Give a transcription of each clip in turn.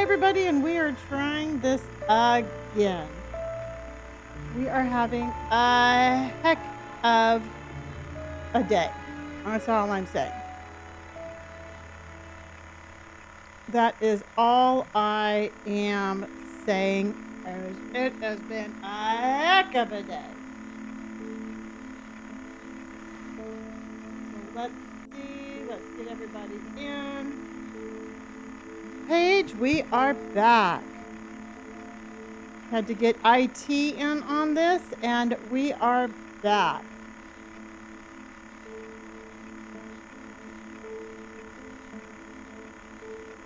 everybody, and we are trying this again. We are having a heck of a day. That's all I'm saying. That is all I am saying. It has been a heck of a day. So let's see. Let's get everybody in. Paige, we are back. Had to get IT in on this, and we are back.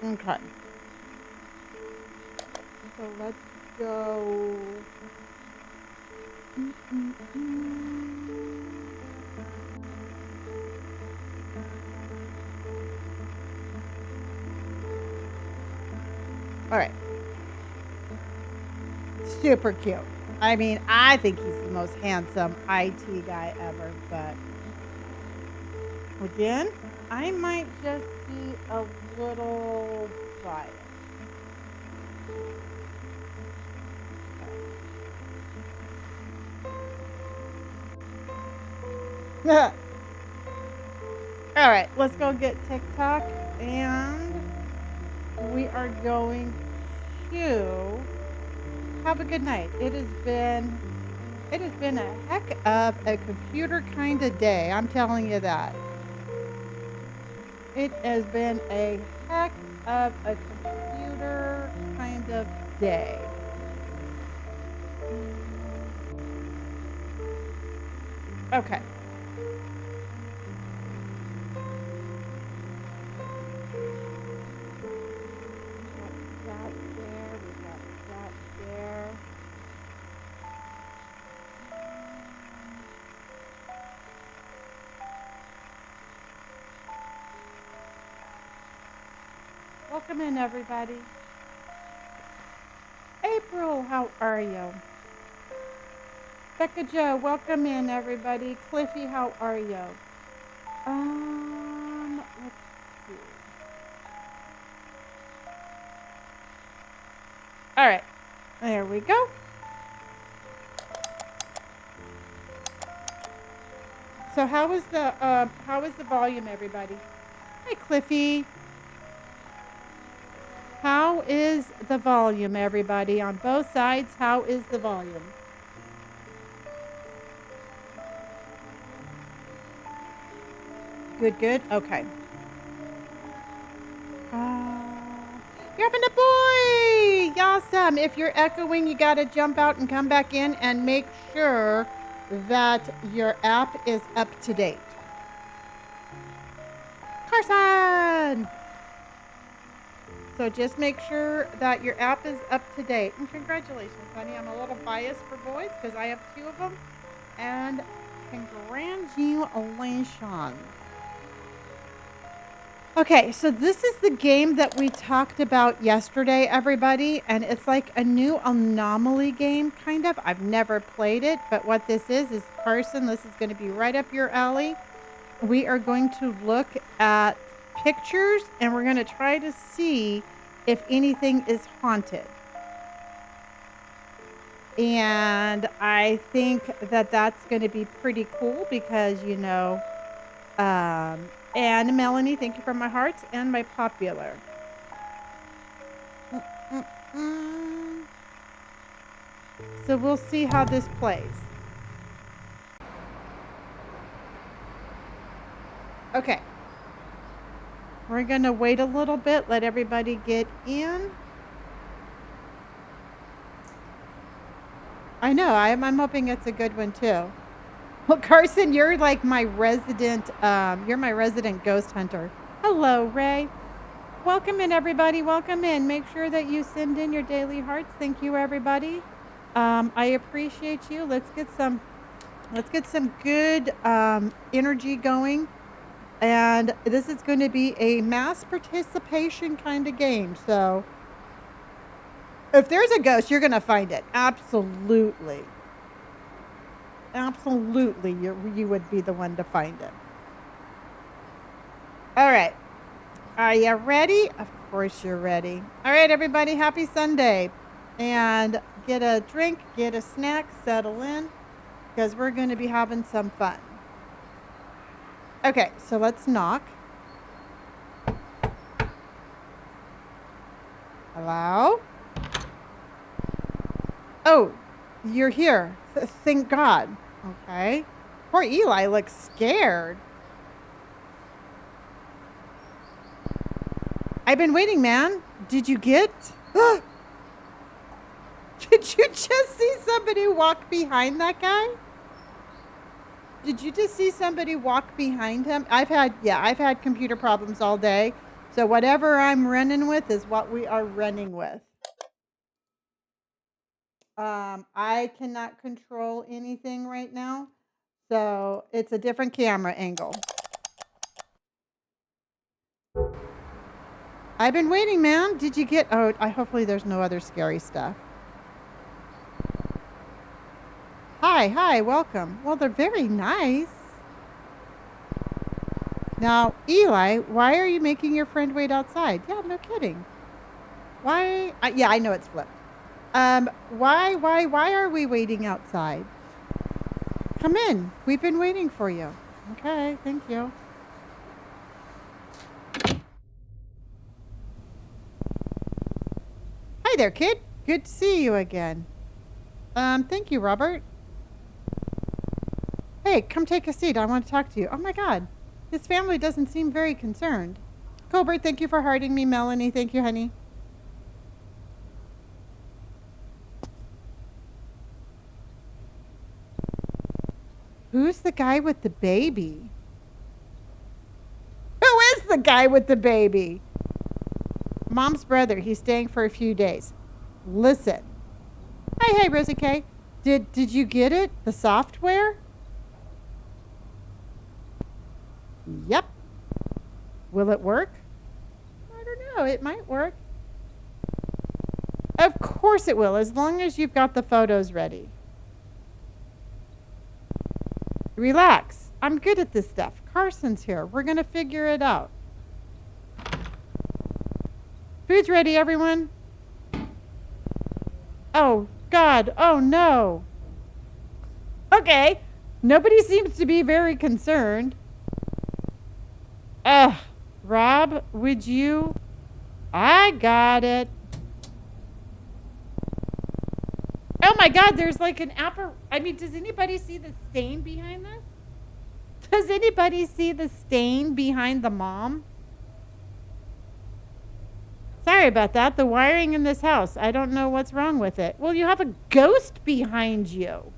Okay. So let's go. All right. Super cute. I mean, I think he's the most handsome IT guy ever, but again, I might just be a little biased. All right, let's go get TikTok, and we are going to have a good night. It has been a heck of a computer kind of day. I'm telling you that. It has been a heck of a computer kind of day. Okay. That there, we got that there. Welcome in, everybody. April, how are you? Becca Joe, welcome in, everybody. Cliffy, how are you? Let's see. All right, there we go. So how is the volume, everybody? Hi, Cliffy. How is the volume, everybody? On both sides, how is the volume? Good, good. Okay. You're having a boy! Awesome. If you're echoing, you got to jump out and come back in and make sure that your app is up to date. Carson! So just make sure that your app is up to date. And congratulations, honey. I'm a little biased for boys because I have 2 of them. And congratulations. Okay, so this is the game that we talked about yesterday, everybody. And it's like a new anomaly game, kind of. I've never played it. But what this is Carson, this is going to be right up your alley. We are going to look at pictures, and we're going to try to see if anything is haunted. And I think that that's going to be pretty cool because, you know, and Melanie, thank you for my hearts and my popular. So we'll see how this plays. Okay. We're going to wait a little bit, let everybody get in. I know. I'm hoping it's a good one too. Well, Carson, you're like my resident. You're my resident ghost hunter. Hello, Ray. Welcome in, everybody. Welcome in. Make sure that you send in your daily hearts. Thank you, everybody. I appreciate you. Let's get some good energy going. And this is going to be a mass participation kind of game. So if there's a ghost, you're going to find it. Absolutely. Absolutely, you would be the one to find it. All right. Are you ready? Of course you're ready. All right, everybody, happy Sunday. And get a drink, get a snack, settle in, because we're going to be having some fun. Okay, so let's knock. Hello? Oh, you're here. Thank God. Okay. Poor Eli looks scared. I've been waiting, man. Did you get? Did you just see somebody walk behind that guy? Did you just see somebody walk behind him? I've had computer problems all day. So whatever I'm running with is what we are running with. I cannot control anything right now. So it's a different camera angle. I've been waiting, man. Did you get? Oh, hopefully there's no other scary stuff. Hi, welcome. Well, they're very nice. Now, Eli, why are you making your friend wait outside? Yeah, no kidding. Why? Yeah, I know it's flipped. Why are we waiting outside? Come in. We've been waiting for you. Okay, thank you. Hi there, kid. Good to see you again. Thank you, Robert. Hey, come take a seat. I want to talk to you. Oh my God. His family doesn't seem very concerned. Colbert, thank you for hearting me. Melanie, thank you, honey. Who's the guy with the baby? Who is the guy with the baby? Mom's brother. He's staying for a few days. Listen. Hey, Rosie K. Did you get it? The software? Yep. Will it work? I don't know. It might work. Of course it will, as long as you've got the photos ready. Relax. I'm good at this stuff. Carson's here. We're going to figure it out. Food's ready, everyone. Oh, God. Oh, no. Okay. Nobody seems to be very concerned. Rob, would you? I got it. Oh my God, there's like an does anybody see the stain behind this? Does anybody see the stain behind the mom? Sorry about that. The wiring in this house, I don't know what's wrong with it. Well, you have a ghost behind you.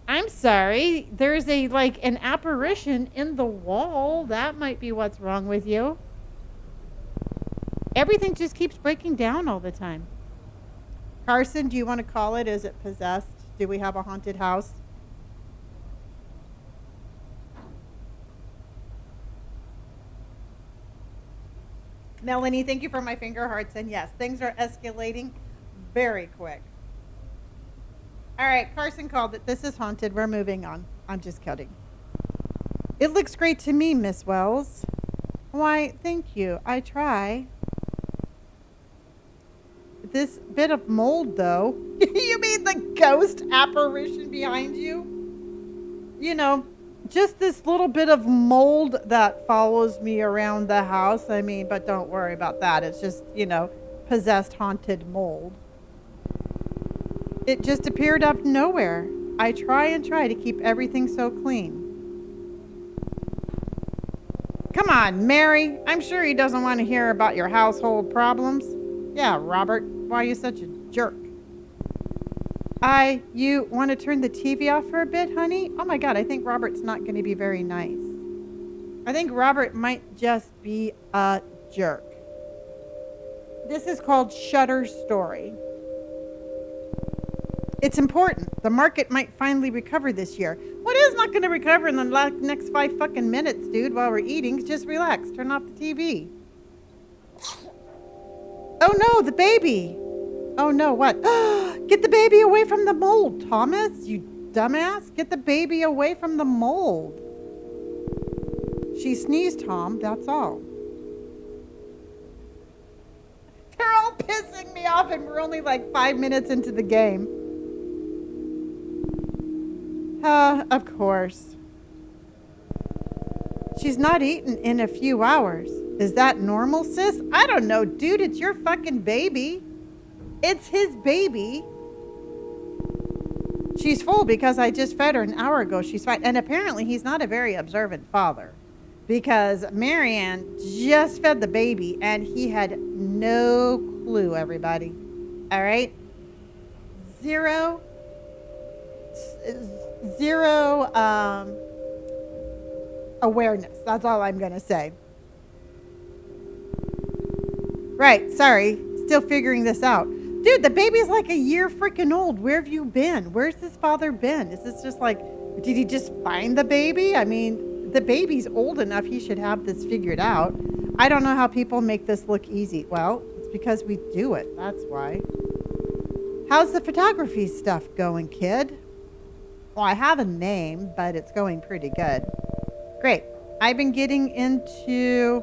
I'm sorry. There's an apparition in the wall. That might be what's wrong with you. Everything just keeps breaking down all the time. Carson, do you want to call it? Is it possessed? Do we have a haunted house? Melanie, thank you for my finger hearts. And yes, things are escalating very quick. All right, Carson called it. This is haunted. We're moving on. I'm just kidding. It looks great to me, Miss Wells. Why, thank you. I try. This bit of mold, though. You mean the ghost apparition behind you? You know, just this little bit of mold that follows me around the house. But don't worry about that. It's just, possessed, haunted mold. It just appeared out of nowhere. I try to keep everything so clean. Come on, Mary. I'm sure he doesn't want to hear about your household problems. Yeah, Robert. Why are you such a jerk? You want to turn the TV off for a bit, honey? Oh my God, I think Robert's not going to be very nice. I think Robert might just be a jerk. This is called Shutter's story. It's important. The market might finally recover this year. What is not going to recover in the next 5 fucking minutes, dude, while we're eating? Just relax. Turn off the TV. Oh no, the baby. Oh no, what? Get the baby away from the mold, Thomas, you dumbass. Get the baby away from the mold. She sneezed, Tom, that's all. pissing me off, and we're only like 5 minutes into the game. Of course. She's not eaten in a few hours. Is that normal, sis? I don't know, dude. It's your fucking baby. It's his baby. She's full because I just fed her an hour ago. She's fine. And apparently he's not a very observant father, because Marianne just fed the baby and he had no clue, everybody. All right? Zero awareness. That's all I'm going to say. Right. Sorry. Still figuring this out. Dude, the baby's like a year freaking old. Where have you been? Where's this father been? Is this just like, did he just find the baby? I mean, the baby's old enough. He should have this figured out. I don't know how people make this look easy. Well, it's because we do it. That's why. How's the photography stuff going, kid? Well, I have a name, but it's going pretty good. Great. I've been getting into...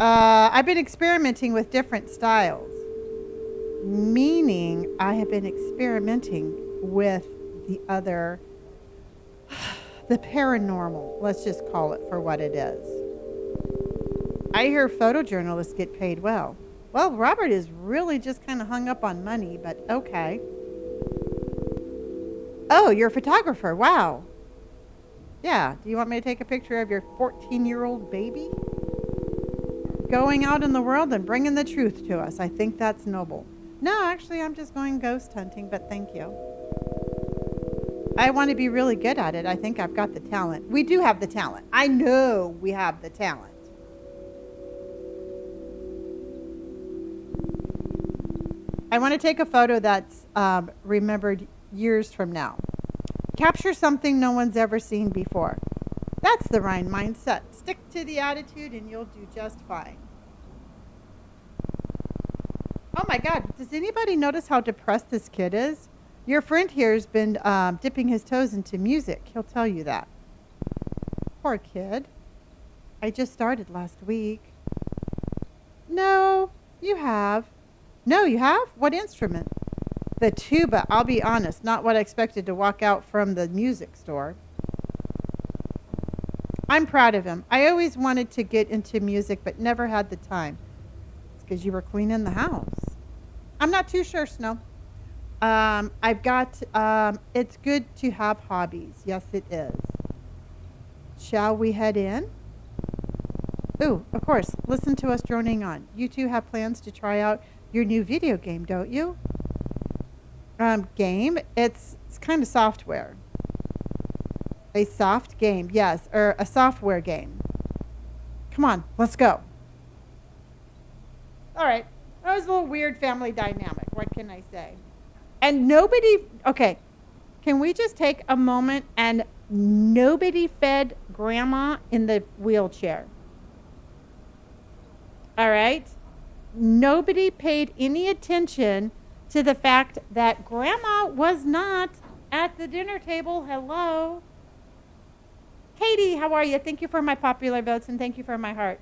I've been experimenting with different styles. Meaning, I have been experimenting with the other... the paranormal. Let's just call it for what it is. I hear photojournalists get paid well. Well, Robert is really just kind of hung up on money, but okay. Oh, you're a photographer. Wow. Yeah. Do you want me to take a picture of your 14-year-old baby? Going out in the world and bringing the truth to us. I think that's noble. No, actually, I'm just going ghost hunting, but thank you. I want to be really good at it. I think I've got the talent. We do have the talent. I know we have the talent. I want to take a photo that's remembered years from now. Capture something no one's ever seen before. That's the right mindset. Stick to the attitude and you'll do just fine. Oh my God, does anybody notice how depressed this kid is? Your friend here has been dipping his toes into music. He'll tell you that. Poor kid. I just started last week. No, you have. No, you have? What instrument? The tuba. I'll be honest, not what I expected to walk out from the music store. I'm proud of him. I always wanted to get into music, but never had the time. It's because you were cleaning the house. I'm not too sure, Snow. I've got, it's good to have hobbies. Yes, it is. Shall we head in? Ooh, of course. Listen to us droning on. You two have plans to try out your new video game, don't you? Game? It's kind of software. A soft game, yes, or a software game. Come on, let's go. All right, that was a little weird family dynamic. What can I say? And nobody, okay, can we just take a moment and nobody fed Grandma in the wheelchair? All right? Nobody paid any attention to the fact that Grandma was not at the dinner table. Hello. Katie, how are you? Thank you for my popular votes and thank you for my heart.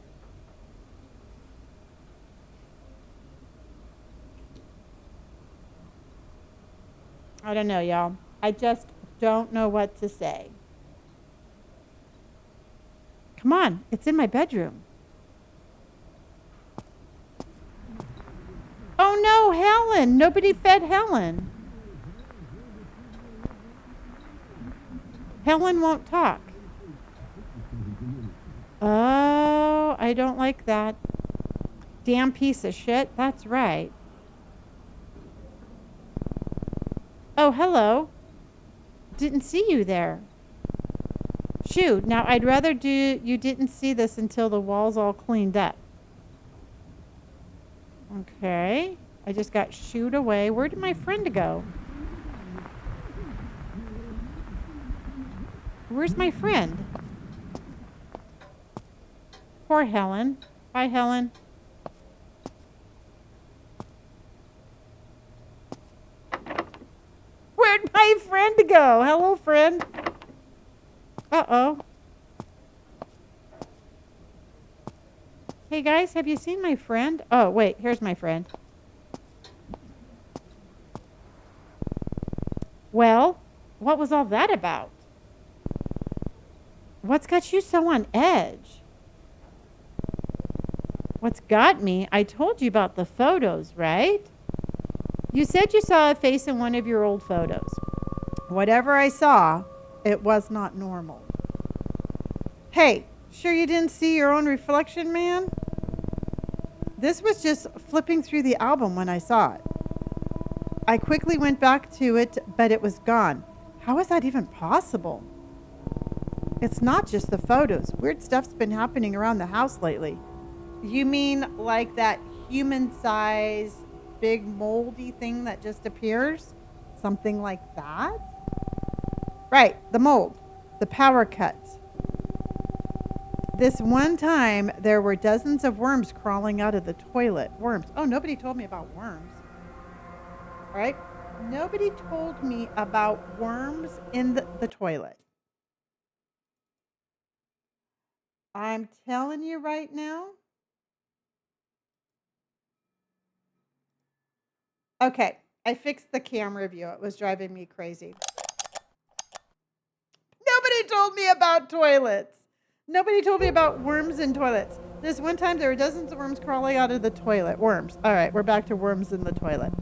I don't know, y'all. I just don't know what to say. Come on, it's in my bedroom. Oh no, Helen. Nobody fed Helen. Helen won't talk. Oh, I don't like that. Damn piece of shit. That's right. Oh, hello. Didn't see you there. Shoot, now I'd rather you didn't see this until the wall's all cleaned up. Okay. I just got shooed away. Where did my friend go? Where's my friend? Poor Helen. Bye, Helen. Where'd my friend go? Hello, friend. Uh-oh. Hey guys, have you seen my friend? Oh, wait, here's my friend. Well, what was all that about? What's got you so on edge? What's got me? I told you about the photos, right? You said you saw a face in one of your old photos. Whatever I saw, it was not normal. Hey, sure you didn't see your own reflection, man? This was just flipping through the album when I saw it. I quickly went back to it, but it was gone. How is that even possible? It's not just the photos. Weird stuff's been happening around the house lately. You mean like that human size, big moldy thing that just appears? Something like that? Right, the mold, the power cuts. This one time, there were dozens of worms crawling out of the toilet. Worms. Oh, nobody told me about worms. All right? Nobody told me about worms in the toilet. I'm telling you right now. Okay, I fixed the camera view. It was driving me crazy. Nobody told me about toilets. Nobody told me about worms in toilets. This one time, there were dozens of worms crawling out of the toilet. Worms. All right, we're back to worms in the toilet.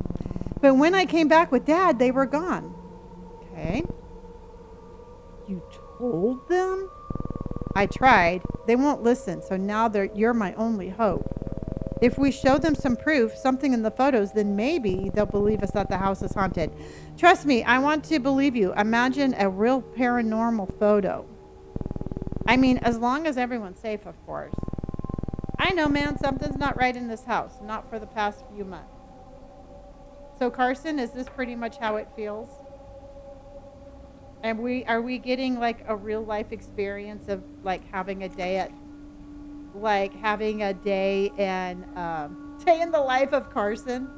But when I came back with Dad, they were gone. Okay. You told them? I tried. They won't listen, so now you're my only hope. If we show them some proof, something in the photos, then maybe they'll believe us that the house is haunted. Trust me, I want to believe you. Imagine a real paranormal photo. I mean, as long as everyone's safe, of course. I know, man, something's not right in this house. Not for the past few months. So, Carson, is this pretty much how it feels? And are we getting like a real life experience of like having a day at like having a day and day in the life of Carson?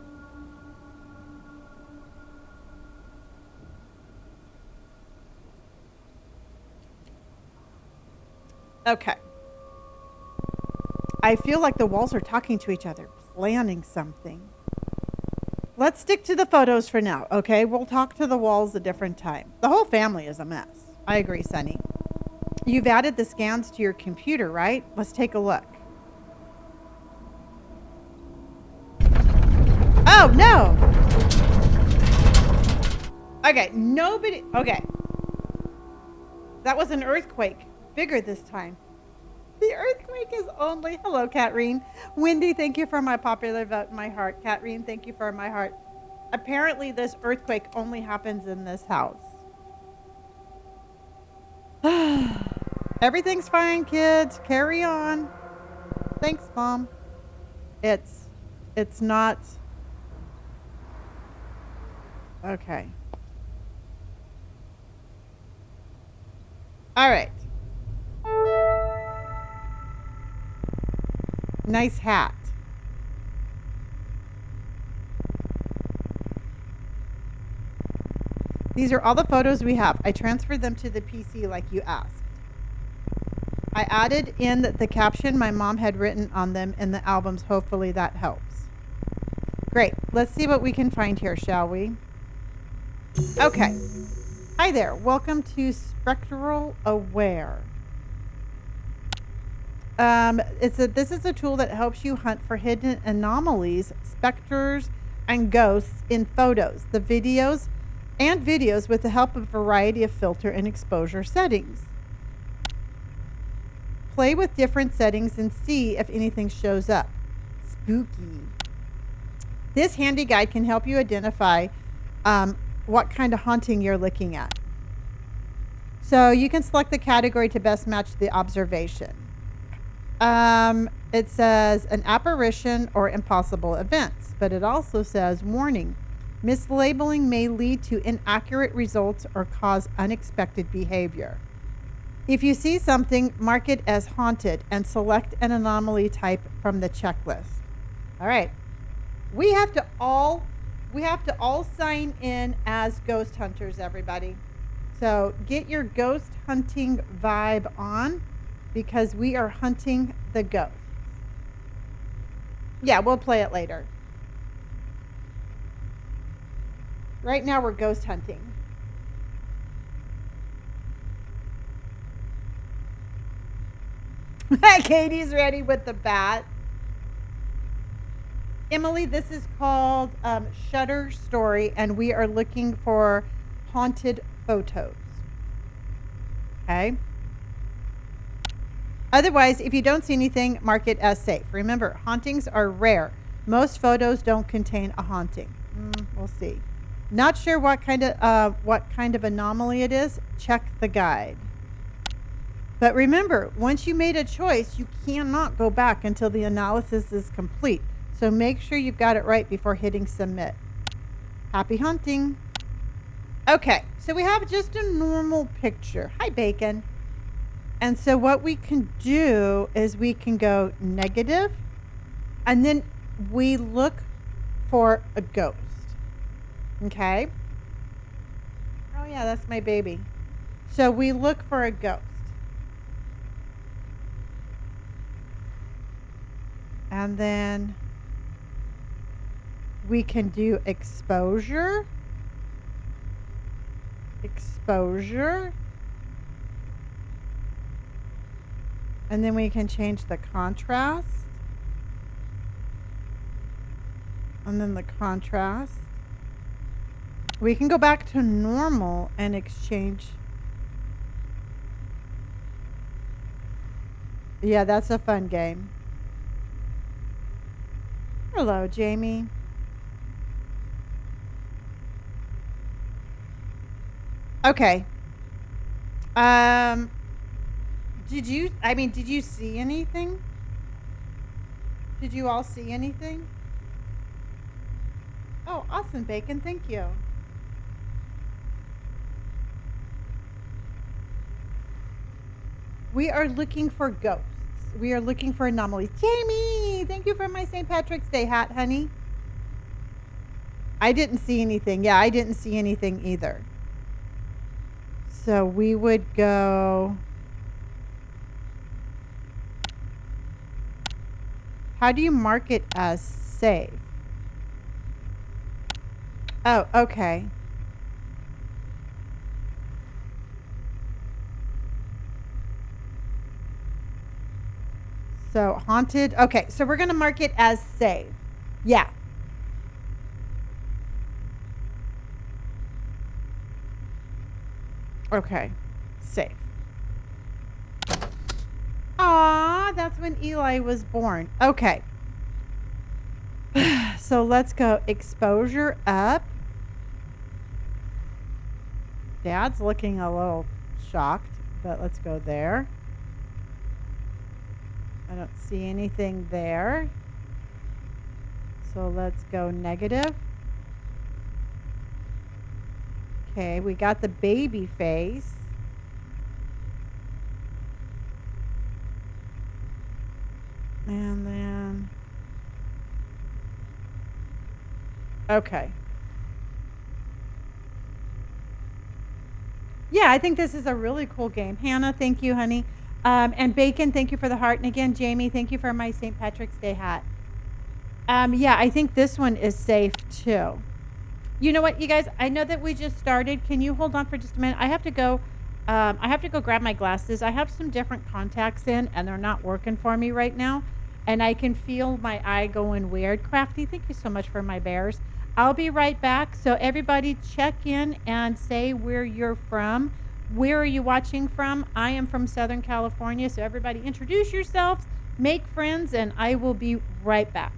Okay. I feel like the walls are talking to each other, planning something. Let's stick to the photos for now, okay? We'll talk to the walls a different time. The whole family is a mess. I agree, Sonny. You've added the scans to your computer, right? Let's take a look. Oh, no. Okay, nobody. Okay. That was an earthquake. Bigger this time. The earthquake is only. Hello, Katrine. Wendy, thank you for my popular vote in my heart. Katrine, thank you for my heart. Apparently, this earthquake only happens in this house. Everything's fine, kids. Carry on. Thanks, Mom. It's not. Okay. All right. Nice hat. These are all the photos we have. I transferred them to the PC like you asked. I added in the caption my mom had written on them in the albums. Hopefully that helps. Great. Let's see what we can find here, shall we? Okay. Hi there. Welcome to Spectral Aware. This is a tool that helps you hunt for hidden anomalies, specters, and ghosts in photos, the videos with the help of a variety of filter and exposure settings. Play with different settings and see if anything shows up. Spooky. This handy guide can help you identify what kind of haunting you're looking at. So you can select the category to best match the observation. It says an apparition or impossible events, but it also says warning. Mislabeling may lead to inaccurate results or cause unexpected behavior. If you see something, mark it as haunted and select an anomaly type from the checklist. All right. We have to all sign in as ghost hunters, everybody. So get your ghost hunting vibe on because we are hunting the ghosts. Yeah, we'll play it later. Right now we're ghost hunting. Katie's ready with the bat. Emily, this is called Shutter Story, and we are looking for haunted photos. Okay. Otherwise, if you don't see anything, mark it as safe. Remember, hauntings are rare. Most photos don't contain a haunting. We'll see. Not sure what kind of anomaly it is. Check the guide. But remember, once you made a choice, you cannot go back until the analysis is complete. So make sure you've got it right before hitting submit. Happy hunting. Okay, so we have just a normal picture. Hi, Bacon. And so what we can do is we can go negative, and then we look for a ghost. Okay? Oh, yeah, that's my baby. So we look for a ghost. And then we can do exposure. Exposure. And then we can change the contrast. And then the contrast. We can go back to normal and exchange. Yeah, that's a fun game. Hello, Jamie. Okay. Did you see anything? Did you all see anything? Oh, awesome, Bacon. Thank you. We are looking for ghosts. We are looking for anomalies. Jamie, thank you for my St. Patrick's Day hat, honey. I didn't see anything. Yeah, I didn't see anything either. So we would go. How do you mark it as safe? Oh, okay. So haunted. Okay, so we're going to mark it as safe. Yeah. Okay. Safe. Aw, that's when Eli was born. Okay. So let's go exposure up. Dad's looking a little shocked, but let's go there. I don't see anything there. So let's go negative. Okay, we got the baby face. And then, okay. Yeah, I think this is a really cool game. Hannah, thank you, honey. And Bacon, thank you for the heart. And again, Jamie, thank you for my St. Patrick's Day hat. Yeah, I think this one is safe too. You know what, you guys? I know that we just started. Can you hold on for just a minute? I have to go. I have to go grab my glasses. I have some different contacts in, and they're not working for me right now. And I can feel my eye going weird. Crafty, thank you so much for my bears. I'll be right back. So everybody check in and say where you're from. Where are you watching from? I am from Southern California. So everybody introduce yourselves, make friends, and I will be right back.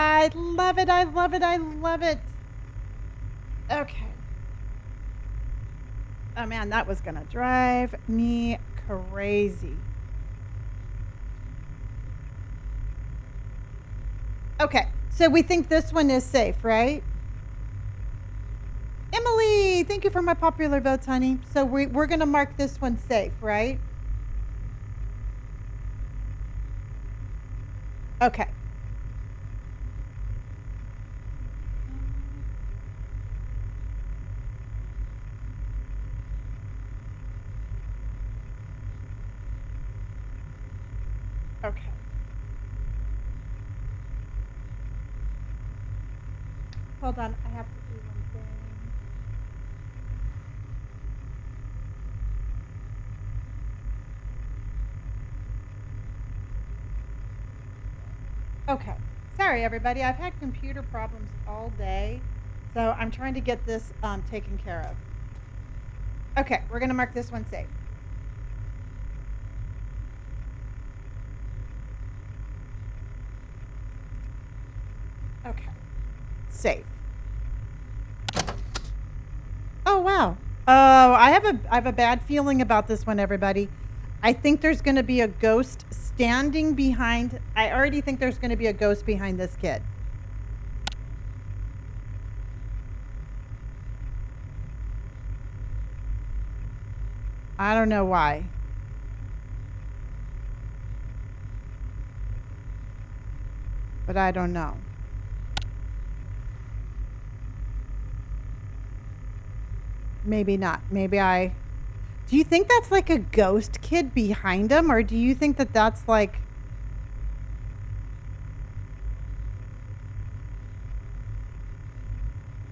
I love it. I love it. I love it. Okay. Oh man, that was gonna drive me crazy. Okay, so we think this one is safe, right? Emily, thank you for my popular votes, honey. So we're gonna mark this one safe, right? Okay. Okay. Hold on, I have to do one thing. Okay. Sorry, everybody. I've had computer problems all day, so I'm trying to get this taken care of. Okay, we're gonna mark this one safe. Okay. Safe. Oh wow. Oh, I have a bad feeling about this one, everybody. I think there's going to be a ghost standing behind. I already think there's going to be a ghost behind this kid. I don't know why. But I don't know. Maybe not. Maybe I. Do you think that's like a ghost kid behind him? Or do you think that that's like.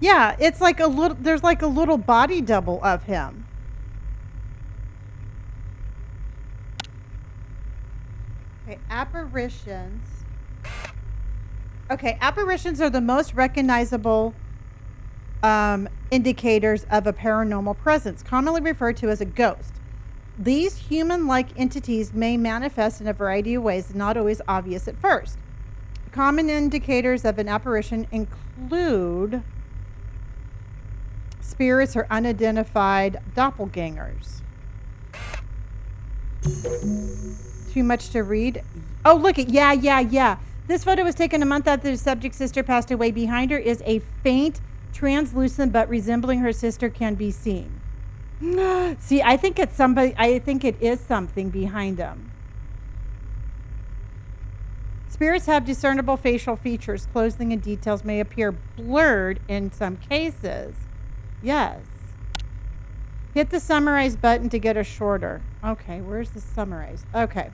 Yeah, it's like a little. There's like a little body double of him. Okay, apparitions. Okay, apparitions are the most recognizable indicators of a paranormal presence, commonly referred to as a ghost. These human like entities may manifest in a variety of ways, not always obvious at first. Common indicators of an apparition include spirits or unidentified doppelgangers. Too much to read? Oh, look at, yeah. This photo was taken a month after the subject's sister passed away. Behind her is a faint, translucent, but resembling her sister can be seen. See, I think it's somebody, I think it is something behind them. Spirits have discernible facial features. Clothing and details may appear blurred in some cases. Yes. Hit the summarize button to get a shorter. Okay, where's the summarize? Okay.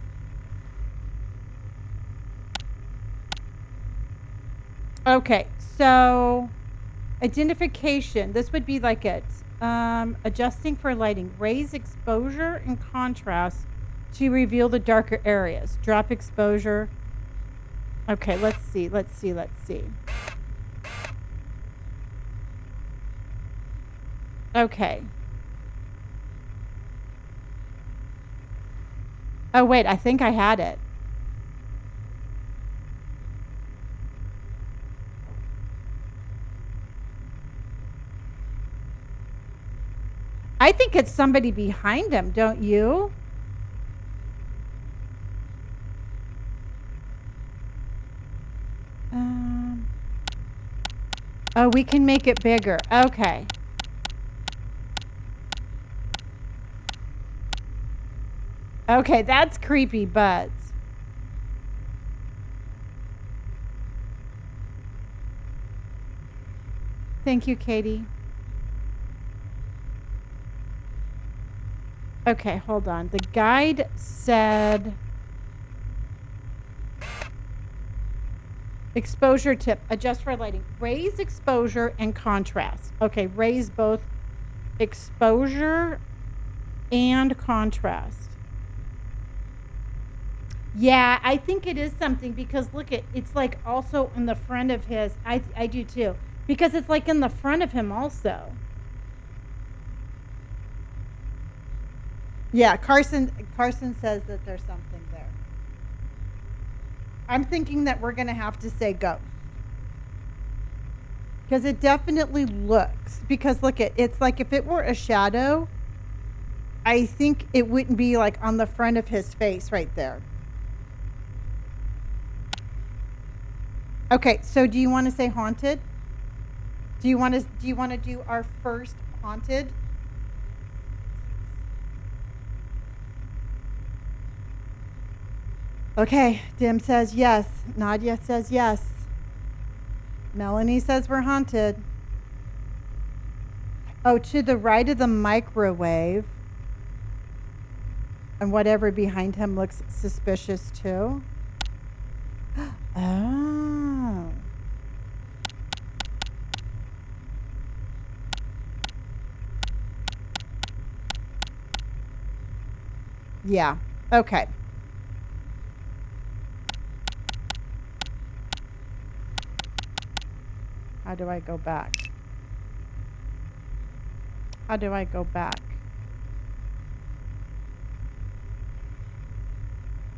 Okay, so identification. This would be like it. Adjusting for lighting. Raise exposure and contrast to reveal the darker areas. Drop exposure. Okay, let's see. Okay. Oh, wait, I think I had it. I think it's somebody behind him, don't you? Oh, we can make it bigger. Okay. Okay, that's creepy, but. Thank you, Katie. Okay, hold on. The guide said exposure tip, adjust for lighting. Raise exposure and contrast. Okay, raise both exposure and contrast. Yeah, I think it is something because look at it's like also in the front of his. I do too. Because it's like in the front of him also. Yeah, Carson says that there's something there. I'm thinking that we're gonna have to say go. Because it definitely looks, because look, it's like if it were a shadow, I think it wouldn't be like on the front of his face right there. Okay, so do you want to say haunted? Do you want to do our first haunted? Okay, Dim says yes. Nadia says yes. Melanie says we're haunted. Oh, to the right of the microwave. And whatever behind him looks suspicious too. Oh. Yeah. Okay. How do I go back? How do I go back?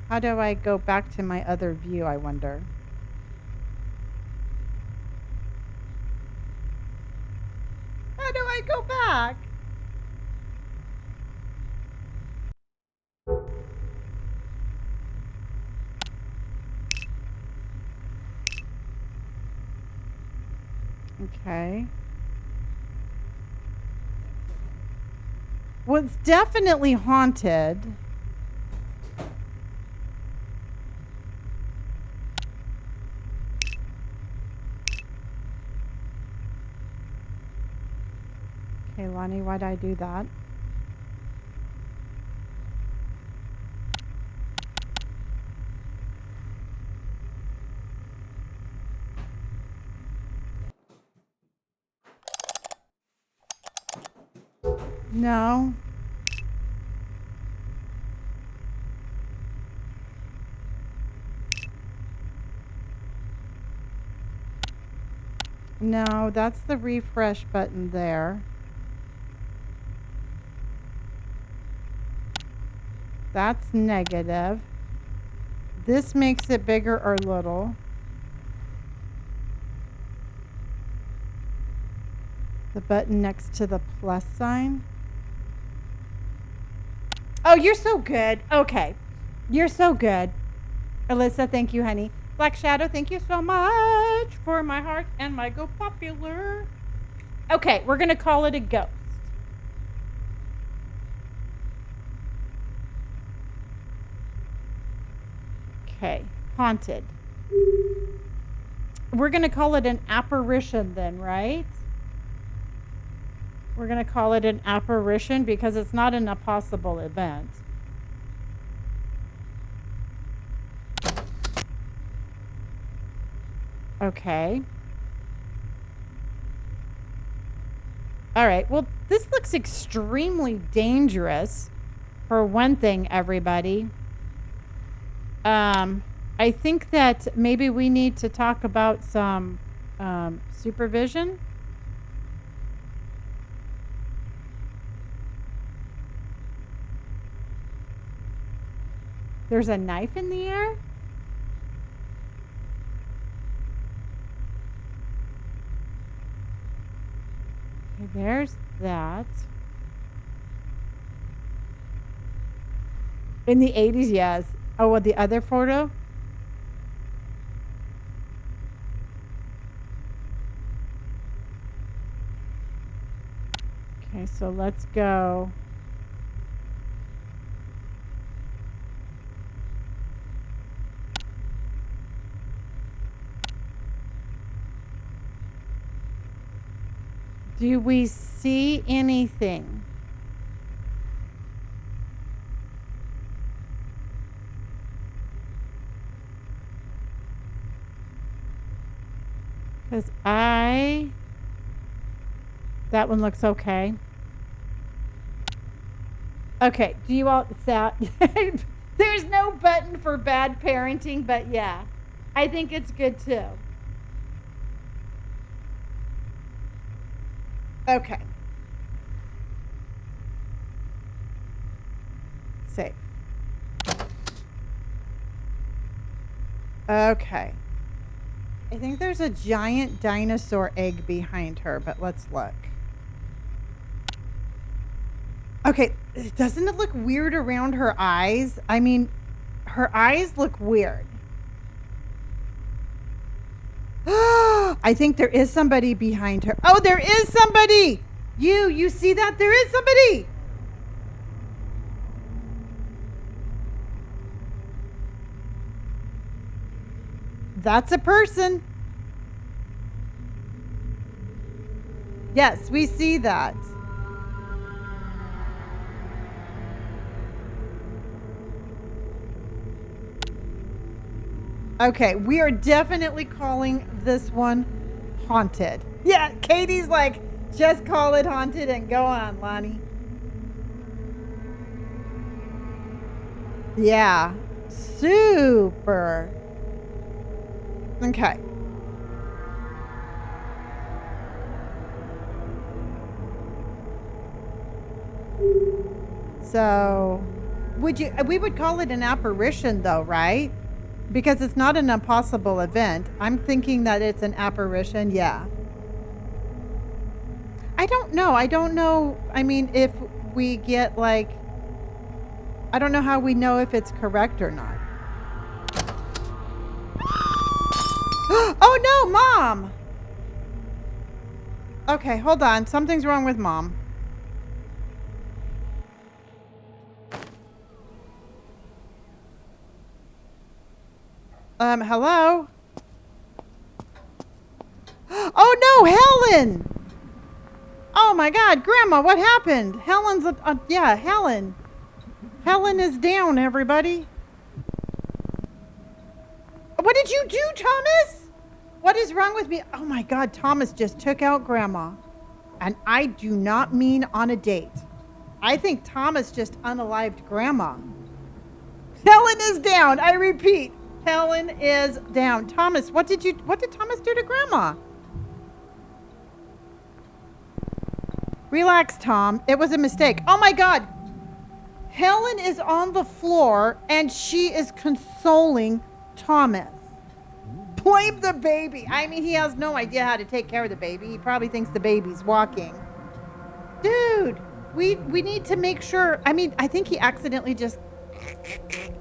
How do I go back to my other view, I wonder? How do I go back? Okay. Well, it's definitely haunted. Okay, Lonnie, why'd I do that? No. No, that's the refresh button there. That's negative. This makes it bigger or little. The button next to the plus sign. Oh, you're so good. Okay. You're so good. Alyssa, thank you, honey. Black Shadow, thank you so much for my heart and my go popular. Okay, we're going to call it a ghost. Okay, haunted. We're going to call it an apparition then, right? We're going to call it an apparition because it's not an impossible event. Okay. All right. Well, this looks extremely dangerous for one thing, everybody. I think that maybe we need to talk about some supervision. There's a knife in the air? Okay, there's that. In the 80s, yes. Oh, well, the other photo? Okay, so let's go. Do we see anything? Because that one looks okay. Okay, do you all, there's no button for bad parenting, but yeah, I think it's good too. Okay. Safe. Okay. I think there's a giant dinosaur egg behind her, but let's look. Okay, doesn't it look weird around her eyes? I mean, her eyes look weird. I think there is somebody behind her. Oh, there is somebody! You see that? There is somebody! That's a person. Yes, we see that. Okay, we are definitely calling this one haunted. Yeah, Katie's like, just call it haunted and go on, Lonnie. Yeah, super. Okay. So, we would call it an apparition though, right? Because it's not an impossible event. I'm thinking that it's an apparition. Yeah. I don't know. I mean, if we get like, I don't know how we know if it's correct or not. Oh no, Mom! Okay, hold on. Something's wrong with Mom. Hello? Oh no, Helen! Oh my God, Grandma, what happened? Helen's, yeah, Helen. Helen is down, everybody. What did you do, Thomas? What is wrong with me? Oh my God, Thomas just took out Grandma. And I do not mean on a date. I think Thomas just unalived Grandma. Helen is down. I repeat, Helen is down. Thomas, what did Thomas do to Grandma? Relax, Tom. It was a mistake. Oh my God. Helen is on the floor and she is consoling Thomas. Blame the baby. I mean, he has no idea how to take care of the baby. He probably thinks the baby's walking. Dude, we need to make sure. I mean, I think he accidentally just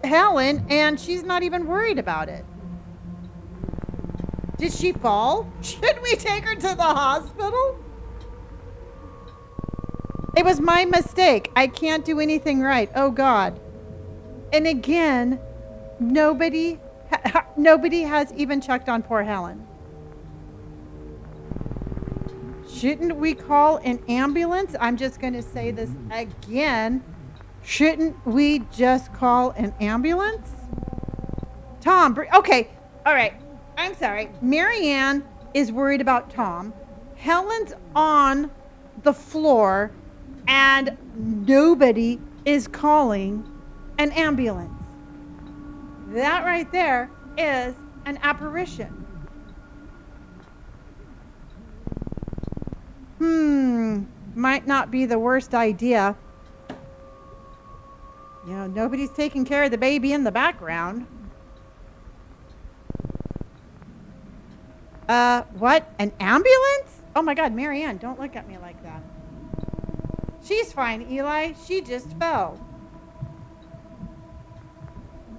Helen and she's not even worried about it. Did she fall? Should we take her to the hospital? It was my mistake. I can't do anything right. Oh God. And again, nobody has even checked on poor Helen. Shouldn't we call an ambulance? I'm just going to say this again. Shouldn't we just call an ambulance? Tom, okay. All right. I'm sorry. Marianne is worried about Tom. Helen's on the floor and nobody is calling an ambulance. That right there is an apparition. Might not be the worst idea. You know, nobody's taking care of the baby in the background. What? An ambulance? Oh my God, Marianne, don't look at me like that. She's fine, Eli. She just fell.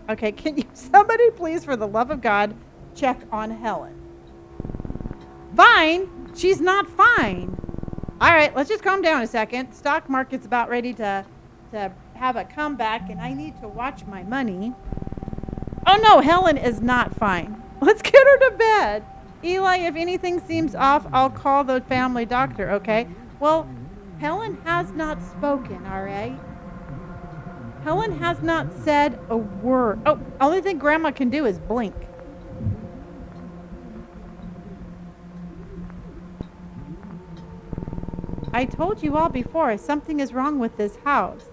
Okay, can you, somebody please, for the love of God, check on Helen? Fine? She's not fine. All right, let's just calm down a second. Stock market's about ready to have a comeback, and I need to watch my money. Oh no, Helen is not fine. Let's get her to bed. Eli, if anything seems off, I'll call the family doctor, okay? Well, Helen has not spoken, all right? Helen has not said a word. Oh, only thing Grandma can do is blink. I told you all before, something is wrong with this house.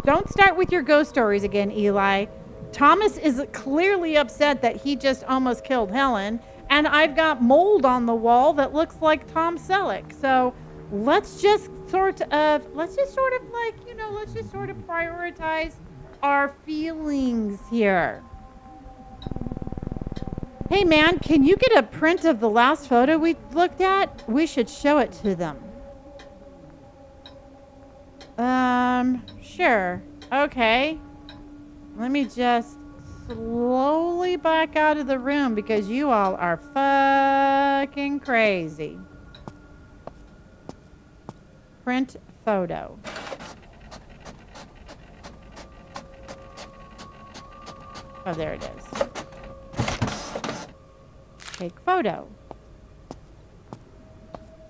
Don't start with your ghost stories again, Eli. Thomas is clearly upset that he just almost killed Helen, and I've got mold on the wall that looks like Tom Selleck. So let's just sort of prioritize our feelings here. Hey man, can you get a print of the last photo we looked at? We should show it to them. Sure. Okay. Let me just slowly back out of the room because you all are fucking crazy. Print photo. Oh, there it is. Take photo.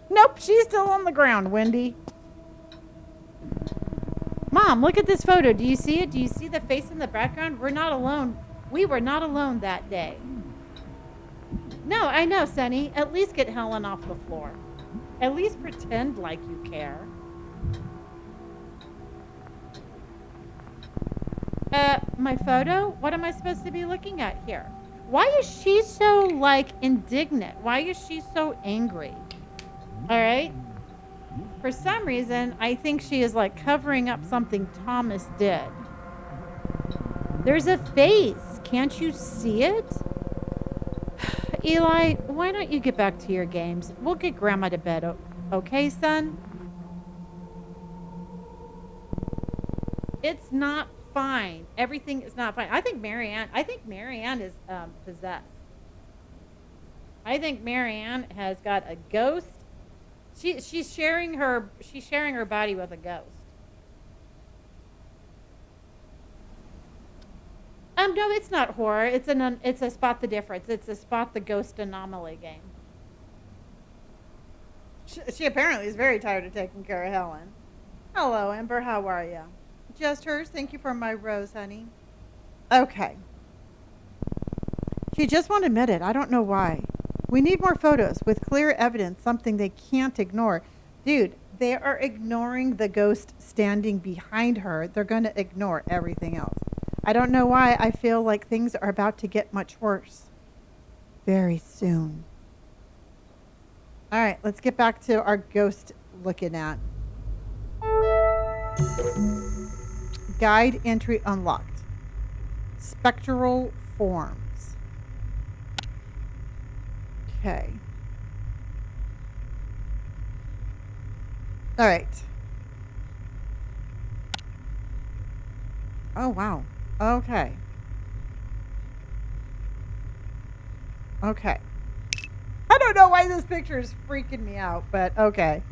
Nope, she's still on the ground, Wendy. Mom, look at this photo. Do you see it? Do you see the face in the background? We're not alone. We were not alone that day. No, I know, Sonny. At least get Helen off the floor. At least pretend like you care. My photo? What am I supposed to be looking at here? Why is she so, like, indignant? Why is she so angry? All right? For some reason, I think she is, like, covering up something Thomas did. There's a face. Can't you see it? Eli, why don't you get back to your games? We'll get Grandma to bed, okay, son? It's not fine. Everything is not fine. I think Marianne is possessed. I think Marianne has got a ghost. She's sharing her body with a ghost. No, it's not horror. It's a spot the difference. It's a spot the ghost anomaly game. She apparently is very tired of taking care of Helen. Hello, Ember. How are you? Just hers. Thank you for my rose, honey. Okay. She just won't admit it. I don't know why. We need more photos with clear evidence, something they can't ignore. Dude, they are ignoring the ghost standing behind her. They're going to ignore everything else. I don't know why I feel like things are about to get much worse. Very soon. All right, let's get back to our ghost looking at. Guide entry unlocked. Spectral forms. Okay. All right. Oh, wow. Okay. Okay. I don't know why this picture is freaking me out, but okay.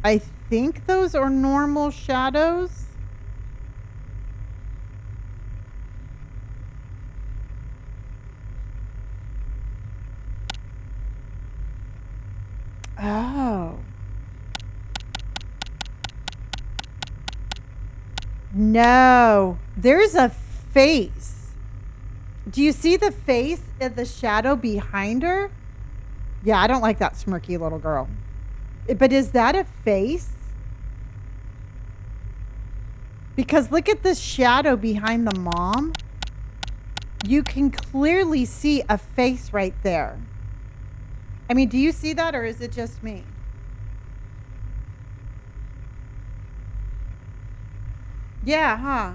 I think those are normal shadows. Oh. No, there's a face. Do you see the face of the shadow behind her? Yeah, I don't like that smirky little girl. But is that a face? Because look at the shadow behind the mom. You can clearly see a face right there. I mean, do you see that or is it just me? Yeah, huh?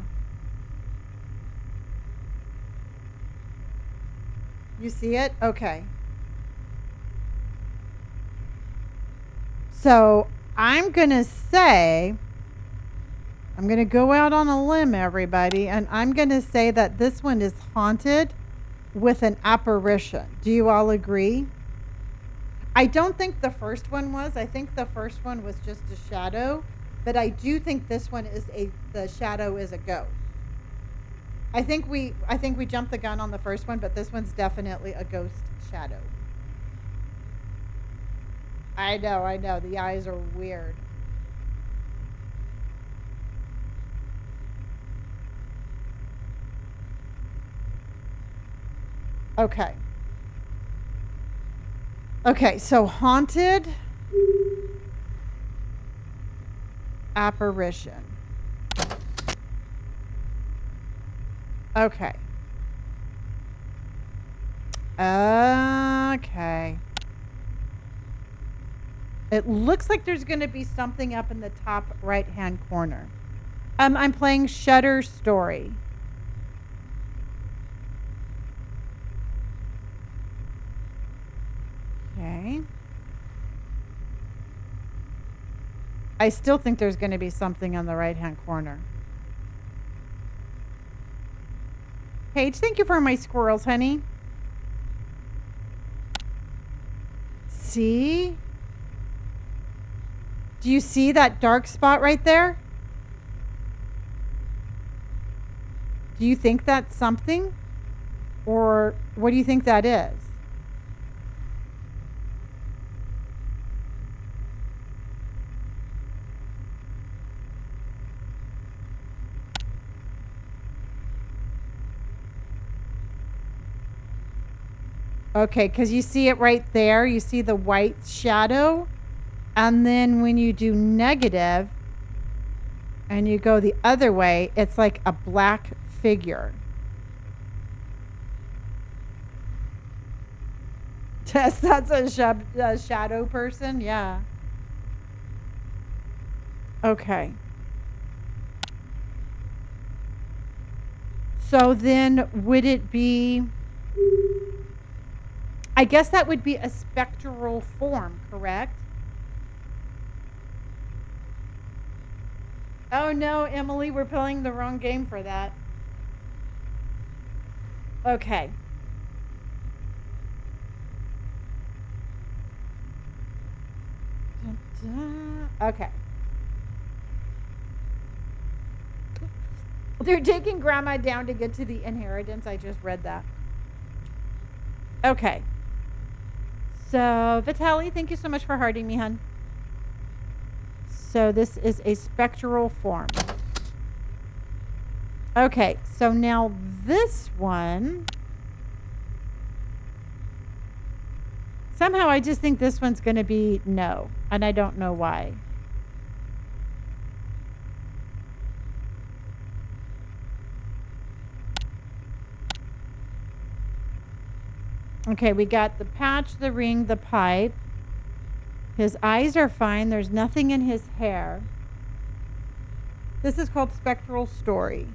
You see it? Okay. So I'm going to say, I'm going to go out on a limb, everybody, and I'm going to say that this one is haunted with an apparition. Do you all agree? I don't think the first one was. I think the first one was just a shadow, but I do think this one is the shadow is a ghost. I think we jumped the gun on the first one, but this one's definitely a ghost shadow. I know. The eyes are weird. Okay. Okay, so haunted apparition. Okay. Okay. It looks like there's going to be something up in the top right-hand corner. I'm playing Shutter Story. Okay. I still think there's going to be something on the right-hand corner. Paige, thank you for my squirrels, honey. See? Do you see that dark spot right there? Do you think that's something? Or what do you think that is? Okay, because you see it right there. You see the white shadow. And then when you do negative and you go the other way, it's like a black figure. Tess, that's a shadow person? Yeah. Okay. So then would it be... I guess that would be a spectral form, correct? Oh no, Emily, we're playing the wrong game for that. Okay. Okay. They're taking grandma down to get to the inheritance. I just read that. Okay. So, Vitaly, thank you so much for hearting me, hun. So, this is a spectral form. Okay. So, now this one. Somehow, I just think this one's going to be no. And I don't know why. Okay, we got the patch, the ring, the pipe. His eyes are fine. There's nothing in his hair. This is called Spectral Story.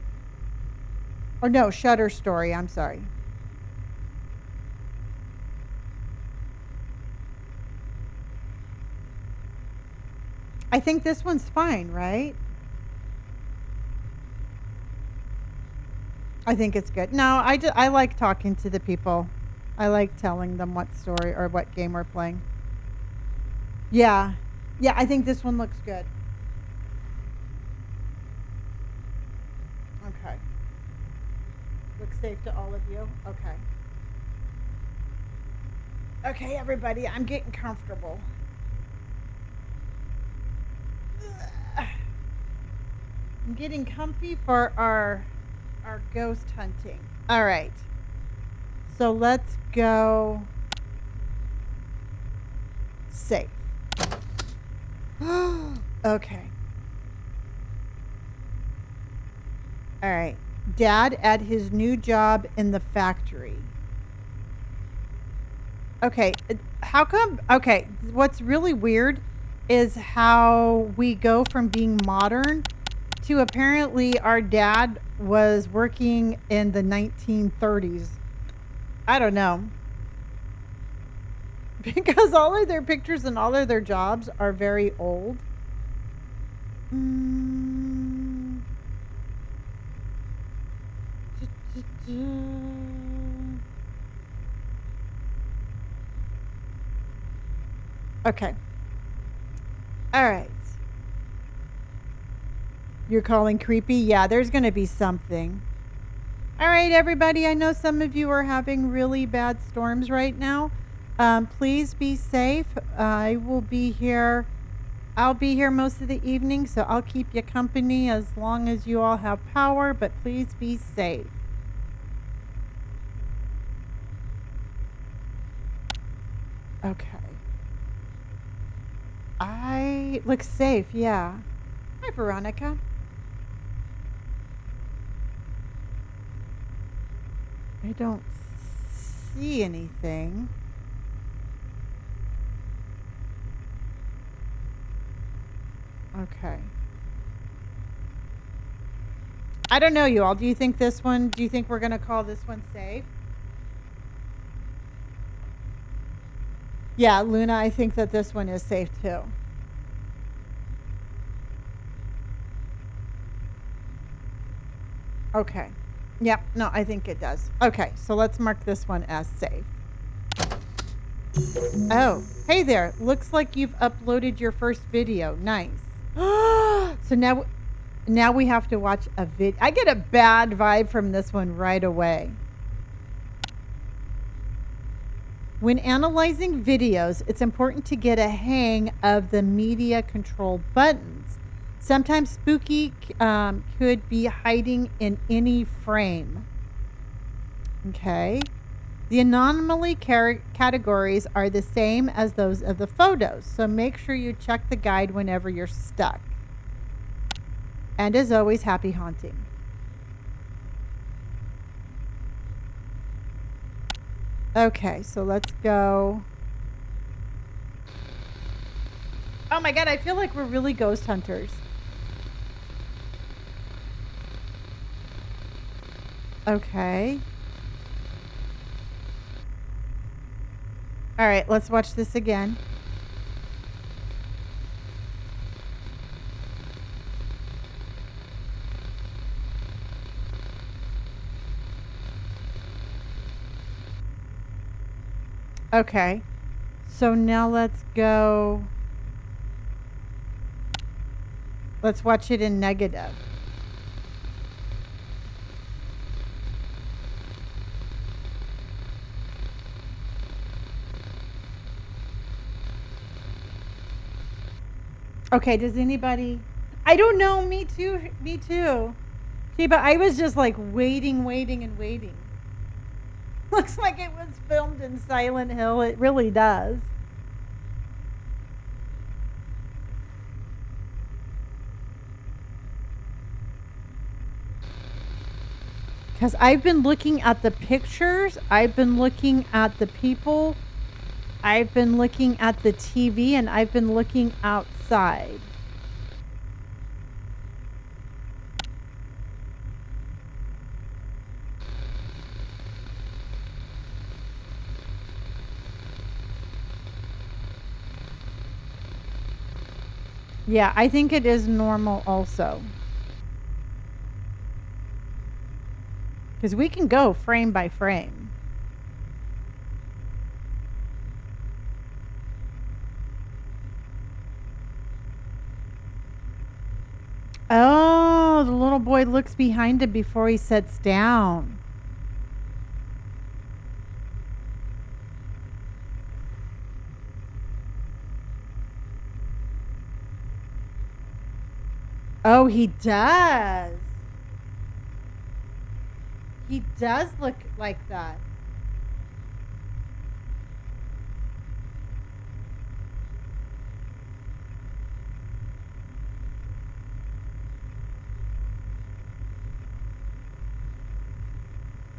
Or no, Shutter Story. I'm sorry. I think this one's fine, right? I think it's good. No, I like talking to the people. I like telling them what story or what game we're playing. Yeah. Yeah, I think this one looks good. Okay. Looks safe to all of you? Okay. Okay, everybody, I'm getting comfortable. I'm getting comfy for our ghost hunting. All right. So let's go safe. Okay. All right. Dad at his new job in the factory. Okay. How come? Okay. What's really weird is how we go from being modern to apparently our dad was working in the 1930s. I don't know. Because all of their pictures and all of their jobs are very old. Okay. All right. You're calling creepy? Yeah, there's going to be something. All right, everybody. I know some of you are having really bad storms right now. Please be safe. I will be here. I'll be here most of the evening, so I'll keep you company as long as you all have power, but please be safe. Okay. I look safe, yeah. Hi, Veronica. I don't see anything. Okay. I don't know, you all. Do you think we're going to call this one safe? Yeah, Luna, I think that this one is safe too. Okay. Yep. No, I think it does. Okay. So let's mark this one as safe. Oh, hey there. Looks like you've uploaded your first video. Nice. So now we have to watch a video. I get a bad vibe from this one right away. When analyzing videos, it's important to get a hang of the media control buttons. Sometimes spooky could be hiding in any frame. Okay. The anomaly categories are the same as those of the photos, so make sure you check the guide whenever you're stuck. And as always, happy haunting. Okay, so let's go. Oh my god, I feel like we're really ghost hunters. Okay. All right, let's watch this again. Okay. So now let's go. Let's watch it in negative. Okay, does anybody... I don't know, me too. Okay, but I was just like waiting. Looks like it was filmed in Silent Hill. It really does. Because I've been looking at the pictures. I've been looking at the people. I've been looking at the TV, and I've been looking outside. Yeah, I think it is normal also. Because we can go frame by frame. Oh, the little boy looks behind him before he sits down. Oh, he does. He does look like that.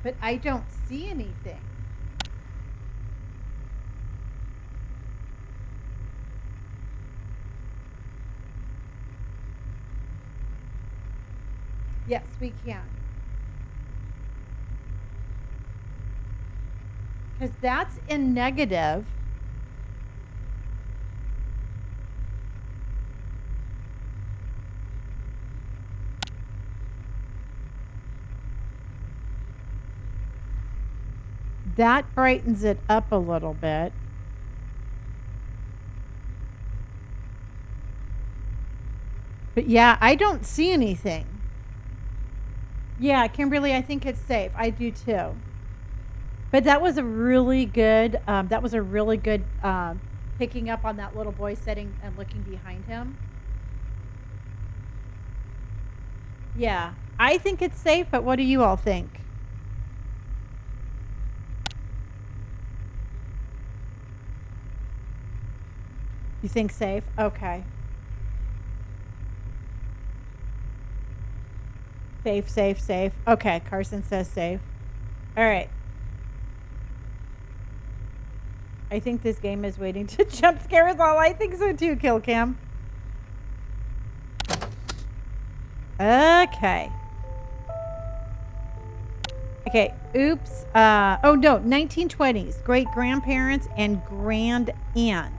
But I don't see anything. Yes, we can. Because that's in negative. That brightens it up a little bit. But yeah, I don't see anything. Yeah, Kimberly, I think it's safe. I do too. But that was a really good, picking up on that little boy sitting and looking behind him. Yeah, I think it's safe, but what do you all think? You think safe? Okay. Safe. Okay, Carson says safe. All right. I think this game is waiting to jump scare us all. I think so too, Kill Cam. Okay. Okay, oops. Oh no, 1920s. Great grandparents and grand aunt,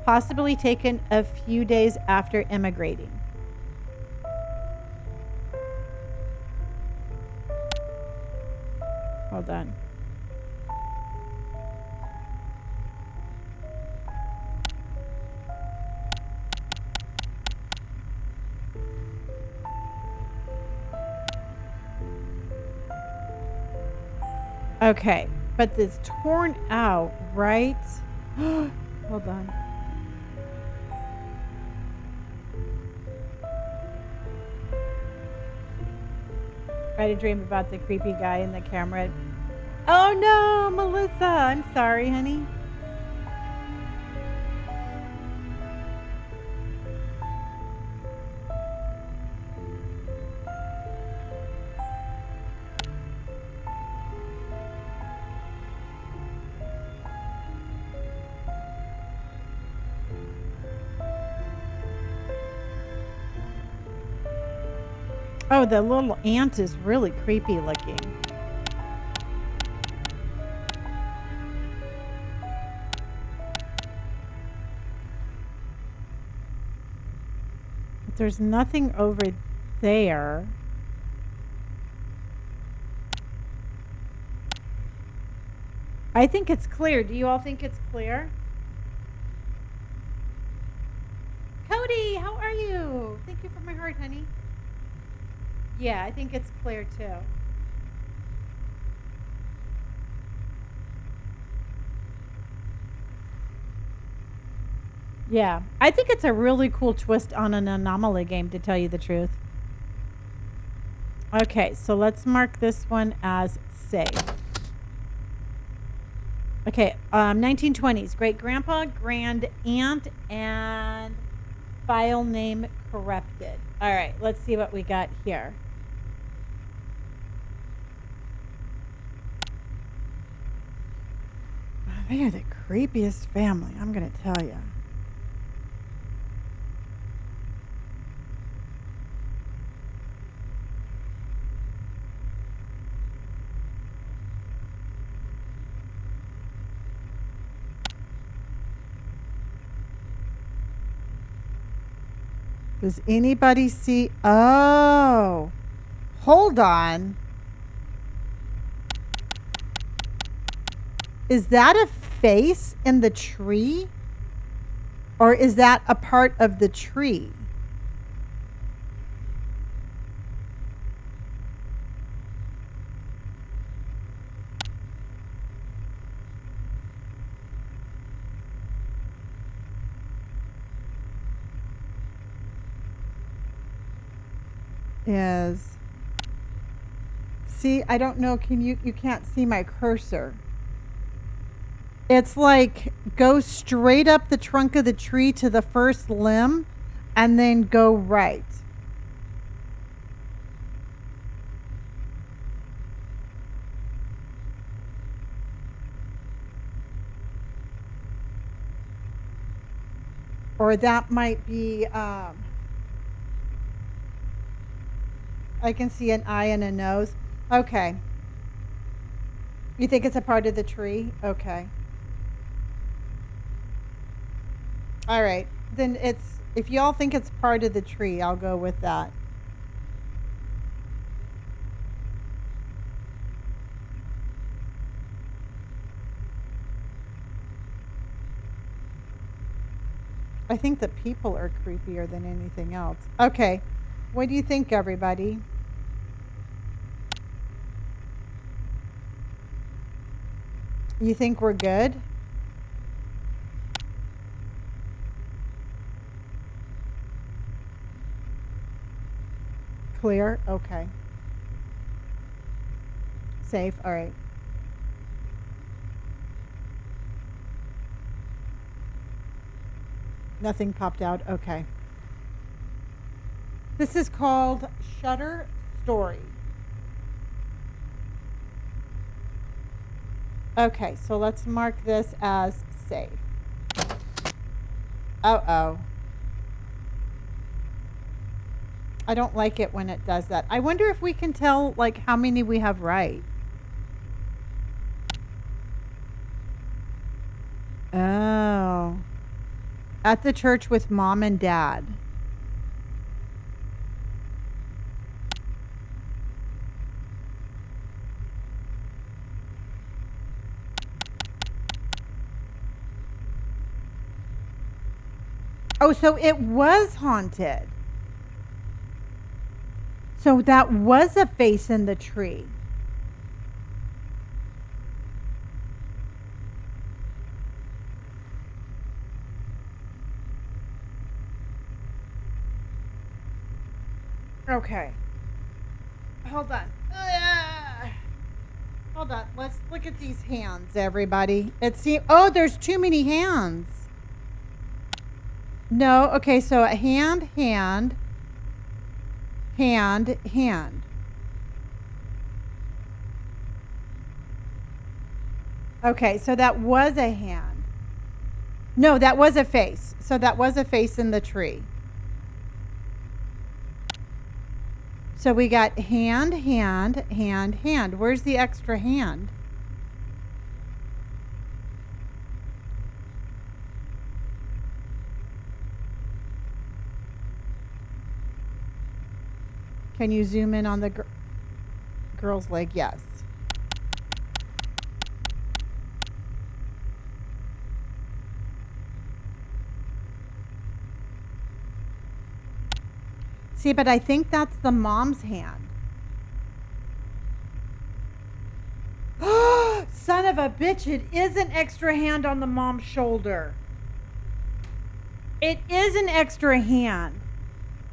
possibly taken a few days after immigrating. Hold on. Okay, but it's torn out, right? Hold on. I had a dream about the creepy guy in the camera. Oh no, Melissa. I'm sorry, honey. Oh, the little ant is really creepy looking. But there's nothing over there. I think it's clear. Do you all think it's clear? Cody, how are you? Thank you for my heart, honey. Yeah, I think it's clear too. Yeah, I think it's a really cool twist on an anomaly game, to tell you the truth. Okay, so let's mark this one as safe. Okay, 1920s. Great grandpa, grand aunt, and file name corrupted. All right, let's see what we got here. They are the creepiest family, I'm going to tell you. Does anybody see? Oh, hold on. Is that a face in the tree? Or is that a part of the tree? Is, see, I don't know, you can't see my cursor. It's like go straight up the trunk of the tree to the first limb and then go right. Or that might be, I can see an eye and a nose. Okay. You think it's a part of the tree? Okay. All right. Then it's, if y'all think it's part of the tree, I'll go with that. I think the people are creepier than anything else. Okay. What do you think, everybody? You think we're good? Clear? Okay. Safe? All right. Nothing popped out? Okay. This is called Shutter Story. Okay, so let's mark this as safe. Uh-oh. I don't like it when it does that. I wonder if we can tell, like, how many we have right. Oh. At the church with mom and dad. Oh, so it was haunted. So that was a face in the tree. Okay. Hold on. Hold on. Let's look at these hands, everybody. It seems. Oh, there's too many hands. No. Okay. So a hand, hand, hand, hand. Okay. So that was a hand. No, that was a face. So that was a face in the tree. So we got hand, hand, hand, hand. Where's the extra hand? Can you zoom in on the girl's leg? Yes. See, but I think that's the mom's hand. Son of a bitch, it is an extra hand on the mom's shoulder. It is an extra hand.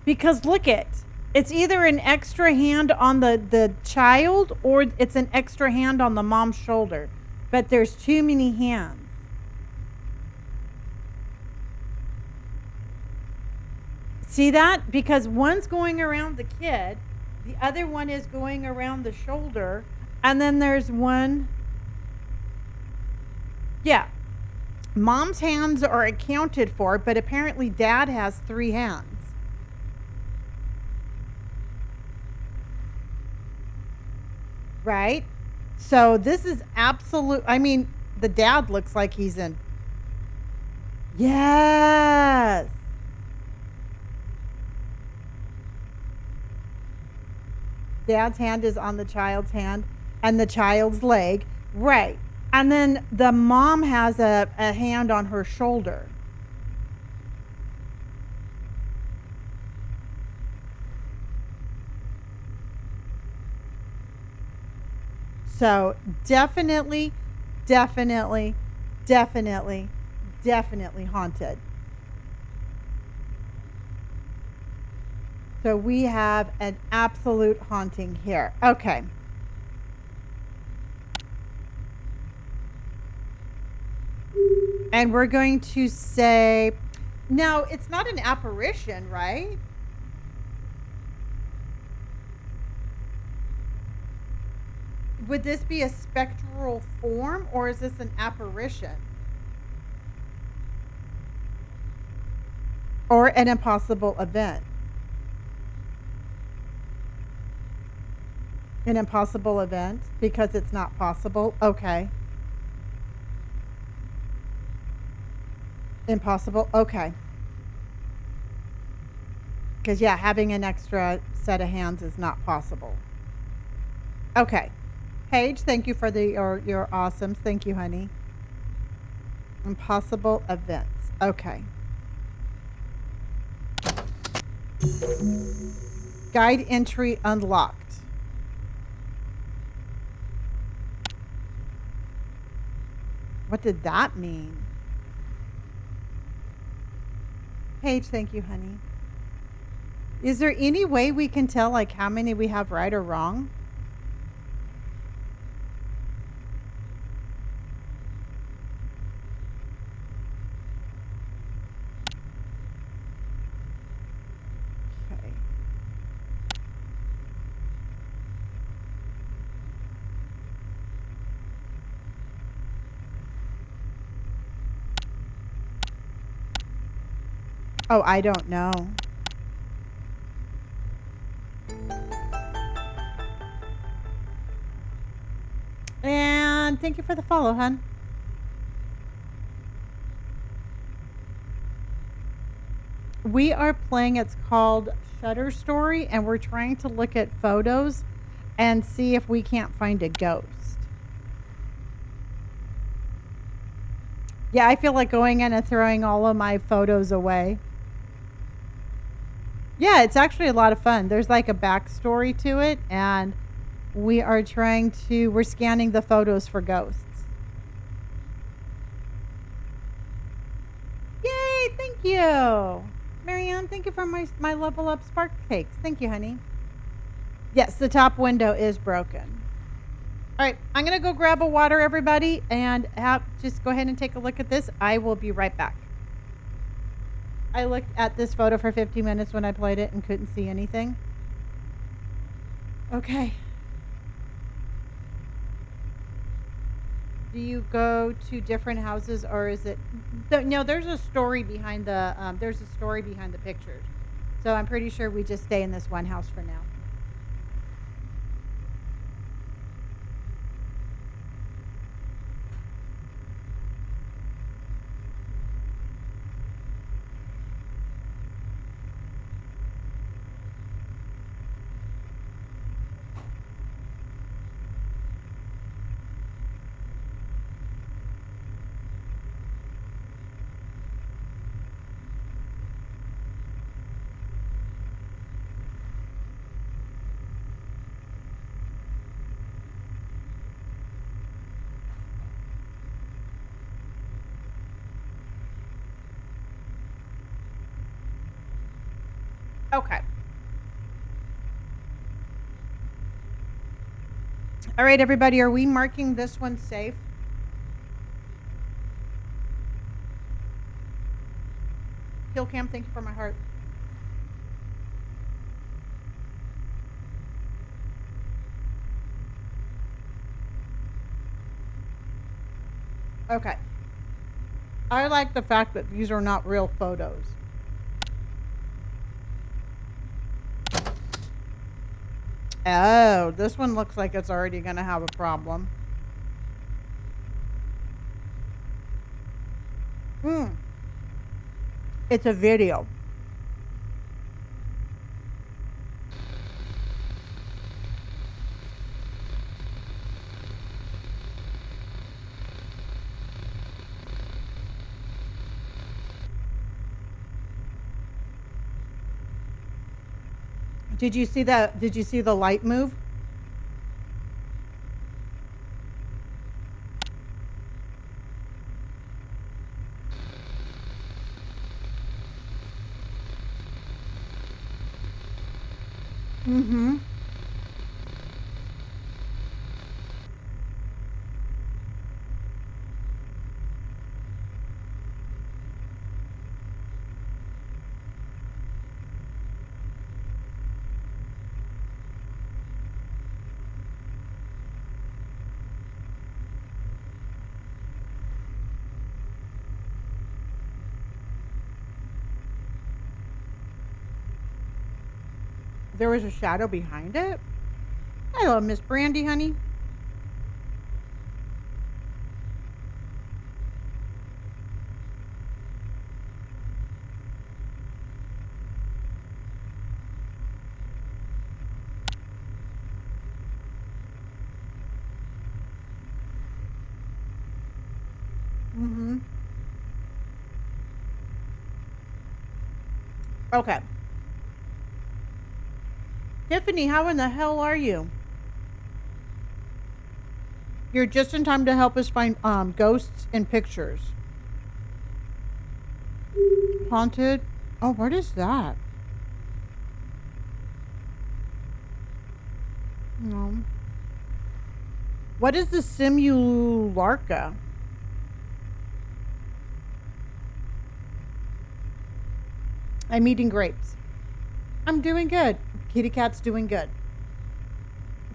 Because look it's either an extra hand on the child or it's an extra hand on the mom's shoulder. But there's too many hands. See that? Because one's going around the kid, the other one is going around the shoulder, and then there's one. Yeah. Mom's hands are accounted for, but apparently dad has 3 hands. Right? So this is absolute. I mean, the dad looks like he's in. Yes. Dad's hand is on the child's hand and the child's leg. Right. And then the mom has a hand on her shoulder. So definitely, definitely, definitely, definitely haunted. So we have an absolute haunting here. Okay. And we're going to say, now it's not an apparition, right? Would this be a spectral form or is this an apparition? Or an impossible event? An impossible event because it's not possible? Okay. Impossible? Okay. Because, yeah, having an extra set of hands is not possible. Okay. Paige, thank you for your awesomes. Thank you, honey. Impossible events. Okay. Guide entry unlocked. What did that mean? Paige, thank you, honey. Is there any way we can tell like how many we have right or wrong? Okay. Oh, I don't know. And thank you for the follow, hon. We are playing, it's called Shutter Story, and we're trying to look at photos and see if we can't find a ghost. Yeah, I feel like going in and throwing all of my photos away. Yeah, it's actually a lot of fun. There's like a backstory to it, and we're scanning the photos for ghosts. Yay, thank you. Marianne, thank you for my level up spark cakes. Thank you, honey. Yes, the top window is broken. All right, I'm going to go grab a water, everybody, and just go ahead and take a look at this. I will be right back. I looked at this photo for 15 minutes when I played it and couldn't see anything. Okay. Do you go to different houses, or is it? No, there's a story behind the pictures. So I'm pretty sure we just stay in this one house for now. Okay. All right, everybody, are we marking this one safe? Kill cam, thank you for my heart. Okay. I like the fact that these are not real photos. Oh, this one looks like it's already going to have a problem. It's a video. Did you see that? Did you see the light move? Mm-hmm. There was a shadow behind it. Hello, Miss Brandy, honey. Mm-hmm. Okay. Tiffany, how in the hell are you? You're just in time to help us find ghosts in pictures. Haunted. Oh, what is that? No. What is the simulacra? I'm eating grapes. I'm doing good. Kitty Cat's doing good.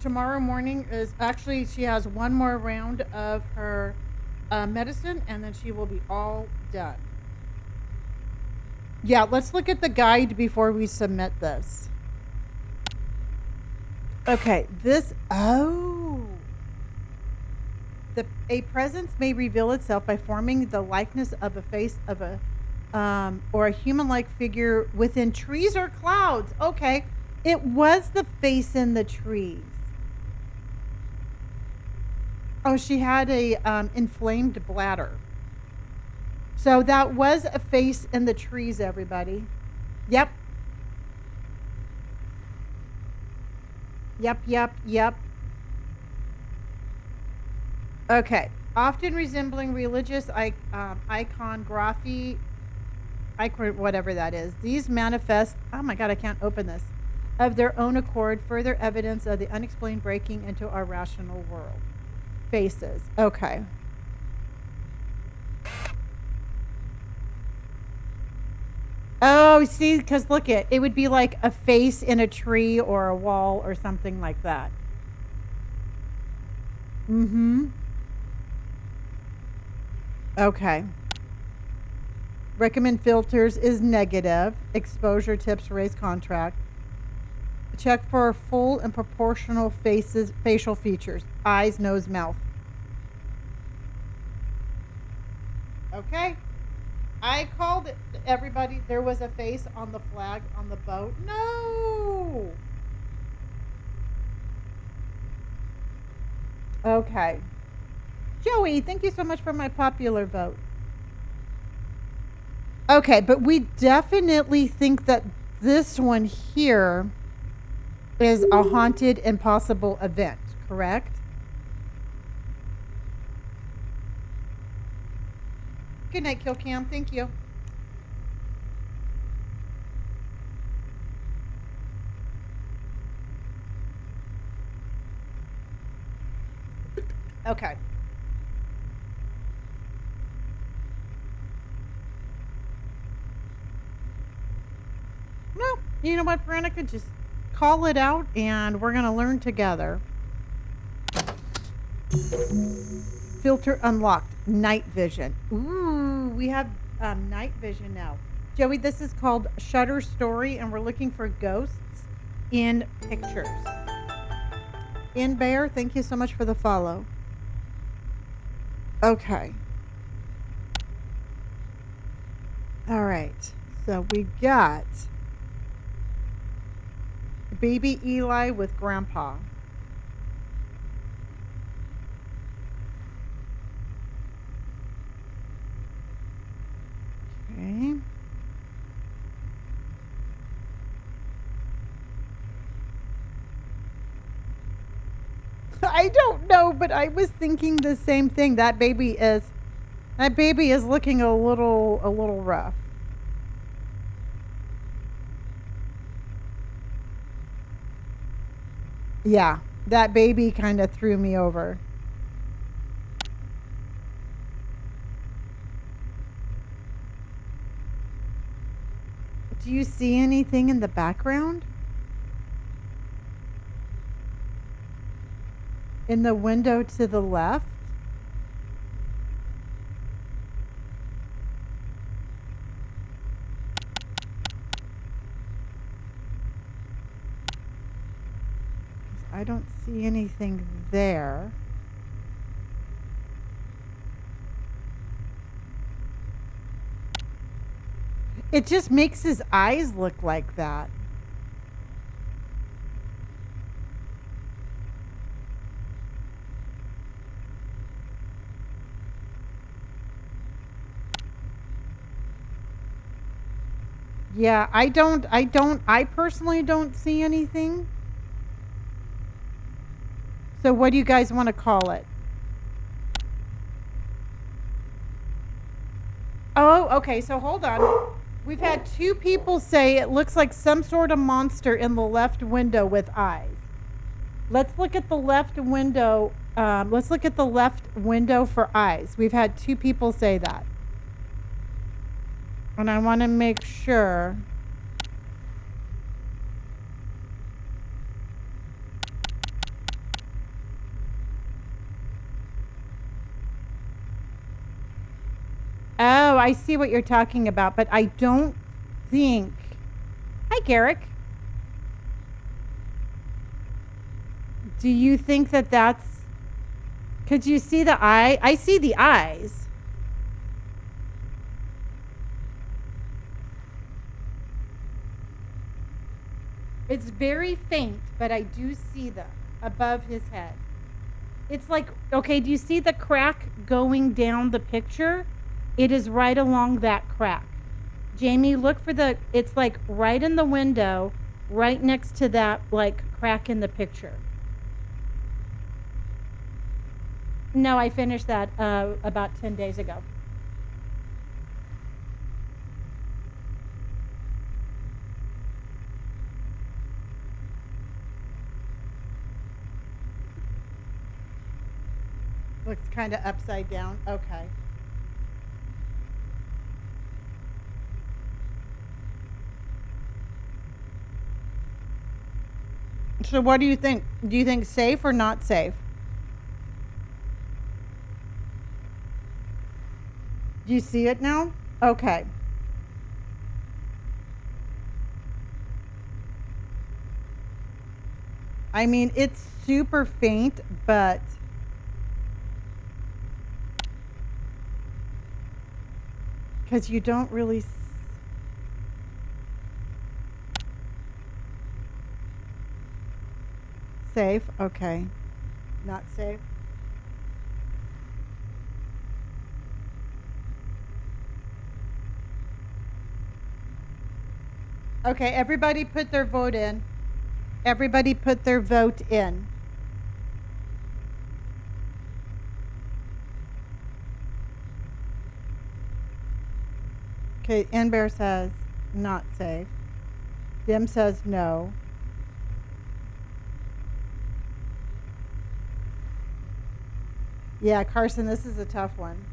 Tomorrow morning is actually, she has one more round of her medicine, and then she will be all done. Yeah, let's look at the guide before we submit this. Okay, a presence may reveal itself by forming the likeness of a face of or a human-like figure within trees or clouds. Okay, it was the face in the trees. Oh, she had a inflamed bladder. So that was a face in the trees, everybody. Yep. Yep. Okay. Often resembling religious iconography, whatever that is. These manifest, oh my God, I can't open this, of their own accord, further evidence of the unexplained breaking into our rational world. Faces. Okay. Oh, see, because look it would be like a face in a tree or a wall or something like that. Mm-hmm. Okay. Recommend filters is negative. Exposure tips raise contract. Check for full and proportional facial features. Eyes, nose, mouth. Okay. I called it, everybody. There was a face on the flag on the boat. No. Okay. Joey, thank you so much for my popular vote. Okay, but we definitely think that this one here is a haunted impossible event, correct? Good night, Kill Cam. Thank you. Okay. No, you know what, Veronica? Just call it out and we're going to learn together. Filter unlocked. Night vision. Ooh, we have night vision now. Joey, this is called Shutter Story, and we're looking for ghosts in pictures. In Bear, thank you so much for the follow. Okay. All right. So we got baby Eli with grandpa. Okay. I don't know, but I was thinking the same thing. That baby is looking a little rough. Yeah, that baby kind of threw me over. Do you see anything in the background? In the window to the left? I don't see anything there. It just makes his eyes look like that. Yeah, I personally don't see anything. So what do you guys want to call it? Oh, okay. So hold on. We've had two people say it looks like some sort of monster in the left window with eyes. Let's look at the left window. Let's look at the left window for eyes. We've had two people say that. And I want to make sure. Oh, I see what you're talking about, but I don't think. Hi, Garrick. Do you think that that's. Could you see the eye? I see the eyes. It's very faint, but I do see them above his head. It's like, okay, do you see the crack going down the picture? It is right along that crack. Jamie, look for it's like right in the window, right next to that like crack in the picture. No, I finished that about 10 days ago. Looks kind of upside down. Okay. So what do you think? Do you think safe or not safe? Do you see it now? Okay. I mean, it's super faint, but because you don't really safe. Okay. Not safe. Okay, everybody put their vote in. Everybody put their vote in. Okay, Bear says not safe. Dim says no. Yeah, Carson, this is a tough one.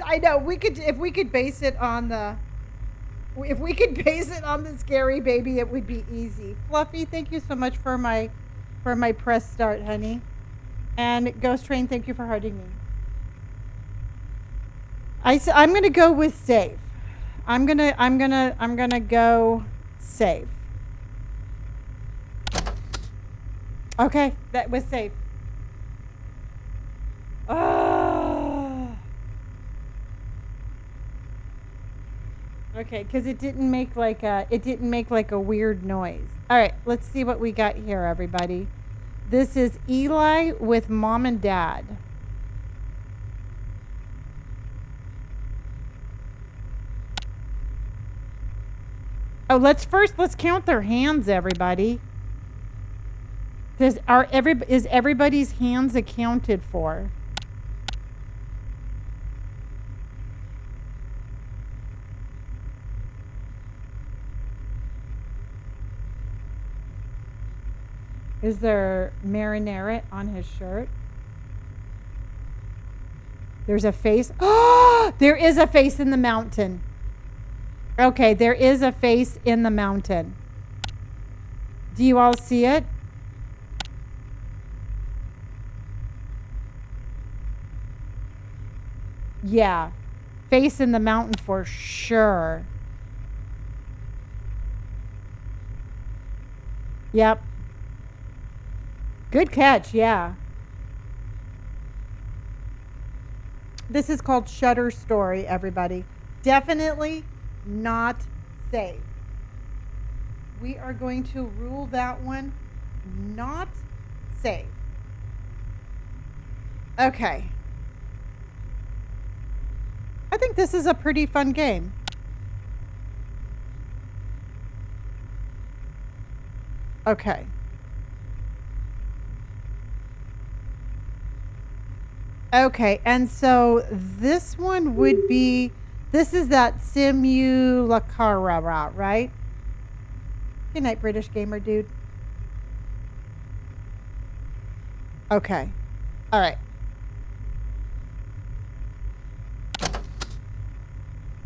I know we could if we could base it on the scary baby, it would be easy. Fluffy, thank you so much for my press start, honey. And Ghost Train, thank you for hurting me. I'm gonna go with safe. I'm gonna go safe. Okay, that was safe. Oh. Okay, because it didn't make like a weird noise. All right, let's see what we got here, everybody. This is Eli with mom and dad. Oh, let's count their hands, everybody. Is everybody's hands accounted for? Is there marinara on his shirt? There's a face. Oh, there is a face in the mountain. Okay, there is a face in the mountain. Do you all see it? Yeah. Face in the mountain for sure. Yep. Good catch, yeah. This is called Shutter Story, everybody. Definitely not safe. We are going to rule that one not safe. Okay. I think this is a pretty fun game. Okay. Okay, and so this one would be, this is that simulacra, right? Good night, British gamer dude. Okay. All right.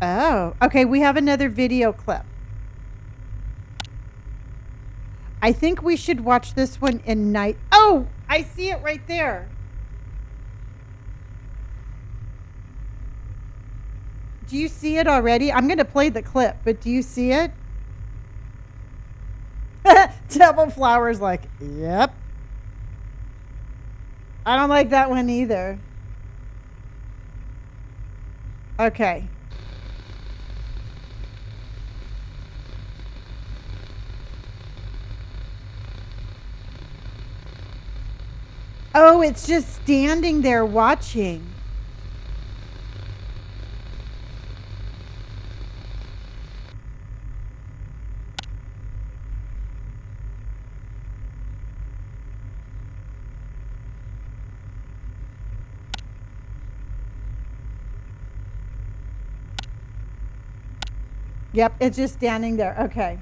Oh, okay. We have another video clip. I think we should watch this one in night. Oh, I see it right there. Do you see it already? I'm going to play the clip, but do you see it? Devil Flower's like, yep. I don't like that one either. Okay. Oh, it's just standing there watching. Yep, it's just standing there. Okay.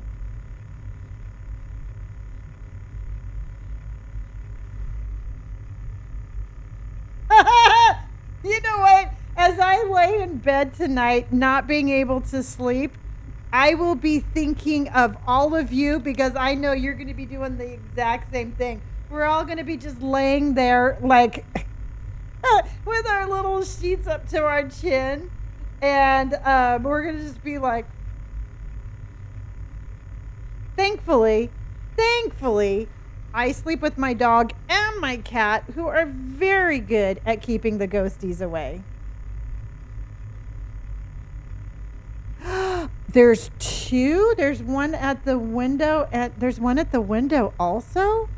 You know what? As I lay in bed tonight, not being able to sleep, I will be thinking of all of you because I know you're going to be doing the exact same thing. We're all going to be just laying there like with our little sheets up to our chin. And we're going to just be like, thankfully, thankfully, I sleep with my dog and my cat, who are very good at keeping the ghosties away. There's two. There's one at the window. There's one at the window also.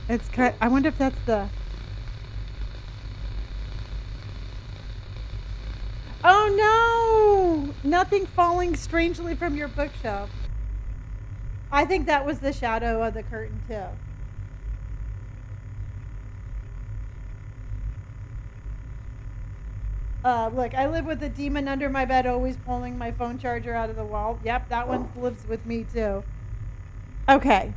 It's kind. I wonder if that's the. Oh no! Nothing falling strangely from your bookshelf. I think that was the shadow of the curtain too. Look, I live with a demon under my bed, always pulling my phone charger out of the wall. Yep, that one lives with me too. Okay.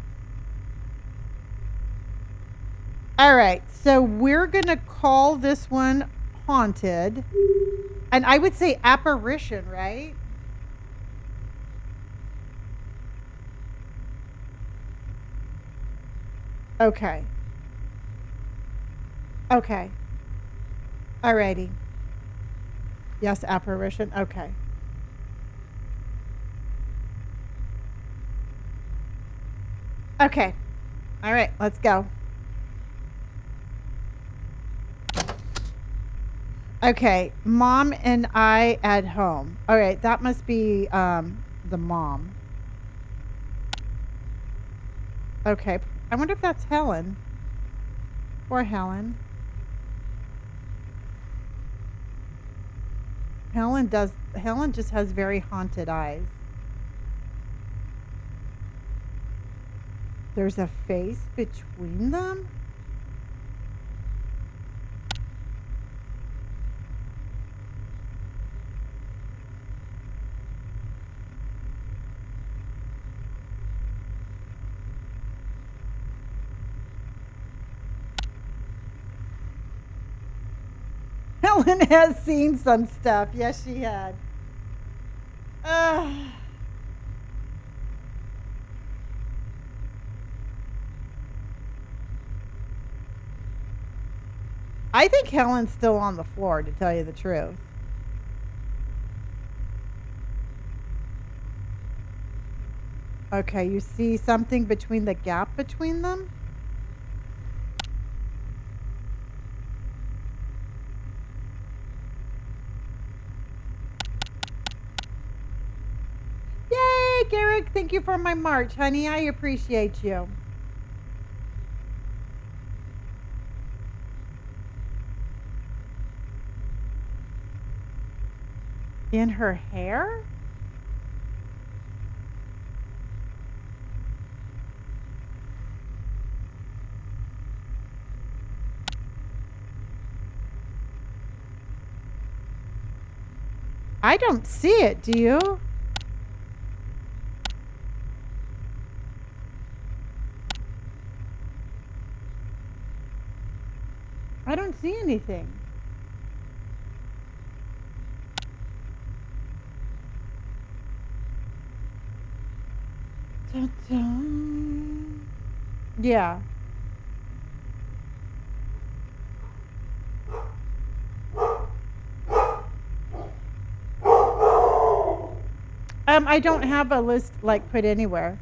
All right. So we're gonna call this one haunted, and I would say apparition, right? Okay. Okay. Alrighty. Yes, apparition. Okay. Okay. All right. Let's go. Okay. Mom and I at home. All right. That must be the mom. Okay. I wonder if that's Helen or Helen. Helen does. Helen just has very haunted eyes. There's a face between them. Helen has seen some stuff. Yes, she had. Ugh. I think Helen's still on the floor, to tell you the truth. Okay, you see something between the gap between them? Yay, Garrick, thank you for my march, honey. I appreciate you. In her hair? I don't see it, do you? I don't see anything. Ta-da. Yeah. I don't have a list like put anywhere.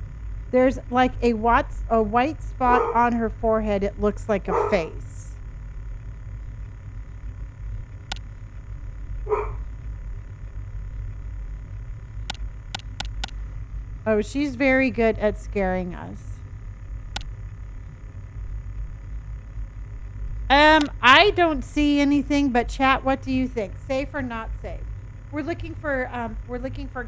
There's like a white spot on her forehead. It looks like a face. Oh, she's very good at scaring us. I don't see anything, but chat, what do you think? Safe or not safe? We're looking for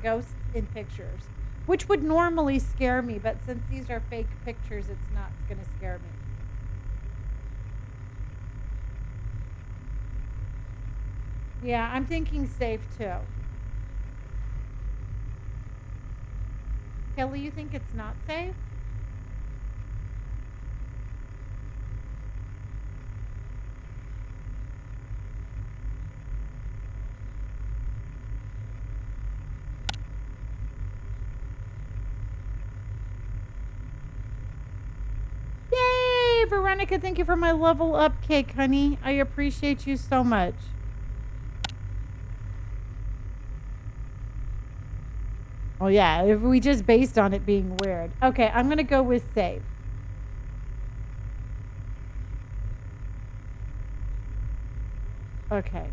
ghosts in pictures, which would normally scare me, but since these are fake pictures, it's not going to scare me. Yeah, I'm thinking safe too. Kelly, you think it's not safe? Yay, Veronica, thank you for my level up cake, honey. I appreciate you so much. Oh yeah, if we just based on it being weird. Okay, I'm gonna go with safe. Okay.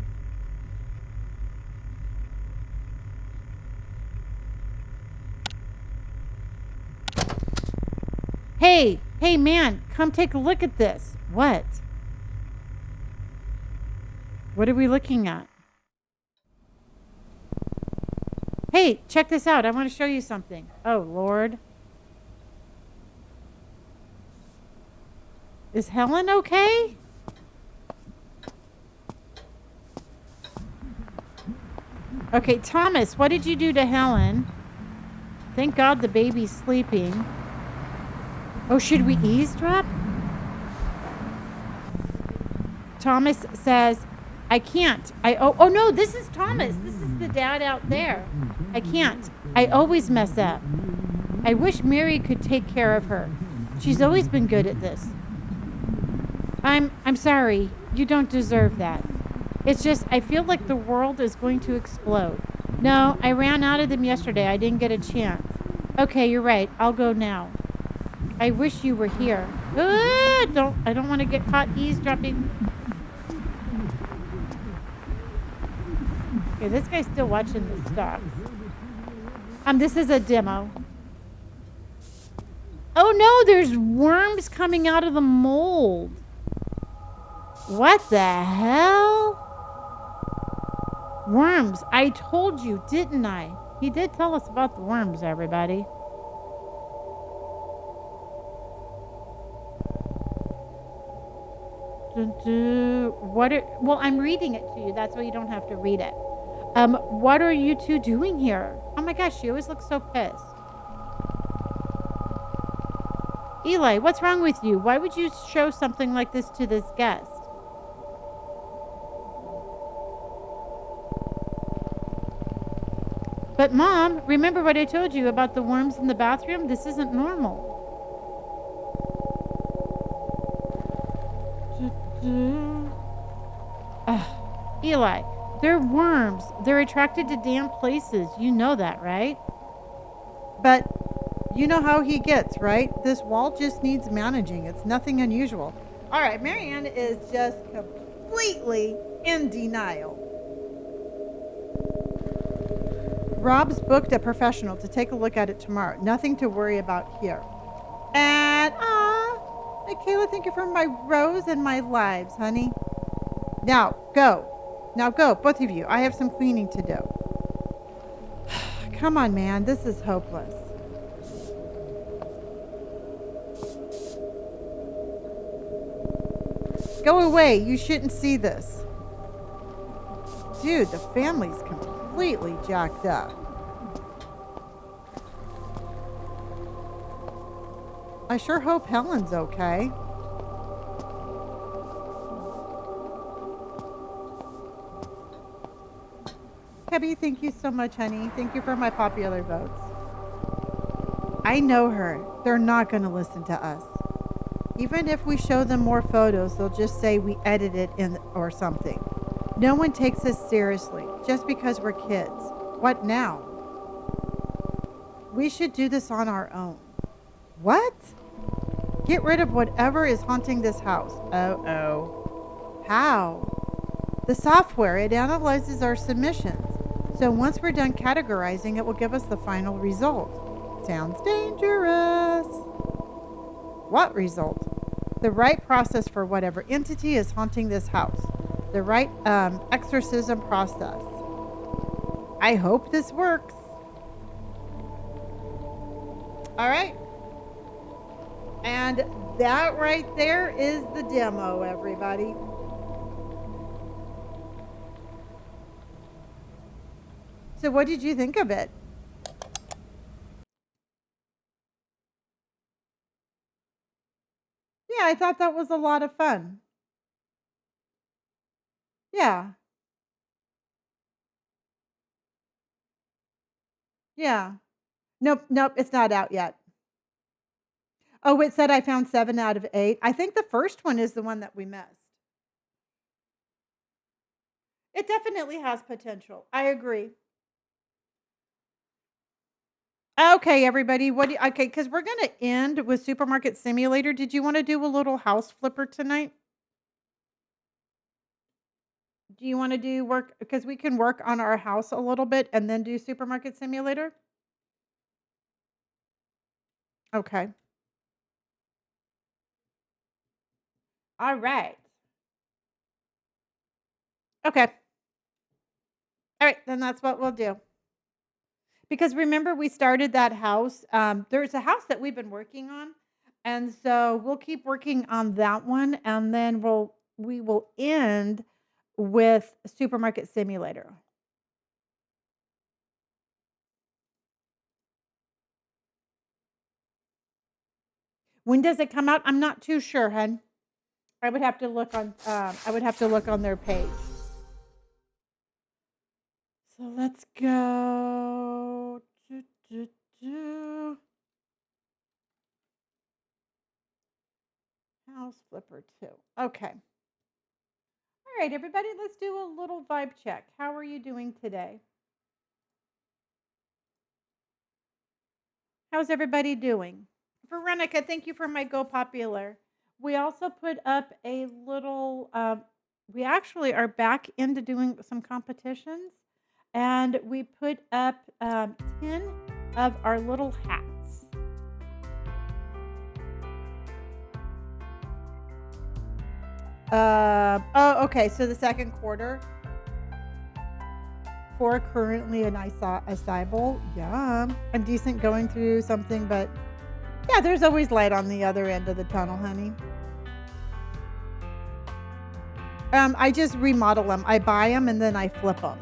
Hey man, come take a look at this. What? What are we looking at? Hey, check this out. I want to show you something. Oh, Lord. Is Helen okay? Okay, Thomas, what did you do to Helen? Thank God the baby's sleeping. Oh, should we eavesdrop? Thomas says, I can't. Oh no, this is Thomas. This is the dad out there. I can't. I always mess up. I wish Mary could take care of her. She's always been good at this. I'm sorry. You don't deserve that. It's just I feel like the world is going to explode. No, I ran out of them yesterday. I didn't get a chance. Okay, you're right. I'll go now. I wish you were here. I don't want to get caught eavesdropping. Okay, this guy's still watching the stocks. This is a demo. Oh no, there's worms coming out of the mold. What the hell? Worms. I told you, didn't I? He did tell us about the worms, everybody. Well, I'm reading it to you. That's why you don't have to read it. What are you two doing here? Oh my gosh, she always looks so pissed. Eli, what's wrong with you? Why would you show something like this to this guest? But Mom, remember what I told you about the worms in the bathroom? This isn't normal. Eli, they're worms. They're attracted to damp places. You know that, right? But you know how he gets, right? This wall just needs managing. It's nothing unusual. All right, Marianne is just completely in denial. Rob's booked a professional to take a look at it tomorrow. Nothing to worry about here. And, Michaela, thank you for my rose and my lives, honey. Now, go. Now go, both of you. I have some cleaning to do. Come on, man. This is hopeless. Go away. You shouldn't see this. Dude, the family's completely jacked up. I sure hope Helen's okay. Kebby, thank you so much, honey. Thank you for my popular votes. I know her. They're not going to listen to us. Even if we show them more photos, they'll just say we edited in or something. No one takes us seriously just because we're kids. What now? We should do this on our own. What? Get rid of whatever is haunting this house. Oh. How? The software, it analyzes our submissions. So once we're done categorizing, it will give us the final result. Sounds dangerous. What result? The right process for whatever entity is haunting this house. The right exorcism process. I hope this works. All right. And that right there is the demo, everybody. So what did you think of it? Yeah, I thought that was a lot of fun. Yeah. Yeah. Nope, it's not out yet. Oh, it said I found 7 out of 8. I think the first one is the one that we missed. It definitely has potential. I agree. Okay, everybody. Okay, because we're gonna end with Supermarket Simulator. Did you want to do a little house flipper tonight? Do you want to do work? Because we can work on our house a little bit and then do Supermarket Simulator. Okay. All right. Okay. All right, then that's what we'll do. Because remember, we started that house. There's a house that we've been working on, and so we'll keep working on that one, and then we will end with Supermarket Simulator. When does it come out? I'm not too sure, hun. I would have to look on. I would have to look on their page. So let's go. Do, do, do. House Flipper 2. Okay. All right, everybody, let's do a little vibe check. How are you doing today? How's everybody doing? Veronica, thank you for my Go Popular. We also put up a little, we actually are back into doing some competitions, and we put up 10 of our little hats. Oh, okay. So the second quarter for currently an acai. Yum. I'm decent going through something, but yeah, there's always light on the other end of the tunnel, honey. I just remodel them. I buy them and then I flip them.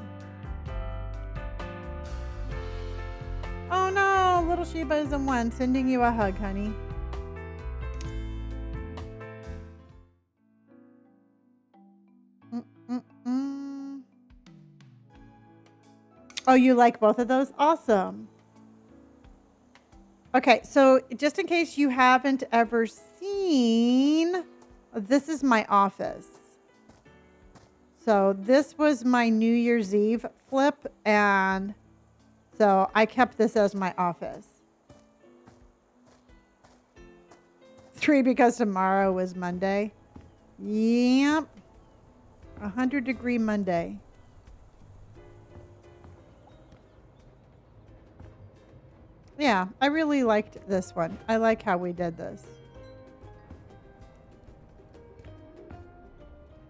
Oh no, little Sheba is in one. Sending you a hug, honey. Mm-mm-mm. Oh, you like both of those? Awesome. Okay, so just in case you haven't ever seen, this is my office. So this was my New Year's Eve flip, and so I kept this as my office. 3 because tomorrow is Monday. Yep. 100-degree Monday. Yeah, I really liked this one. I like how we did this.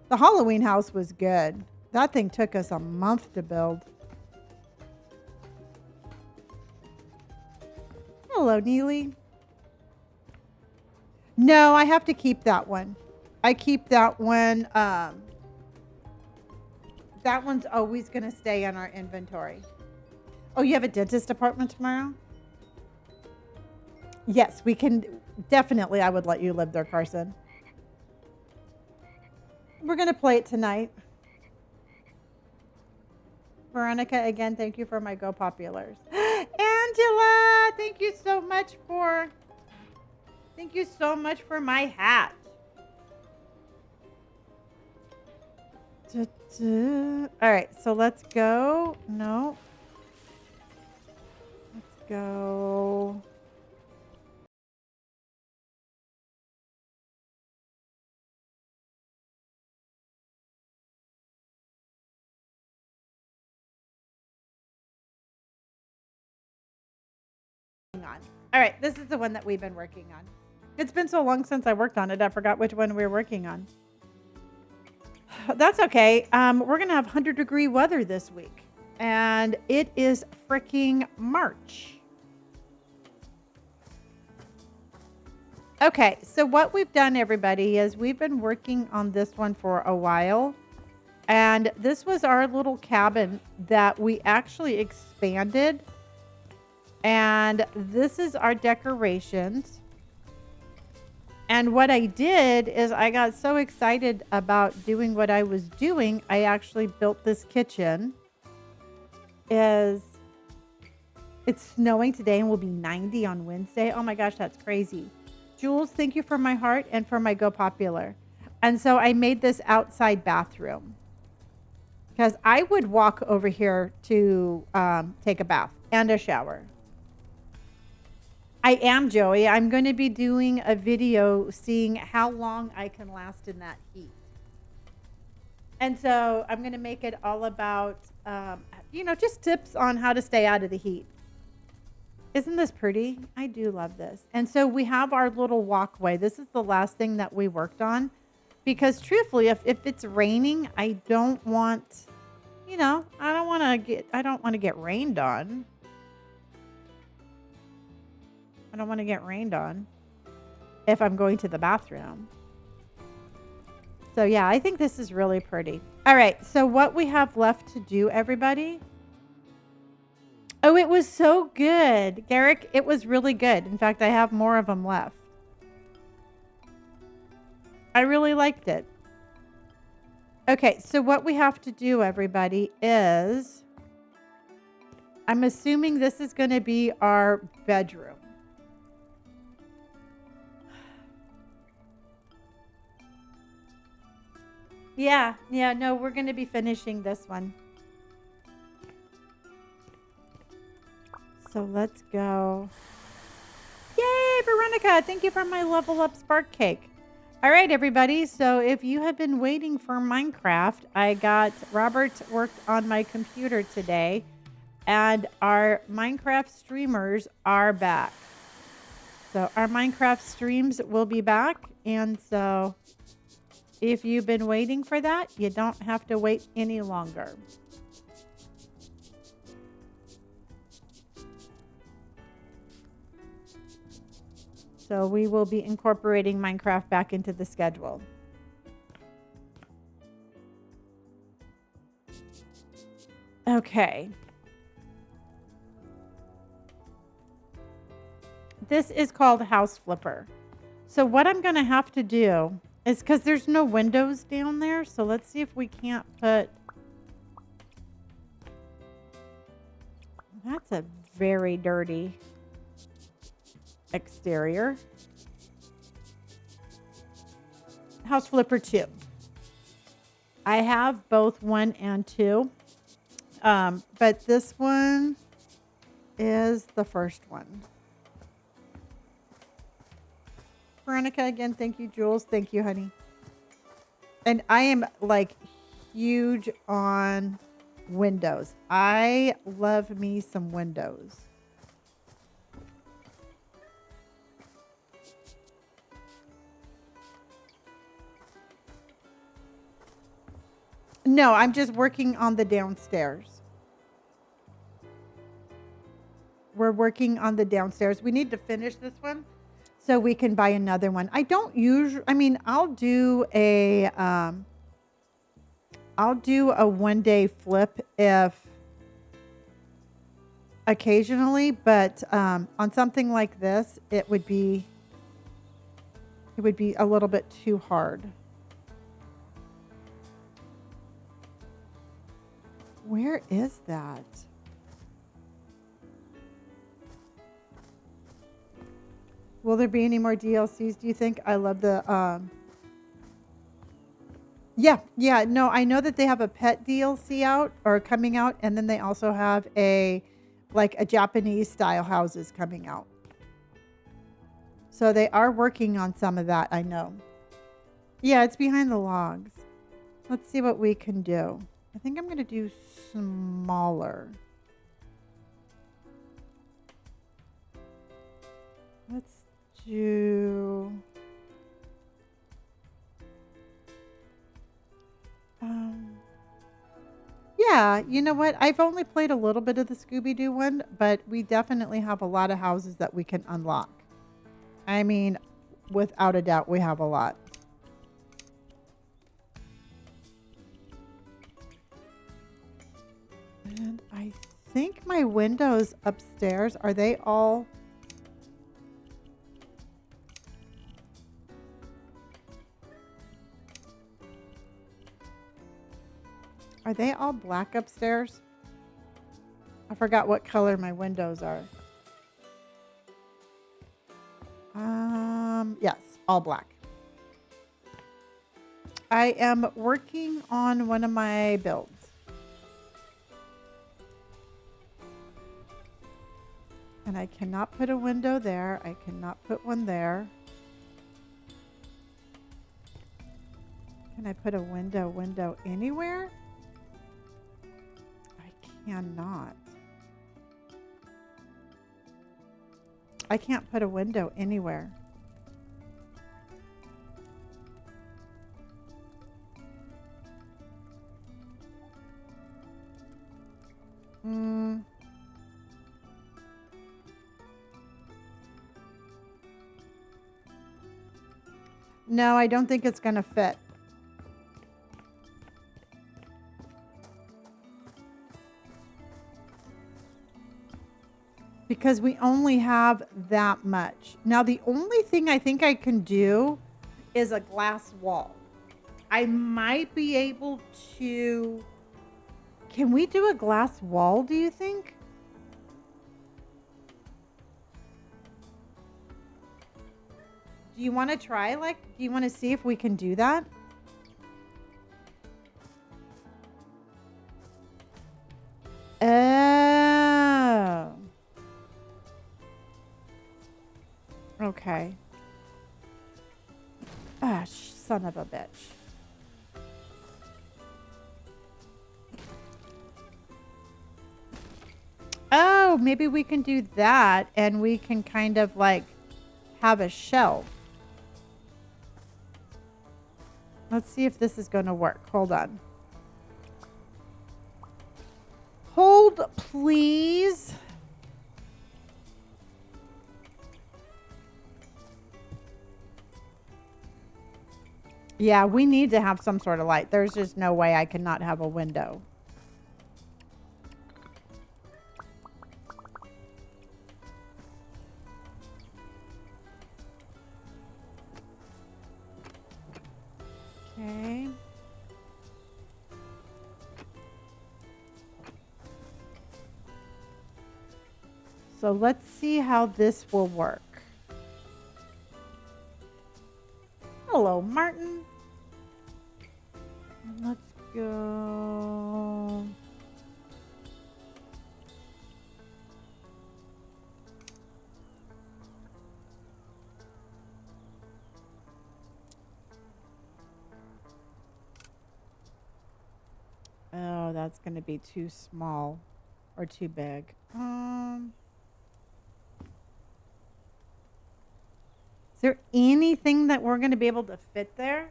The Halloween house was good. That thing took us a month to build. Hello, Neely. No, I have to keep that one. I keep that one. That one's always going to stay in our inventory. Oh, you have a dentist appointment tomorrow? Yes, we can. Definitely, I would let you live there, Carson. We're going to play it tonight. Veronica, again, thank you for my Go Populars. Angela, thank you so much for my hat. All right, so let's go. No. Let's go. All right, this is the one that we've been working on. It's been so long since I worked on it, I forgot which one we were working on. That's okay. We're going to have 100-degree weather this week, and it is freaking March. Okay, so what we've done, everybody, is we've been working on this one for a while. And this was our little cabin that we actually expanded. And this is our decorations. And what I did is I got so excited about doing what I was doing, I actually built this kitchen. It's snowing today and will be 90 on Wednesday. Oh my gosh, that's crazy. Jules, thank you for my heart and for my Go Popular. And so I made this outside bathroom because I would walk over here to take a bath and a shower. I am, Joey. I'm going to be doing a video seeing how long I can last in that heat. And so I'm going to make it all about, just tips on how to stay out of the heat. Isn't this pretty? I do love this. And so we have our little walkway. This is the last thing that we worked on because truthfully, if it's raining, I don't want, I don't want to get rained on. I don't want to get rained on if I'm going to the bathroom. So yeah, I think this is really pretty. All right. So what we have left to do, everybody. Oh, it was so good. Garrick, it was really good. In fact, I have more of them left. I really liked it. Okay, so what we have to do, everybody, is I'm assuming this is going to be our bedroom. Yeah, no, we're going to be finishing this one. So let's go. Yay, Veronica. Thank you for my level up spark cake. All right, everybody. So if you have been waiting for Minecraft, Robert worked on my computer today and our Minecraft streamers are back. So our Minecraft streams will be back. And so if you've been waiting for that, you don't have to wait any longer. So we will be incorporating Minecraft back into the schedule. Okay. This is called House Flipper. So what I'm going to have to do is because there's no windows down there. So let's see if we can't put... That's a very dirty exterior. House Flipper 2. I have both 1 and 2. But this one is the first one. Veronica, again, thank you. Jules, thank you, honey. And I am like huge on windows. I love me some windows. No, I'm just working on the downstairs. We're working on the downstairs. We need to finish this one so we can buy another one. I don't usually, I'll do a 1-day flip if occasionally, but on something like this, it would be a little bit too hard. Where is that? Will there be any more DLCs, do you think? I love the... Yeah. No, I know that they have a pet DLC out or coming out. And then they also have a Japanese style houses coming out. So they are working on some of that, I know. Yeah, it's behind the logs. Let's see what we can do. I think I'm going to do smaller. Let's do... Um, yeah, you know what? I've only played a little bit of the Scooby-Doo one, but we definitely have a lot of houses that we can unlock. I mean, without a doubt, we have a lot. And I think my windows upstairs, are they all... Are they all black upstairs? I forgot what color my windows are. Yes, all black. I am working on one of my builds. And I cannot put a window there. I cannot put one there. Can I put a window anywhere? I cannot. I can't put a window anywhere. No, I don't think it's going to fit. Because we only have that much. Now, the only thing I think I can do is a glass wall. I might be able to... Can we do a glass wall, do you think? Do you want to try, like, do you want to see if we can do that? Oh. Okay. Ah, son of a bitch. Oh, maybe we can do that and we can kind of like have a shelf. Let's see if this is going to work. Hold on. Hold, please. Yeah, we need to have some sort of light. There's just no way I cannot have a window. Okay. So let's see how this will work. Hello, Martin. Let's go. Oh, that's going to be too small or too big. Is there anything that we're going to be able to fit there?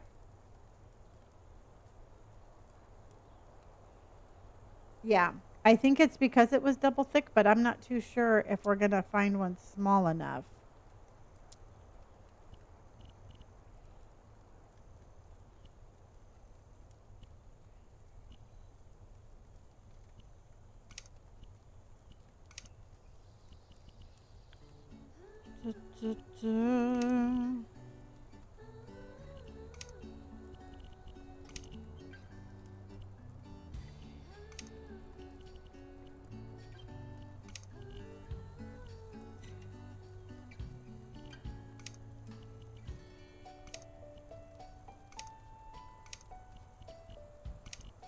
Yeah, I think it's because it was double thick, but I'm not too sure if we're going to find one small enough.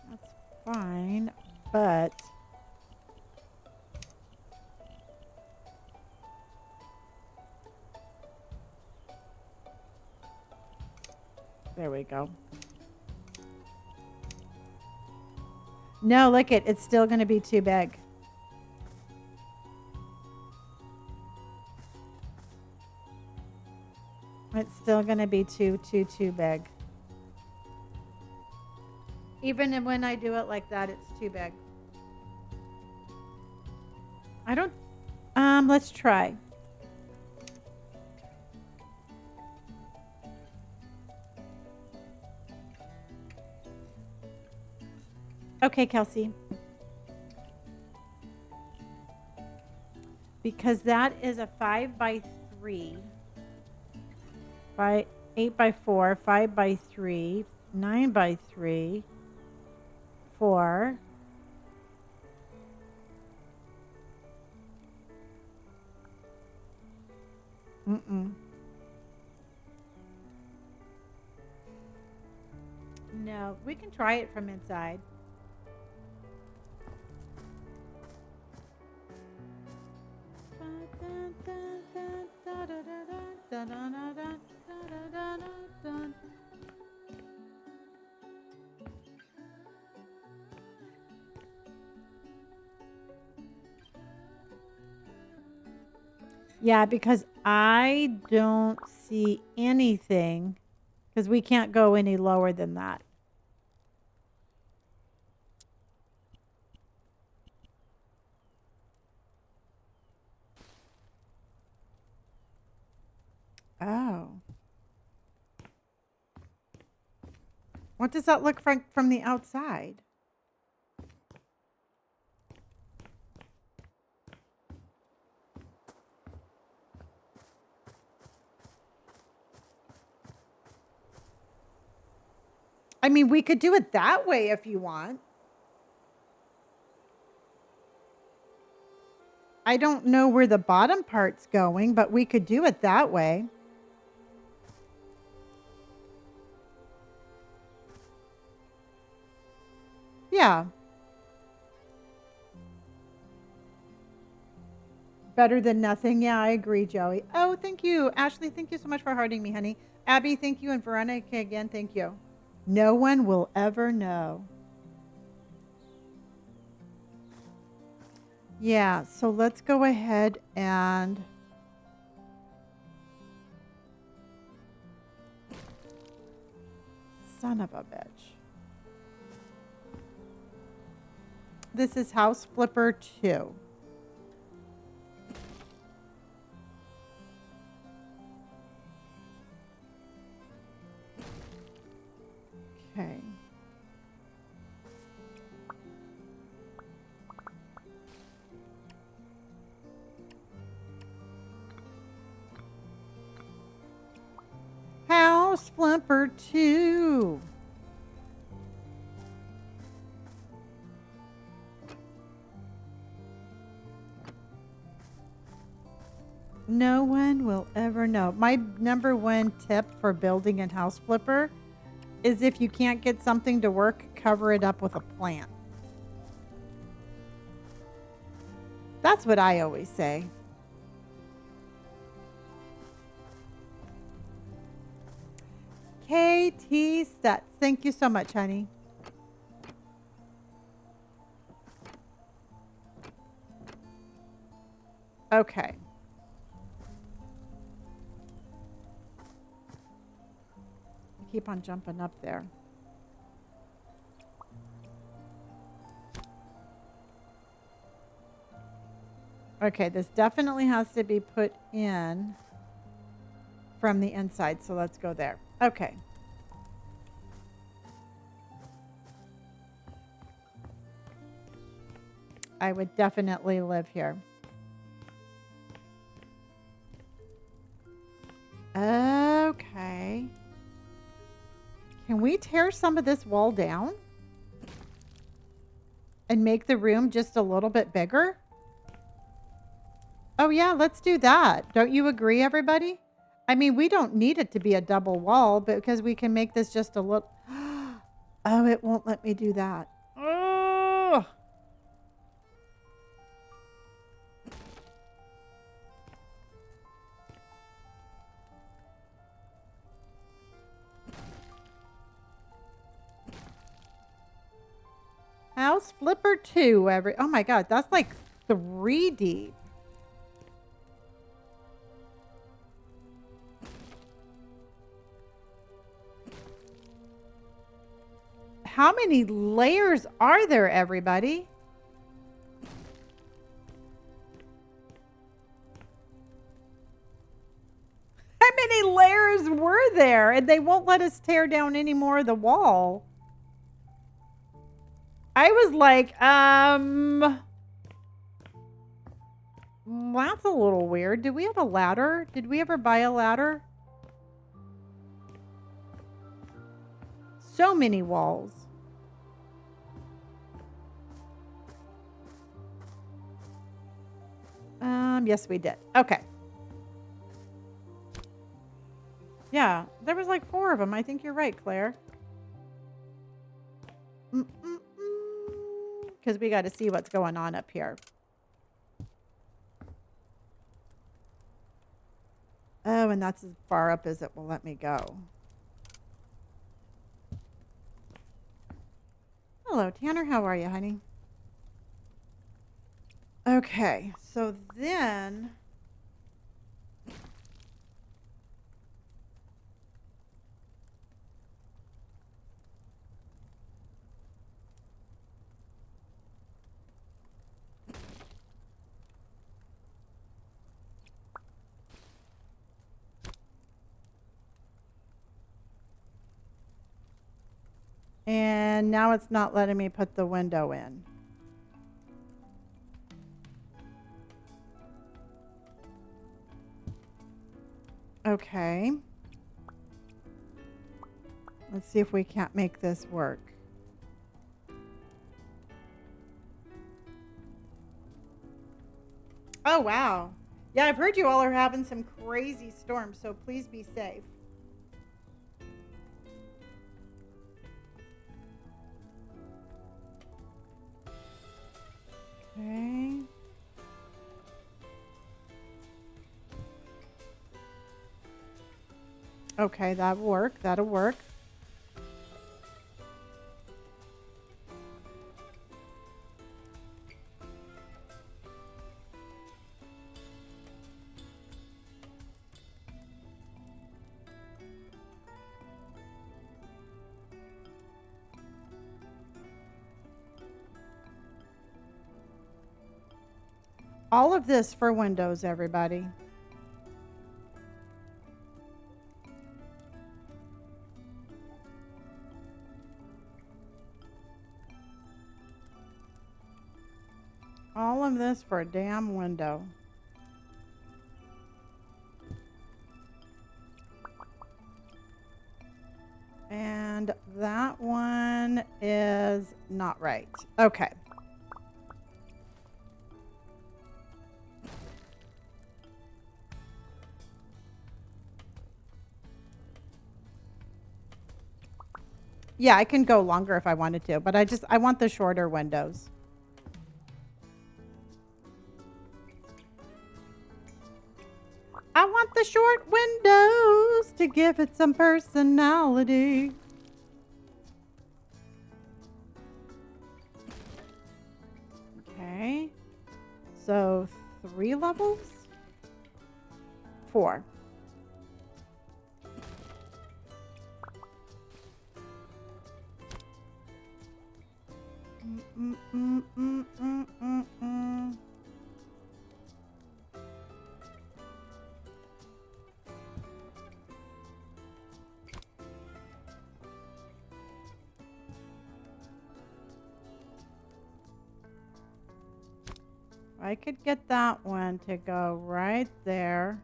That's fine, but there we go. No, look it. It's still going to be too big. still going to be too big. Even when I do it like that, it's too big. I don't, let's try. Okay, Kelsey. Because that is a 5 by 3, 8 by 4, 5 by 3, 9 by 3, 4. No, we can try it from inside. Yeah, because I don't see anything, because we can't go any lower than that. Oh. What does that look like from the outside? I mean, we could do it that way if you want. I don't know where the bottom part's going, but we could do it that way. Yeah. Better than nothing. Yeah, I agree, Joey. Oh, thank you. Ashley, thank you so much for hearting me, honey. Abby, thank you. And Veronica, again, thank you. No one will ever know. Yeah, so let's go ahead and... Son of a bitch. This is House Flipper 2. Okay. House Flipper 2. No one will ever know. My number one tip for building a house flipper is if you can't get something to work, cover it up with a plant. That's what I always say. KT Stutz. Thank you so much, honey. Okay. Keep on jumping up there. Okay, this definitely has to be put in from the inside, so let's go there. Okay. I would definitely live here. Okay. Can we tear some of this wall down and make the room just a little bit bigger? Oh yeah, let's do that. Don't you agree, everybody? I mean, we don't need it to be a double wall, but because we can make this just a little... Oh, it won't let me do that. Oh! House Flipper 2. Oh my God, that's like 3 deep. How many layers are there, everybody? How many layers were there? And they won't let us tear down any more of the wall. I was like, that's a little weird. Do we have a ladder? Did we ever buy a ladder? So many walls. Yes, we did. Okay. Yeah, there was like 4 of them. I think you're right, Claire. Because we got to see what's going on up here. Oh, and that's as far up as it will let me go. Hello, Tanner. How are you, honey? Okay, so then... And now it's not letting me put the window in. Okay. Let's see if we can't make this work. Oh, wow. Yeah, I've heard you all are having some crazy storms, so please be safe. Okay. Okay, that'll work. That'll work. All of this for Windows, everybody. All of this for a damn window. And that one is not right. Okay. Yeah, I can go longer if I wanted to, but I want the shorter windows. I want the short windows to give it some personality. Okay. So 3 levels? 4. I could get that one to go right there.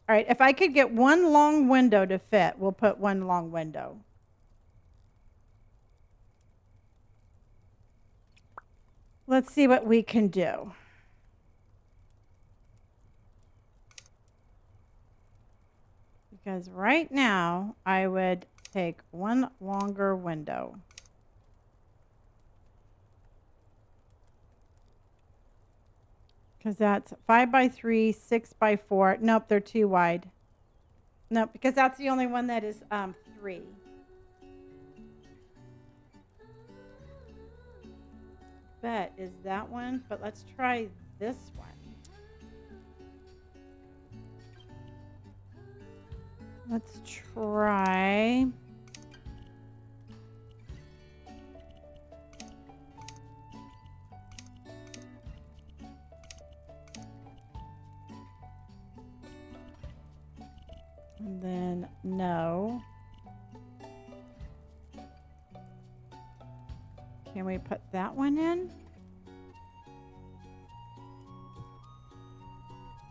All right, if I could get one long window to fit, we'll put one long window. Let's see what we can do. Because right now, I would take one longer window. Because that's 5 by 3, 6 by 4. Nope, they're too wide. Nope, because that's the only one that is 3. Bet is that one, but let's try this one. Let's try. And then no. Can we put that one in?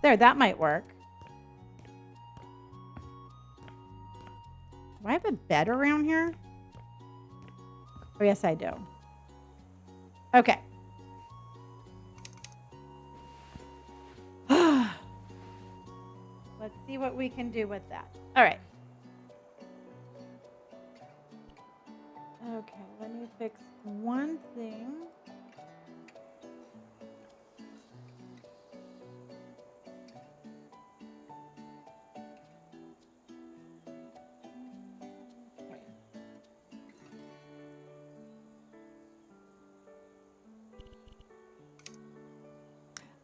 There, that might work. Do I have a bed around here? Oh, yes, I do. Okay. Let's see what we can do with that. All right. Okay, let me fix one thing.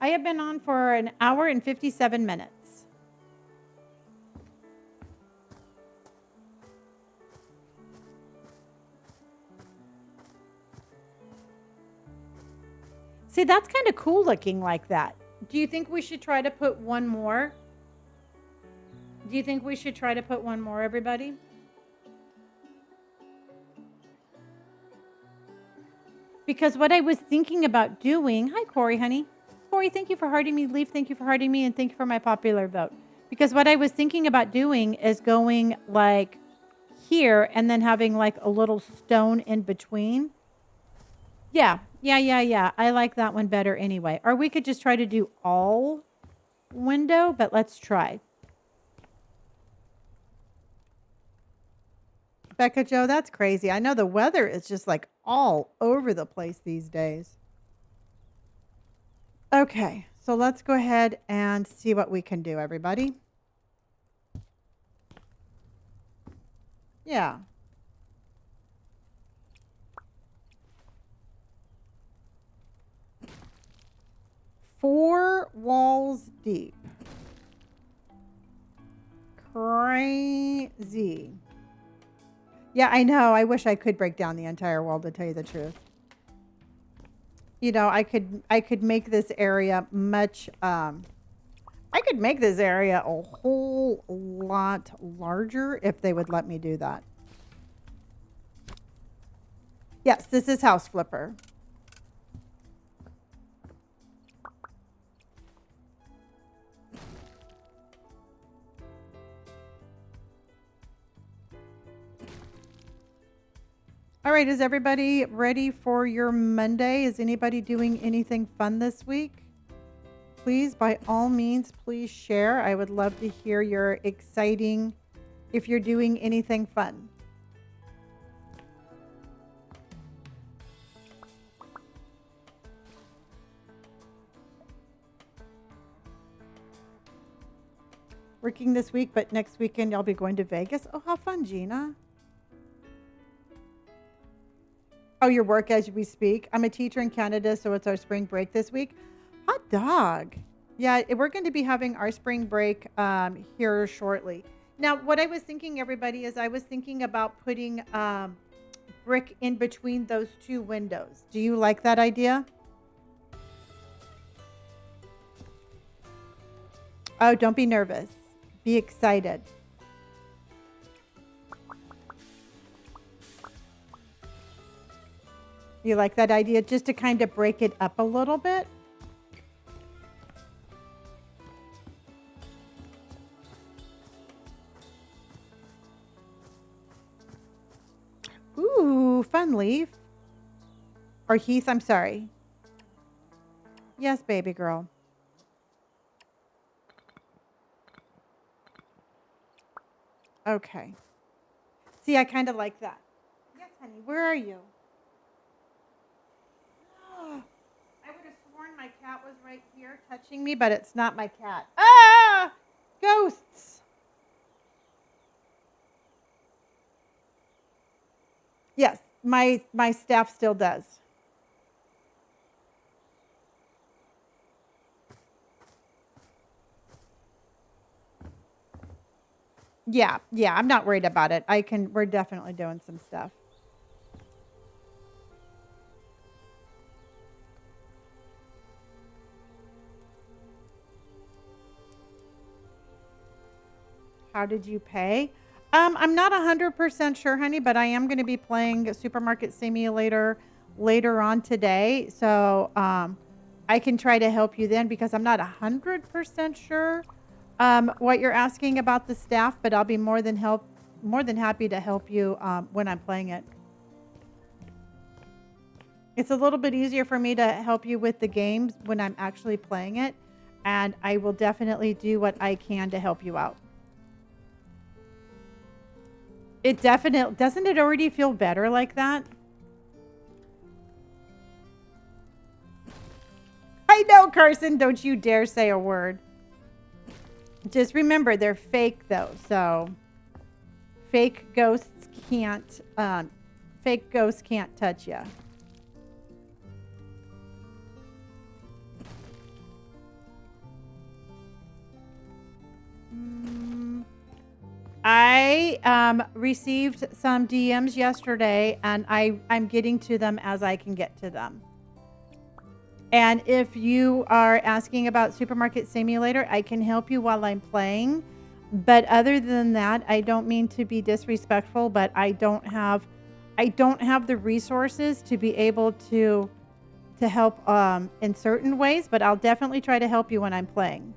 I have been on for an hour and 57 minutes. See, that's kind of cool looking like that. Do you think we should try to put one more? Do you think we should try to put one more, everybody? Because what I was thinking about doing, hi, Corey, honey. Corey, thank you for hearting me. Leaf, thank you for hearting me. And thank you for my popular vote. Because what I was thinking about doing is going like here and then having like a little stone in between. Yeah. I like that one better anyway. Or we could just try to do all window, but let's try. Becca Joe, that's crazy. I know the weather is just like all over the place these days. Okay, so let's go ahead and see what we can do, everybody. Yeah. Four walls deep. Crazy. Yeah, I know. I wish I could break down the entire wall, to tell you the truth. You know, I could make this area much I could make this area a whole lot larger if they would let me do that. Yes, this is House Flipper. All right, is everybody ready for your Monday? Is anybody doing anything fun this week? Please, by all means, please share. I would love to hear your exciting, if you're doing anything fun. Working this week, but next weekend y'all be going to Vegas. Oh, how fun, Gina. Oh, your work as we speak. I'm a teacher in Canada, so it's our spring break this week. Hot dog. Yeah, we're going to be having our spring break here shortly. Now, what I was thinking, everybody, is I was thinking about putting brick in between those two windows. Do you like that idea? Oh, don't be nervous. Be excited. You like that idea? Just to kind of break it up a little bit? Ooh, fun, Leaf. Or Heath, I'm sorry. Yes, baby girl. Okay. See, I kind of like that. Yes, honey. Where are you? I would have sworn my cat was right here touching me, but it's not my cat. Ah! Ghosts. Yes, my staff still does. Yeah, yeah, I'm not worried about it. We're definitely doing some stuff. How did you pay? I'm not 100% sure, honey, but I am going to be playing Supermarket Simulator later on today. So I can try to help you then because I'm not 100% sure what you're asking about the staff, but I'll be more than happy to help you when I'm playing it. It's a little bit easier for me to help you with the games when I'm actually playing it, and I will definitely do what I can to help you out. It definitely doesn't it already feel better like that? I know, Carson, don't you dare say a word. Just remember they're fake though, so fake ghosts can't touch you. I received some DMs yesterday, and I'm getting to them as I can get to them. And if you are asking about Supermarket Simulator, I can help you while I'm playing. But other than that, I don't mean to be disrespectful, but I don't have the resources to be able to help in certain ways, but I'll definitely try to help you when I'm playing.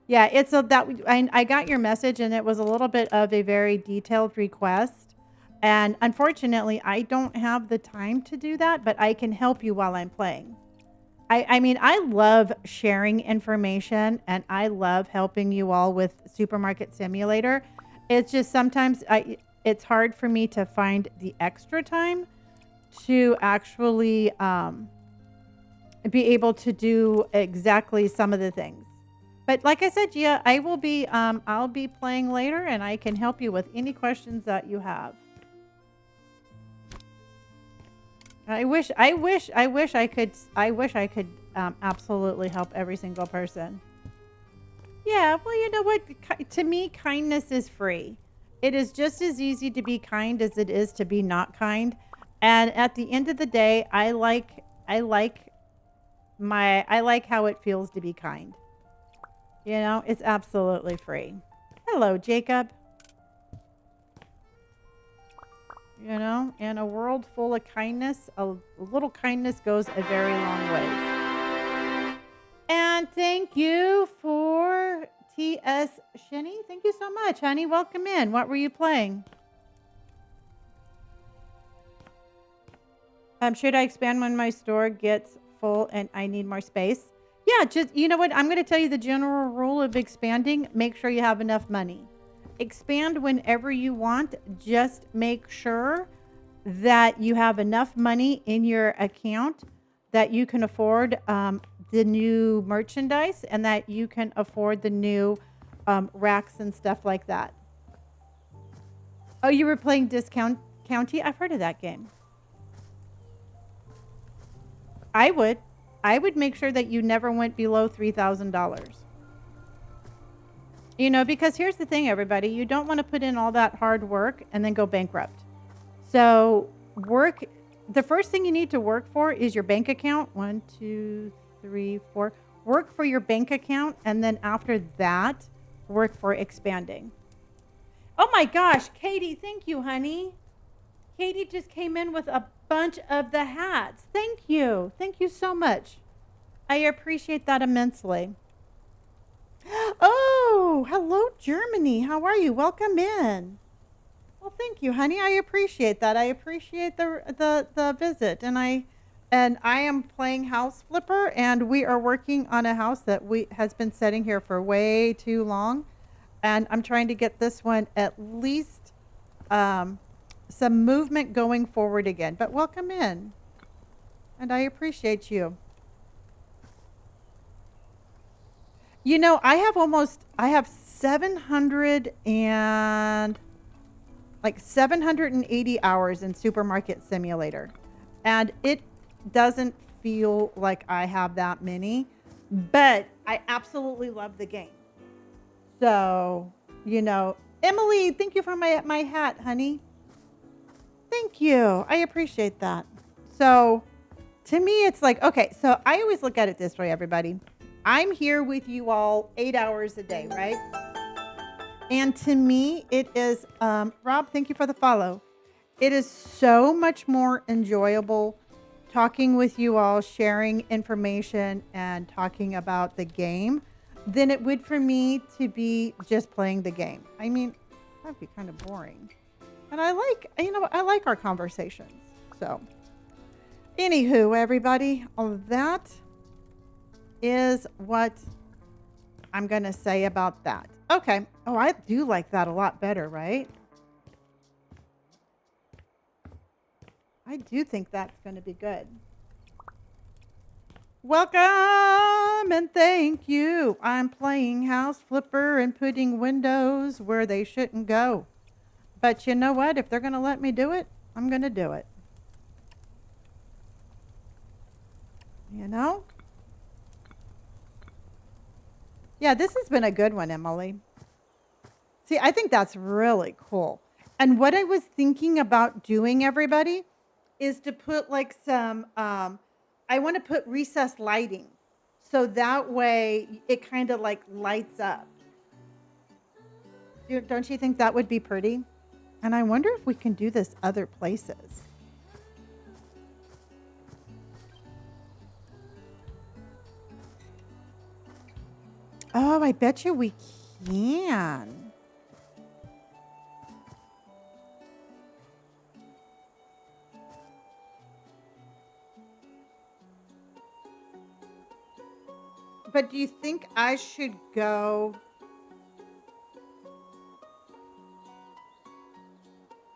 Yeah, it's a that I got your message, and it was a little bit of a very detailed request. And unfortunately, I don't have the time to do that, but I can help you while I'm playing. I mean, I love sharing information, and I love helping you all with Supermarket Simulator. It's just sometimes it's hard for me to find the extra time to actually be able to do exactly some of the things. But like I said, Gia, I'll be playing later, and I can help you with any questions that you have. I wish I could absolutely help every single person. Yeah, well, you know what? To me, kindness is free. It is just as easy to be kind as it is to be not kind. And at the end of the day, I like how it feels to be kind. You know, it's absolutely free. Hello, Jacob. You know, in a world full of kindness, a little kindness goes a very long way. And thank you for TS Shinny. Thank you so much, honey. Welcome in. What were you playing? Should I expand when my store gets full and I need more space? Yeah, just, you know what? I'm going to tell you the general rule of expanding. Make sure you have enough money. Expand whenever you want. Just make sure that you have enough money in your account that you can afford the new merchandise and that you can afford the new racks and stuff like that. Oh, you were playing Discount County? I've heard of that game. I would make sure that you never went below $3,000. You know, because here's the thing, everybody. You don't want to put in all that hard work and then go bankrupt. So the first thing you need to work for is your bank account. 1, 2, 3, 4. Work for your bank account. And then after that, work for expanding. Oh my gosh, Katie, thank you, honey. Katie just came in with a bunch of the hats. Thank you. Thank you so much. I appreciate that immensely. Oh, hello, Germany. How are you? Welcome in. Well, thank you, honey. I appreciate that. I appreciate the visit, and I am playing House Flipper, and we are working on a house that has been sitting here for way too long, and I'm trying to get this one at least some movement going forward again. But welcome in, and I appreciate you. You know, I have 780 hours in Supermarket Simulator, and it doesn't feel like I have that many, but I absolutely love the game. So, Emily, thank you for my hat, honey. Thank you. I appreciate that. So, to me, it's like, okay, so I always look at it this way, everybody. I'm here with you all 8 hours a day, right? And to me, it is, Rob, thank you for the follow. It is so much more enjoyable talking with you all, sharing information and talking about the game than it would for me to be just playing the game. I mean, that'd be kind of boring. And I like our conversations. So, anywho, everybody, all that is what I'm going to say about that. Okay. Oh, I do like that a lot better, right? I do think that's going to be good. Welcome and thank you. I'm playing House Flipper and putting windows where they shouldn't go. But you know what? If they're going to let me do it, I'm going to do it. You know? Yeah, this has been a good one, Emily. See, I think that's really cool. And what I was thinking about doing, everybody, is to put like some, I want to put recessed lighting. So that way it kind of like lights up. Don't you think that would be pretty? And I wonder if we can do this other places. Oh, I bet you we can. But do you think I should go?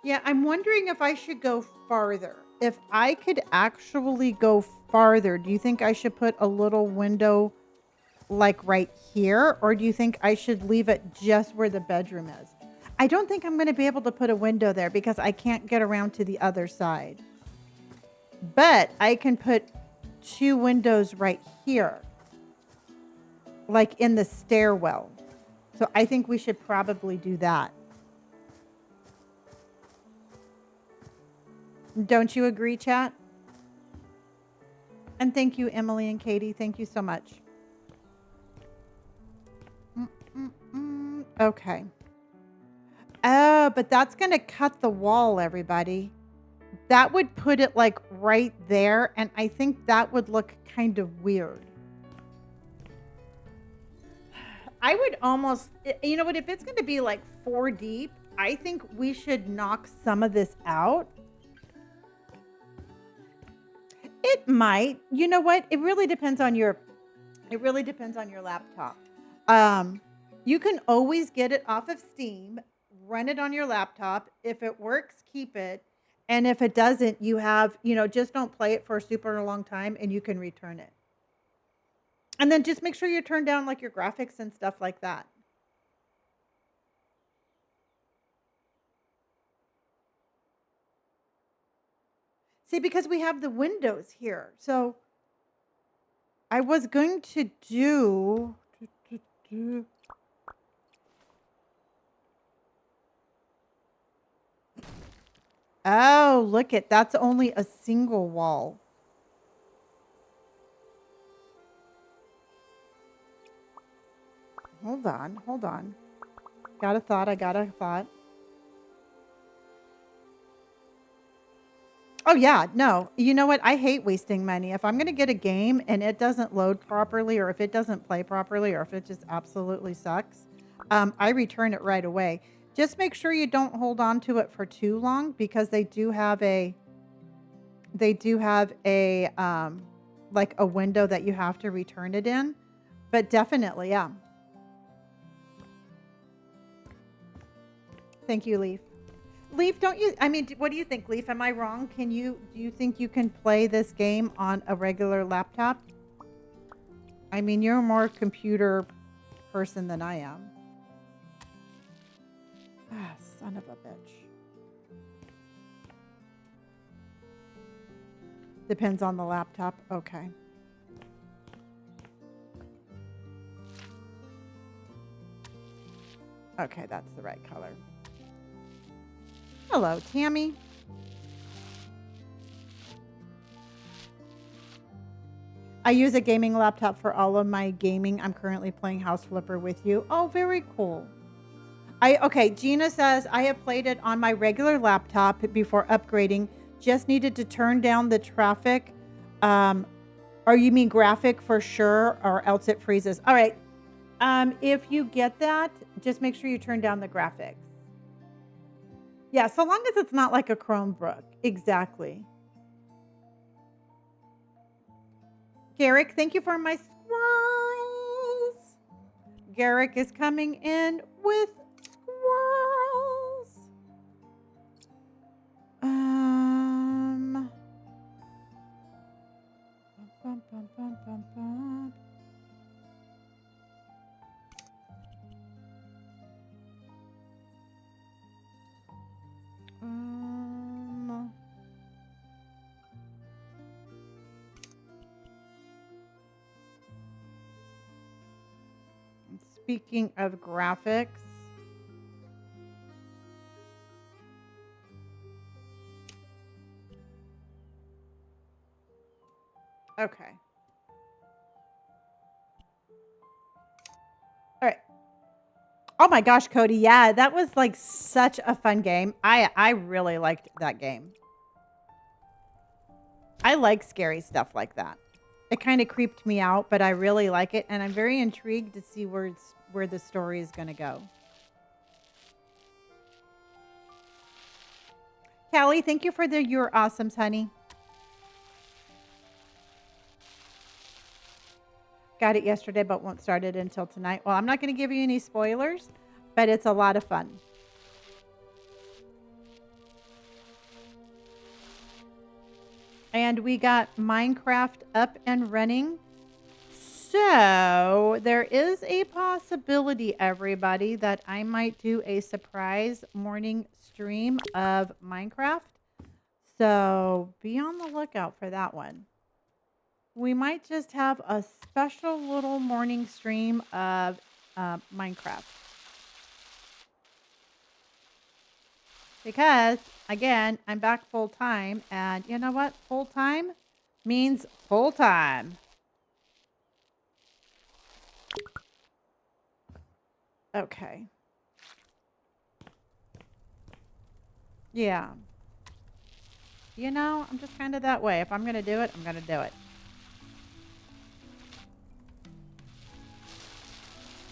Yeah, I'm wondering if I should go farther. If I could actually go farther, do you think I should put a little window like right here? Or do you think I should leave it just where the bedroom is? I don't think I'm going to be able to put a window there because I can't get around to the other side. But I can put 2 windows right here, like in the stairwell. So I think we should probably do that. Don't you agree, chat? And thank you, Emily and Katie. Thank you so much. Okay. Oh, but that's going to cut the wall, everybody. That would put it like right there. And I think that would look kind of weird. I would almost, you know what, if it's going to be like 4 deep, I think we should knock some of this out. It might. You know what? It really depends on your laptop. You can always get it off of Steam, run it on your laptop. If it works, keep it. And if it doesn't, you have, just don't play it for a super long time and you can return it. And then just make sure you turn down like your graphics and stuff like that. See, because we have the windows here. So I was going to do. Oh, look it. That's only a single wall. Hold on. Hold on. Got a thought. I got a thought. Oh, yeah. No. You know what? I hate wasting money. If I'm going to get a game and it doesn't load properly, or if it doesn't play properly, or if it just absolutely sucks, I return it right away. Just make sure you don't hold on to it for too long because they do have a like a window that you have to return it in. But definitely, yeah. Thank you, Leaf. Leaf, don't you? I mean, what do you think, Leaf? Am I wrong? Do you think you can play this game on a regular laptop? I mean, you're a more computer person than I am. Ah, son of a bitch. Depends on the laptop. Okay. Okay, that's the right color. Hello, Tammy. I use a gaming laptop for all of my gaming. I'm currently playing House Flipper with you. Oh, very cool. Okay, Gina says I have played it on my regular laptop before upgrading. Just needed to turn down the traffic. Or you mean graphic for sure, or else it freezes. All right. If you get that, just make sure you turn down the graphics. Yeah, so long as it's not like a Chromebook. Exactly. Garrick, thank you for my squirrels. Garrick is coming in with squirrels. Bum, bum, bum, bum, bum. Speaking of graphics, okay. All right. Oh my gosh, Cody. Yeah, that was like such a fun game. I really liked that game. I like scary stuff like that. It kind of creeped me out, but I really like it, and I'm very intrigued to see where the story is going to go. Callie, thank you for your awesomes, honey. Got it yesterday, but won't start it until tonight. Well, I'm not going to give you any spoilers, but it's a lot of fun. And we got Minecraft up and running. So there is a possibility, everybody, that I might do a surprise morning stream of Minecraft. So be on the lookout for that one. We might just have a special little morning stream of Minecraft. Because, again, I'm back full time. And you know what? Full time means full time. Okay. Yeah. You know, I'm just kind of that way. If I'm going to do it, I'm going to do it.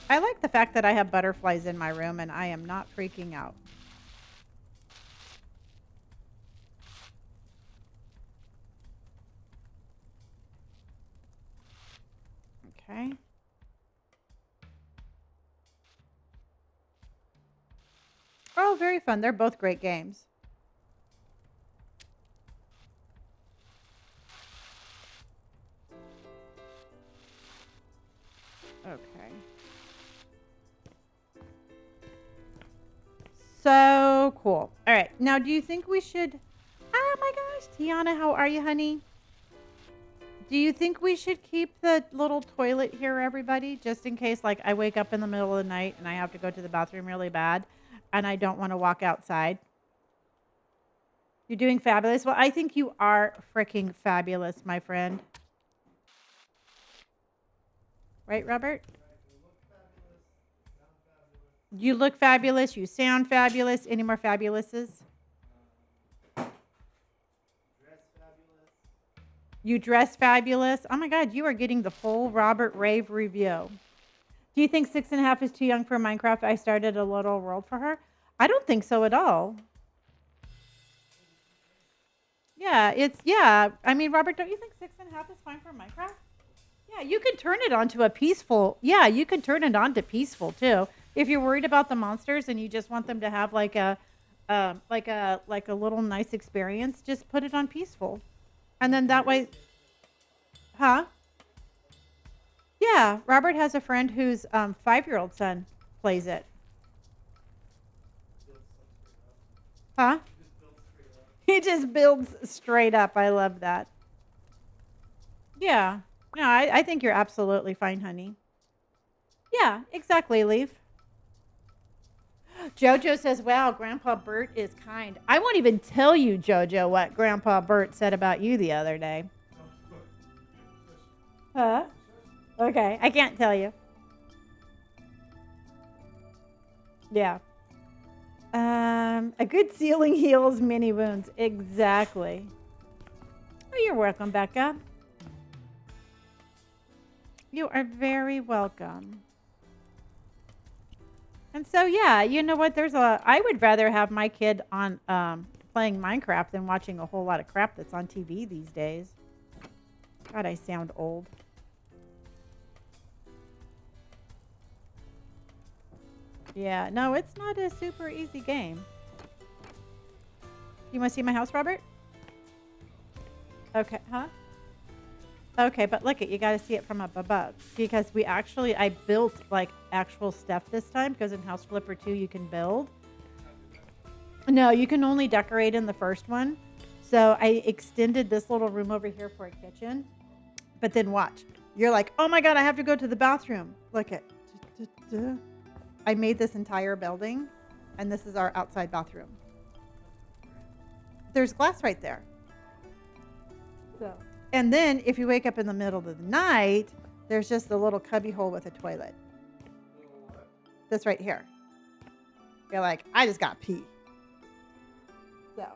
I like the fact that I have butterflies in my room and I am not freaking out. Okay. Oh, very fun. They're both great games. Okay. So cool. All right. Now, do you think we should... Oh my gosh. Tiana, how are you, honey? Do you think we should keep the little toilet here, everybody? Just in case, like, I wake up in the middle of the night and I have to go to the bathroom really bad and I don't want to walk outside. You're doing fabulous. Well, I think you are freaking fabulous, my friend. Right, Robert? You look fabulous. You sound fabulous. Any more fabulouses? You dress fabulous. Oh my God, you are getting the full Robert Rave review. Do you think 6.5 is too young for Minecraft? I started a little world for her. I don't think so at all. Yeah, I mean, Robert, don't you think 6.5 is fine for Minecraft? Yeah, you can turn it onto a peaceful. Yeah, you can turn it on to peaceful too. If you're worried about the monsters and you just want them to have like a little nice experience, just put it on peaceful. And then that way, huh? Yeah, Robert has a friend whose 5-year-old son plays it. Huh? He just builds straight up. I love that. Yeah. No, I think you're absolutely fine, honey. Yeah, exactly, Leaf. Jojo says, wow, Grandpa Bert is kind. I won't even tell you, Jojo, what Grandpa Bert said about you the other day. Huh? Okay, I can't tell you. Yeah. A good ceiling heals many wounds. Exactly. Oh, you're welcome, Becca. You are very welcome. And so, yeah, you know what? I would rather have my kid on playing Minecraft than watching a whole lot of crap that's on TV these days. God, I sound old. Yeah, no, it's not a super easy game. You want to see my house, Robert? Okay, huh? Okay, but look it, you got to see it from up above because I built like actual stuff this time because in House Flipper 2 you can build. No, you can only decorate in the first one. So I extended this little room over here for a kitchen. But then watch. You're like, oh my God, I have to go to the bathroom. Look at. I made this entire building and this is our outside bathroom. There's glass right there. So. And then if you wake up in the middle of the night, there's just a little cubby hole with a toilet. This right here. You're like, I just got pee. So,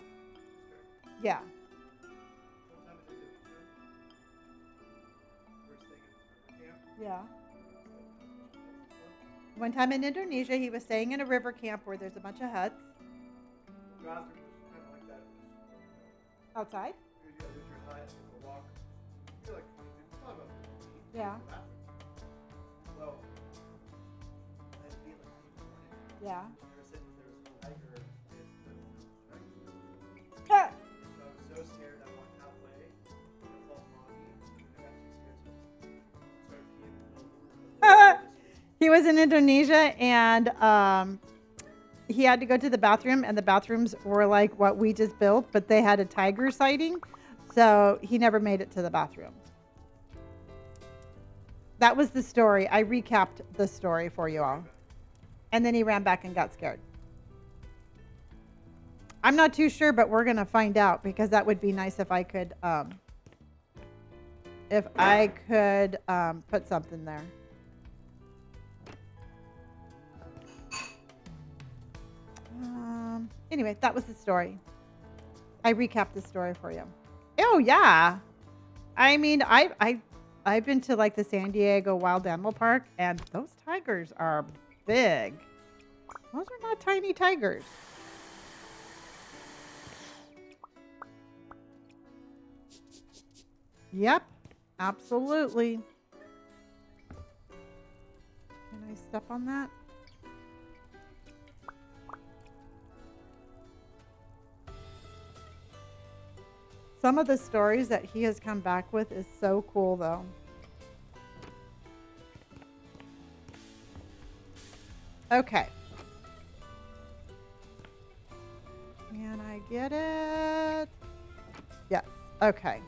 yeah. Yeah. One time in Indonesia, he was staying in a river camp where there's a bunch of huts. The bathroom was kind of like that. Outside? Yeah, there's your hut, a walk. You're like 20 feet, probably about 50 feet. Yeah. So, I had to be like 8 in the morning. Yeah. There was a tiger. Ha! So I was so scared I walked halfway. I felt foggy. I got too scared. So I started peeing in the middle of the room. He was in Indonesia and he had to go to the bathroom and the bathrooms were like what we just built, but they had a tiger sighting. So he never made it to the bathroom. That was the story. I recapped the story for you all. And then he ran back and got scared. I'm not too sure, but we're going to find out because that would be nice if I could put something there. Anyway, that was the story. I recapped the story for you. Oh yeah. I mean, I've been to like the San Diego Wild Animal Park and those tigers are big. Those are not tiny tigers. Yep, absolutely. Can I step on that? Some of the stories that he has come back with is so cool, though. Okay. Can I get it? Yes. Okay.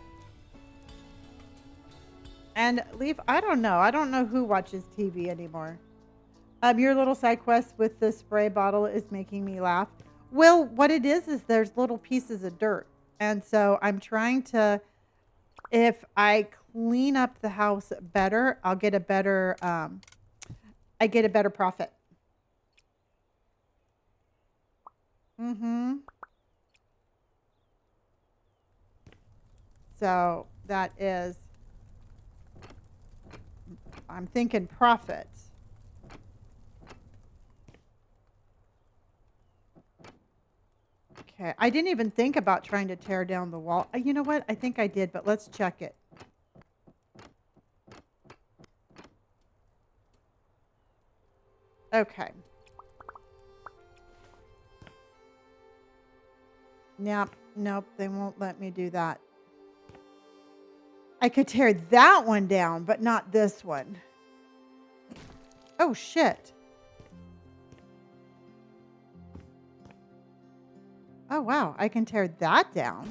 And Leaf, I don't know. I don't know who watches TV anymore. Your little side quest with the spray bottle is making me laugh. Well, what it is there's little pieces of dirt. And so I'm trying to, if I clean up the house better, I'll get a better, I get a better profit. Mm-hmm. So that is, I'm thinking profit. Okay, I didn't even think about trying to tear down the wall. You know what? I think I did, but let's check it. Okay. Nope, they won't let me do that. I could tear that one down, but not this one. Oh, shit. Oh, wow. I can tear that down.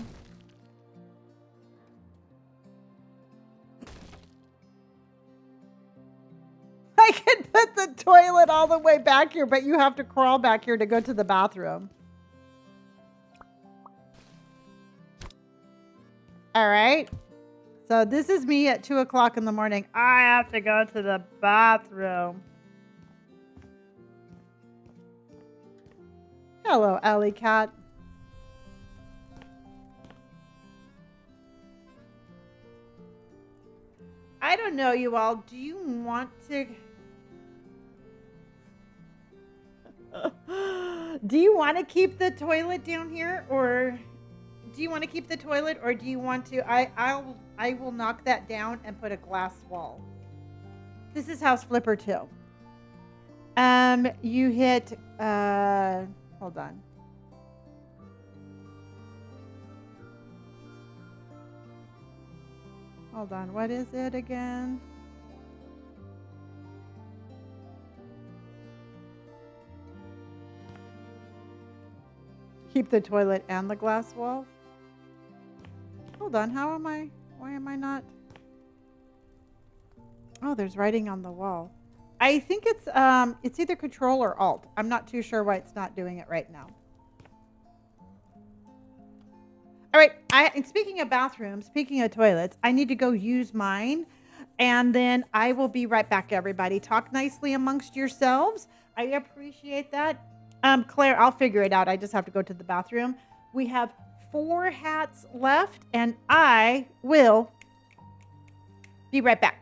I can put the toilet all the way back here, but you have to crawl back here to go to the bathroom. All right. So this is me at 2 o'clock in the morning. I have to go to the bathroom. Hello, Ellie Cat. I don't know, you all. Do you want to... Do you want to keep the toilet down here, or do you want to keep the toilet, or do you want to? I will knock that down and put a glass wall. This is House Flipper 2. You hit. Hold on. Hold on. What is it again? Keep the toilet and the glass wall. Hold on. How am I? Why am I not? Oh, there's writing on the wall. I think it's either Control or Alt. I'm not too sure why it's not doing it right now. All right. And speaking of bathrooms, speaking of toilets, I need to go use mine, and then I will be right back. Everybody, talk nicely amongst yourselves. I appreciate that. Claire, I'll figure it out. I just have to go to the bathroom. We have 4 hats left, and I will be right back.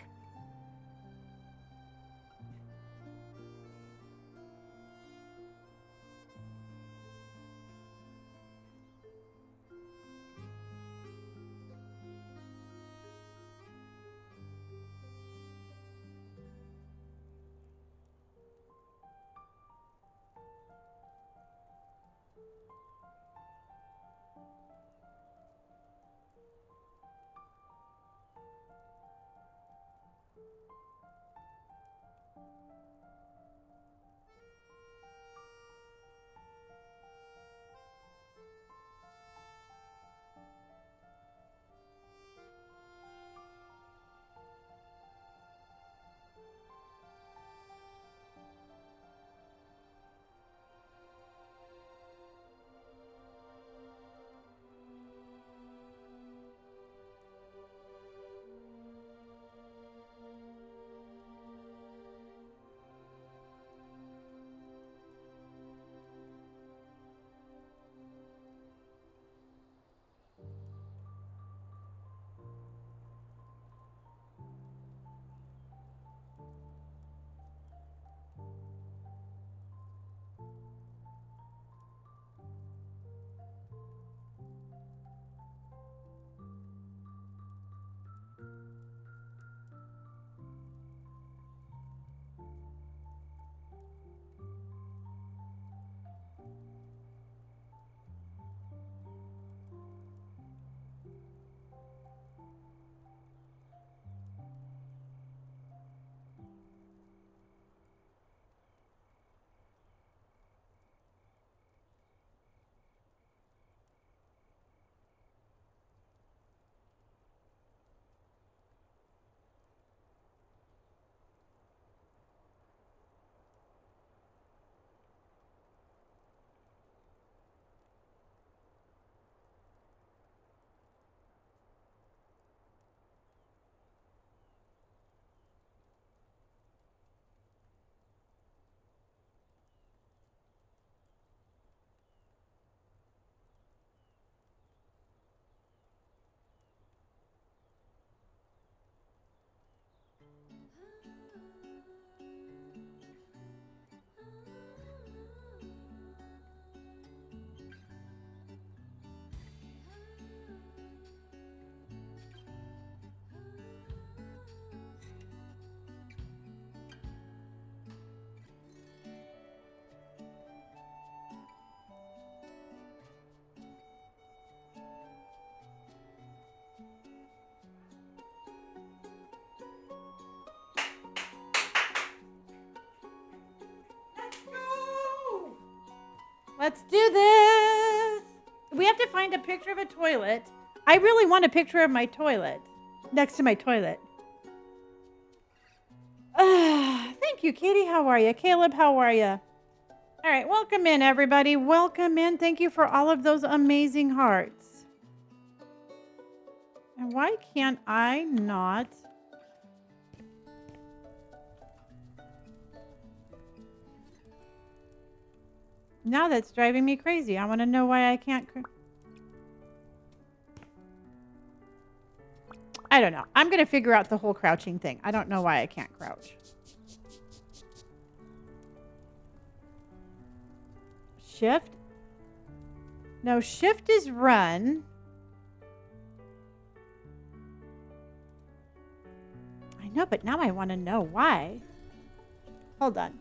Let's do this. We have to find a picture of a toilet. I really want a picture of my toilet next to my toilet. Thank Thank you, Katie. How are you? Caleb, how are you? All right, welcome in, everybody. Welcome in. Thank you for all of those amazing hearts. And why can't I not? Now that's driving me crazy. I want to know why I can't. I don't know. I'm going to figure out the whole crouching thing. I don't know why I can't crouch. Shift? No, shift is run. I know, but now I want to know why. Hold on.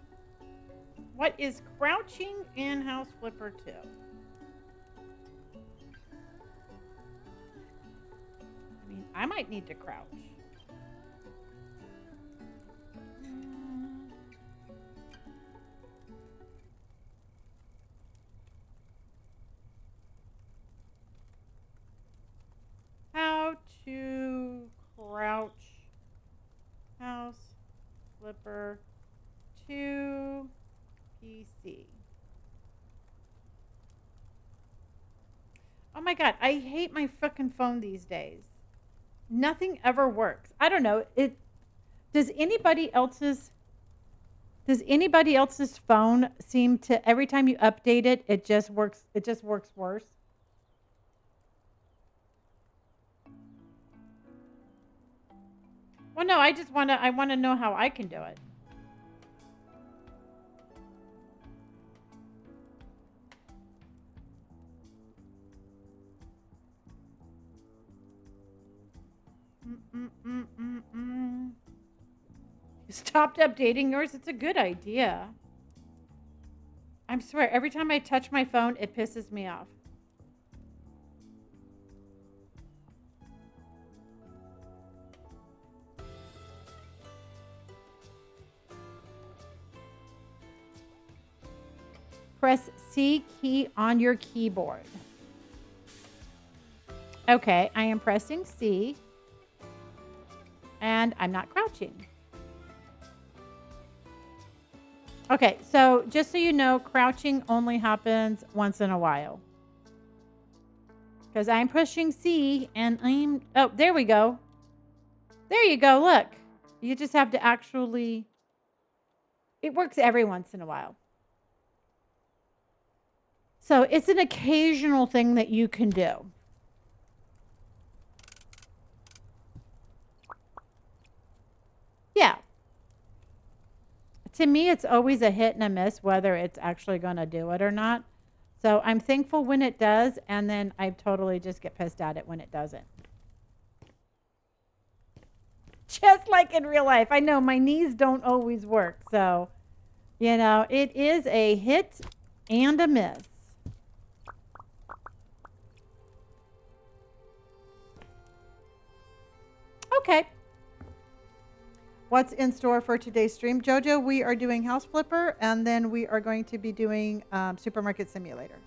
What is crouching in House Flipper 2? I mean, I might need to crouch. How to crouch House Flipper 2 PC. Oh my God, I hate my frickin' phone these days. Nothing ever works. I don't know. Does anybody else's phone seem to, every time you update it, it just works worse? Well, no, I want to know how I can do it. You stopped updating yours? It's a good idea. I swear, every time I touch my phone, it pisses me off. Press C key on your keyboard. Okay, I am pressing C. And I'm not crouching. Okay, so just so you know, crouching only happens once in a while. Because I'm pushing C and oh, there we go. There you go, look. You just have to actually, it works every once in a while. So it's an occasional thing that you can do. Yeah. To me, it's always a hit and a miss whether it's actually going to do it or not. So I'm thankful when it does, and then I totally just get pissed at it when it doesn't. Just like in real life. I know my knees don't always work. So, you know, it is a hit and a miss. Okay. What's in store for today's stream? Jojo, we are doing House Flipper, and then we are going to be doing Supermarket Simulator.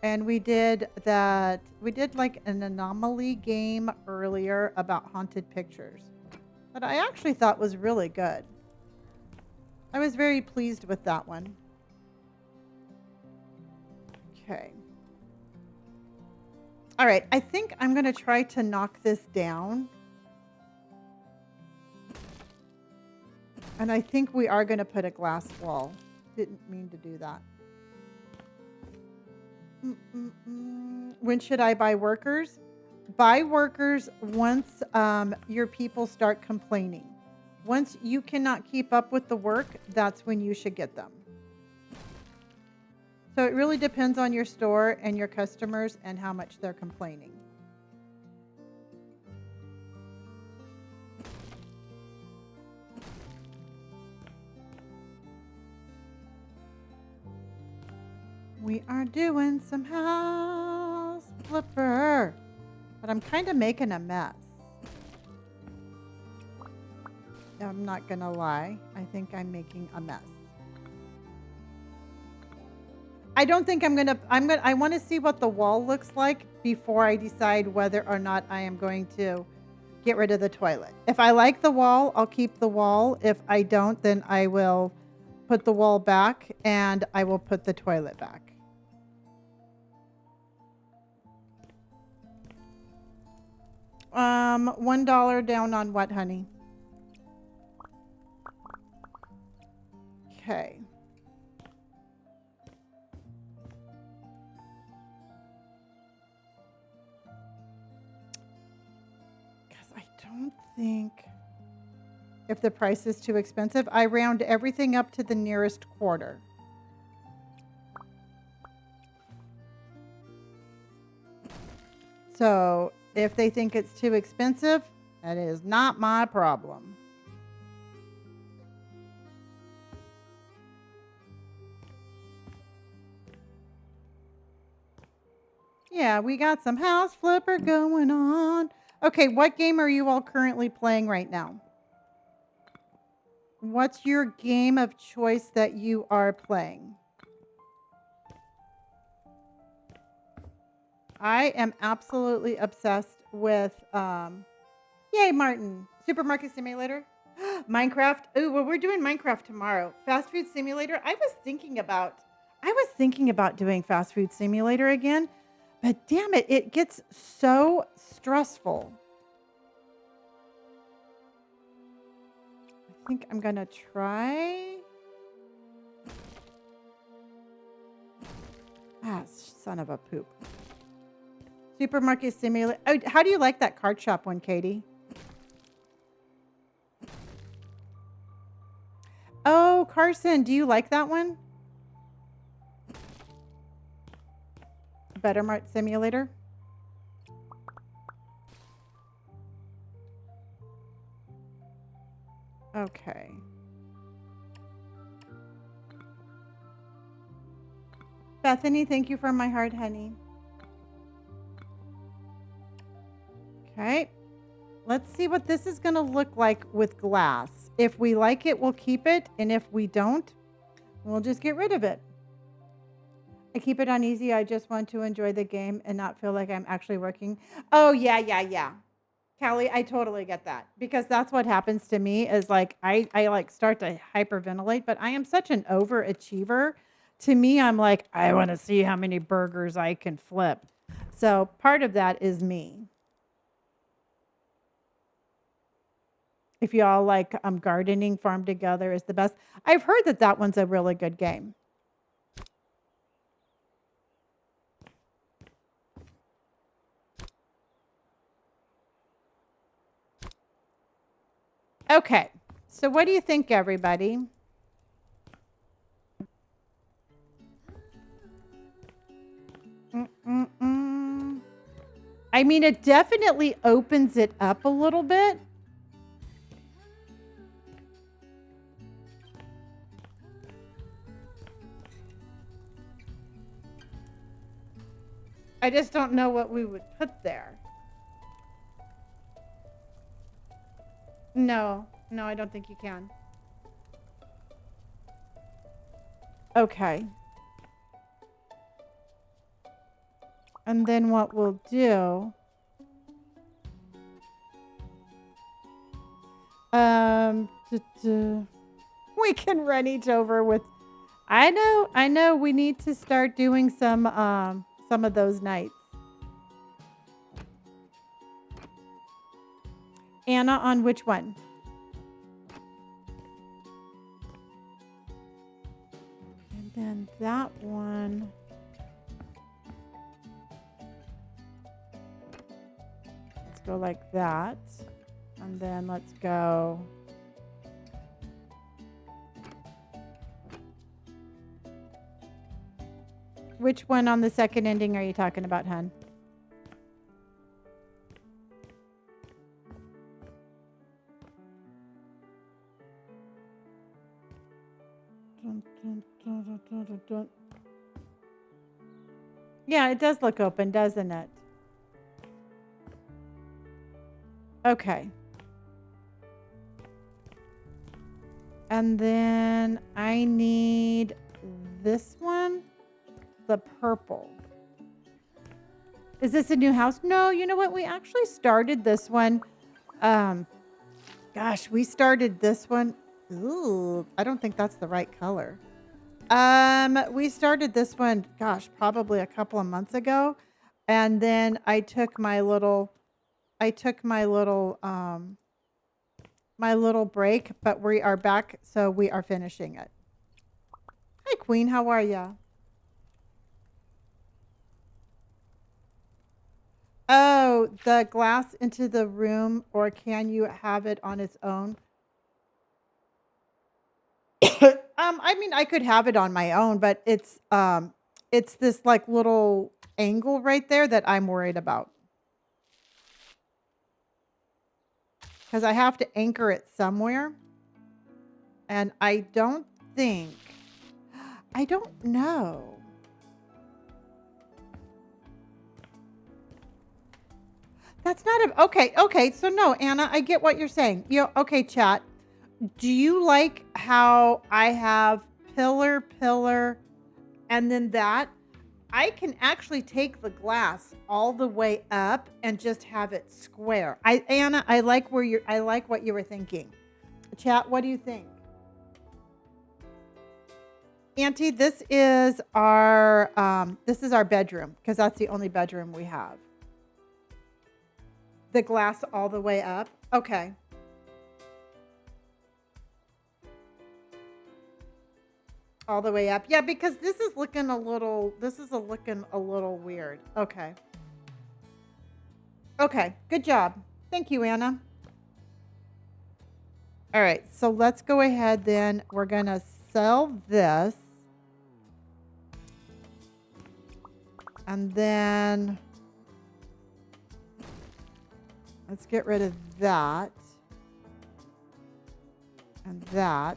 And we did like an anomaly game earlier about haunted pictures that I actually thought was really good. I was very pleased with that one. Okay. All right, I think I'm going to try to knock this down. And I think we are going to put a glass wall. Didn't mean to do that. When should I buy workers? Buy workers once your people start complaining. Once you cannot keep up with the work, that's when you should get them. So it really depends on your store and your customers and how much they're complaining. We are doing some House Flipper, but I'm kind of making a mess. I'm not gonna lie. I think I'm making a mess. I don't think I want to see what the wall looks like before I decide whether or not I am going to get rid of the toilet. If I like the wall, I'll keep the wall. If I don't, then I will put the wall back and I will put the toilet back. $1 down on what, honey? Okay. Because I don't think if the price is too expensive, I round everything up to the nearest quarter. So if they think it's too expensive, that is not my problem. Yeah, we got some house flipper going on. Okay, what game are you all currently playing right now? What's your game of choice that you are playing? I am absolutely obsessed with, yay, Martin, Supermarket Simulator, Minecraft. Oh, well, we're doing Minecraft tomorrow. Fast Food Simulator. I was thinking about doing Fast Food Simulator again, but damn it, it gets so stressful. I think I'm gonna try. Ah, son of a poop. Supermarket Simulator. Oh, how do you like that card shop one, Katie? Oh, Carson, do you like that one? Better Mart Simulator? Okay. Bethany, thank you for my heart, honey. Okay. Let's see what this is going to look like with glass. If we like it, we'll keep it. And if we don't, we'll just get rid of it. I keep it on easy. I just want to enjoy the game and not feel like I'm actually working. Oh, yeah. Callie, I totally get that. Because that's what happens to me is like, I like start to hyperventilate, but I am such an overachiever. To me, I'm like, I want to see how many burgers I can flip. So part of that is me. If y'all like gardening, Farm Together is the best. I've heard that that one's a really good game. Okay, so what do you think, everybody? I mean, it definitely opens it up a little bit. I just don't know what we would put there. No, I don't think you can. Okay. And then what we'll do, we can run each over with, I know we need to start doing some of those nights. Anna, on which one? And then that one. Let's go like that. And then let's go. Which one on the second ending are you talking about, hun? Yeah, it does look open, doesn't it? Okay. And then I need this one, the purple. Is this a new house? No, you know what? We actually started this one Um, gosh, we started this one. Ooh, I don't think that's the right color. We started this one, gosh, probably a couple of months ago. And then I took my little break, but we are back, so we are finishing it. Hi, Queen, how are ya? Oh, the glass into the room, or can you have it on its own? I mean, I could have it on my own, but it's this like little angle right there that I'm worried about because I have to anchor it somewhere, and think, I don't know. That's not a okay. Okay, so no, Anna, I get what you're saying. Okay, chat. Do you like how I have pillar, pillar, and then that? I can actually take the glass all the way up and just have it square. Anna, I like what you were thinking. Chat, what do you think? Auntie, this is our bedroom because that's the only bedroom we have. The glass all the way up. Okay. All the way up. Yeah, because this is looking a little weird. Okay. Okay. Good job. Thank you, Anna. All right. So let's go ahead then. We're going to sell this. And then let's get rid of that. And that.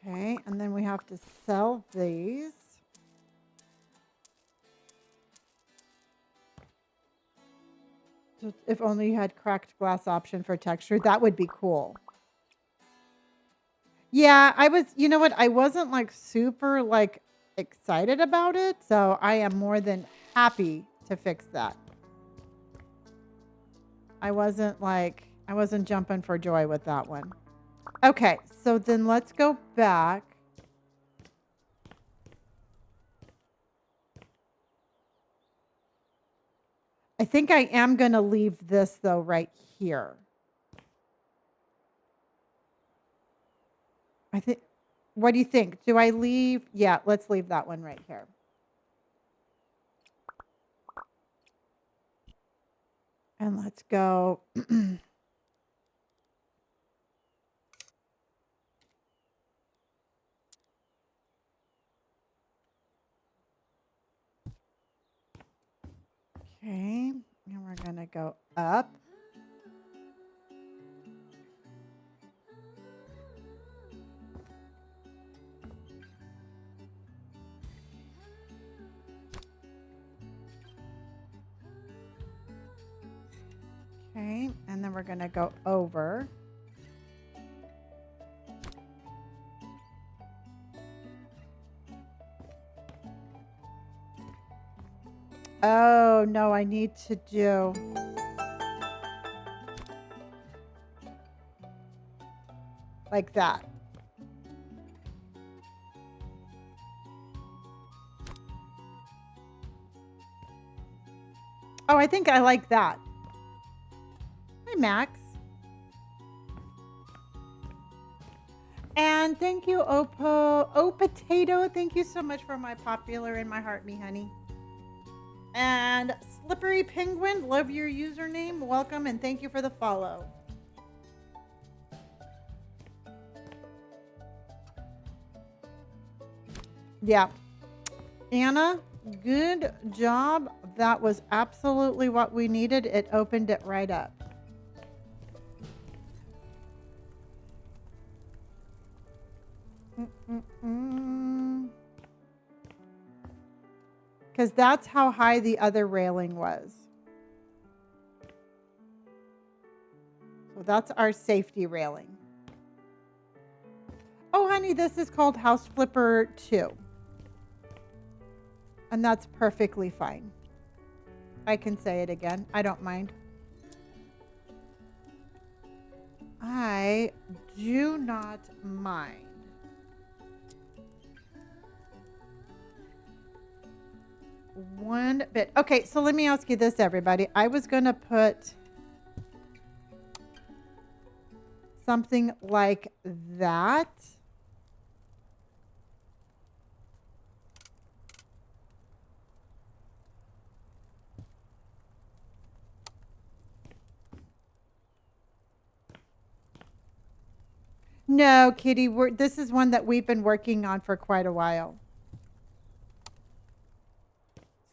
Okay, and then we have to sell these. If only you had cracked glass option for texture, that would be cool. Yeah, you know what? I wasn't like super like excited about it, so I am more than happy to fix that. I wasn't jumping for joy with that one. Okay, so then let's go back. I think I am going to leave this though right here. What do you think? Do I leave? Yeah, let's leave that one right here. And let's go. Okay, and we're going to go up. Okay, and then we're going to go over. Oh, no, I need to do. Like that. Oh, I think I like that. Hi, Max. And thank you, Potato. Thank you so much for my popular in my heart, me honey. And Slippery Penguin, love your username. Welcome and thank you for the follow. Yeah. Anna, good job. That was absolutely what we needed. It opened it right up. Because that's how high the other railing was. So that's our safety railing. Oh, honey, this is called House Flipper 2. And that's perfectly fine. I can say it again. I don't mind. I do not mind. One bit. Okay, so let me ask you this, everybody. I was going to put something like that. No, Kitty, this is one that we've been working on for quite a while.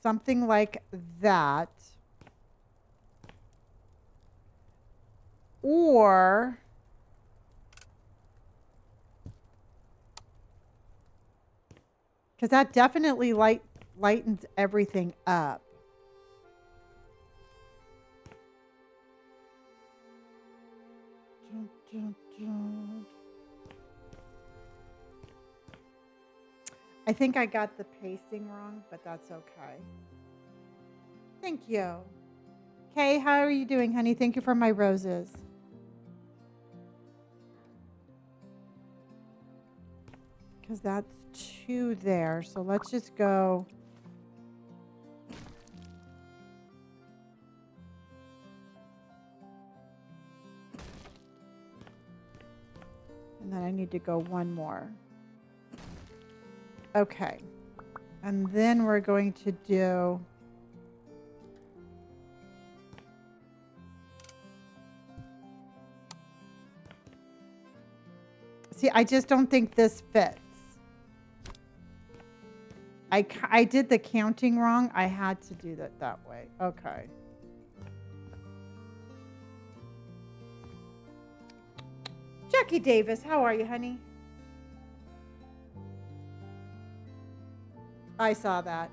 Something like that. Or because that definitely lightens everything up. Dun, dun, dun. I think I got the pacing wrong, but that's okay. Thank you. Kay, how are you doing, honey? Thank you for my roses. Because that's 2 there. So let's just go. And then I need to go 1 more. Okay. And then we're going to do. See, I just don't think this fits. I did the counting wrong. I had to do that way. Okay. Jackie Davis, how are you, honey? I saw that.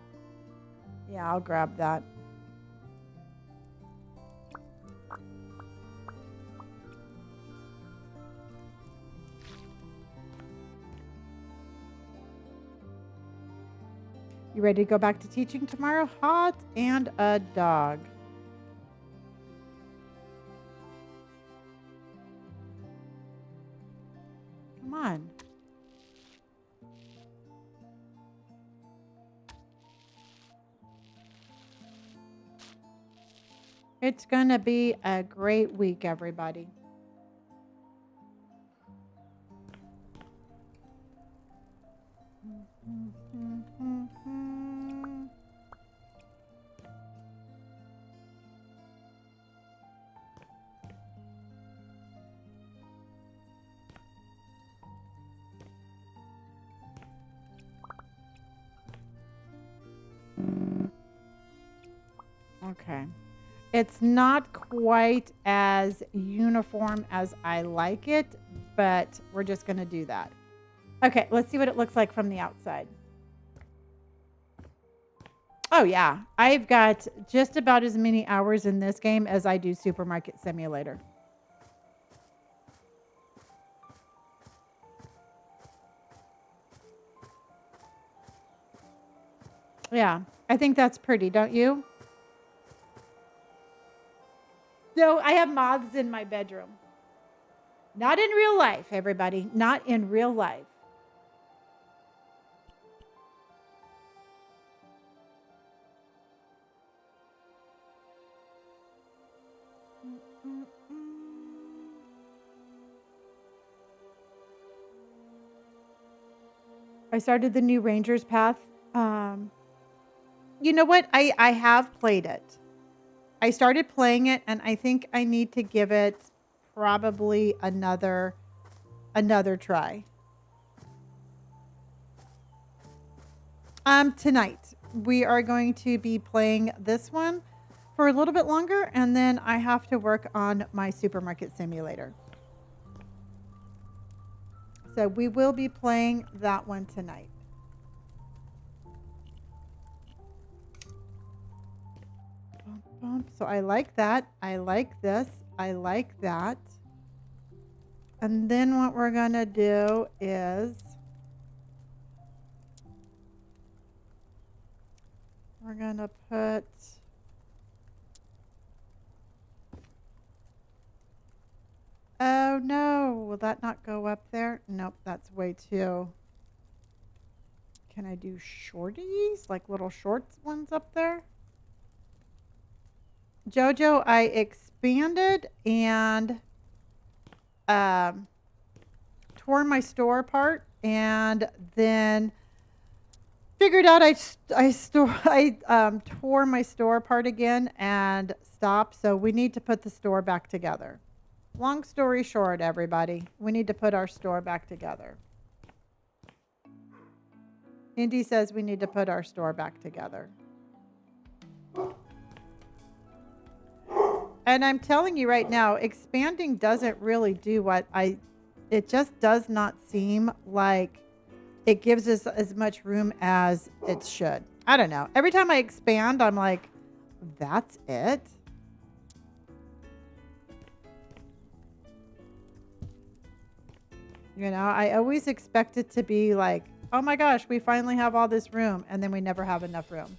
Yeah, I'll grab that. You ready to go back to teaching tomorrow? Hot and a dog. Come on. It's going to be a great week, everybody. Okay. It's not quite as uniform as I like it, but we're just going to do that. Okay, let's see what it looks like from the outside. Oh, yeah. I've got just about as many hours in this game as I do Supermarket Simulator. Yeah, I think that's pretty, don't you? No, I have moths in my bedroom. Not in real life, everybody. Not in real life. I started the new Ranger's Path. You know what? I have played it. I started playing it, and I think I need to give it probably another try. Tonight we are going to be playing this one for a little bit longer, and then I have to work on my Supermarket Simulator. So we will be playing that one tonight. So I like that. I like this. I like that. And then what we're going to do is We're going to put... Oh, no. Will that not go up there? Nope, that's way too... Can I do shorties? Like little shorts ones up there? Jojo, I expanded and tore my store apart and then figured out I tore my store apart again and stopped. So we need to put the store back together. Long story short, everybody, we need to put our store back together. Indy says we need to put our store back together. And I'm telling you right now, expanding doesn't really do it just does not seem like it gives us as much room as it should. I don't know. Every time I expand, I'm like, that's it? You know, I always expect it to be like, oh my gosh, we finally have all this room, and then we never have enough room.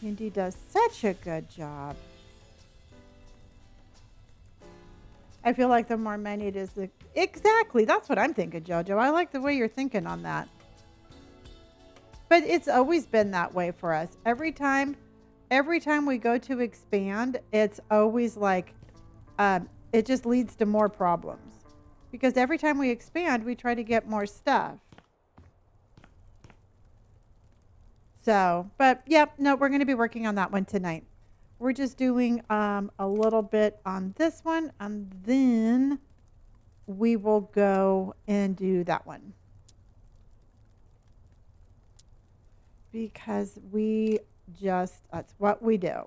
Indy does such a good job. I feel like the more money it is, exactly. That's what I'm thinking, Jojo. I like the way you're thinking on that. But it's always been that way for us. Every time we go to expand, it's always like, it just leads to more problems. Because every time we expand, we try to get more stuff. So, but yep, no, we're going to be working on that one tonight. We're just doing a little bit on this one, and then we will go and do that one. Because that's what we do.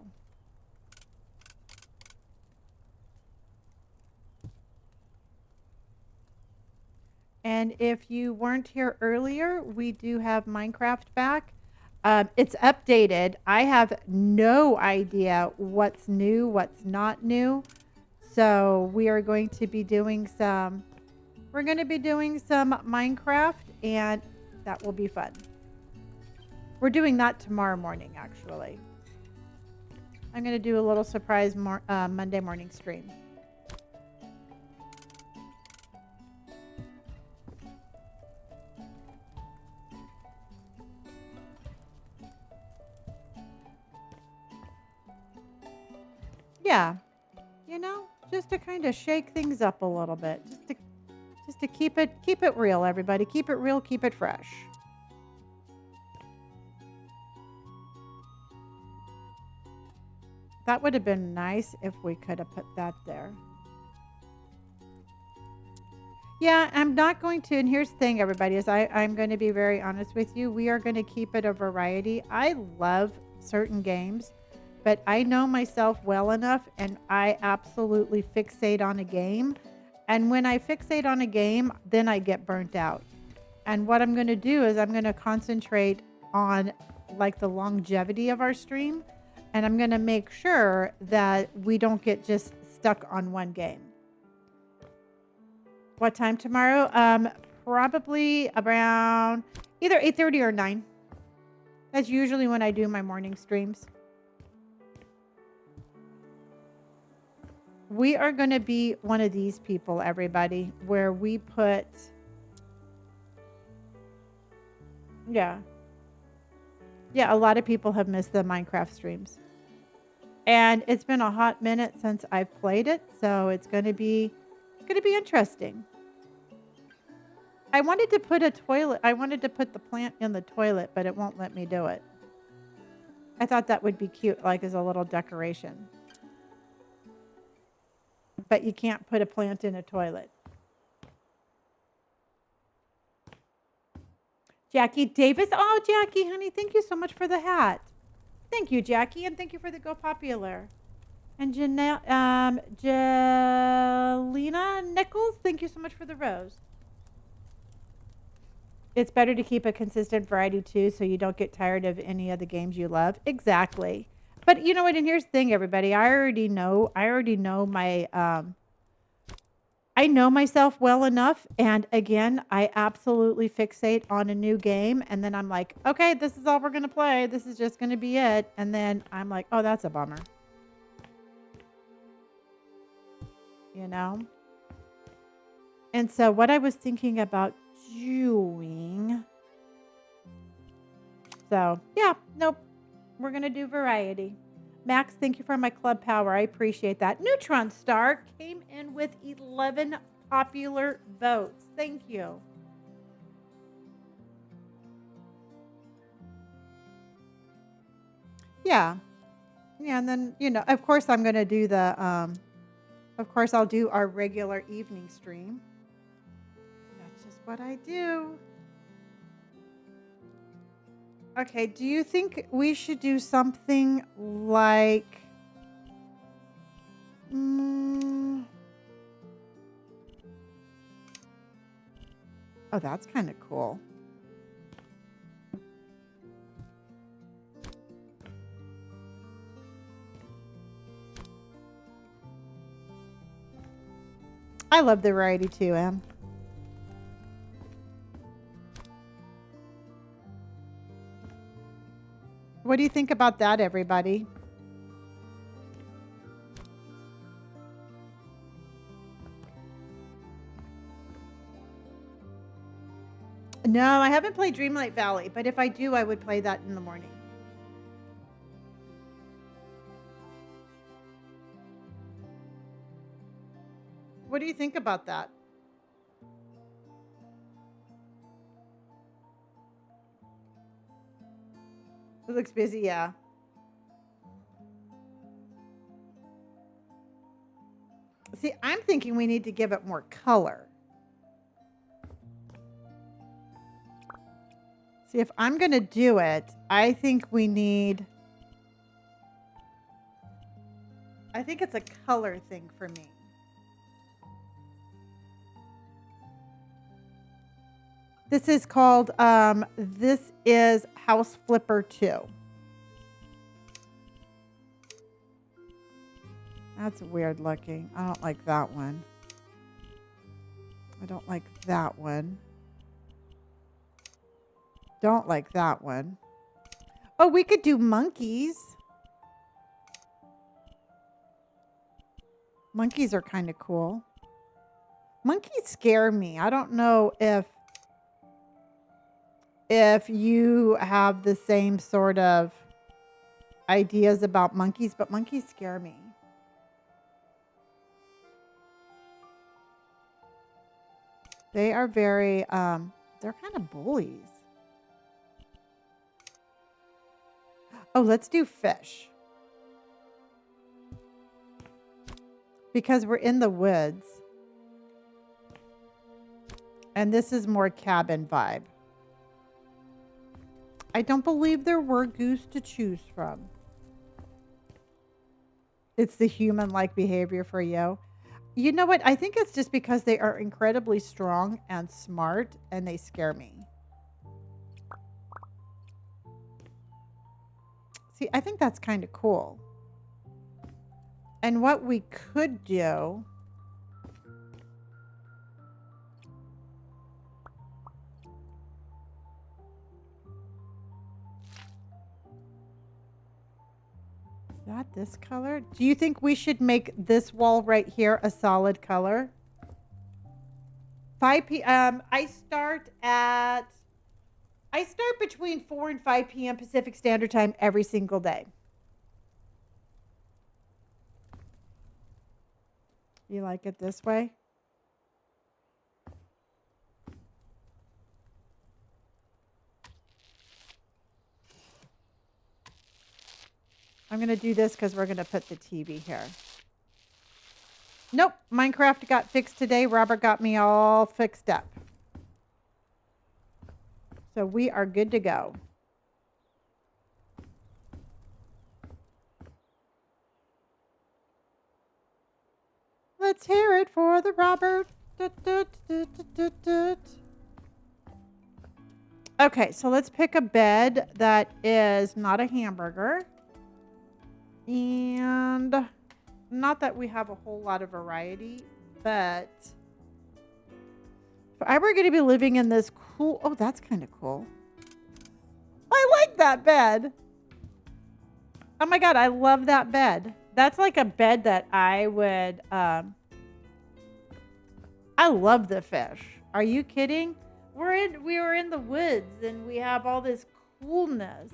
And if you weren't here earlier, we do have Minecraft back. It's updated. I have no idea what's new, what's not new. So we are going to be doing some Minecraft, and that will be fun. We're doing that tomorrow morning, actually. I'm going to do a little surprise Monday morning stream. Yeah, you know, just to kind of shake things up a little bit, just to keep it real, everybody. Keep it real, keep it fresh. That would have been nice if we could have put that there. Yeah, I'm not going to, and here's the thing, everybody, is I'm going to be very honest with you. We are going to keep it a variety. I love certain games, but I know myself well enough, and I absolutely fixate on a game. And when I fixate on a game, then I get burnt out. And what I'm going to do is I'm going to concentrate on like the longevity of our stream. And I'm going to make sure that we don't get just stuck on one game. What time tomorrow? Probably around either 8:30 or 9. That's usually when I do my morning streams. We are going to be one of these people, everybody, where we put... Yeah, a lot of people have missed the Minecraft streams. And it's been a hot minute since I've played it, so it's going to be interesting. I wanted to put the plant in the toilet, but it won't let me do it. I thought that would be cute, like as a little decoration. But you can't put a plant in a toilet. Jackie Davis. Oh, Jackie, honey, thank you so much for the hat. Thank you, Jackie, and thank you for the Go Popular. And Jelena Nichols, thank you so much for the rose. It's better to keep a consistent variety too, so you don't get tired of any of the games you love. Exactly. But you know what? And here's the thing, everybody. I already know my. I know myself well enough, and again, I absolutely fixate on a new game, and then I'm like, "Okay, this is all we're gonna play. This is just gonna be it." And then I'm like, "Oh, that's a bummer." You know? And so what I was thinking about doing, so yeah, nope, we're gonna do variety. Max, thank you for my club power. I appreciate that. Neutron Star came in with 11 popular votes. Thank you. Yeah. Yeah, and then, of course I'm gonna do of course I'll do our regular evening stream. That's just what I do. Okay, do you think we should do something like... Mm, oh, that's kind of cool. I love the variety too, Em. What do you think about that, everybody? No, I haven't played Dreamlight Valley, but if I do, I would play that in the morning. What do you think about that? It looks busy, yeah. See, I'm thinking we need to give it more color. See, if I'm going to do it, I think we need... I think it's a color thing for me. This is called, this is House Flipper 2. That's weird looking. I don't like that one. I don't like that one. Don't like that one. Oh, we could do monkeys. Monkeys are kind of cool. Monkeys scare me. I don't know if you have the same sort of ideas about monkeys, but monkeys scare me. They are very, they're kind of bullies. Oh, let's do fish. Because we're in the woods. And this is more cabin vibe. I don't believe there were goose to choose from. It's the human-like behavior for you. You know what? I think it's just because they are incredibly strong and smart, and they scare me. See, I think that's kind of cool. And what we could do... Is that this color? Do you think we should make this wall right here a solid color? 5 p.m. I start between 4 and 5 p.m. Pacific Standard Time every single day. You like it this way? I'm going to do this because we're going to put the TV here. Nope. Minecraft got fixed today. Robert got me all fixed up. So we are good to go. Let's hear it for the Robert. Okay, so let's pick a bed that is not a hamburger. And not that we have a whole lot of variety, but If I were going to be living in this cool, oh, that's kind of cool. I like that bed. Oh my God, I love that bed. That's like a bed that I would, I love the fish. Are you kidding? We were in the woods and we have all this coolness.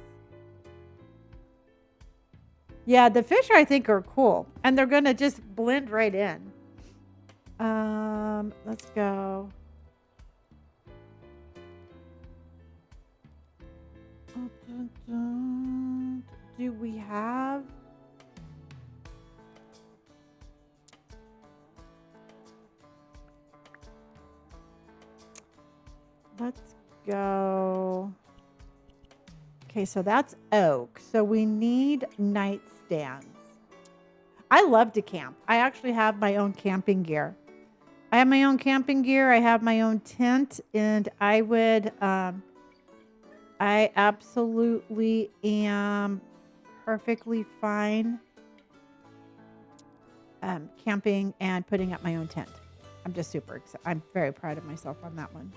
Yeah, the fish I think are cool and they're going to just blend right in. Let's go. Do we have? Let's go. Okay, so that's oak. So we need nightstands. I love to camp. I actually have my own camping gear. I have my own camping gear. I have my own tent, and I would, I absolutely am perfectly fine camping and putting up my own tent. I'm just super excited. I'm very proud of myself on that one.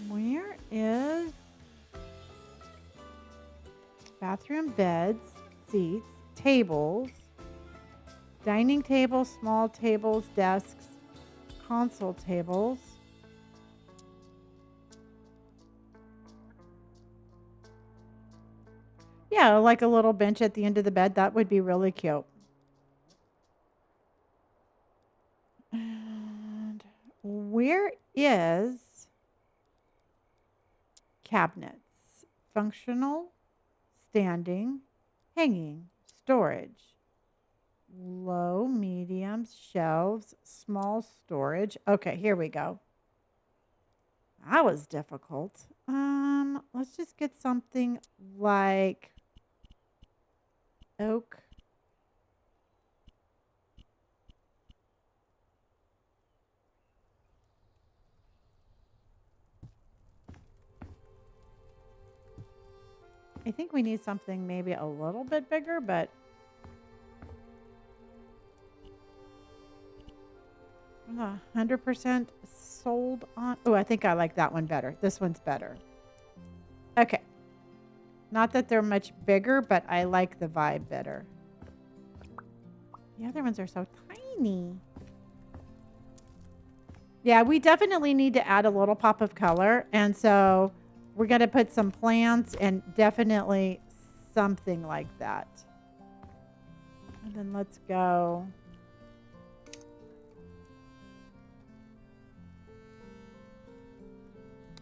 Where is bathroom, beds, seats, tables, dining tables, small tables, desks, console tables. Yeah, like a little bench at the end of the bed. That would be really cute. And where is cabinets? Functional, standing, hanging, storage, low, medium, shelves, small storage. Okay, here we go. That was difficult. Let's just get something like oak. I think we need something maybe a little bit bigger, but 100% sold on. Oh, I think I like that one better. This one's better. Okay. Not that they're much bigger, but I like the vibe better. The other ones are so tiny. Yeah, we definitely need to add a little pop of color. And so we're going to put some plants and definitely something like that. And then let's go.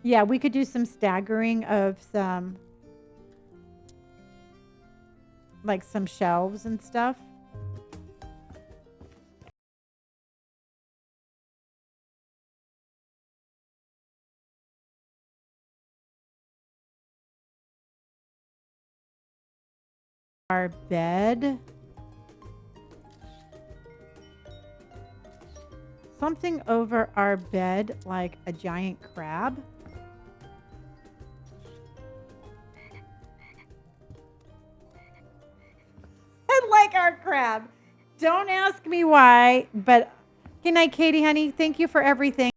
Yeah, we could do some staggering of some, like some shelves and stuff. Our bed. Something over our bed like a giant crab. I like our crab. Don't ask me why, but good night, Katie, honey. Thank you for everything.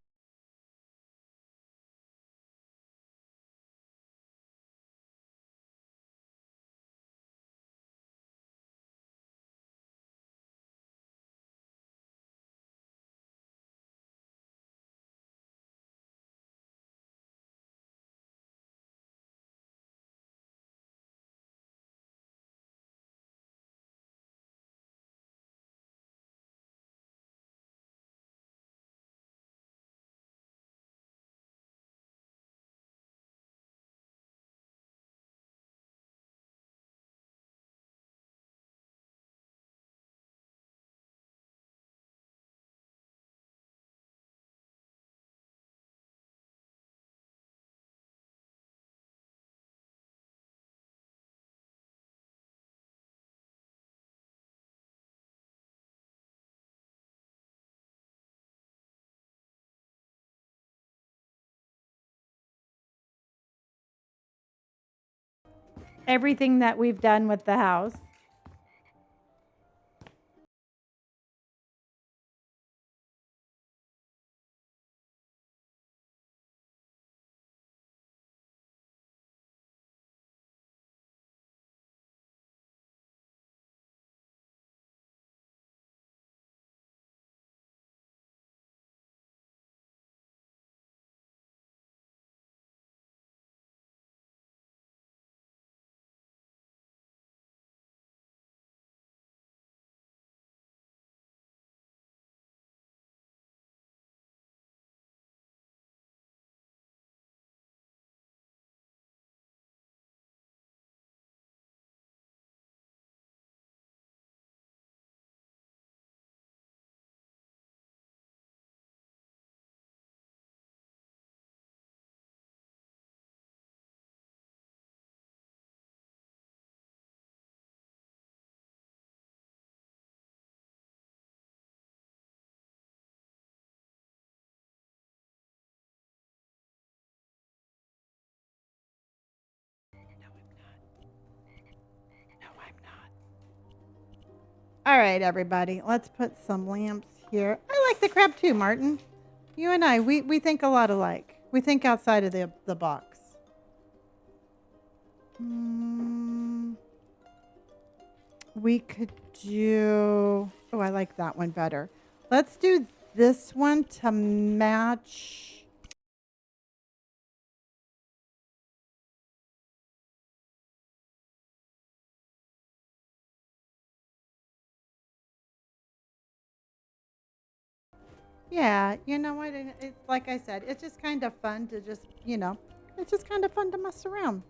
Everything that we've done with the house. All right, everybody. Let's put some lamps here. I like the crab too, Martin. You and I, we think a lot alike. We think outside of the box. We could do... Oh, I like that one better. Let's do this one to match... Yeah, you know what? It's like I said, it's just kind of fun to just, it's just kind of fun to mess around.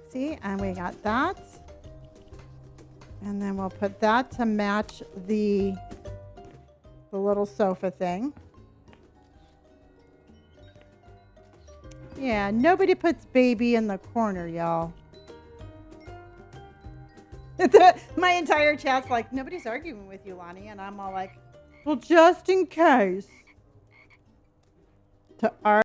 See, and we got that. And then we'll put that to match the little sofa thing. Yeah, nobody puts baby in the corner, y'all. My entire chat's like, nobody's arguing with you, Lonnie. And I'm all like, well, just in case. To argue.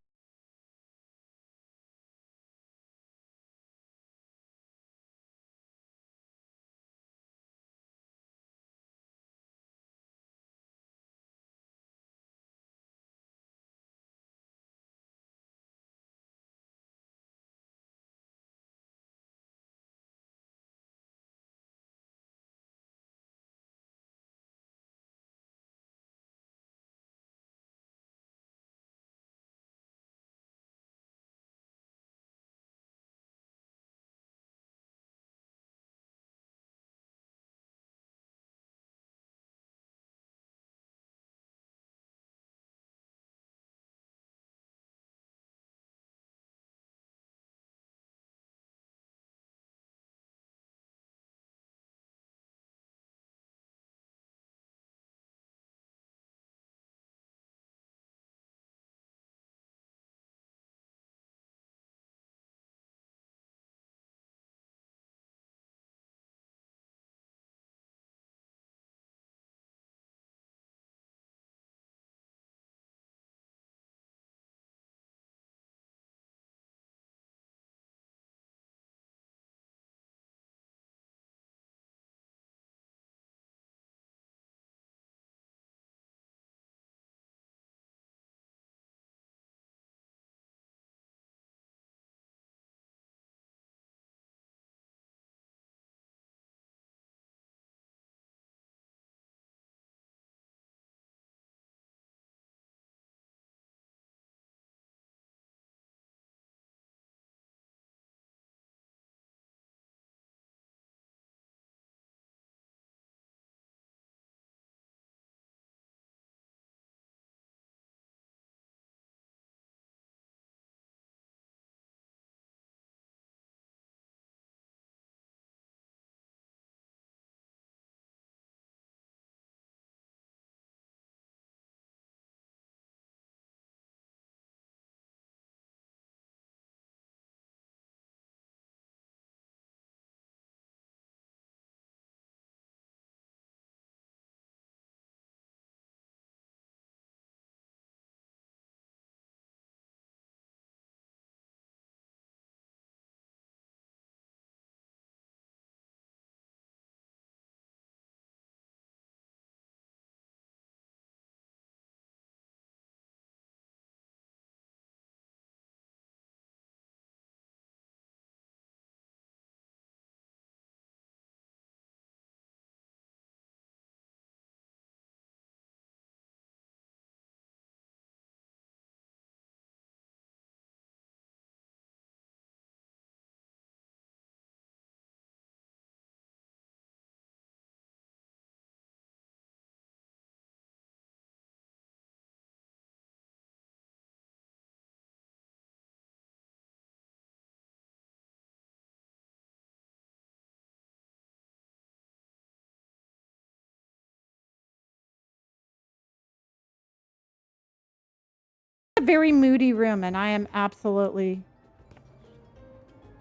A very moody room, and I am absolutely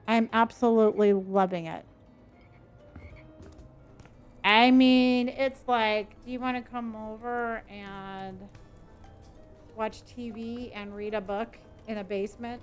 loving it. I mean, it's like, do you want to come over and watch TV and read a book in a basement?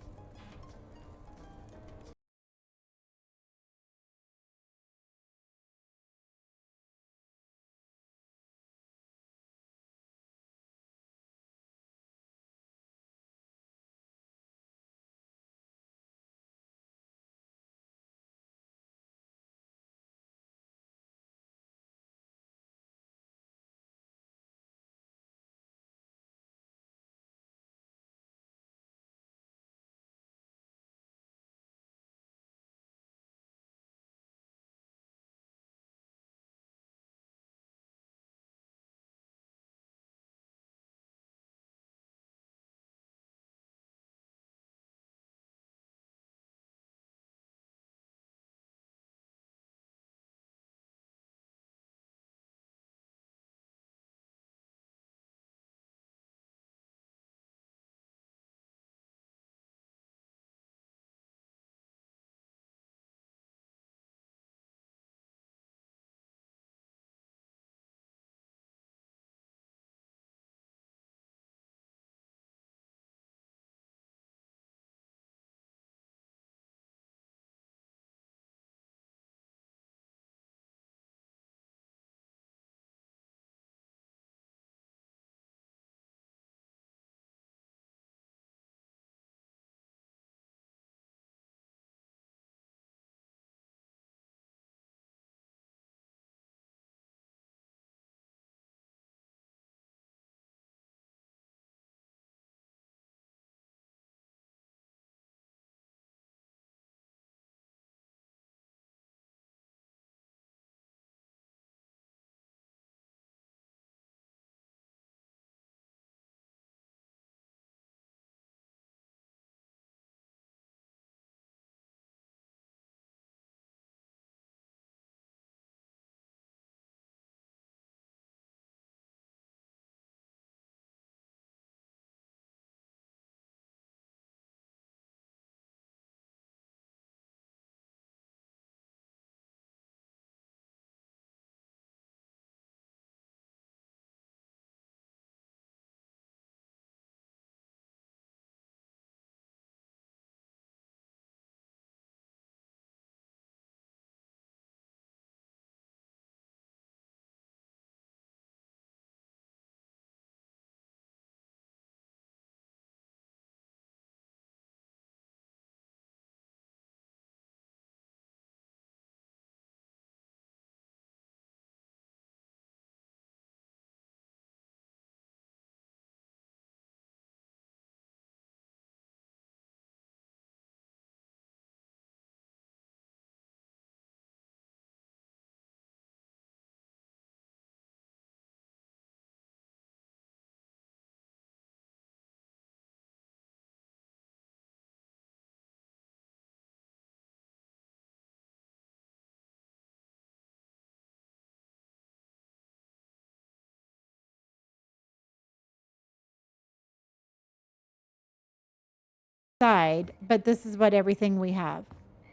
outside, but this is what everything we have.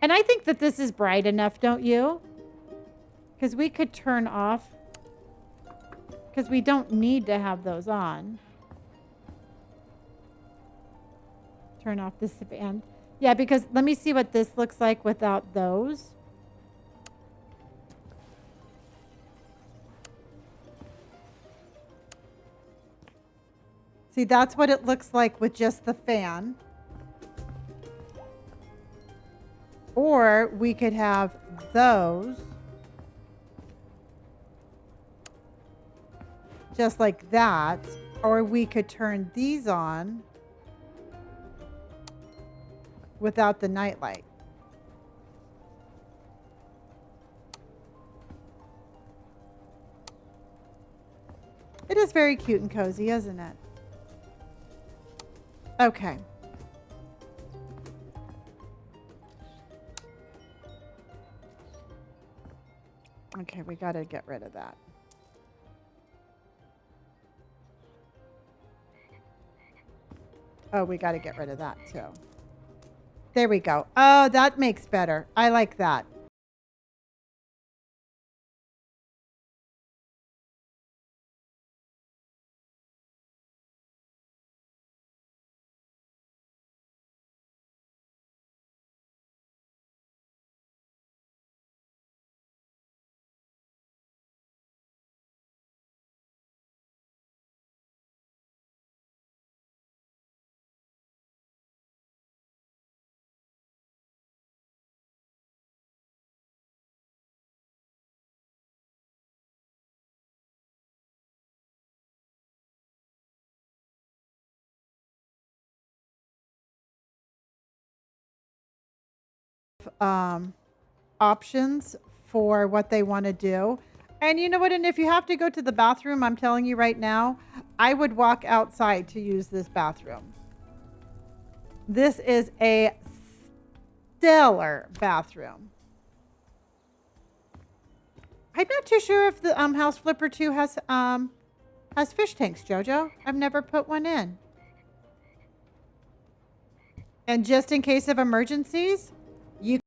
And I think that this is bright enough, don't you? Because we could turn off, because we don't need to have those on. Turn off this fan. Yeah, because let me see what this looks like without those. See, that's what it looks like with just the fan. Or we could have those just like that. Or we could turn these on without the nightlight. It is very cute and cozy, isn't it? Okay. Okay, we got to get rid of that. Oh, we got to get rid of that too. There we go. Oh, that makes better. I like that. Options for what they want to do. And you know what? And if you have to go to the bathroom, I'm telling you right now, I would walk outside to use this bathroom. This is a stellar bathroom. I'm not too sure if the House Flipper 2 has fish tanks, Jojo. I've never put one in. And just in case of emergencies, you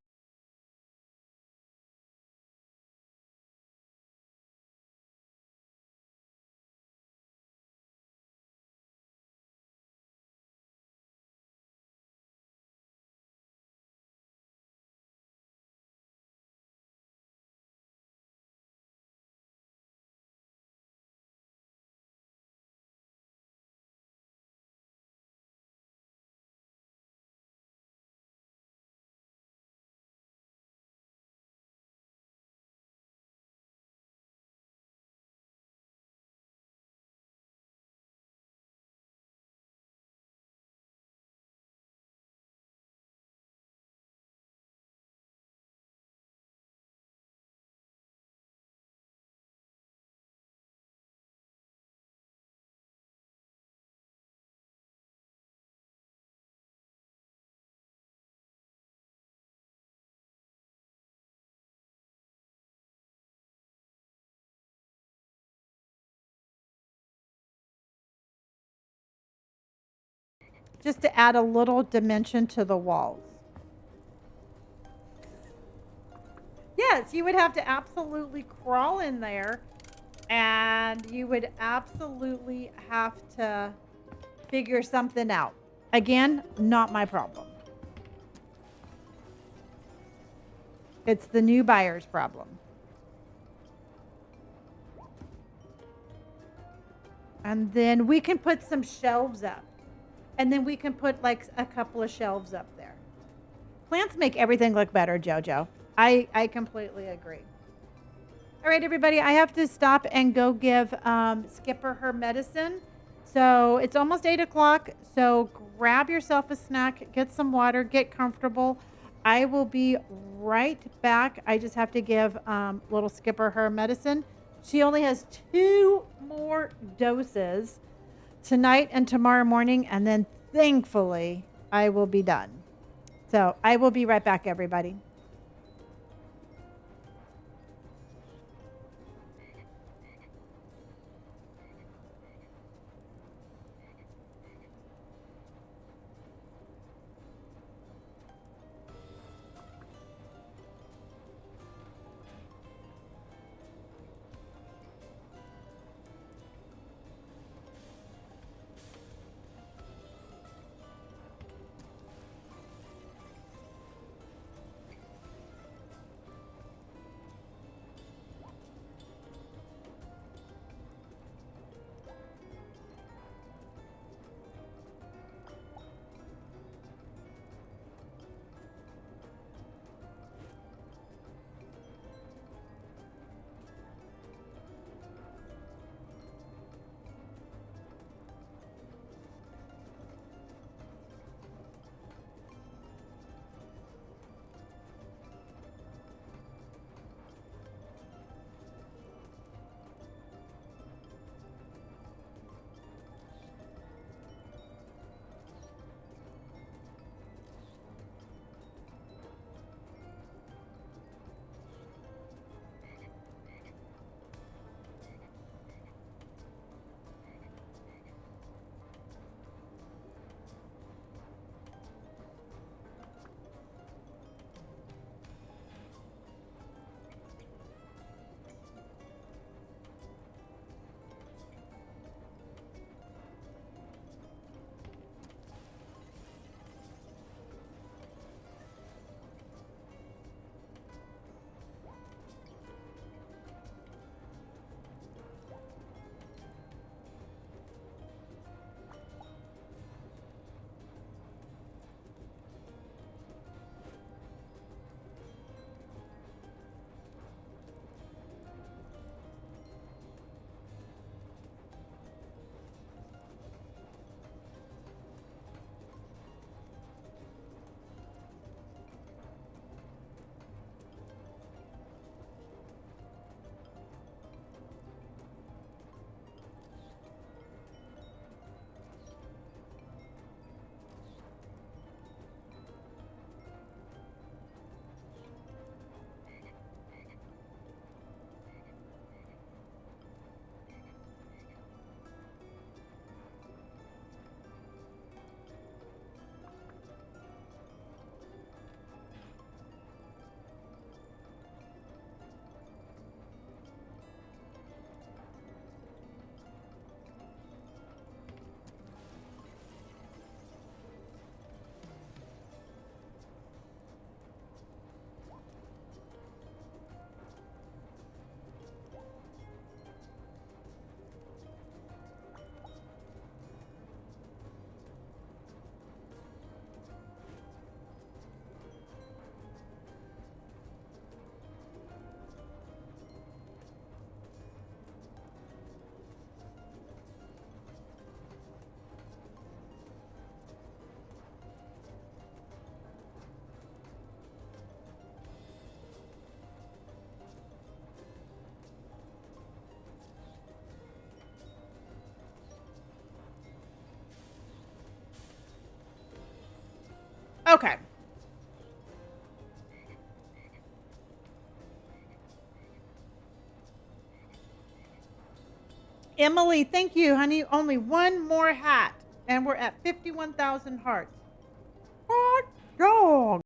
just to add a little dimension to the walls. Yes, you would have to absolutely crawl in there, and you would absolutely have to figure something out. Again, not my problem. It's the new buyer's problem. And then we can put some shelves up. And then we can put like a couple of shelves up there. Plants make everything look better, Jojo. I completely agree. All right, everybody, I have to stop and go give Skipper her medicine. So it's almost 8 o'clock. So grab yourself a snack, get some water, get comfortable. I will be right back. I just have to give little Skipper her medicine. She only has 2 more doses tonight and tomorrow morning, and then thankfully I will be done. So I will be right back, everybody. Okay. Emily, thank you, honey. Only one more hat, and we're at 51,000 hearts. Hot dog.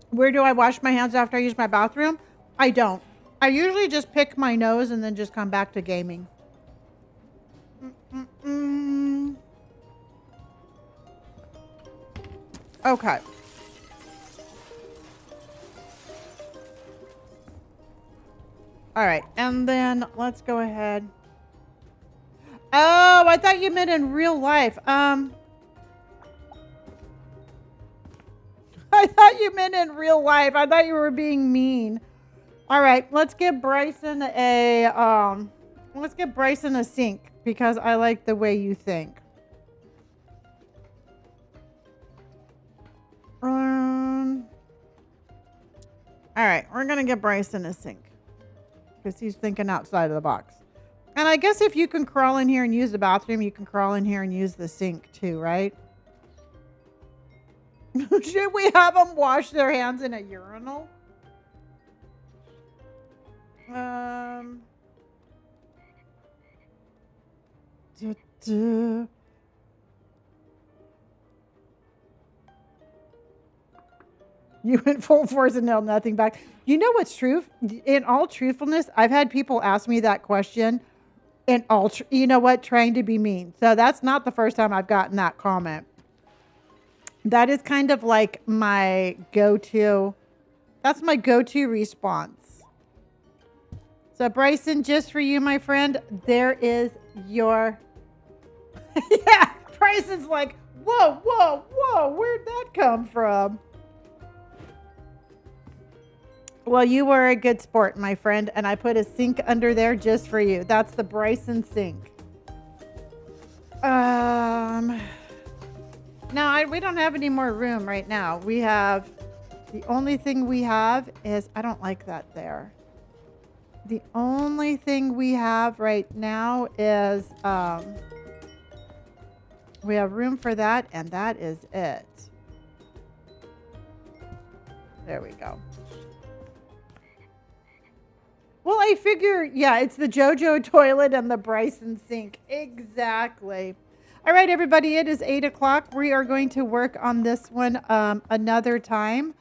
Where do I wash my hands after I use my bathroom? I don't. I usually just pick my nose and then just come back to gaming. Mm-mm-mm. Okay. All right. And then let's go ahead. Oh, I thought you meant in real life. I thought you meant in real life. I thought you were being mean. All right, let's give Bryson a sink because I like the way you think. All right, we're gonna give Bryson a sink because he's thinking outside of the box. And I guess if you can crawl in here and use the bathroom, you can crawl in here and use the sink too, right? Should we have them wash their hands in a urinal? Duh, duh. You went full force and held nothing back. You know what's true? In all truthfulness, I've had people ask me that question in all, you know what, trying to be mean. So that's not the first time I've gotten that comment. That is kind of like my go-to. That's my go-to response. So Bryson, just for you, my friend, there is your. Yeah, Bryson's like, whoa, whoa, whoa, where'd that come from? Well, you were a good sport, my friend, and I put a sink under there just for you. That's the Bryson sink. No, we don't have any more room right now. We have, the only thing we have is, I don't like that there. The only thing we have right now is, we have room for that, and that is it. There we go. Well, I figure, yeah, it's the JoJo toilet and the Bryson sink. Exactly. All right, everybody, it is 8 o'clock. We are going to work on this one another time.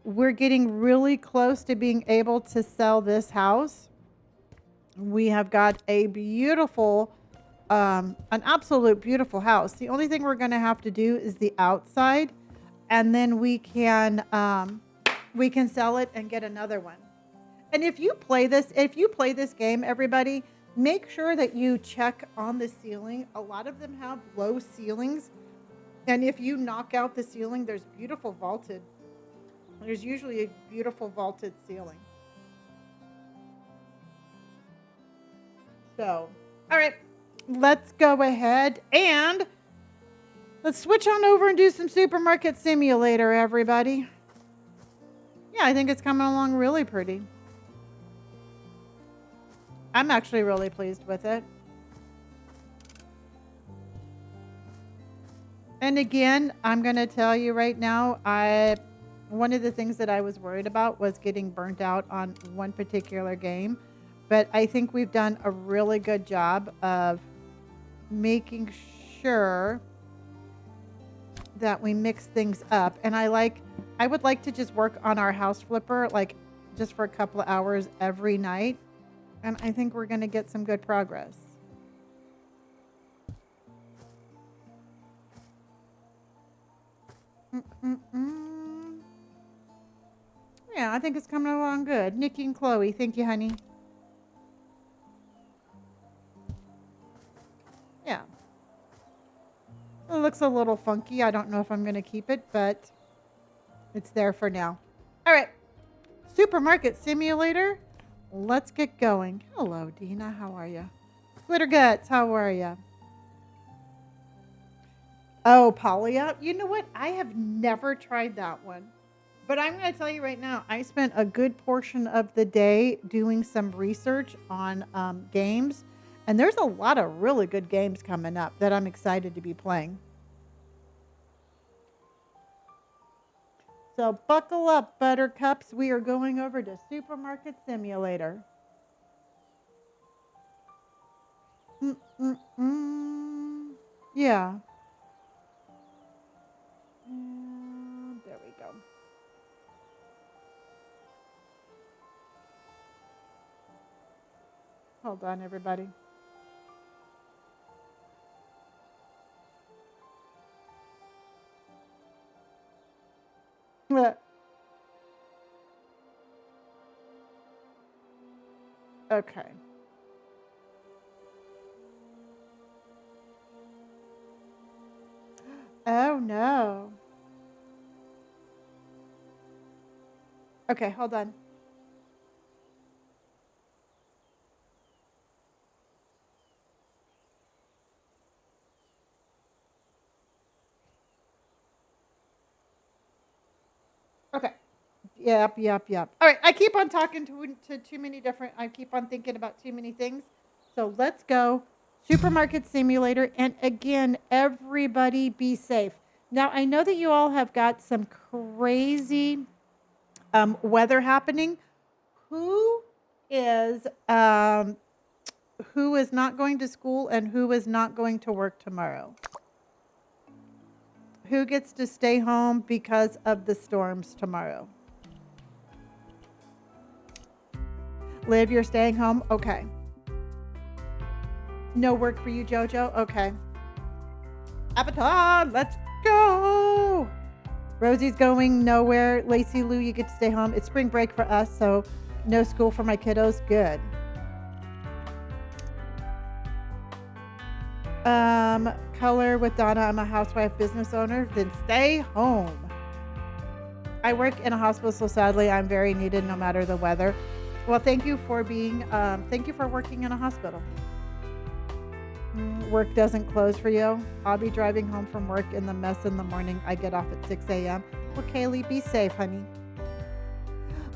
We're getting really close to being able to sell this house. We have got a beautiful, an absolute beautiful house. The only thing we're going to have to do is the outside, and then we can sell it and get another one. And if you play this game, everybody, make sure that you check on the ceiling. A lot of them have low ceilings. And if you knock out the ceiling, there's usually a beautiful vaulted ceiling. So, all right, let's go ahead and let's switch on over and do some Supermarket Simulator, everybody. Yeah, I think it's coming along really pretty. I'm actually really pleased with it. And again, I'm going to tell you right now, one of the things that I was worried about was getting burnt out on one particular game. but I think we've done a really good job of making sure that we mix things up. And I would like to just work on our house flipper, like just for a couple of hours every night. And I think we're going to get some good progress. Mm-mm-mm. Yeah, I think it's coming along good. Nikki and Chloe, thank you, honey. Yeah. It looks a little funky. I don't know if I'm going to keep it, but it's there for now. All right. Supermarket simulator. Let's get going. Hello, Dina. How are you? Glitter Guts, how are you? Oh, Polya. You know what? I have never tried that one. But I'm going to tell you right now, I spent a good portion of the day doing some research on games. And there's a lot of really good games coming up that I'm excited to be playing. So buckle up, buttercups. We are going over to Supermarket Simulator. Mm-mm-mm. Yeah. And there we go. Hold on, everybody. Okay. Oh no. Okay, hold on. Okay. Yep. All right. I keep on talking to too many different. I keep on thinking about too many things. So let's go. Supermarket simulator. And again, everybody be safe. Now, I know that you all have got some crazy weather happening. Who is um, who is not going to school and who is not going to work tomorrow? Who gets to stay home because of the storms tomorrow? Liv, you're staying home? Okay. No work for you, JoJo? Okay. Avatar, let's go. Rosie's going nowhere. Lacey Lou, you get to stay home. It's spring break for us, so no school for my kiddos. Good. Color with Donna. I'm a housewife business owner. Then stay home. I work in a hospital, so sadly I'm very needed no matter the weather. Well, thank you for working in a hospital. Work doesn't close for you. I'll be driving home from work in the mess in the morning. I get off at 6 a.m. Well, Kaylee, be safe, honey.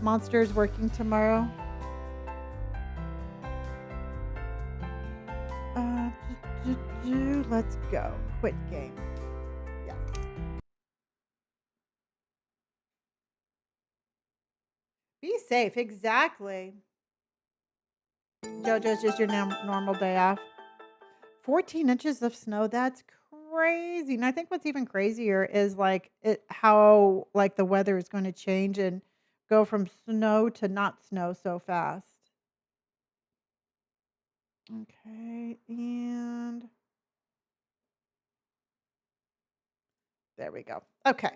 Monster's working tomorrow. Uh, let's go. Quit game. Yes. Be safe. Exactly. JoJo's just your normal day off. 14 inches of snow. That's crazy. And I think what's even crazier is how like the weather is going to change and go from snow to not snow so fast. Okay, and there we go. Okay.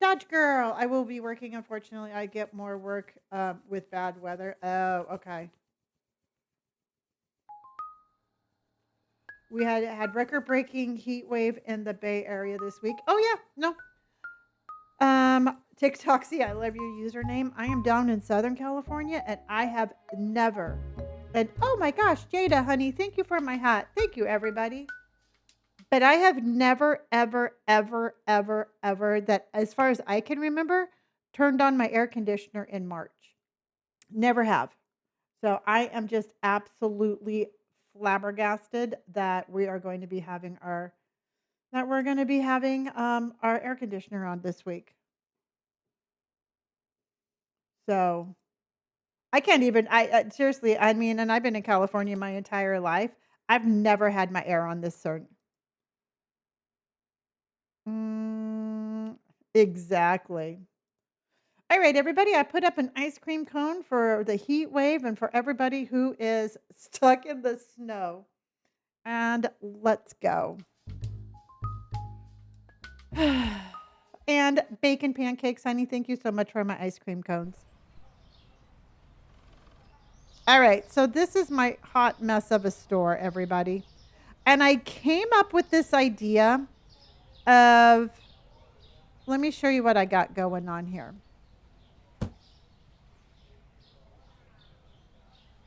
Dodge girl. I will be working. Unfortunately, I get more work with bad weather. Oh, okay. We had record-breaking heat wave in the Bay Area this week. Oh yeah, no. TikToksy, I love your username. I am down in Southern California, and I have never. And oh my gosh, Jada, honey, thank you for my hat. Thank you, everybody. But I have never, ever, that as far as I can remember, turned on my air conditioner in March. Never have. So I am just absolutely flabbergasted that we are going to be having our air conditioner on this week. So I can't even. I seriously. I mean, and I've been in California my entire life. I've never had my air on this certain. Mm, exactly. All right, everybody. I put up an ice cream cone for the heat wave and for everybody who is stuck in the snow. And let's go. And bacon pancakes, honey. Thank you so much for my ice cream cones. All right, so this is my hot mess of a store, everybody. And I came up with this idea of, let me show you what I got going on here.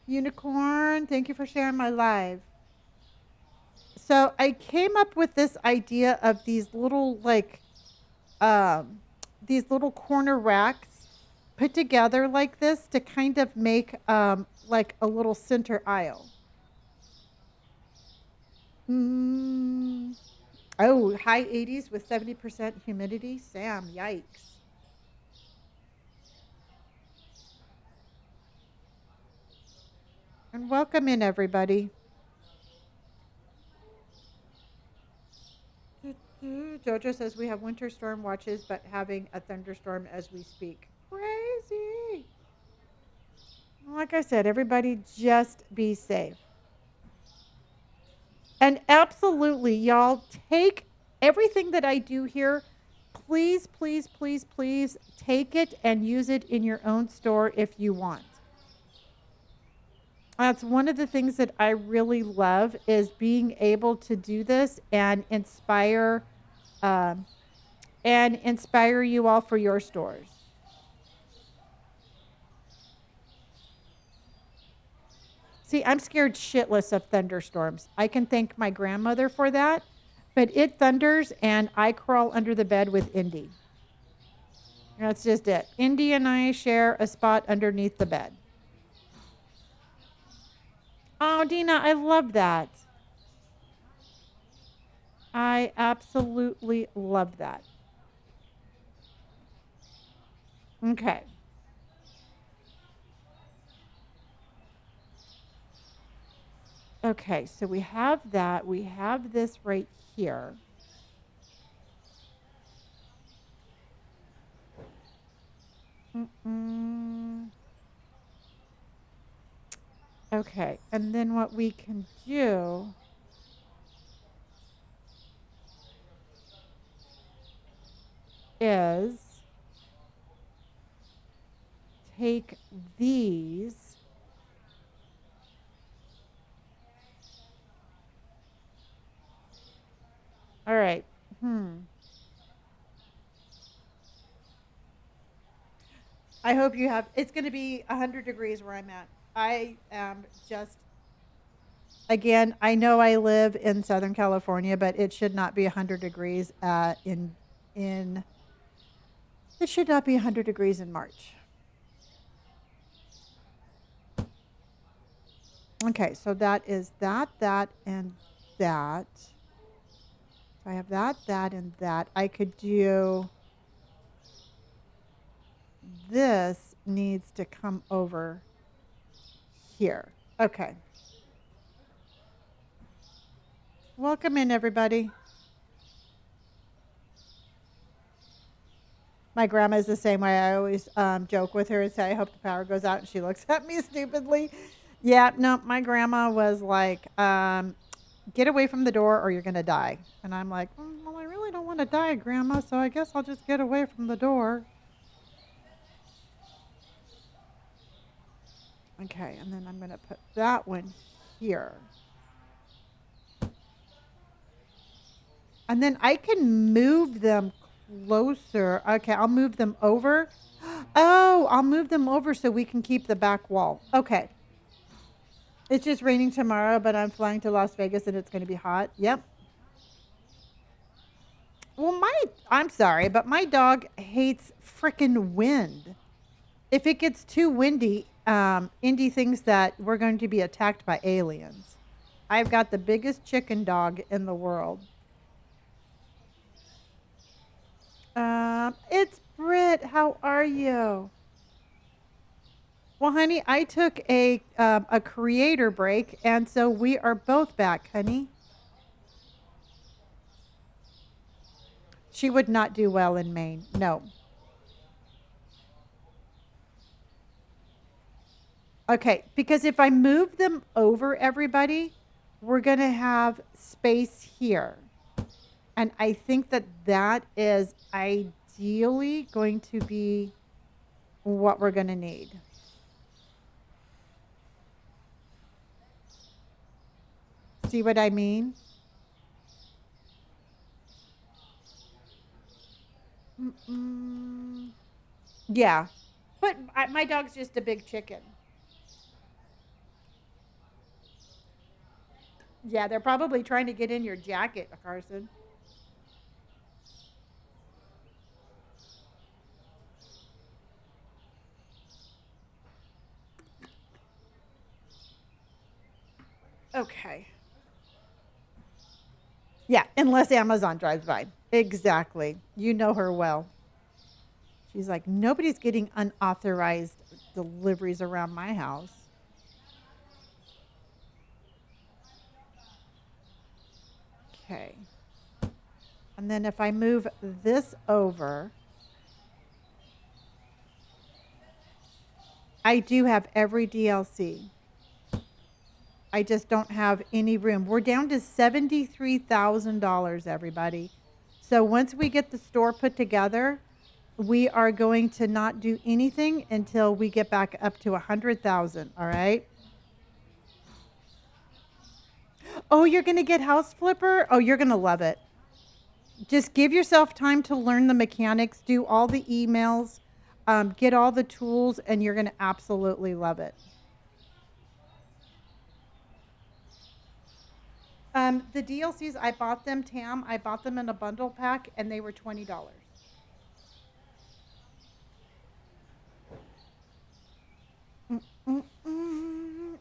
Unicorn, thank you for sharing my live. So I came up with this idea of um, these little corner racks put together like this to kind of make like a little center aisle. Mm. Oh, high 80s with 70% humidity. Sam, yikes. And welcome in, everybody. Jojo says we have winter storm watches, but having a thunderstorm as we speak. Crazy. Like I said, everybody just be safe. And absolutely, y'all, take everything that I do here. Please, please, please, please take it and use it in your own store if you want. That's one of the things that I really love is being able to do this um, and inspire you all for your stores. See, I'm scared shitless of thunderstorms. I can thank my grandmother for that, but it thunders and I crawl under the bed with Indy. That's just it. Indy and I share a spot underneath the bed. Oh, Dina, I love that. I absolutely love that. Okay. Okay, so we have that. We have this right here. Mm-mm. Okay, and then what we can do is take these. All right. I hope you have. It's going to be 100 degrees where I'm at. I am just, again, I know I live in Southern California, but it should not be 100 degrees in it should not be 100 degrees in March. Okay, so that is that, and that. So I have that, and that. I could do this needs to come over here. Okay. Welcome in, everybody. My grandma is the same way. I always joke with her and say, I hope the power goes out. And she looks at me stupidly. Yeah, no, my grandma was like, get away from the door or you're going to die. And I'm like, well, I really don't want to die, Grandma. So I guess I'll just get away from the door. Okay, and then I'm going to put that one here. And then I can move them closer. Okay, I'll move them over. Oh, I'll move them over so we can keep the back wall. Okay. It's just raining tomorrow, but I'm flying to Las Vegas and it's going to be hot. Yep. Well, I'm sorry, but my dog hates frickin' wind. If it gets too windy, Indy thinks that we're going to be attacked by aliens. I've got the biggest chicken dog in the world. It's Britt. How are you? Well, honey, I took a creator break, and so we are both back, honey. She would not do well in Maine. No. Okay, because if I move them over, everybody, we're going to have space here. And I think that that is ideally going to be what we're going to need. See what I mean? Mm-mm. Yeah. But my dog's just a big chicken. Yeah, they're probably trying to get in your jacket, Carson. Okay. Yeah, unless Amazon drives by. Exactly. You know her well. She's like, nobody's getting unauthorized deliveries around my house. Okay. And then if I move this over, I do have every DLC. I just don't have any room. We're down to $73,000, everybody. So once we get the store put together, we are going to not do anything until we get back up to 100,000. All right. Oh, you're going to get House Flipper? Oh, you're going to love it. Just give yourself time to learn the mechanics, do all the emails, get all the tools, and you're going to absolutely love it. The DLCs, I bought them, Tam. I bought them in a bundle pack, and they were $20.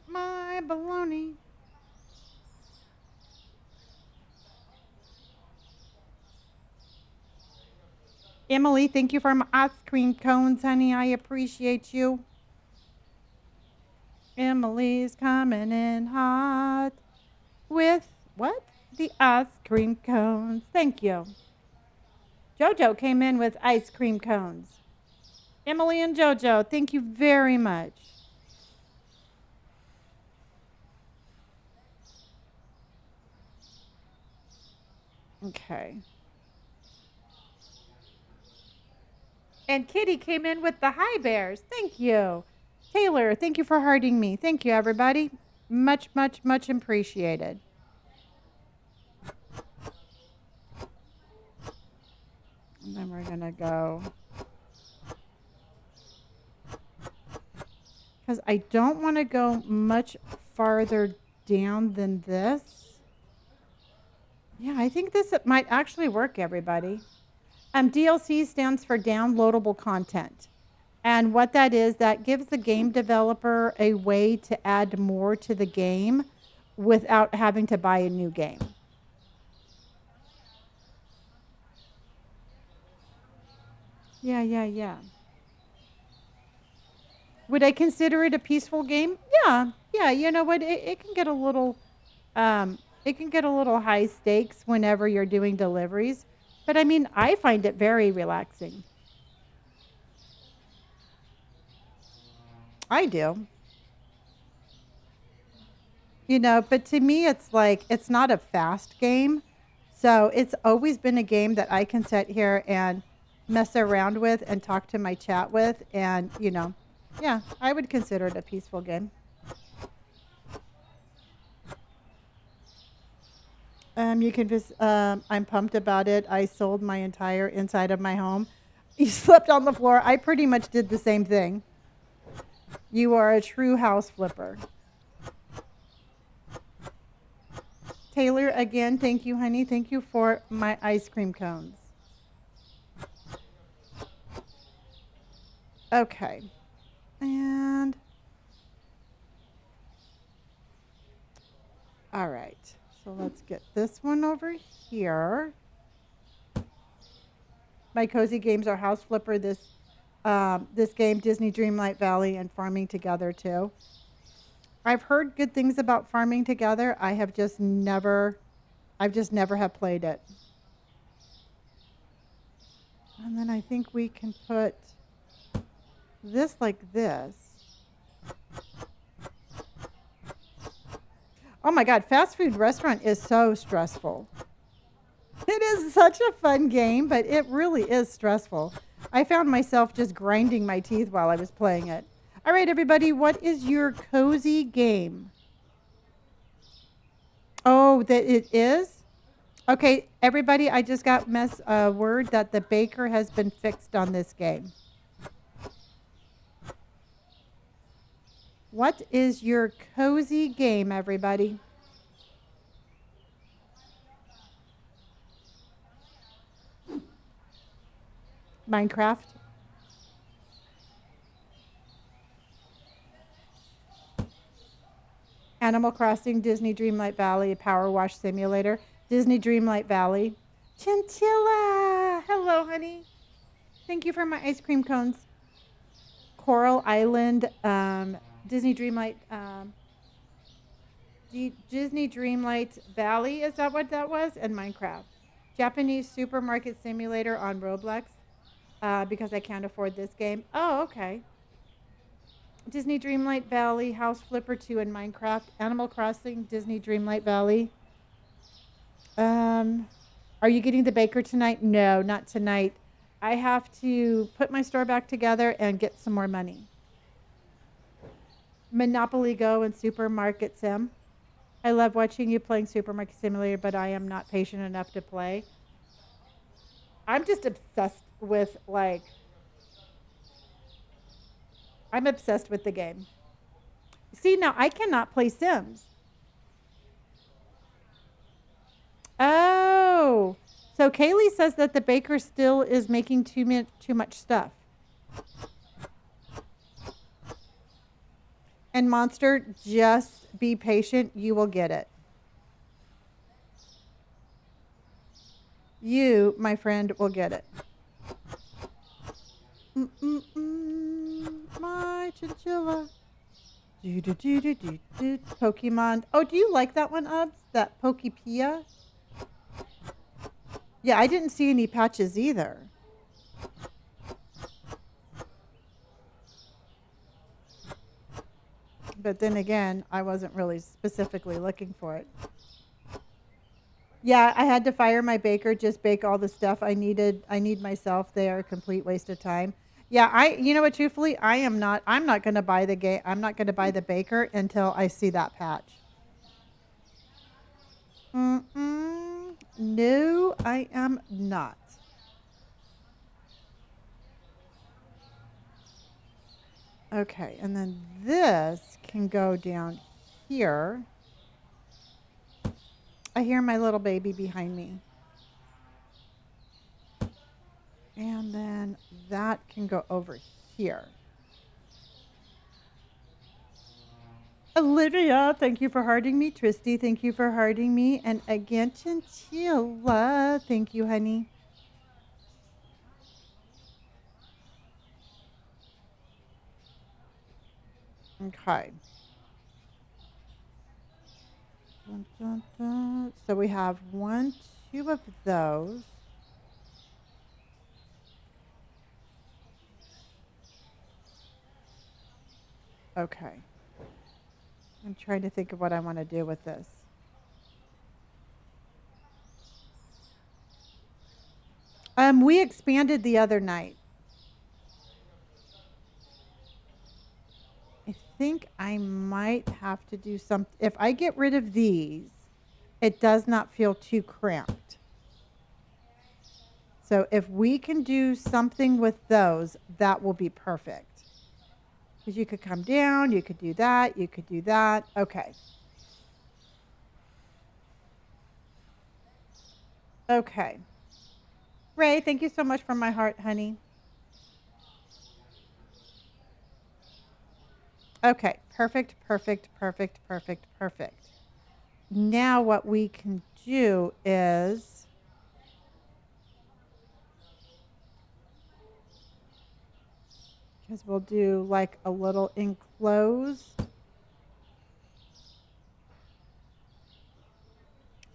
My baloney. Emily, thank you for my ice cream cones, honey. I appreciate you. Emily's coming in hot with what? The ice cream cones. Thank you. Jojo came in with ice cream cones. Emily and Jojo, thank you very much. Okay. And Kitty came in with the high bears. Thank you. Taylor, thank you for hearting me. Thank you, everybody. Much, much, much appreciated. And then we're going to go. Because I don't want to go much farther down than this. Yeah, I think this might actually work, everybody. DLC stands for downloadable content. And what that is, that gives the game developer a way to add more to the game without having to buy a new game. Yeah, yeah, yeah. Would I consider it a peaceful game? Yeah, yeah. You know what? It can get a little, it can get a little high stakes whenever you're doing deliveries. But I mean, I find it very relaxing. I do. But to me, it's like it's not a fast game. So it's always been a game that I can sit here and mess around with and talk to my chat with. And, yeah, I would consider it a peaceful game. You can just, I'm pumped about it. I sold my entire inside of my home. You slept on the floor. I pretty much did the same thing. You are a true house flipper. Taylor, again, thank you, honey. Thank you for my ice cream cones. Okay. And, all right. So let's get this one over here. My cozy games are house flipper. This this game, Disney Dreamlight Valley and Farming Together too. I've heard good things about Farming Together. I've just never have played it. And then I think we can put this like this. Oh my God, fast food restaurant is so stressful. It is such a fun game, but it really is stressful. I found myself just grinding my teeth while I was playing it. All right, everybody, what is your cozy game? Oh, that it is? Okay, everybody, I just got word that the baker has been fixed on this game. What is your cozy game, everybody? Minecraft? Animal Crossing, Disney Dreamlight Valley, Power Wash Simulator, Disney Dreamlight Valley. Chinchilla! Hello, honey. Thank you for my ice cream cones. Coral Island, Disney Dreamlight, Disney Dreamlight Valley, is that what that was? And Minecraft. Japanese Supermarket Simulator on Roblox, because I can't afford this game. Oh, okay. Disney Dreamlight Valley, House Flipper 2, and Minecraft. Animal Crossing, Disney Dreamlight Valley. Are you getting the baker tonight? No, not tonight. I have to put my store back together and get some more money. Monopoly Go and Supermarket Sim. I love watching you playing Supermarket Simulator, but I am not patient enough to play. I'm just obsessed with I'm obsessed with the game. See, now I cannot play Sims. Oh, so Kaylee says that the baker still is making too much stuff. And Monster, just be patient. You will get it. You, my friend, will get it. My chinchilla. Pokemon. Oh, do you like that one, Ubs? That Pokepia? Yeah, I didn't see any patches either. But then again, I wasn't really specifically looking for it. Yeah, I had to fire my baker, just bake all the stuff I needed. I need myself. They are a complete waste of time. Yeah, you know what, truthfully, I'm not going to buy I'm not going to buy the baker until I see that patch. No, I am not. Okay, and then this can go down here. I hear my little baby behind me. And then that can go over here. Olivia, thank you for hearting me. Tristy, thank you for hearting me. And again, Chinchilla, thank you, honey. Okay. Dun, dun, dun. So we have 1, 2 of those. Okay. I'm trying to think of what I want to do with this. We expanded the other night. I think I might have to do something. If I get rid of these, it does not feel too cramped. So if we can do something with those, that will be perfect. Because you could come down, you could do that, you could do that. Okay. Okay. Ray, thank you so much for my heart, honey. Okay, perfect, perfect, perfect, perfect, perfect. Now what we can do is because we'll do like a little enclosed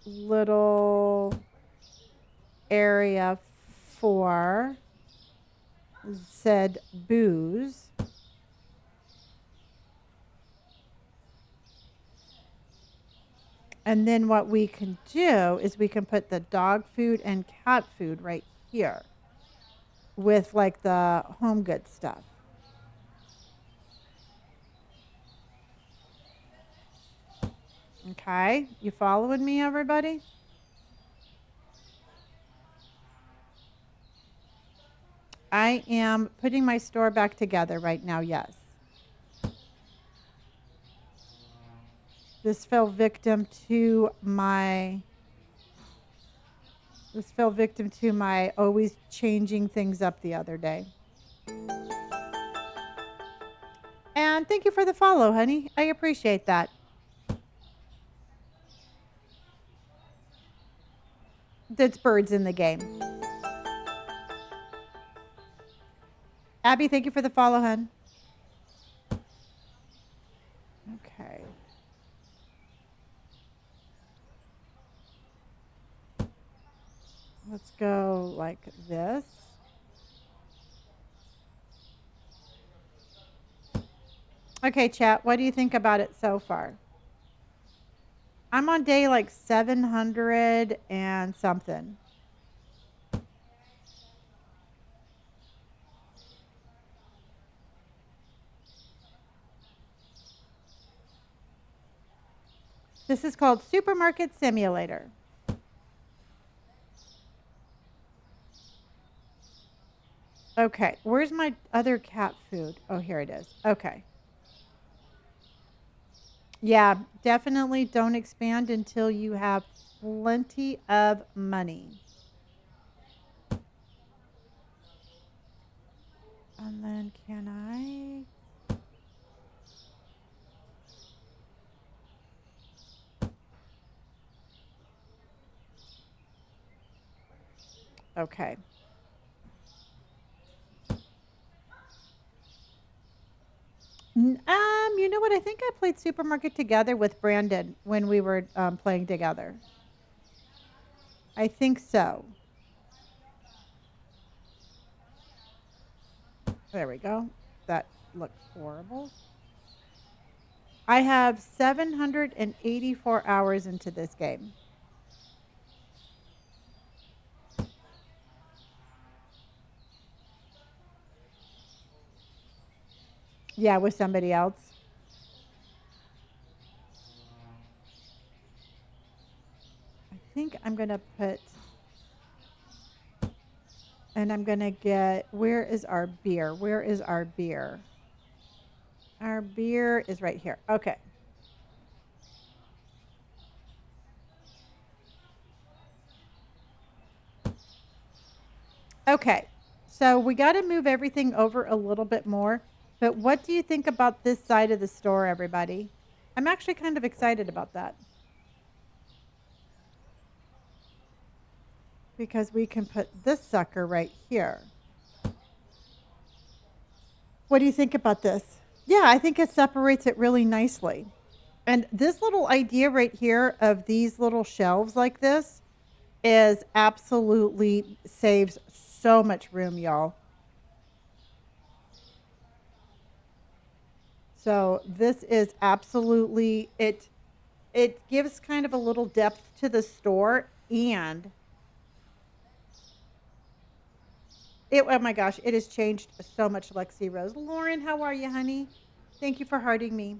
little area for said booze. And then what we can do is we can put the dog food and cat food right here with like the home good stuff. Okay, you following me, everybody? I am putting my store back together right now, yes. This fell victim to my this fell victim to my always changing things up the other day. And thank you for the follow, honey. I appreciate that. That's birds in the game. Abby, thank you for the follow, hun. Okay. Let's go like this. Okay, chat, what do you think about it so far? I'm on day like 700 and something. This is called Supermarket Simulator. Okay, where's my other cat food? Oh, here it is. Okay. Yeah, definitely don't expand until you have plenty of money. And then can I? Okay. You know what? I think I played Supermarket together with Brandon when we were playing together. I think so. There we go. That looks horrible. I have 784 hours into this game. Yeah, with somebody else. I think I'm going to put, and I'm going to get, where is our beer? Where is our beer? Our beer is right here. Okay. Okay. So we got to move everything over a little bit more. But what do you think about this side of the store, everybody? I'm actually kind of excited about that. Because we can put this sucker right here. What do you think about this? Yeah, I think it separates it really nicely. And this little idea right here of these little shelves like this is absolutely saves so much room, y'all. So this is absolutely it gives kind of a little depth to the store and it oh my gosh, it has changed so much, Lexi Rose. Lauren, how are you, honey? Thank you for hearting me.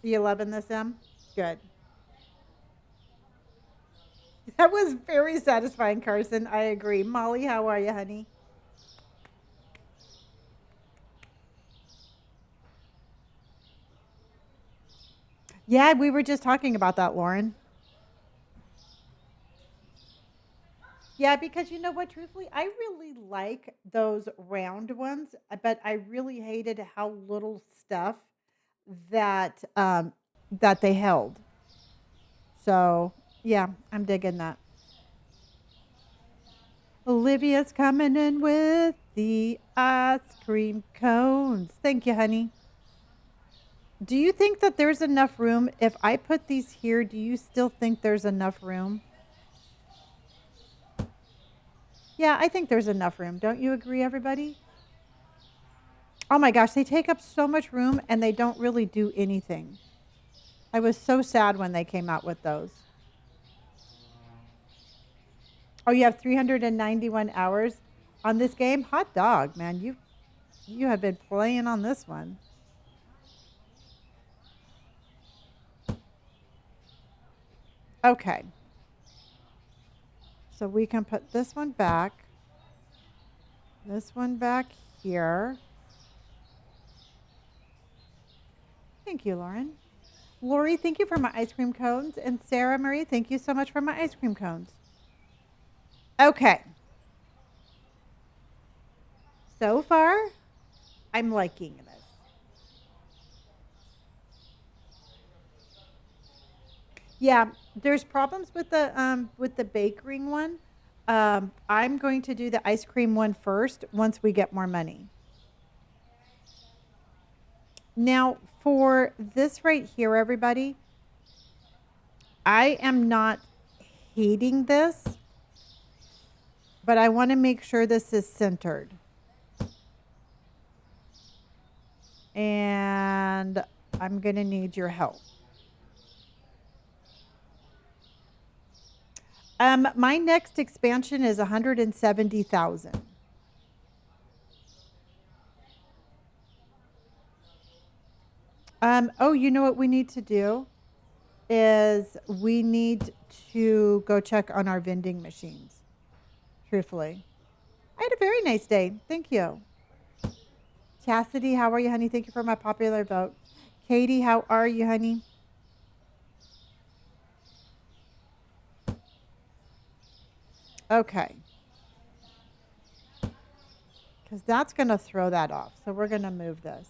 You loving this, Em? Good. That was very satisfying, Carson. I agree. Molly, how are you, honey? Yeah, we were just talking about that, Lauren. Yeah, because you know what, truthfully, I really like those round ones, but I really hated how little stuff that that they held. So, yeah, I'm digging that. Olivia's coming in with the ice cream cones. Thank you, honey. Do you think that there's enough room? If I put these here, do you still think there's enough room? Yeah, I think there's enough room. Don't you agree, everybody? Oh my gosh, they take up so much room and they don't really do anything. I was so sad when they came out with those. Oh, you have 391 hours on this game? Hot dog, man. You have been playing on this one. Okay. So we can put this one back. This one back here. Thank you, Lauren. Lori, thank you for my ice cream cones. And Sarah Marie, thank you so much for my ice cream cones. Okay. So far, I'm liking this. Yeah, there's problems with the bakering one. I'm going to do the ice cream one first once we get more money. Now, for this right here, everybody, I am not hating this, but I want to make sure this is centered. And I'm going to need your help. My next expansion is 170,000. Oh, you know what we need to do is we need to go check on our vending machines. Truthfully, I had a very nice day. Thank you. Chastity, how are you, honey? Thank you for my popular vote. Katie, how are you, honey? Okay. Because that's going to throw that off. So we're going to move this.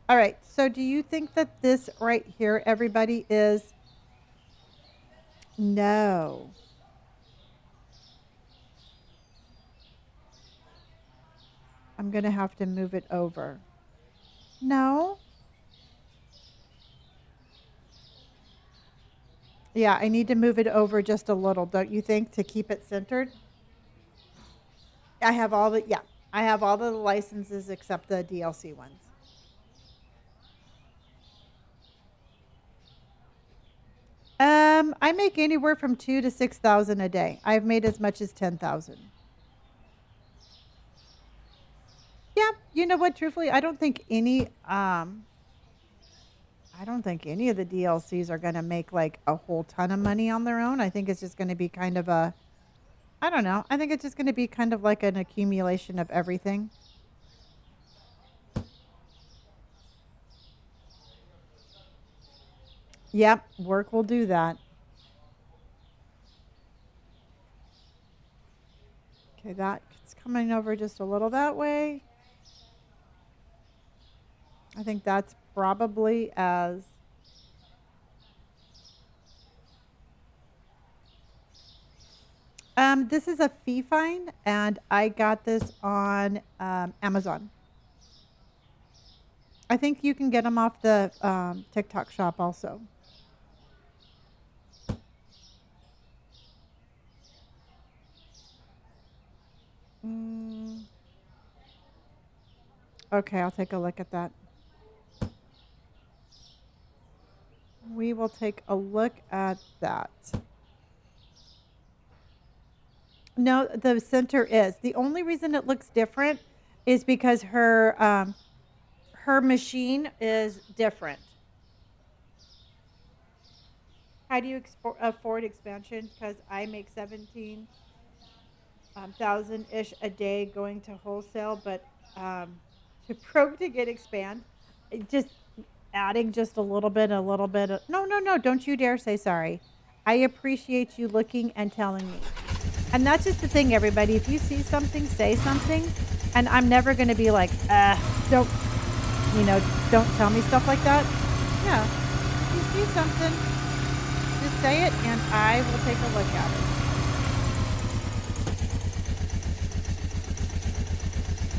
All right. So do you think that this right here, everybody, is... No. I'm going to have to move it over. No. Yeah, I need to move it over just a little, don't you think, to keep it centered? I have all the, yeah, I have all the licenses except the DLC ones. I make anywhere from 2 to 6,000 a day. I've made as much as 10,000. Yeah, you know what? Truthfully, I don't think any of the DLCs are going to make like a whole ton of money on their own. I think it's just going to be kind of a, I don't know. I think it's just going to be kind of like an accumulation of everything. Yep, work will do that. Okay, that's coming over just a little that way. I think that's probably as... this is a fee find, and I got this on Amazon. I think you can get them off the TikTok shop also. Okay, I'll take a look at that. We will take a look at that. No, the center is. The only reason it looks different is because her machine is different. How do you afford expansion? Because I make 17,000 ish a day going to wholesale, but to pro to get expand, just adding just a little bit. No, don't you dare say sorry. I appreciate you looking and telling me. And that's just the thing, everybody. If you see something, say something. And I'm never going to be like, don't tell me stuff like that. Yeah. If you see something, just say it and I will take a look at it.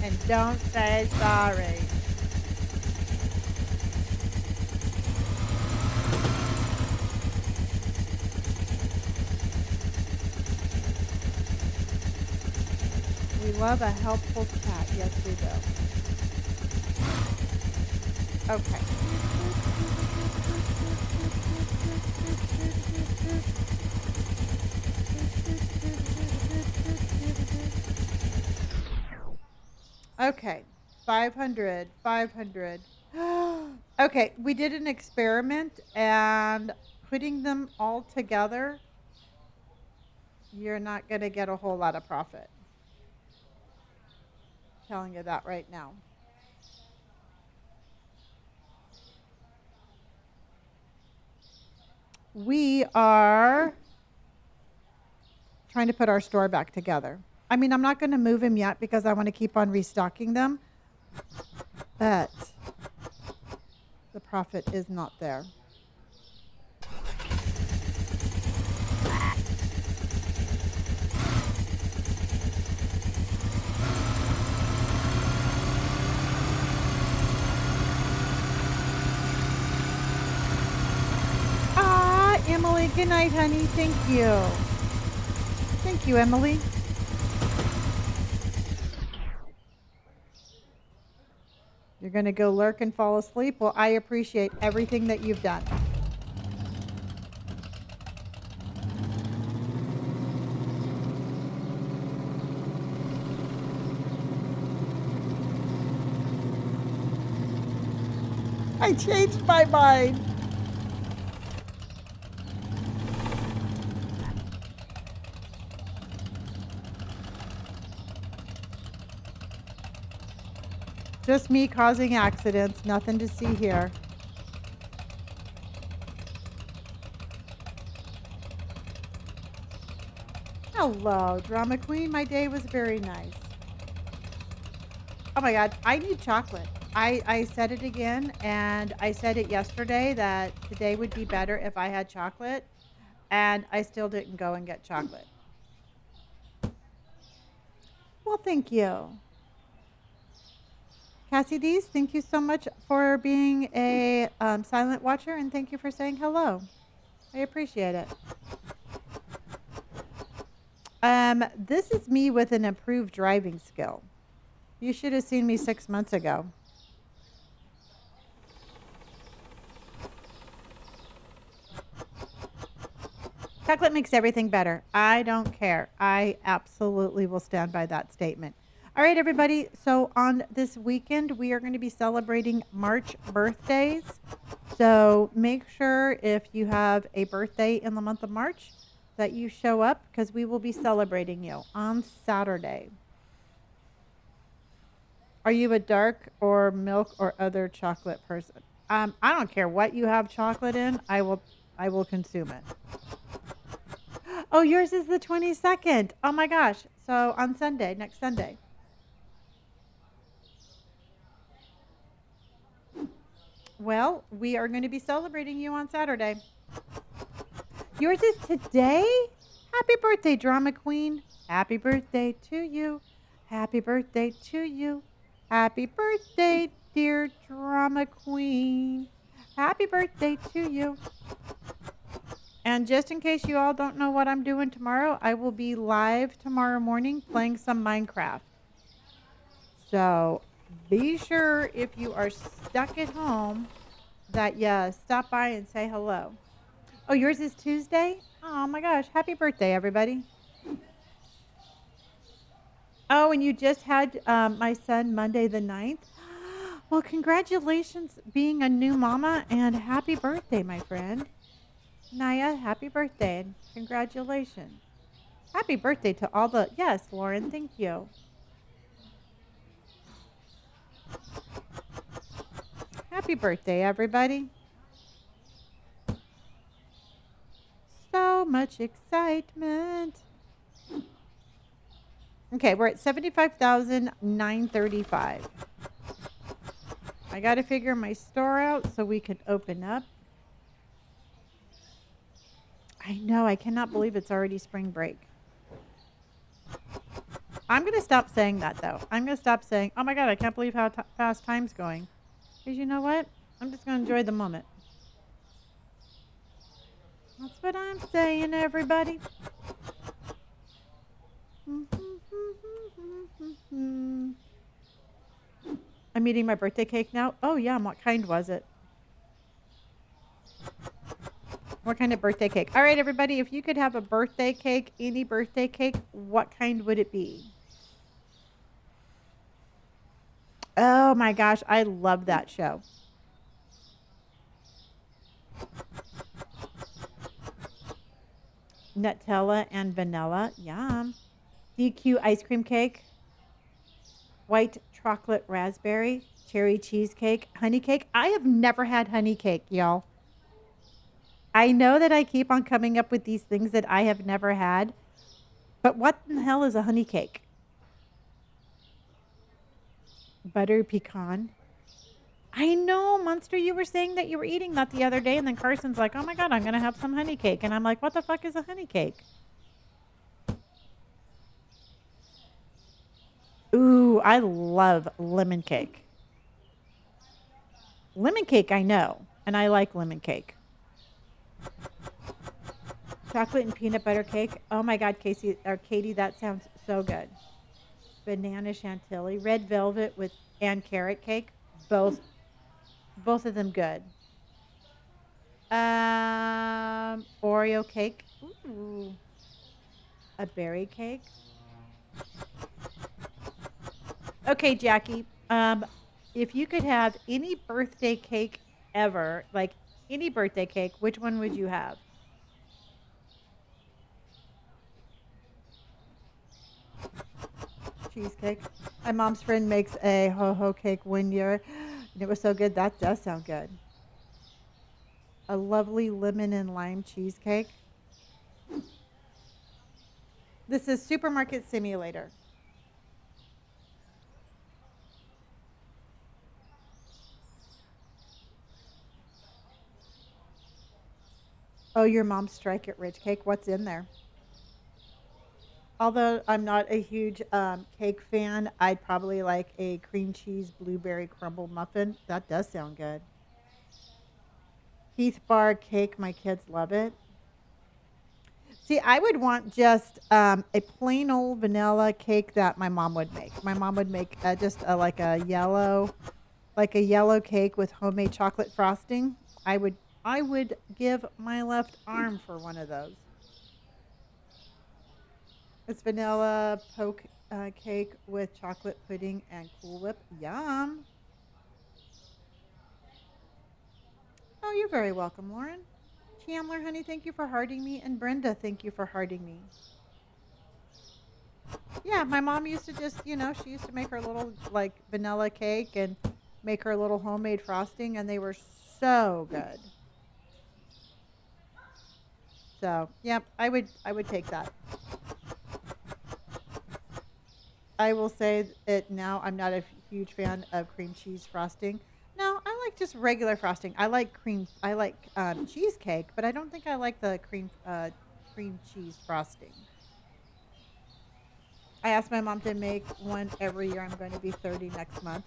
And don't say sorry. We love a helpful chat. Yes, we do. Okay. Okay. 500. 500. Okay. We did an experiment and putting them all together, you're not going to get a whole lot of profit. Telling you that right now. We are trying to put our store back together. I mean, I'm not going to move him yet because I want to keep on restocking them, but the profit is not there. Ah, Emily, good night, honey. Thank you. Thank you, Emily. You're going to go lurk and fall asleep? Well, I appreciate everything that you've done. I changed my mind. Just me causing accidents. Nothing to see here. Hello, Drama Queen. My day was very nice. Oh my God, I need chocolate. I said it again, and I said it yesterday that today would be better if I had chocolate, and I still didn't go and get chocolate. Well, thank you. Cassie Dees, thank you so much for being a silent watcher, and thank you for saying hello. I appreciate it. This is me with an improved driving skill. You should have seen me 6 months ago. Chocolate makes everything better. I don't care. I absolutely will stand by that statement. All right, everybody. So on this weekend, we are going to be celebrating March birthdays. So make sure if you have a birthday in the month of March that you show up because we will be celebrating you on Saturday. Are you a dark or milk or other chocolate person? I don't care what you have chocolate in. I will consume it. Oh, yours is the 22nd. Oh my gosh. So on Sunday, next Sunday. Well, we are going to be celebrating you on Saturday. Yours is today? Happy birthday, Drama Queen. Happy birthday to you. Happy birthday to you. Happy birthday, dear Drama Queen. Happy birthday to you. And just in case you all don't know what I'm doing tomorrow, I will be live tomorrow morning playing some Minecraft. So be sure if you are stuck at home that you stop by and say hello. Oh, yours is Tuesday? Oh my gosh. Happy birthday, everybody. Oh, and you just had my son Monday the 9th. Well, congratulations being a new mama and happy birthday, my friend. Naya, happy birthday and congratulations. Happy birthday to all the, yes, Lauren, thank you. Happy birthday, everybody. So much excitement. Okay, we're at 75,935. I got to figure my store out so we can open up. I know, I cannot believe it's already spring break. I'm going to stop saying that though. I'm going to stop saying, oh my God, I can't believe how fast time's going. Because you know what? I'm just going to enjoy the moment. That's what I'm saying, everybody. I'm eating my birthday cake now. Oh, yeah. What kind was it? What kind of birthday cake? All right, everybody. If you could have a birthday cake, any birthday cake, what kind would it be? Oh my gosh. I love that show. Nutella and vanilla. Yum. DQ ice cream cake. White chocolate raspberry. Cherry cheesecake. Honey cake. I have never had honey cake, y'all. I know that I keep on coming up with these things that I have never had, but what in the hell is a honey cake? Butter pecan. I know, Monster, you were saying that you were eating that the other day, and then Carson's like, oh my God, I'm going to have some honey cake. And I'm like, what the fuck is a honey cake? Ooh, I love lemon cake. Lemon cake, I know, and I like lemon cake. Chocolate and peanut butter cake. Oh my God, Casey or Katie, that sounds so good. Banana chantilly, red velvet with and carrot cake. Both both of them good. Oreo cake. Ooh. A berry cake. Okay, Jackie. If you could have any birthday cake ever, like any birthday cake, which one would you have? Cheesecake. My mom's friend makes a ho ho cake one year, and it was so good. That does sound good. A lovely lemon and lime cheesecake. This is Supermarket Simulator. Oh, your mom's strike it rich cake. What's in there? Although I'm not a huge cake fan, I'd probably like a cream cheese blueberry crumble muffin. That does sound good. Heath bar cake. My kids love it. See, I would want just a plain old vanilla cake that my mom would make. My mom would make just like a yellow cake with homemade chocolate frosting. I would, I would give my left arm for one of those. It's vanilla poke cake with chocolate pudding and Cool Whip. Yum. Oh, you're very welcome, Lauren. Chandler, honey, thank you for hearting me. And Brenda, thank you for hearting me. Yeah, my mom used to just, she used to make her little like vanilla cake and make her little homemade frosting, and they were so good. So, yep, I would take that. I will say it now. I'm not a huge fan of cream cheese frosting. No, I like just regular frosting. I like cream. I like cheesecake, but I don't think I like the cream cheese frosting. I asked my mom to make one every year. I'm going to be 30 next month.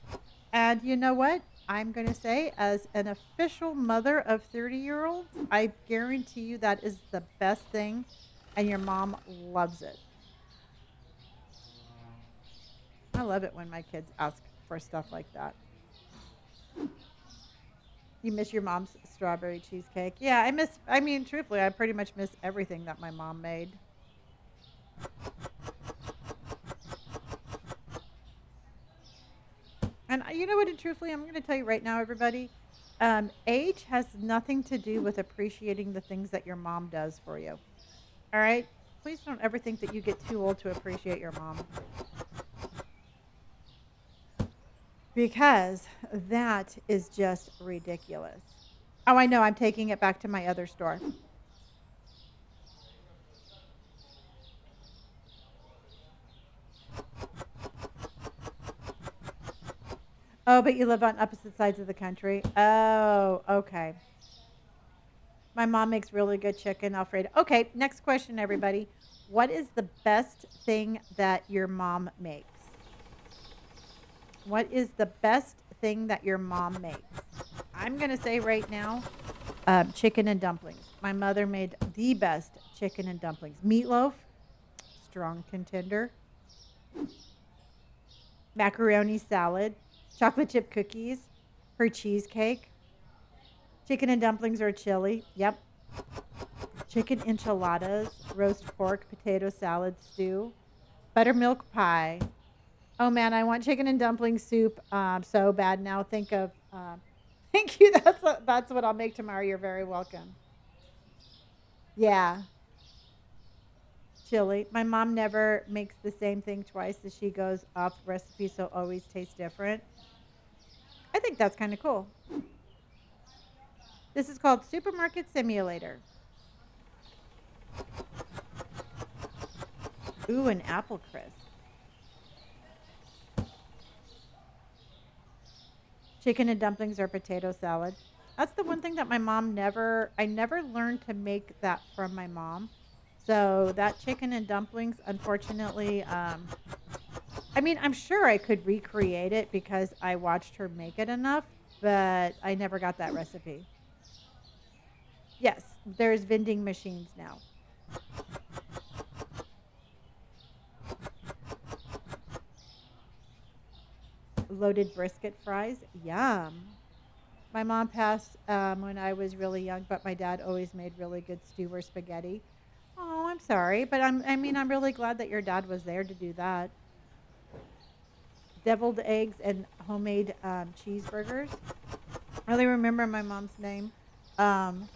And you know what? I'm going to say, as an official mother of 30-year-olds, I guarantee you that is the best thing, and your mom loves it. I love it when my kids ask for stuff like that. You miss your mom's strawberry cheesecake? Yeah, I mean, truthfully, I pretty much miss everything that my mom made. And you know what? And truthfully, I'm going to tell you right now, everybody, age has nothing to do with appreciating the things that your mom does for you. All right? Please don't ever think that you get too old to appreciate your mom, because that is just ridiculous. Oh, I know. I'm taking it back to my other store. Oh, but you live on opposite sides of the country. Oh, okay. My mom makes really good chicken Alfredo. Okay, next question, everybody. What is the best thing that your mom makes? What is the best thing that your mom makes? I'm going to say right now, chicken and dumplings. My mother made the best chicken and dumplings. Meatloaf, strong contender. Macaroni salad, chocolate chip cookies, her cheesecake, chicken and dumplings or chili. Yep. Chicken enchiladas, roast pork, potato salad stew, buttermilk pie. Oh man, I want chicken and dumpling soup so bad now. Think of thank you. That's what I'll make tomorrow. You're very welcome. Yeah, chili. My mom never makes the same thing twice as she goes off recipe, so always tastes different. I think that's kind of cool. This is called Supermarket Simulator. Ooh, an apple crisp. Chicken and dumplings or potato salad. That's the one thing that my mom I never learned to make that from my mom. So that chicken and dumplings, unfortunately, I mean, I'm sure I could recreate it because I watched her make it enough, but I never got that recipe. Yes, there's vending machines now. Loaded brisket fries. Yum. My mom passed when I was really young, but my dad always made really good stew or spaghetti. Oh, I'm sorry, but I mean, I'm really glad that your dad was there to do that. Deviled eggs and homemade cheeseburgers. I only remember my mom's name, um,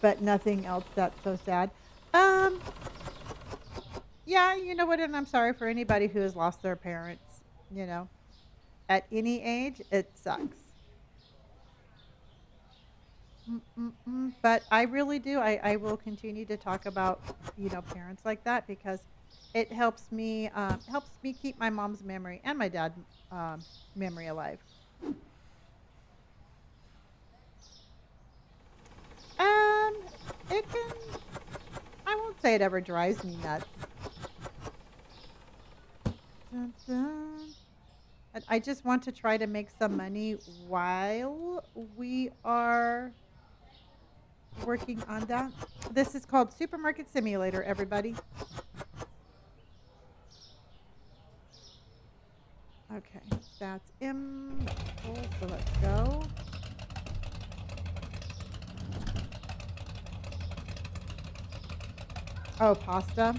but nothing else. That's so sad. Um, yeah, you know what? And I'm sorry for anybody who has lost their parents. You know, at any age, it sucks. But I really do. I will continue to talk about parents like that because it helps me keep my mom's memory and my dad's memory alive. Um, it can. I won't say it ever drives me nuts. Dun, dun. And I just want to try to make some money while we are working on that. This is called Supermarket Simulator, everybody. Okay, that's M. That's full, so let's go. Oh, pasta.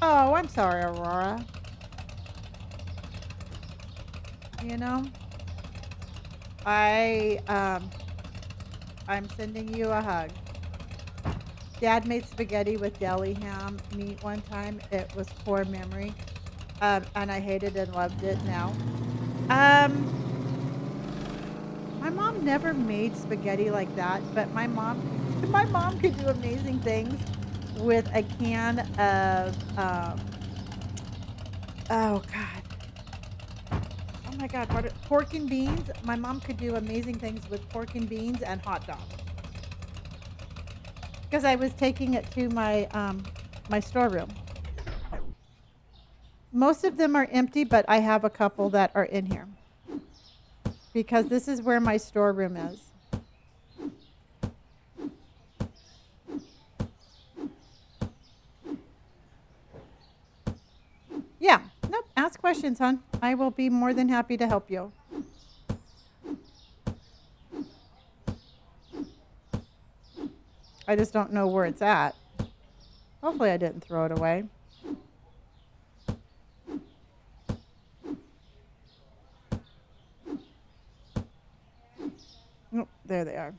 Oh, I'm sorry, Aurora. You know, I I'm sending you a hug. Dad made spaghetti with deli ham meat one time. It was core memory, and I hated and loved it now. Um, my mom never made spaghetti like that, but my mom could do amazing things with a can of oh god, oh my god, pork and beans. My mom could do amazing things with pork and beans and hot dogs. Because I was taking it to my storeroom. Most of them are empty, but I have a couple that are in here because this is where my storeroom is. Yeah. Nope. Ask questions, hon. I will be more than happy to help you. I just don't know where it's at. Hopefully, I didn't throw it away. Oh, there they are.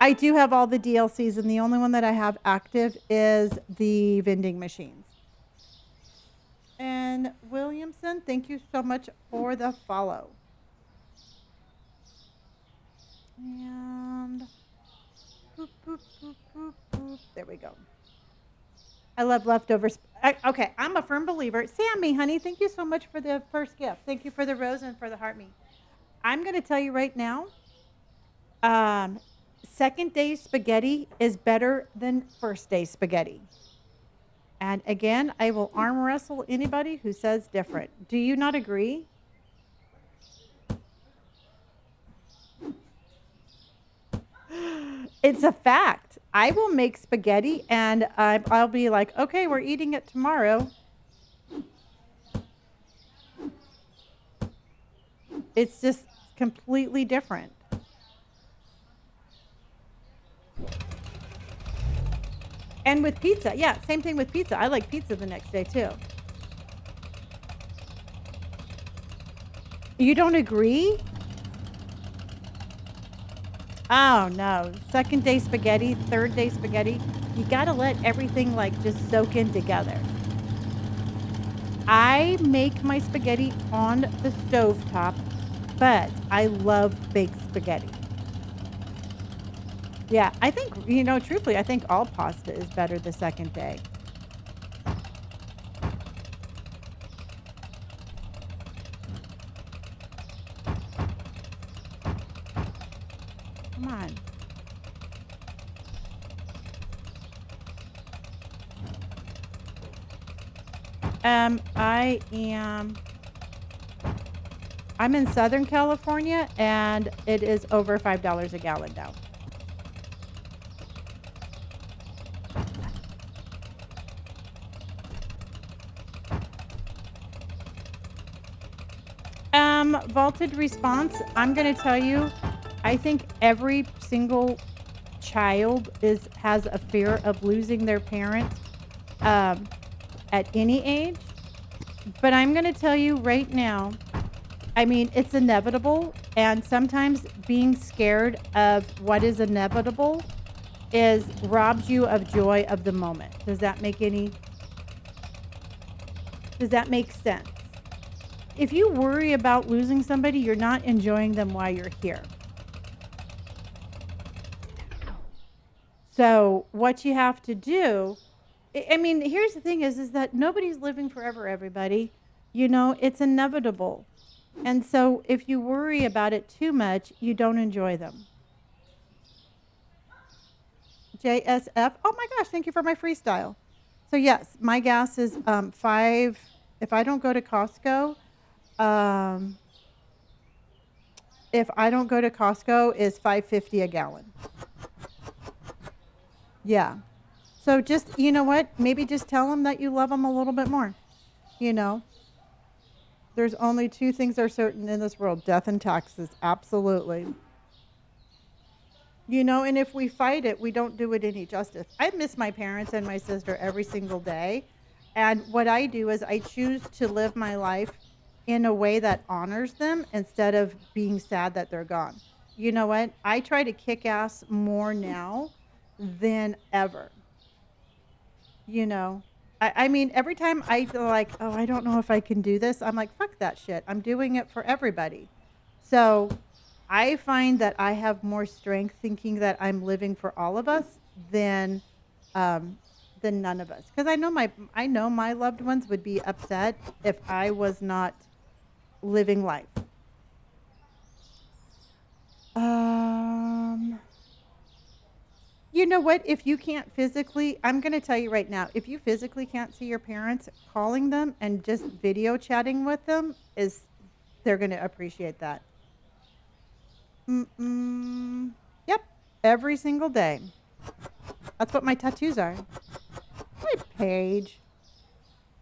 I do have all the DLCs, and the only one that I have active is the vending machines. And Williamson, thank you so much for the follow. And boop, boop, boop, boop, boop. There we go. I love leftovers. Okay, I'm a firm believer. Sammy, honey, thank you so much for the first gift. Thank you for the rose and for the heart me. I'm going to tell you right now, um, second day spaghetti is better than first day spaghetti. And again, I will arm wrestle anybody who says different. Do you not agree? It's a fact. I will make spaghetti and I'll be like, okay, we're eating it tomorrow. It's just completely different. And with pizza, yeah, same thing with pizza. I like pizza the next day too. You don't agree? Oh no. Second day spaghetti, third day spaghetti. You got to let everything like just soak in together. I make my spaghetti on the stovetop, but I love baked spaghetti. Yeah, I think, truthfully, I think all pasta is better the second day. Come on. I'm in Southern California and it is over $5 a gallon now. Vaulted response. I'm going to tell you, I think every single child has a fear of losing their parent at any age. But I'm going to tell you right now, I mean, it's inevitable. And sometimes being scared of what is inevitable robs you of joy of the moment. Does that make sense? If you worry about losing somebody, you're not enjoying them while you're here. So what you have to do, I mean, here's the thing is that nobody's living forever, everybody. It's inevitable. And so if you worry about it too much, you don't enjoy them. JSF. Oh my gosh, thank you for my freestyle. So yes, my gas is 5. If I don't go to Costco, is $5.50 a gallon. Yeah. So just, you know what? Maybe just tell them that you love them a little bit more. There's only two things are certain in this world, death and taxes. Absolutely. And if we fight it, we don't do it any justice. I miss my parents and my sister every single day. And what I do is I choose to live my life in a way that honors them instead of being sad that they're gone. You know what? I try to kick ass more now than ever. I mean, every time I feel like, oh, I don't know if I can do this, I'm like, fuck that shit. I'm doing it for everybody. So I find that I have more strength thinking that I'm living for all of us than none of us. Because I know my loved ones would be upset if I was not living life. You know what? If you can't physically, I'm going to tell you right now, if you physically can't see your parents, calling them and just video chatting with them they're going to appreciate that. Yep. Every single day. That's what my tattoos are. My page.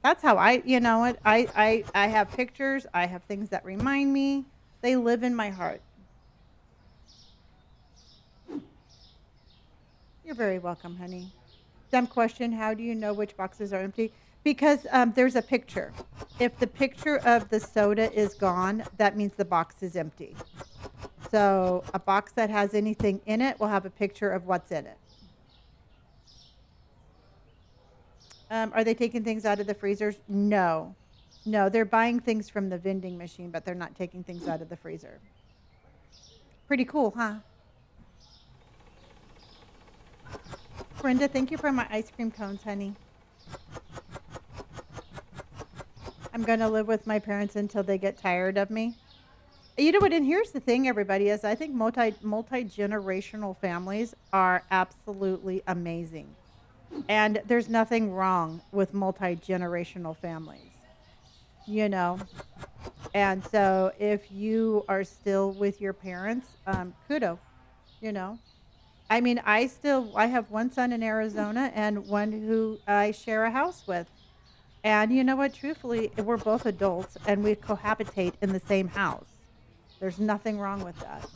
That's how you know what? I have pictures. I have things that remind me. They live in my heart. You're very welcome, honey. Dumb question. How do you know which boxes are empty? Because there's a picture. If the picture of the soda is gone, that means the box is empty. So a box that has anything in it will have a picture of what's in it. Are they taking things out of the freezers? No. No, they're buying things from the vending machine, but they're not taking things out of the freezer. Pretty cool, huh? Brenda, thank you for my ice cream cones, honey. I'm going to live with my parents until they get tired of me. You know what? And here's the thing, everybody, is I think multi-generational families are absolutely amazing. And there's nothing wrong with multi-generational families, you know. And so if you are still with your parents, kudo, you know. I mean, I have one son in Arizona and one who I share a house with. And you know what? Truthfully, we're both adults and we cohabitate in the same house. There's nothing wrong with that.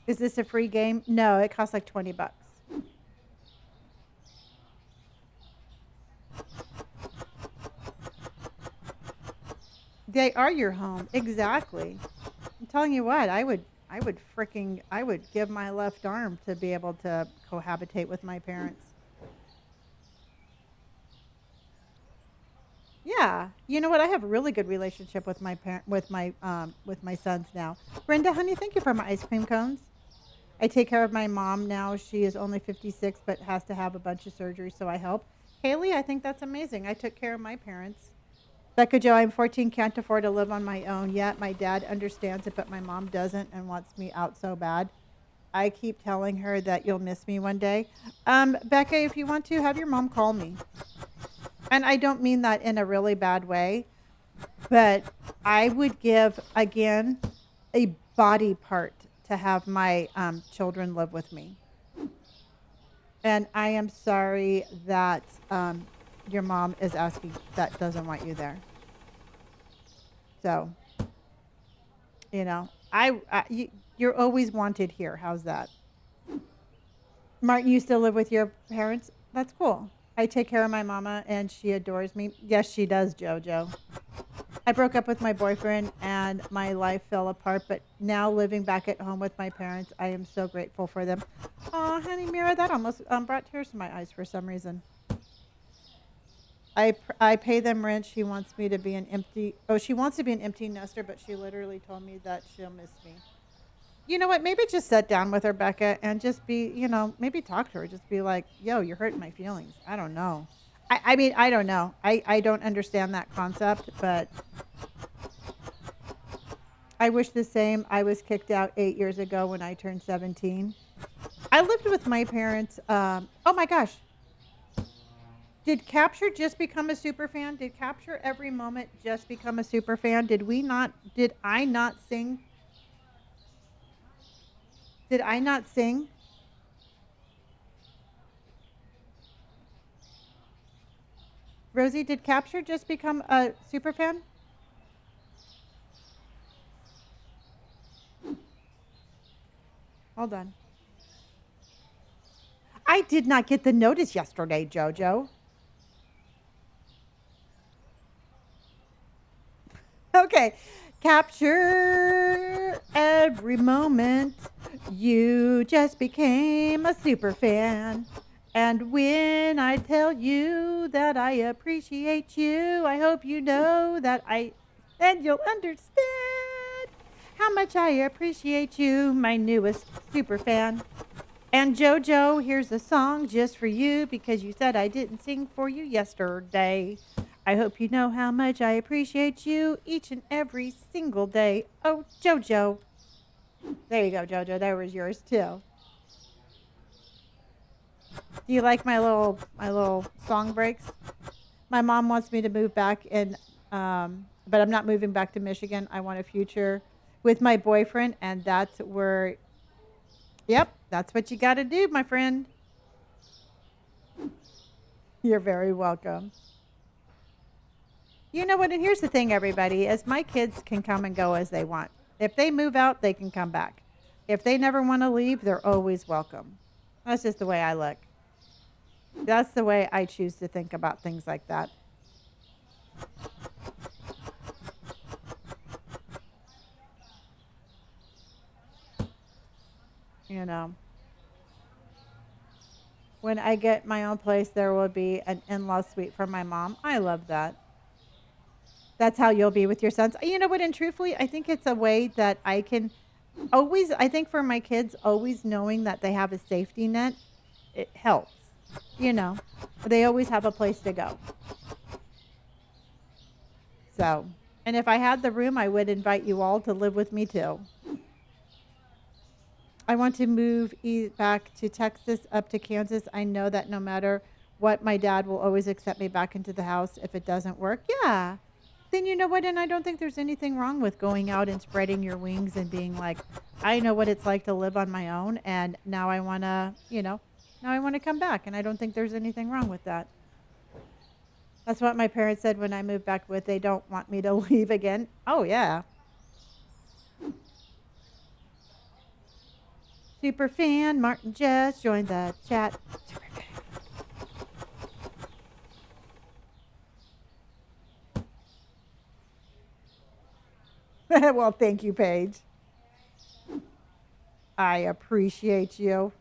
Is this a free game? No, it costs like 20 bucks. They are your home. Exactly. I'm telling you what, I would give my left arm to be able to cohabitate with my parents. Yeah. You know what? I have a really good relationship with my with my sons now. Brenda, honey, thank you for my ice cream cones. I take care of my mom now. She is only 56 but has to have a bunch of surgery, so I help. Haley, I think that's amazing. I took care of my parents. Becca Joe, I'm 14, can't afford to live on my own yet. My dad understands it, but my mom doesn't and wants me out so bad. I keep telling her that you'll miss me one day. Becca, if you want to, have your mom call me. And I don't mean that in a really bad way, but I would give, again, a body part to have my children live with me. And I am sorry that your mom is asking that doesn't want you there. So, you know, you're always wanted here. How's that? Martin, you still live with your parents? That's cool. I take care of my mama and she adores me. Yes, she does, Jojo. I broke up with my boyfriend and my life fell apart, but now living back at home with my parents, I am so grateful for them. Oh, honey, Mira, that almost brought tears to my eyes for some reason. I pay them rent. She wants me to be an empty. Oh, she wants to be an empty nester, but she literally told me that she'll miss me. You know what? Maybe just sit down with her, Becca, and just be, maybe talk to her. Just be like, yo, you're hurting my feelings. I don't know. I mean, I don't know. I don't understand that concept, but I wish the same. I was kicked out 8 years ago when I turned 17. I lived with my parents. Oh my gosh. Did Capture just become a super fan? Did Capture Every Moment just become a super fan? Did I not sing? Did I not sing? Rosie, did Capture just become a super fan? Hold on. I did not get the notice yesterday, Jojo. Okay. Capture every moment. You just became a super fan. And when I tell you that I appreciate you, I hope you know and you'll understand how much I appreciate you, my newest super fan. And Jojo, here's a song just for you because you said I didn't sing for you yesterday. I hope you know how much I appreciate you each and every single day. Oh, Jojo. There you go, Jojo. There was yours too. Do you like my little song breaks? My mom wants me to move back but I'm not moving back to Michigan. I want a future with my boyfriend, and that's where. Yep, that's what you got to do, my friend. You're very welcome. You know what? And here's the thing, everybody: is my kids can come and go as they want. If they move out, they can come back. If they never want to leave, they're always welcome. That's just the way I look. That's the way I choose to think about things like that. You know, when I get my own place, there will be an in-law suite for my mom. I love that. That's how you'll be with your sons. You know what? And truthfully, I think it's a way that I can always, I think for my kids, always knowing that they have a safety net, it helps. You know, they always have a place to go. So, and if I had the room, I would invite you all to live with me too. I want to move back to Texas, up to Kansas. I know that no matter what, my dad will always accept me back into the house if it doesn't work. Yeah. Then you know what? And I don't think there's anything wrong with going out and spreading your wings and being like, I know what it's like to live on my own. And now I want to, now I want to come back. And I don't think there's anything wrong with that. That's what my parents said when I moved back with. They don't want me to leave again. Oh, yeah. Super fan Martin just joined the chat. Super fan. Well, thank you, Paige. I appreciate you.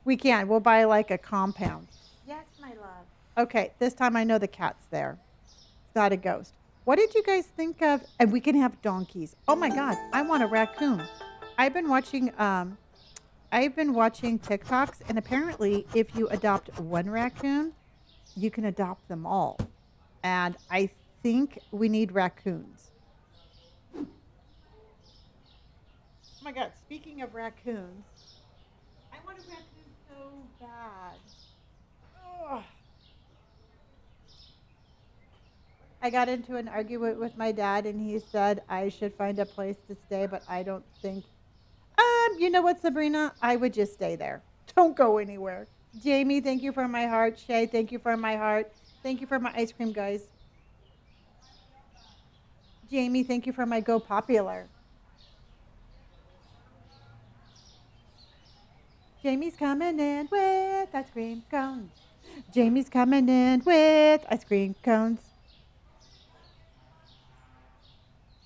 We can. We'll buy like a compound. Yes, my love. Okay, this time I know the cat's there. It's not a ghost. What did you guys think of? And we can have donkeys. Oh my God, I want a raccoon. I've been watching TikToks, and apparently if you adopt one raccoon, you can adopt them all. And I think we need raccoons. Oh my God, speaking of raccoons, I want a raccoon so bad. Ugh. I got into an argument with my dad, and he said I should find a place to stay, but I don't think. You know what, Sabrina? I would just stay there. Don't go anywhere. Jamie, thank you for my heart. Shay, thank you for my heart. Thank you for my ice cream, guys. Jamie, thank you for my Go Popular. Jamie's coming in with ice cream cones. Jamie's coming in with ice cream cones.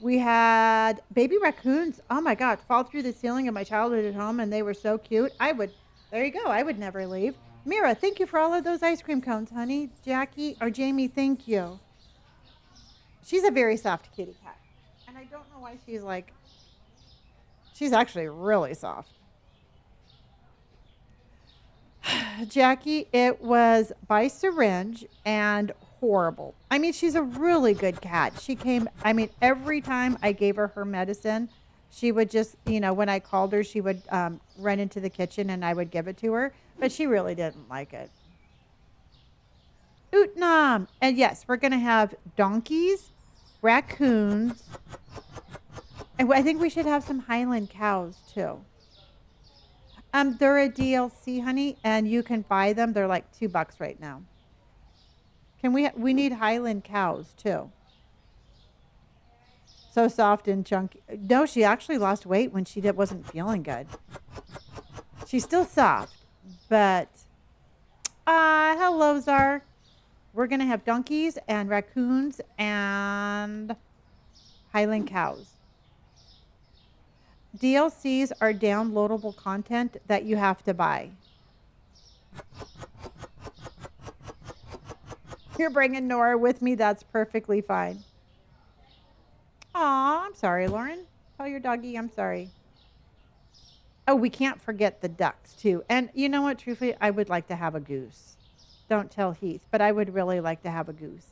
We had baby raccoons. Oh my God, fall through the ceiling of my childhood home, and they were so cute. There you go. I would never leave. Mira, thank you for all of those ice cream cones, honey. Jackie or Jamie, thank you. She's a very soft kitty cat. And I don't know why she's actually really soft. Jackie, it was by syringe and horrible. I mean, she's a really good cat. Every time I gave her medicine, she would just, when I called her, she would run into the kitchen and I would give it to her, but she really didn't like it. Ootnam. And yes, we're going to have donkeys, raccoons, and I think we should have some Highland cows too. They're a DLC, honey, and you can buy them. They're like $2 right now. We need Highland cows too. So soft and chunky. No, she actually lost weight when she wasn't feeling good. She's still soft, but hello, Czar. We're gonna have donkeys and raccoons and Highland cows. DLCs are downloadable content that you have to buy. You're bringing Nora with me. That's perfectly fine. Aw, I'm sorry, Lauren. Tell your doggy I'm sorry. Oh, we can't forget the ducks, too. And you know what? Truthfully, I would like to have a goose. Don't tell Heath, but I would really like to have a goose.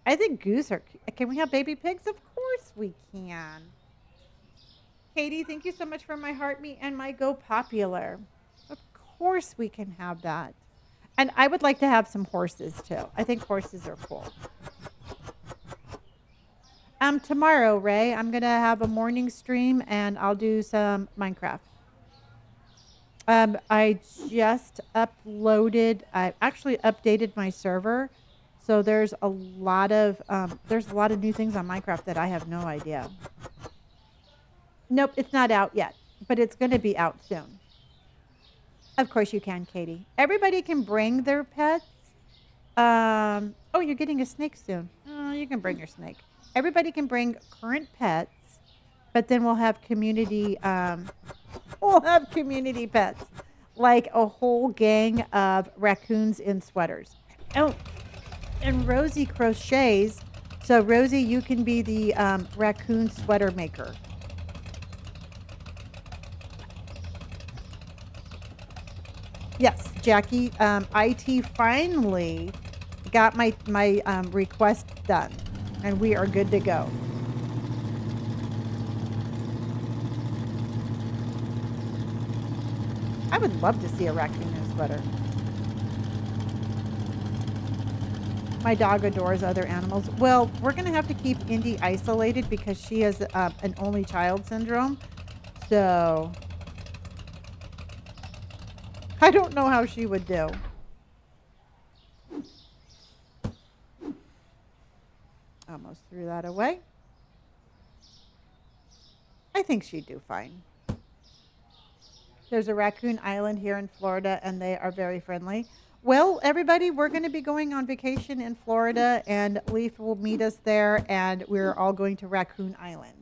I think goose are... Can we have baby pigs? Of course we can. Katie, thank you so much for my heart meat and my Go Popular. Of course we can have that. And I would like to have some horses too. I think horses are cool. Tomorrow, Ray, I'm going to have a morning stream and I'll do some Minecraft. I just I actually updated my server. So there's a lot of new things on Minecraft that I have no idea. Nope, it's not out yet, but it's going to be out soon. Of course you can, Katie. Everybody can bring their pets. Oh, you're getting a snake soon. Oh, you can bring your snake. Everybody can bring current pets, but then we'll have community pets, like a whole gang of raccoons in sweaters. Oh, and Rosie crochets. So Rosie, you can be the raccoon sweater maker. Yes, Jackie. IT finally got my request done, and we are good to go. I would love to see a raccoon in a sweater. My dog adores other animals. Well, we're gonna have to keep Indy isolated because she has an only child syndrome. So I don't know how she would do. Almost threw that away. I think she'd do fine. There's a raccoon island here in Florida, and they are very friendly. Well, everybody, we're going to be going on vacation in Florida, and Leaf will meet us there, and we're all going to Raccoon Island.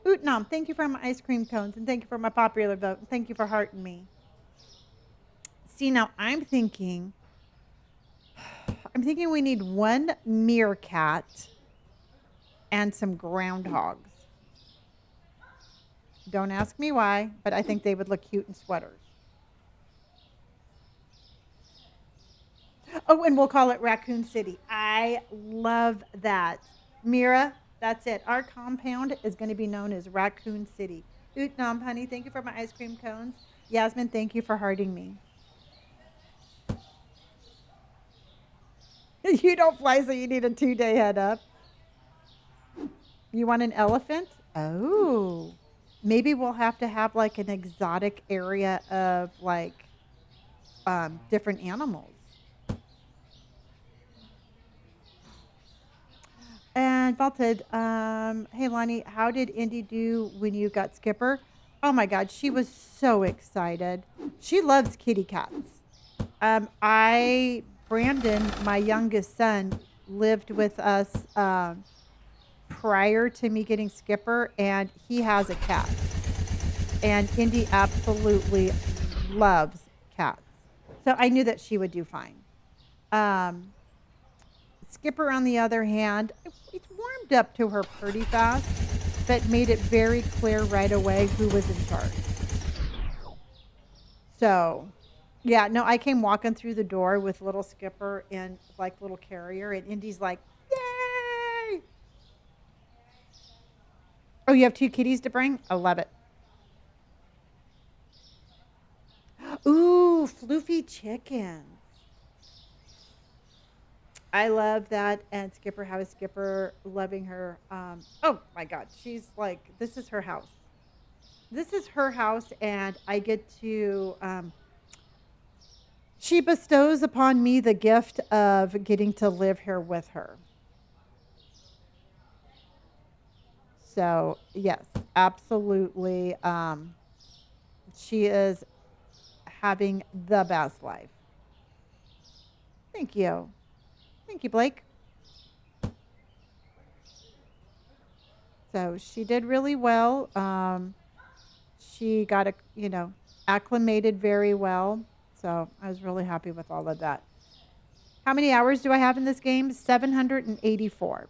Ootnam, thank you for my ice cream cones, and thank you for my popular vote, and thank you for hearting me. See, now I'm thinking we need one meerkat and some groundhogs. Don't ask me why, but I think they would look cute in sweaters. Oh, and we'll call it Raccoon City. I love that. Mira, that's it. Our compound is going to be known as Raccoon City. Utnam, honey, thank you for my ice cream cones. Yasmin, thank you for hearting me. You don't fly, so you need a 2-day head up. You want an elephant? Oh, maybe we'll have to have like an exotic area of like different animals. And Vaulted, hey Lonnie, how did Indy do when you got Skipper? Oh my God, she was so excited. She loves kitty cats. Brandon, my youngest son, lived with us prior to me getting Skipper, and he has a cat. And Indy absolutely loves cats. So I knew that she would do fine. Um, Skipper, on the other hand, it warmed up to her pretty fast, but made it very clear right away who was in charge. So, yeah, no, I came walking through the door with little Skipper and like little carrier, and Indy's like, "Yay!" Oh, you have two kitties to bring? I love it. Ooh, floofy chicken. I love that. And Skipper, how is Skipper loving her? Oh my God, she's like, this is her house. This is her house, and I get to. She bestows upon me the gift of getting to live here with her. So yes, absolutely. She is having the best life. Thank you, Blake. So she did really well. She got acclimated very well. So I was really happy with all of that. How many hours do I have in this game? 784.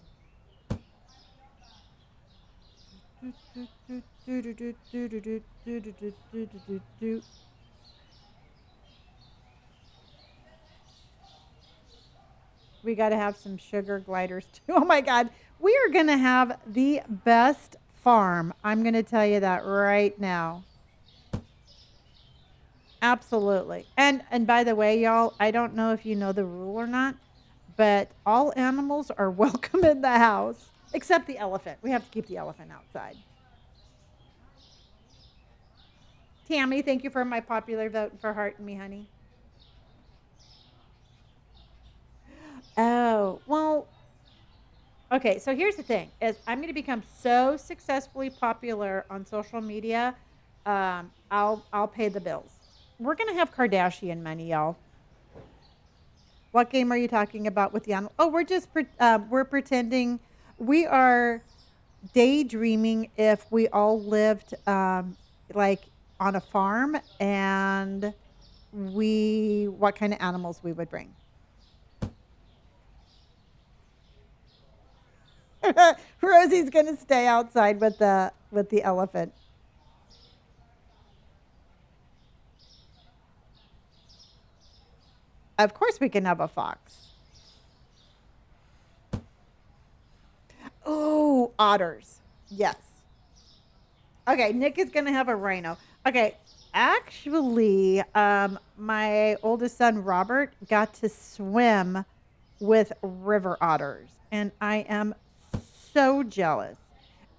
We got to have some sugar gliders too. Oh my God. We are going to have the best farm. I'm going to tell you that right now. Absolutely. And by the way, y'all, I don't know if you know the rule or not, but all animals are welcome in the house except the elephant. We have to keep the elephant outside. Tammy, thank you for my popular vote for hearting me, honey. Oh, well, okay, so here's the thing: is I'm going to become so successfully popular on social media, I'll pay the bills. We're going to have Kardashian money, y'all. What game are you talking about with the animal? Oh, we're pretending we are daydreaming if we all lived like on a farm, and we what kind of animals we would bring. Rosie's gonna stay outside with the elephant. Of course, we can have a fox. Oh, otters. Yes. Okay, Nick is gonna have a rhino. Okay, actually, my oldest son Robert got to swim with river otters, and I am so jealous.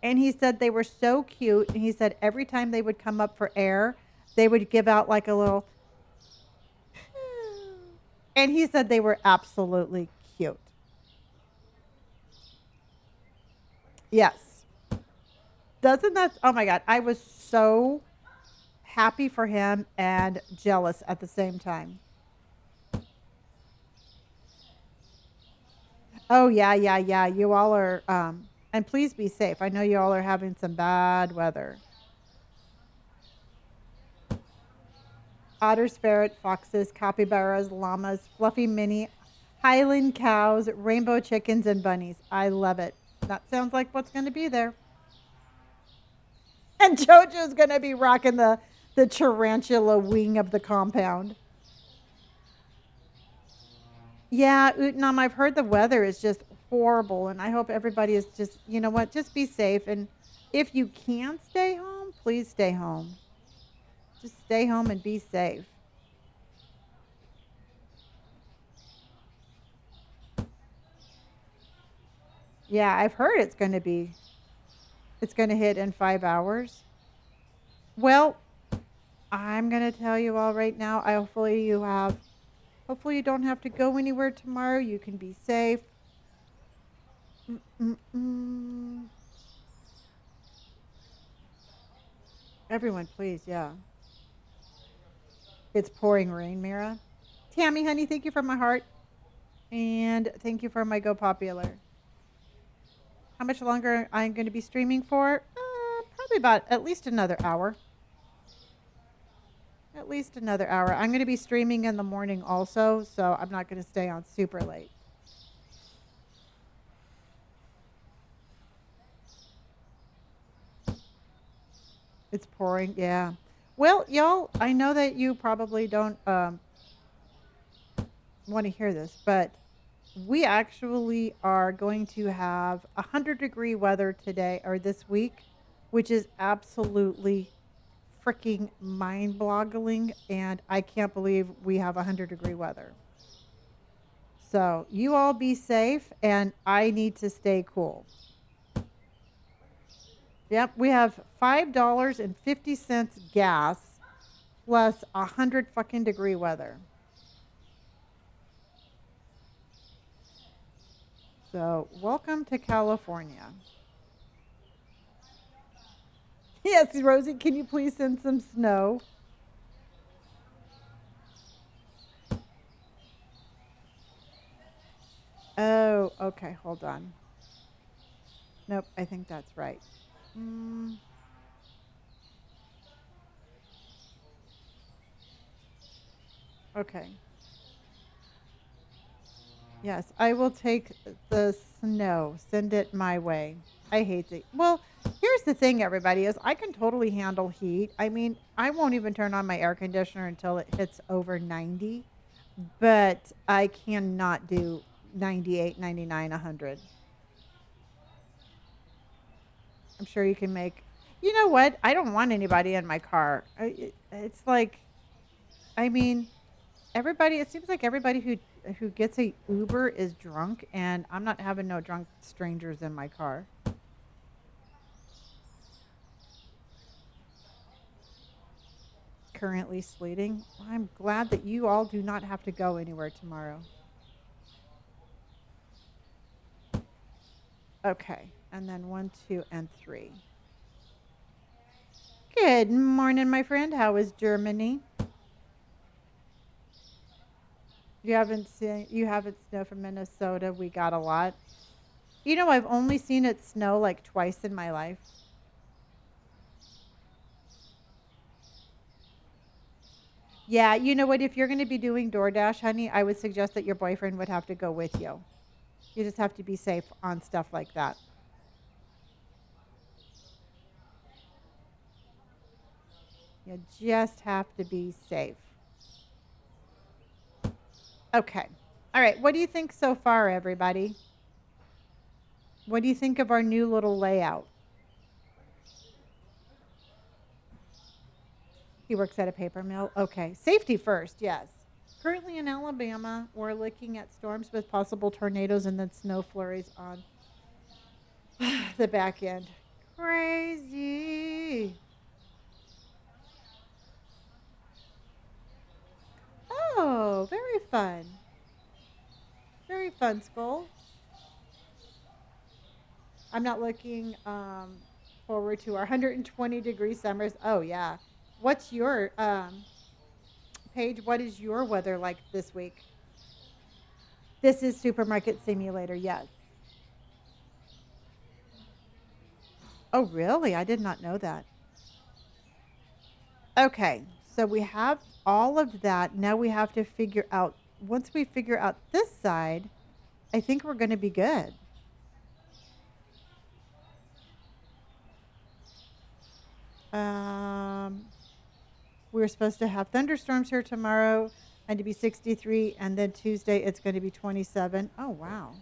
And he said they were so cute. And he said every time they would come up for air, they would give out like a little, and he said they were absolutely cute. Yes. Doesn't that, oh my God, I was so happy for him and jealous at the same time. Oh yeah, yeah, yeah. You all are and please be safe. I know you all are having some bad weather. Otters, ferret, foxes, capybaras, llamas, fluffy mini Highland cows, rainbow chickens and bunnies. I love it. That sounds like what's going to be there. And JoJo's going to be rocking the tarantula wing of the compound. Yeah, Utnam, I've heard the weather is just horrible, and I hope everybody is just, you know what, just be safe. And if you can't stay home, please stay home. Just stay home and be safe. Yeah, I've heard it's going to hit in 5 hours. Well, I'm going to tell you all right now. Hopefully you don't have to go anywhere tomorrow. You can be safe. Mm-mm-mm. Everyone, please, yeah. It's pouring rain, Mira. Tammy, honey, thank you from my heart. And thank you for my Go Popular. How much longer I'm going to be streaming for? Probably about at least another hour. At least another hour. I'm going to be streaming in the morning also, so I'm not going to stay on super late. It's pouring, yeah. Well, y'all, I know that you probably don't want to hear this, but we actually are going to have 100-degree weather today or this week, which is absolutely freaking mind-boggling, and I can't believe we have 100-degree weather. So you all be safe, and I need to stay cool. Yep, we have $5.50 gas plus 100 fucking degree weather. So welcome to California. Yes, Rosie, can you please send some snow? Oh, okay, hold on. Nope, I think that's right. Mm, okay. Yes, I will take the snow. Send it my way. I hate the. Well, here's the thing, everybody, is I can totally handle heat. I mean, I won't even turn on my air conditioner until it hits over 90, but I cannot do 98, 99, 100. I'm sure you can make. You know what? I don't want anybody in my car. It's like, I mean, everybody. It seems like everybody who gets a Uber is drunk, and I'm not having no drunk strangers in my car. Currently sleeting. I'm glad that you all do not have to go anywhere tomorrow. Okay, and then 1, 2, and 3. Good morning, my friend. How is Germany? You haven't snow from Minnesota. We got a lot. You know, I've only seen it snow like twice in my life. Yeah, you know what? If you're going to be doing DoorDash, honey, I would suggest that your boyfriend would have to go with you. You just have to be safe on stuff like that. You just have to be safe. Okay. All right. What do you think so far, everybody? What do you think of our new little layout? He works at a paper mill. Okay. Safety first, yes. Currently in Alabama, we're looking at storms with possible tornadoes and then snow flurries on the back end. Crazy. Oh, very fun. Very fun, Skull. I'm not looking forward to our 120-degree summers. Oh, yeah. What's your Paige, what is your weather like this week? This is Supermarket Simulator, yes. Oh, really? I did not know that. Okay, so we have all of that. Now we have to figure out, once we figure out this side, I think we're going to be good. Um, we were supposed to have thunderstorms here tomorrow and to be 63, and then Tuesday it's going to be 27. Oh, wow.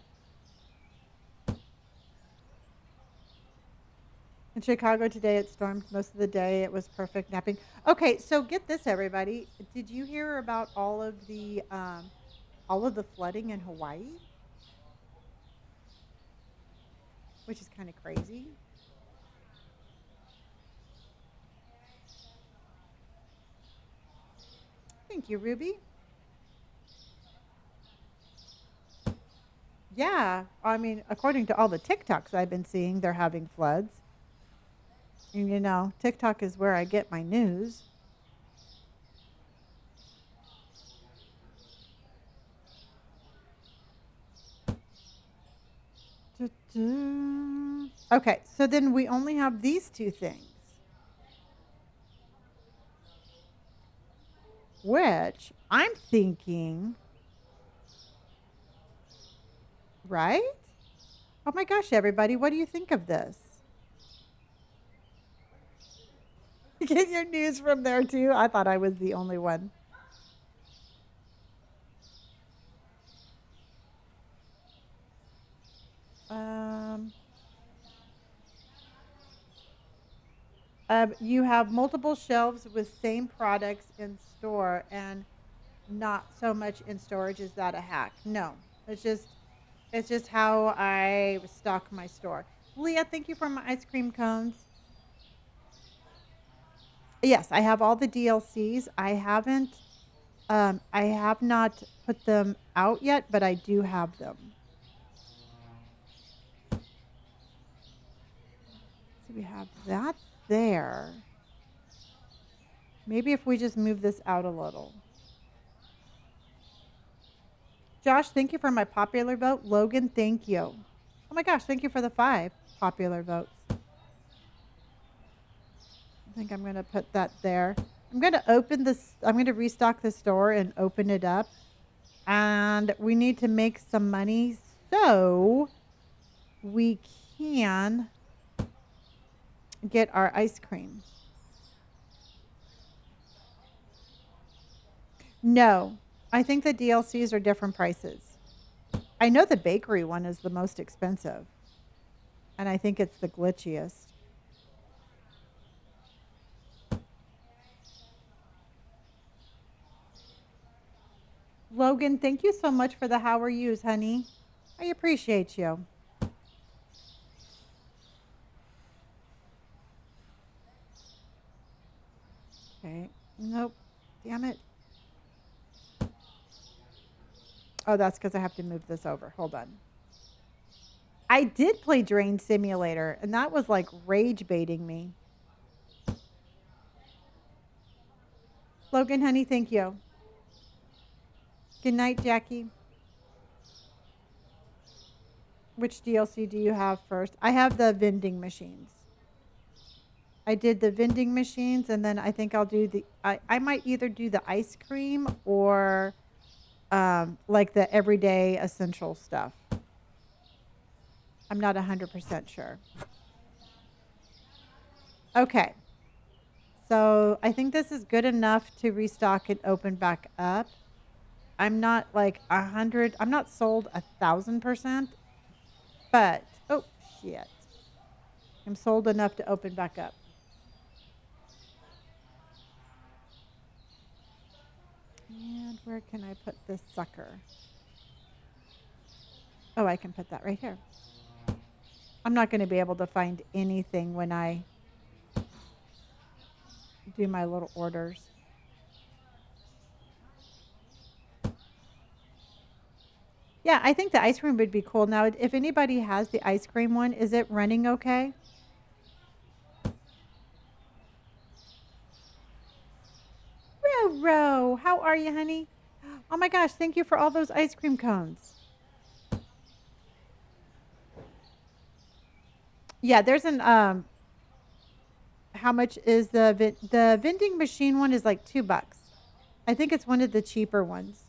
In Chicago today, it stormed most of the day. It was perfect napping. Okay, so get this, everybody. Did you hear about all of the flooding in Hawaii, which is kind of crazy? Thank you, Ruby. Yeah, I mean, according to all the TikToks I've been seeing, they're having floods. And TikTok is where I get my news. Okay, so then we only have these two things, which I'm thinking, right? Oh my gosh, everybody, what do you think of this? Get your news from there too? I thought I was the only one. Um, you have multiple shelves with same products in store and not so much in storage. Is that a hack? No, it's just how I stock my store. Leah, thank you for my ice cream cones. Yes, I have all the DLCs. I have not put them out yet, but I do have them. So we have that there. Maybe if we just move this out a little. Josh, thank you for my popular vote. Logan, thank you. Oh my gosh, thank you for the 5 popular votes. I think I'm going to put that there. I'm going to open this. I'm going to restock the store and open it up. And we need to make some money so we can get our ice cream. No, I think the DLCs are different prices. I know the bakery one is the most expensive. And I think it's the glitchiest. Logan, thank you so much for the how are yous, honey. I appreciate you. Okay. Nope. Damn it. Oh, that's because I have to move this over. Hold on. I did play Drain Simulator, and that was like rage baiting me. Logan, honey, thank you. Good night, Jackie. Which DLC do you have first? I have the vending machines. I did the vending machines, and then I think I'll do I might either do the ice cream or like the everyday essential stuff. I'm not 100% sure. Okay. So I think this is good enough to restock and open back up. I'm not like 100. I'm not sold 1,000%, but oh shit, I'm sold enough to open back up. And where can I put this sucker? Oh, I can put that right here. I'm not going to be able to find anything when I do my little orders. Yeah, I think the ice cream would be cool. Now, if anybody has the ice cream one, is it running okay? Roro, how are you, honey? Oh my gosh, thank you for all those ice cream cones. Yeah, there's an how much is the vending machine one is like $2. I think it's one of the cheaper ones.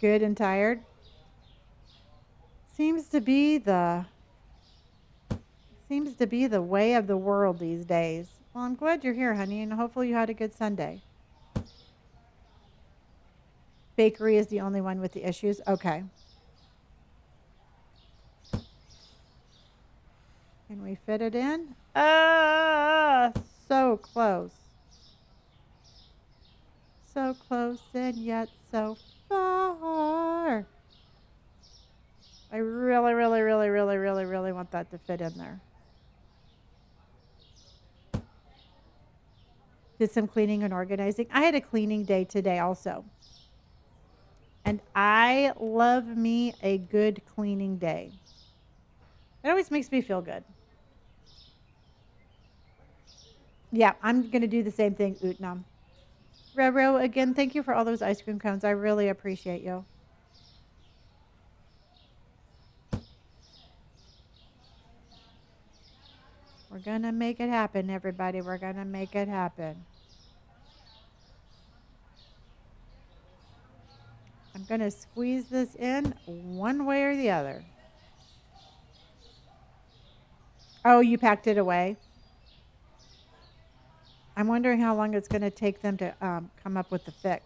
Good and tired. Seems to be the way of the world these days. Well, I'm glad you're here, honey, and hopefully you had a good Sunday. Bakery is the only one with the issues. Okay. Can we fit it in? So close. So close and yet so far. I really, really, really, really, really, really want that to fit in there. Did some cleaning and organizing. I had a cleaning day today also. And I love me a good cleaning day. It always makes me feel good. Yeah, I'm going to do the same thing, Utnam. Roro, again, thank you for all those ice cream cones. I really appreciate you. We're going to make it happen, everybody. We're going to make it happen. I'm going to squeeze this in one way or the other. Oh, you packed it away? I'm wondering how long it's going to take them to come up with the fix.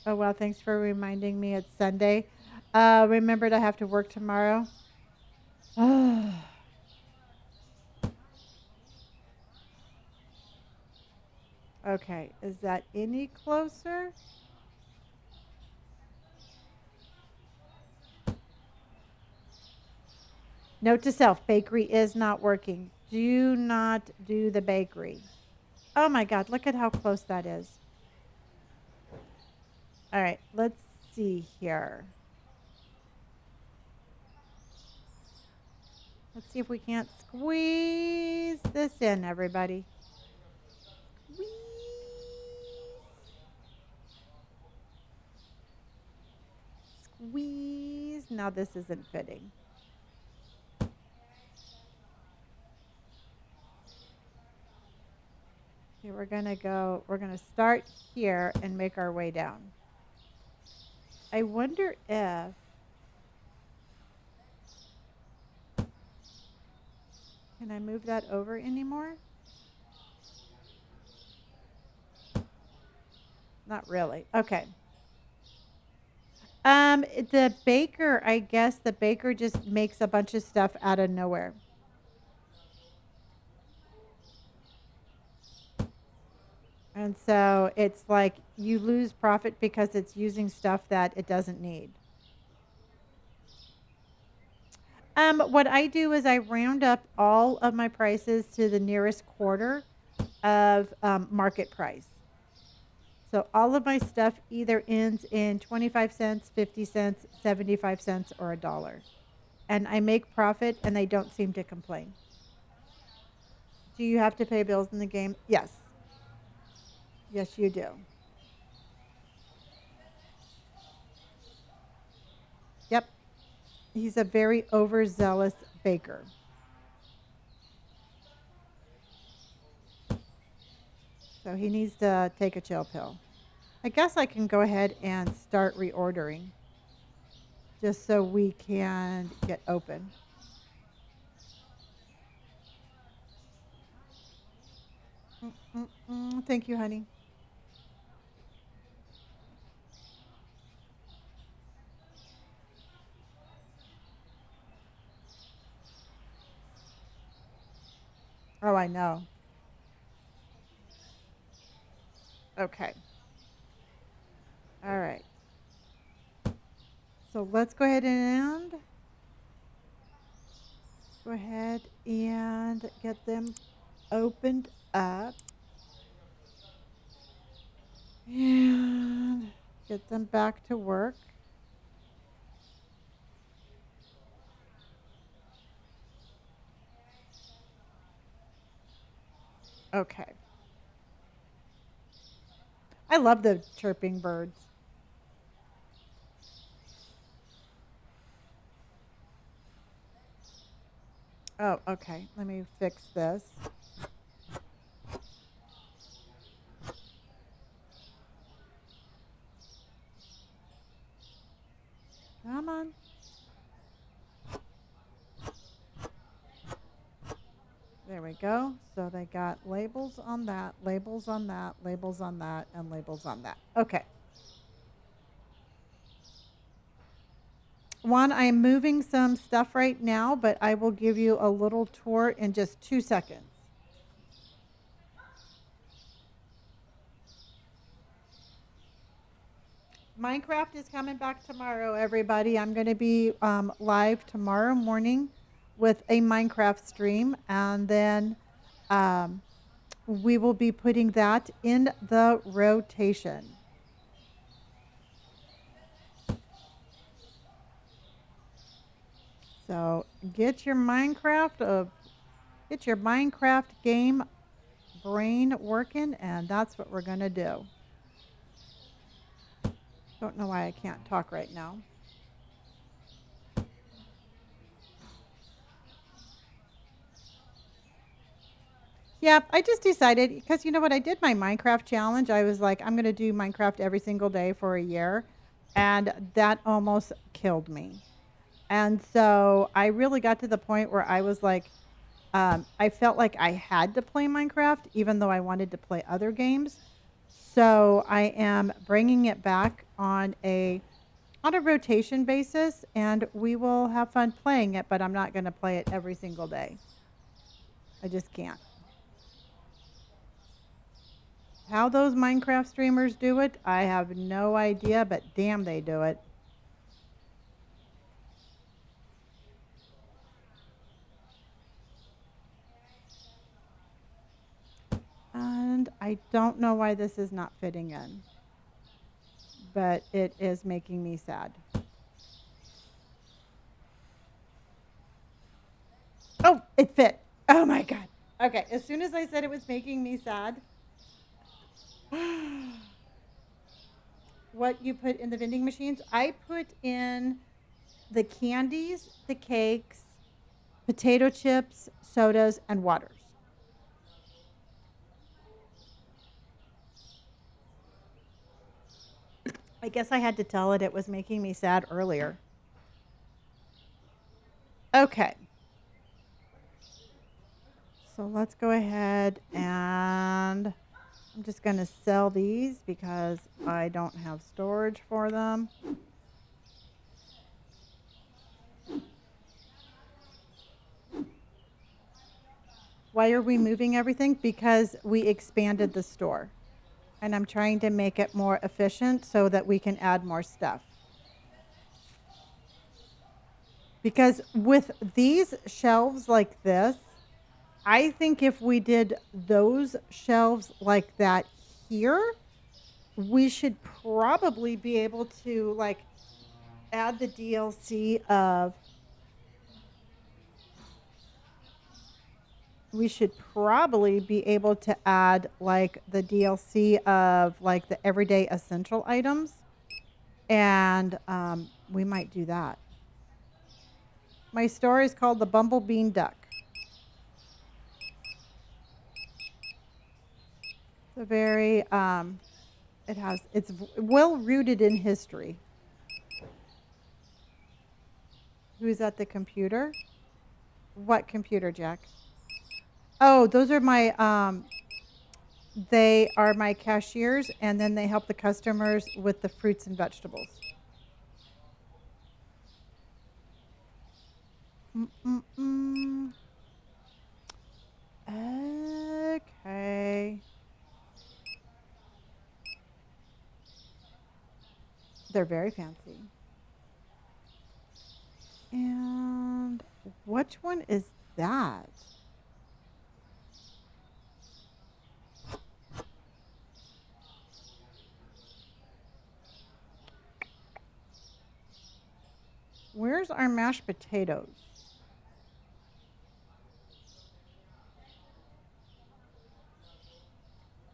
Oh, well, thanks for reminding me it's Sunday. Remembered I have to work tomorrow. Okay, is that any closer? Note to self, bakery is not working. Do not do the bakery. Oh my God, look at how close that is. All right, let's see here. Let's see if we can't squeeze this in, everybody. Squeeze. Squeeze. Now this isn't fitting. Okay, we're gonna start here and make our way down. I wonder if, can I move that over anymore? Not really. Okay. The baker, I guess the baker just makes a bunch of stuff out of nowhere. And so it's like you lose profit because it's using stuff that it doesn't need. What I do is I round up all of my prices to the nearest quarter of market price. So all of my stuff either ends in 25 cents, 50 cents, 75 cents, or $1. And I make profit and they don't seem to complain. Do you have to pay bills in the game? Yes. Yes, you do. Yep. He's a very overzealous baker. So he needs to take a chill pill. I guess I can go ahead and start reordering just so we can get open. Thank you, honey. Oh, I know. Okay. All right. So let's go ahead and get them opened up and get them back to work. Okay. I love the chirping birds. Oh, okay. Let me fix this. Come on. There we go. So they got labels on that, labels on that, labels on that, and labels on that. Okay. Juan, I am moving some stuff right now, but I will give you a little tour in just 2 seconds. Minecraft is coming back tomorrow, everybody. I'm going to be live tomorrow morning with a Minecraft stream, and then um, we will be putting that in the rotation. So get your Minecraft game brain working, and that's what we're going to do. Don't know why I can't talk right now. Yeah, I just decided because you know what? I did my Minecraft challenge. I was like, I'm going to do Minecraft every single day for a year. And that almost killed me. And so I really got to the point where I was like, I felt like I had to play Minecraft, even though I wanted to play other games. So I am bringing it back on a rotation basis, and we will have fun playing it. But I'm not going to play it every single day. I just can't. How those Minecraft streamers do it, I have no idea, but damn, they do it. And I don't know why this is not fitting in, but it is making me sad. Oh, it fit. Oh my God. Okay, as soon as I said it was making me sad, what you put in the vending machines, I put in the candies, the cakes, potato chips, sodas, and waters. I guess I had to tell it was making me sad earlier. Okay. So let's go ahead and I'm just going to sell these because I don't have storage for them. Why are we moving everything? Because we expanded the store. And I'm trying to make it more efficient so that we can add more stuff. Because with these shelves like this, I think if we did those shelves like that here, we should probably be able to like add the DLC of we should probably be able to add like the DLC of like the everyday essential items. And we might do that. My store is called the Bumblebean Duck. It's a very, it's well rooted in history. Who's at the computer? What computer, Jack? Oh, those are my They are my cashiers, and then they help the customers with the fruits and vegetables. Mm-mm-mm. Okay. They're very fancy. And which one is that? Where's our mashed potatoes?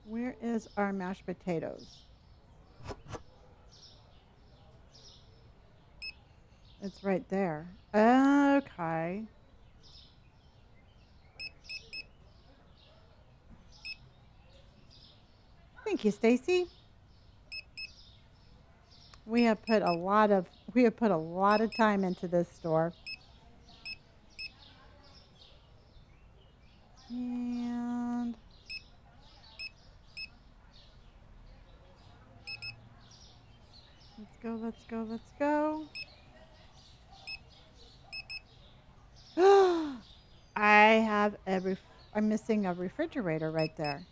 Where is our mashed potatoes? It's right there. Okay. Thank you, Stacy. We have put a lot of time into this store. And let's go, let's go, let's go. I'm missing a refrigerator right there.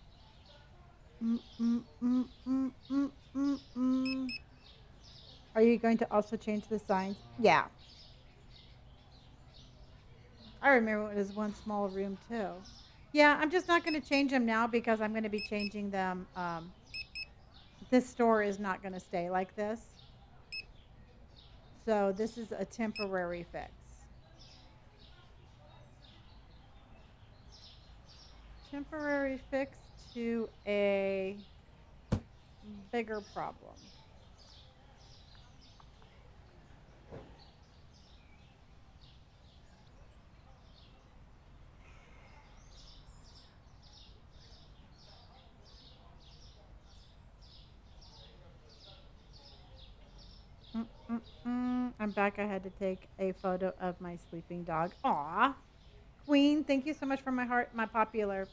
Mm, mm, mm, mm, mm, mm, mm. Are you going to also change the signs? Yeah. I remember it was one small room too. Yeah, I'm just not going to change them now because I'm going to be changing them. This store is not going to stay like this. So this is a temporary fix. Temporary fix to a bigger problem. I'm back. I had to take a photo of my sleeping dog. Aw. Queen, thank you so much for my heart, my popular.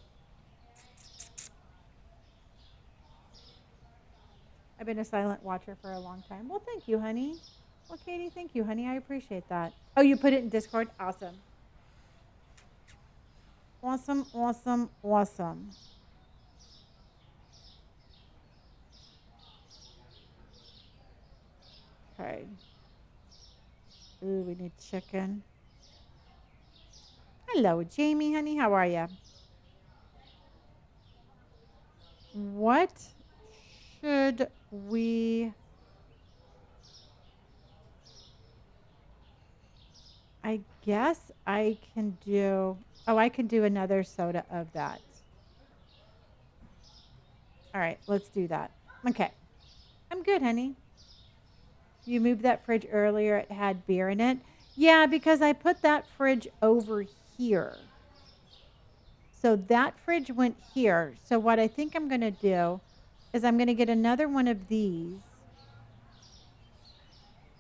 I've been a silent watcher for a long time. Well, thank you, honey. Well, Katie, thank you, honey. I appreciate that. Oh, you put it in Discord? Awesome. Awesome, awesome, awesome. Okay. Ooh, we need chicken. Hello, Jamie, honey. How are you? What should we? I guess I can do. Oh, I can do another soda of that. All right, let's do that. Okay. I'm good, honey. You moved that fridge earlier. It had beer in it. Yeah, because I put that fridge over here. So that fridge went here. So what I think I'm going to do is I'm going to get another one of these.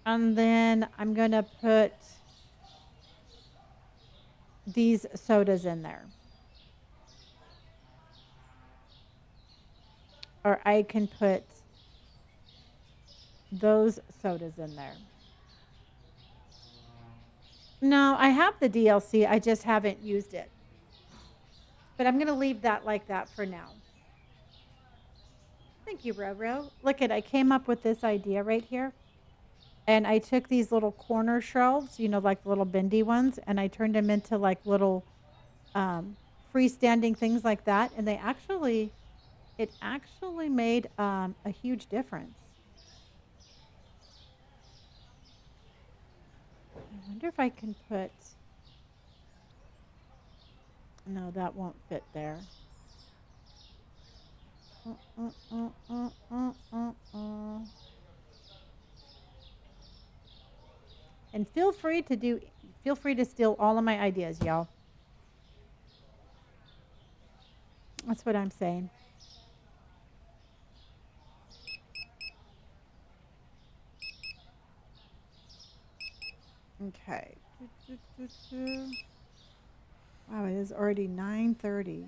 And then I'm going to put these sodas in there. Or I can put those sodas in there. No, I have the DLC. I just haven't used it. But I'm going to leave that like that for now. Thank you, Roro. Look at, I came up with this idea right here. And I took these little corner shelves, you know, like the little bendy ones, and I turned them into like little um, freestanding things like that. And it actually made a huge difference. I wonder if I can put, no, that won't fit there. Uh, uh, uh, uh, uh, uh. And feel free to steal all of my ideas, y'all. That's what I'm saying. Okay. Wow, it is already 9:30.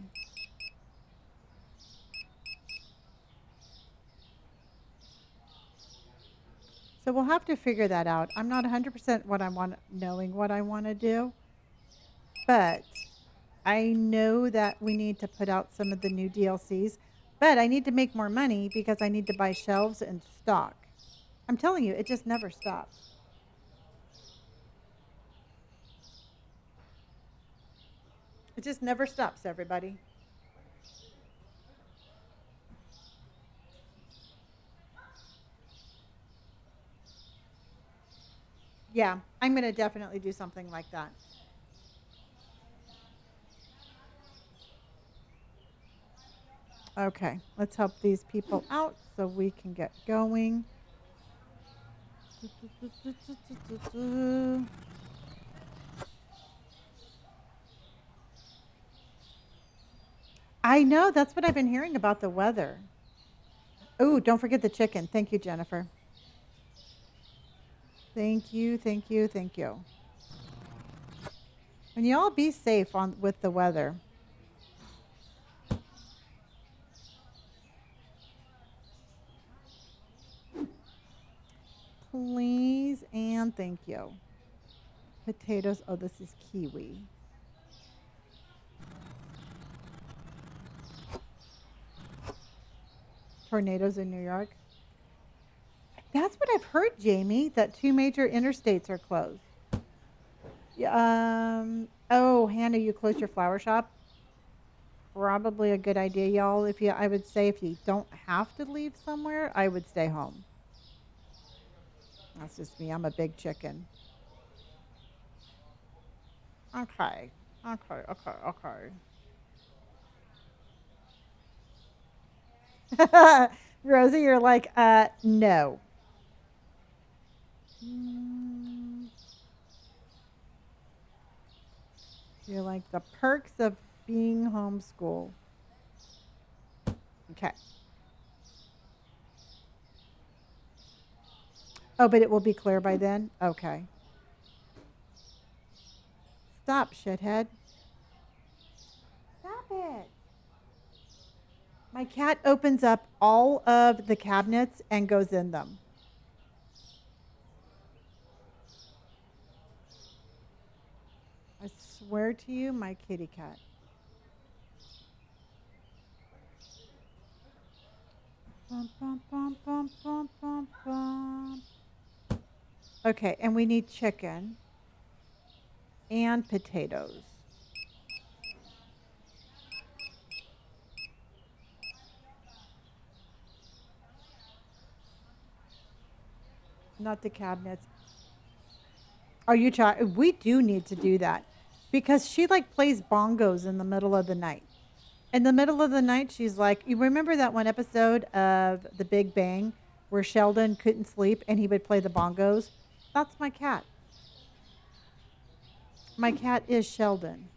So we'll have to figure that out. I'm not 100% what I want, knowing what I want to do, but I know that we need to put out some of the new DLCs, but I need to make more money because I need to buy shelves and stock. I'm telling you, it just never stops. It just never stops, everybody. Yeah, I'm going to definitely do something like that. Okay, let's help these people out so we can get going. I know, that's what I've been hearing about the weather. Oh, don't forget the chicken. Thank you, Jennifer. Thank you, thank you, thank you. And you all be safe on with the weather. Please and thank you. Potatoes. Oh, this is kiwi. Tornadoes in New York. That's what I've heard, Jamie, that two major interstates are closed. Oh, Hannah, you closed your flower shop? Probably a good idea, y'all. I would say if you don't have to leave somewhere, I would stay home. That's just me. I'm a big chicken. Okay. Okay. Rosie, you're like, no. Mm, you're like the perks of being homeschooled. Okay. Oh, but it will be clear by then? Okay. Stop, shithead. Stop it. My cat opens up all of the cabinets and goes in them. I swear to you, my kitty cat. Bum, bum, bum, bum, bum, bum, bum. Okay, and we need chicken and potatoes. Not the cabinets. Are you trying? We do need to do that because she like plays bongos in the middle of the night. In the middle of the night, she's like, you remember that one episode of The Big Bang where Sheldon couldn't sleep and he would play the bongos? That's my cat. My cat is Sheldon.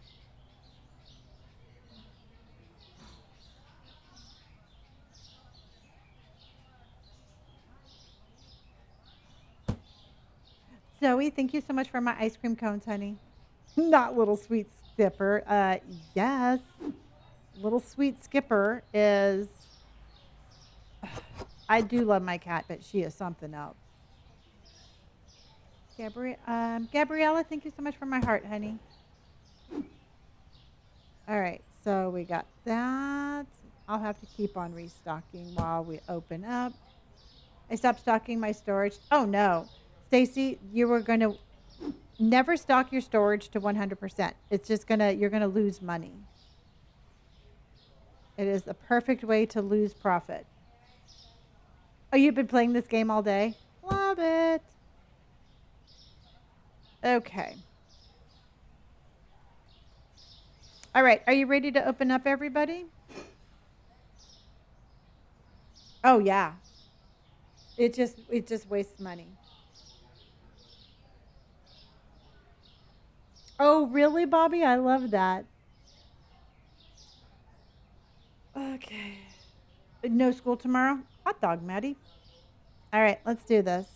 Zoe, thank you so much for my ice cream cones, honey. Not little sweet skipper. Yes. Little sweet skipper is. I do love my cat, but she is something else. Gabriella, thank you so much for my heart, honey. All right, so we got that. I'll have to keep on restocking while we open up. I stopped stocking my storage. Oh no, Stacy, you were gonna never stock your storage to 100%. It's just you're gonna lose money. It is the perfect way to lose profit. Oh, you've been playing this game all day? Love it. Okay. All right, are you ready to open up, everybody? Oh yeah. It just wastes money. Oh, really, Bobby? I love that. Okay. No school tomorrow? Hot dog, Maddie. All right, let's do this.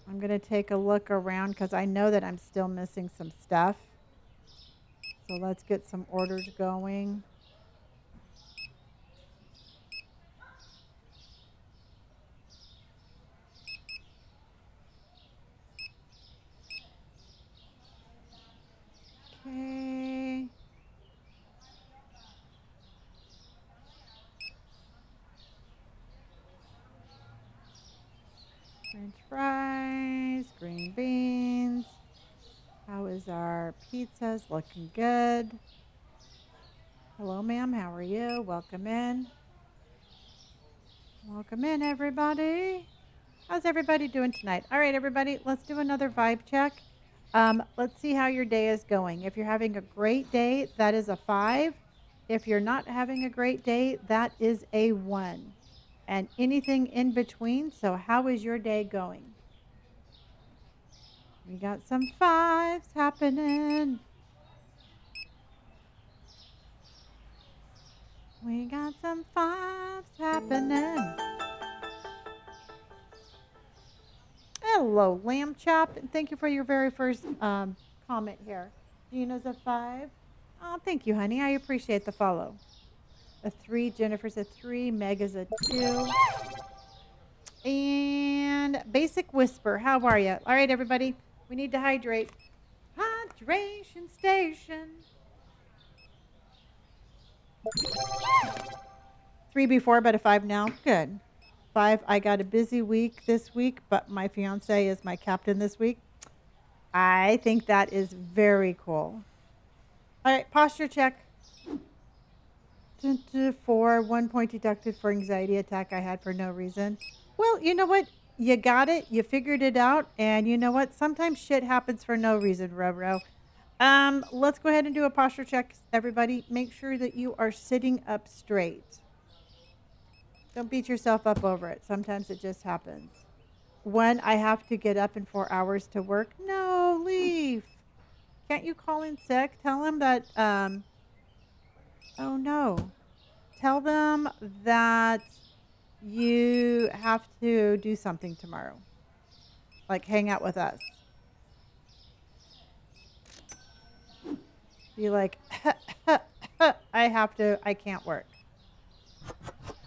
I'm going to take a look around because I know that I'm still missing some stuff. So let's get some orders going. French fries, green beans. How is our pizzas? Looking good. Hello, ma'am. How are you? Welcome in. Welcome in, everybody. How's everybody doing tonight? All right, everybody, let's do another vibe check. Let's see how your day is going. If you're having a great day, that is a 5. If you're not having a great day, that is a 1. And anything in between. So, how is your day going? We got some 5s happening. We got some 5s happening. Hello, Lamb Chop. And thank you for your very first comment here. Gina's a 5. Oh, thank you, honey. I appreciate the follow. A 3. Jennifer's a 3. Meg is a 2. And Basic Whisper. How are you? All right, everybody. We need to hydrate. Hydration station. 3 before, but a 5 now. Good. 5. I got a busy week this week, but my fiance is my captain this week. I think that is very cool. All right, posture check. 4, 1 point deducted for anxiety attack I had for no reason. Well, you know what? You got it. You figured it out. And you know what? Sometimes shit happens for no reason, Roro. Let's go ahead and do a posture check, everybody. Make sure that you are sitting up straight. Don't beat yourself up over it. Sometimes it just happens. 1, I have to get up in 4 hours to work. No, leave. Can't you call in sick? Tell them that, oh no. Tell them that you have to do something tomorrow. Like hang out with us. Be like, I can't work.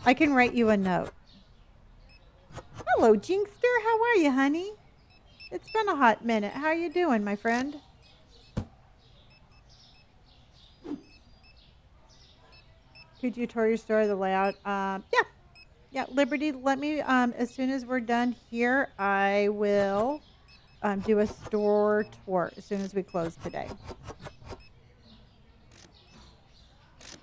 I can write you a note. Hello, Jinkster. How are you, honey? It's been a hot minute. How you doing, my friend? Could you tour your store, the layout? Yeah, Liberty, let me, as soon as we're done here, I will do a store tour as soon as we close today.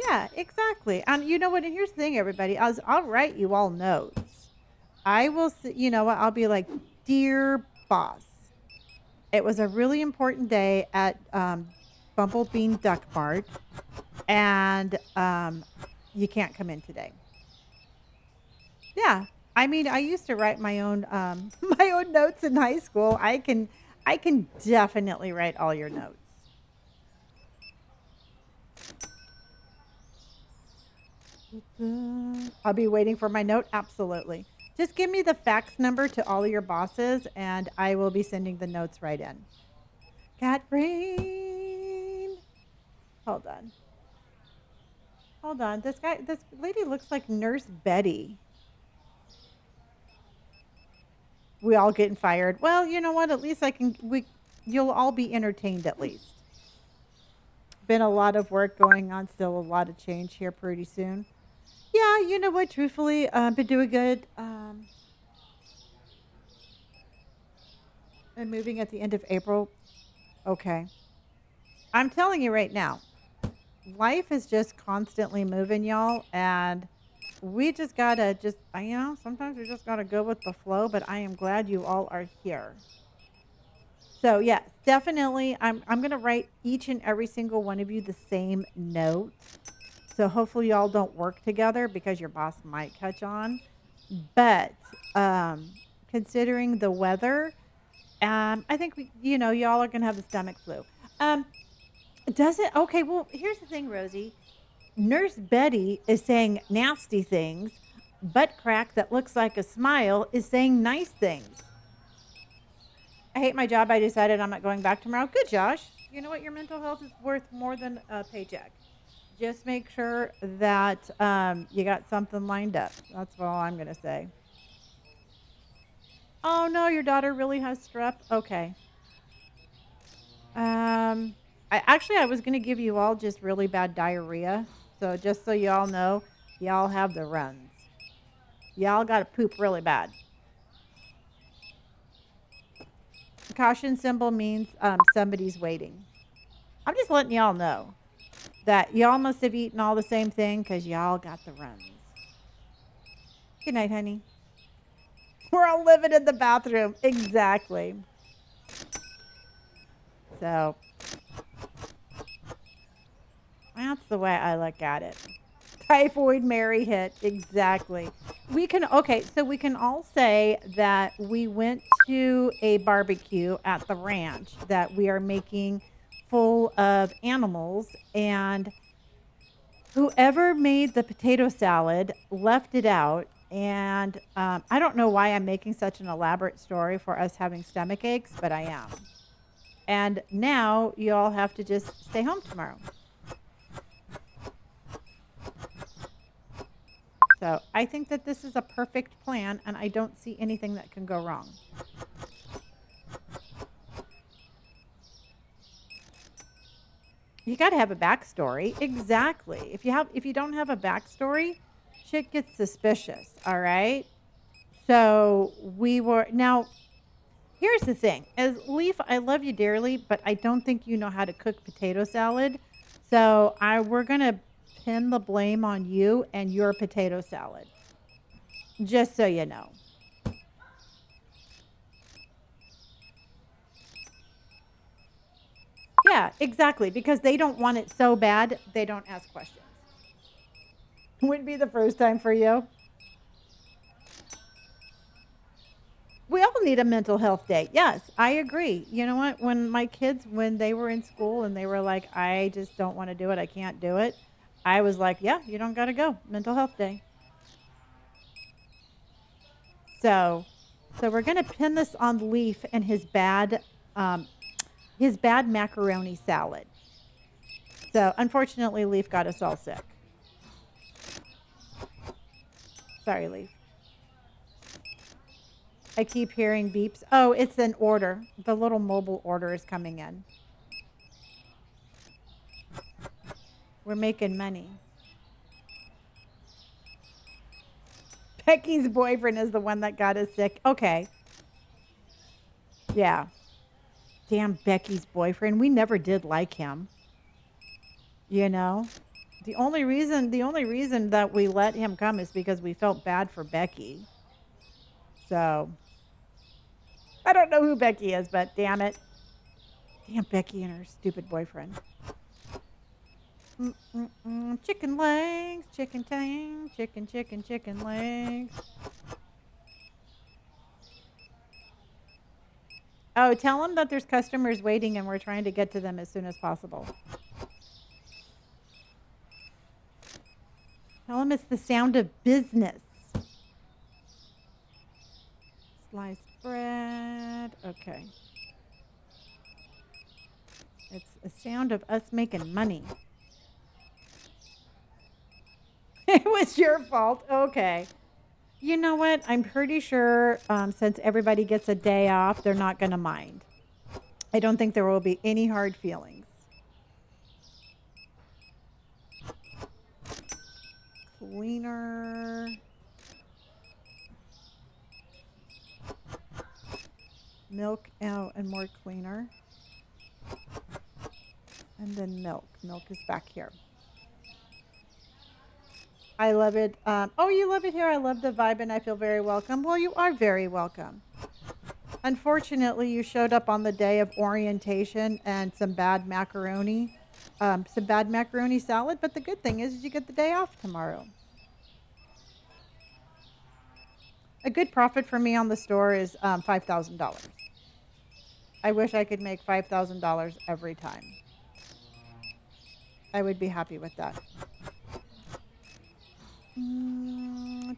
Yeah, exactly. And you know what? And here's the thing, everybody. I'll write you all notes. I will, you know what? I'll be like, dear boss, it was a really important day at Bumblebean Duck Mart, and you can't come in today. Yeah, I mean, I used to write my own my own notes in high school. I can definitely write all your notes. I'll be waiting for my note. Absolutely. Just give me the fax number to all of your bosses, and I will be sending the notes right in. Catherine, hold on. Hold on. This lady looks like Nurse Betty. We all getting fired. Well, you know what? At least you'll all be entertained at least. Been a lot of work going on. Still a lot of change here pretty soon. Yeah, you know what? Truthfully, been doing good. I'm moving at the end of April. Okay. I'm telling you right now, life is just constantly moving, y'all, and we just gotta sometimes we just gotta go with the flow, but I am glad you all are here. So yes, definitely I'm gonna write each and every single one of you the same note. So hopefully y'all don't work together because your boss might catch on. But considering the weather, I think y'all are gonna have the stomach flu. Does it? Okay, well, here's the thing, Rosie. Nurse Betty is saying nasty things. Butt crack that looks like a smile is saying nice things. I hate my job. I decided I'm not going back tomorrow. Good, Josh. You know what? Your mental health is worth more than a paycheck. Just make sure that you got something lined up. That's all I'm going to say. Oh, no, your daughter really has strep? Okay. I was going to give you all just really bad diarrhea. So just so y'all know, y'all have the runs. Y'all got to poop really bad. caution symbol means somebody's waiting. I'm just letting y'all know that y'all must have eaten all the same thing because y'all got the runs. Good night, honey. We're all living in the bathroom. Exactly. So that's the way I look at it. Typhoid Mary hit. Exactly. So we can all say that we went to a barbecue at the ranch that we are making full of animals, and whoever made the potato salad left it out. And I don't know why I'm making such an elaborate story for us having stomach aches, but I am. And now you all have to just stay home tomorrow. So I think that this is a perfect plan, and I don't see anything that can go wrong. You got to have a backstory. Exactly. If you don't have a backstory, shit gets suspicious. All right. So now. Here's the thing. As Leaf, I love you dearly, but I don't think you know how to cook potato salad. So we're gonna pin the blame on you and your potato salad. Just so you know. Yeah, exactly. Because they don't want it so bad, they don't ask questions. Wouldn't be the first time for you. We all need a mental health day. Yes, I agree. You know what? When my kids, when they were in school and they were like, I just don't want to do it, I can't do it, I was like, yeah, you don't got to go. Mental health day. So we're going to pin this on Leaf and his bad macaroni salad. So unfortunately, Leaf got us all sick. Sorry, Leaf. I keep hearing beeps. Oh, it's an order. The little mobile order is coming in. We're making money. Becky's boyfriend is the one that got us sick. Okay. Yeah. Damn Becky's boyfriend. We never did like him. You know? The only reason that we let him come is because we felt bad for Becky. So I don't know who Becky is, but damn it. Damn Becky and her stupid boyfriend. Chicken legs, chicken tang, chicken legs. Oh, tell them that there's customers waiting and we're trying to get to them as soon as possible. Tell them it's the sound of business. Sliced bread. Okay. It's a sound of us making money. It was your fault. Okay. You know what? I'm pretty sure since everybody gets a day off, they're not going to mind. I don't think there will be any hard feelings. Cleaner. Milk and more cleaner. And then milk. Milk is back here. I love it. Oh, you love it here. I love the vibe and I feel very welcome. Well, you are very welcome. Unfortunately, you showed up on the day of orientation and some bad macaroni salad. But the good thing is you get the day off tomorrow. A good profit for me on the store is $5,000. I wish I could make $5,000 every time. I would be happy with that.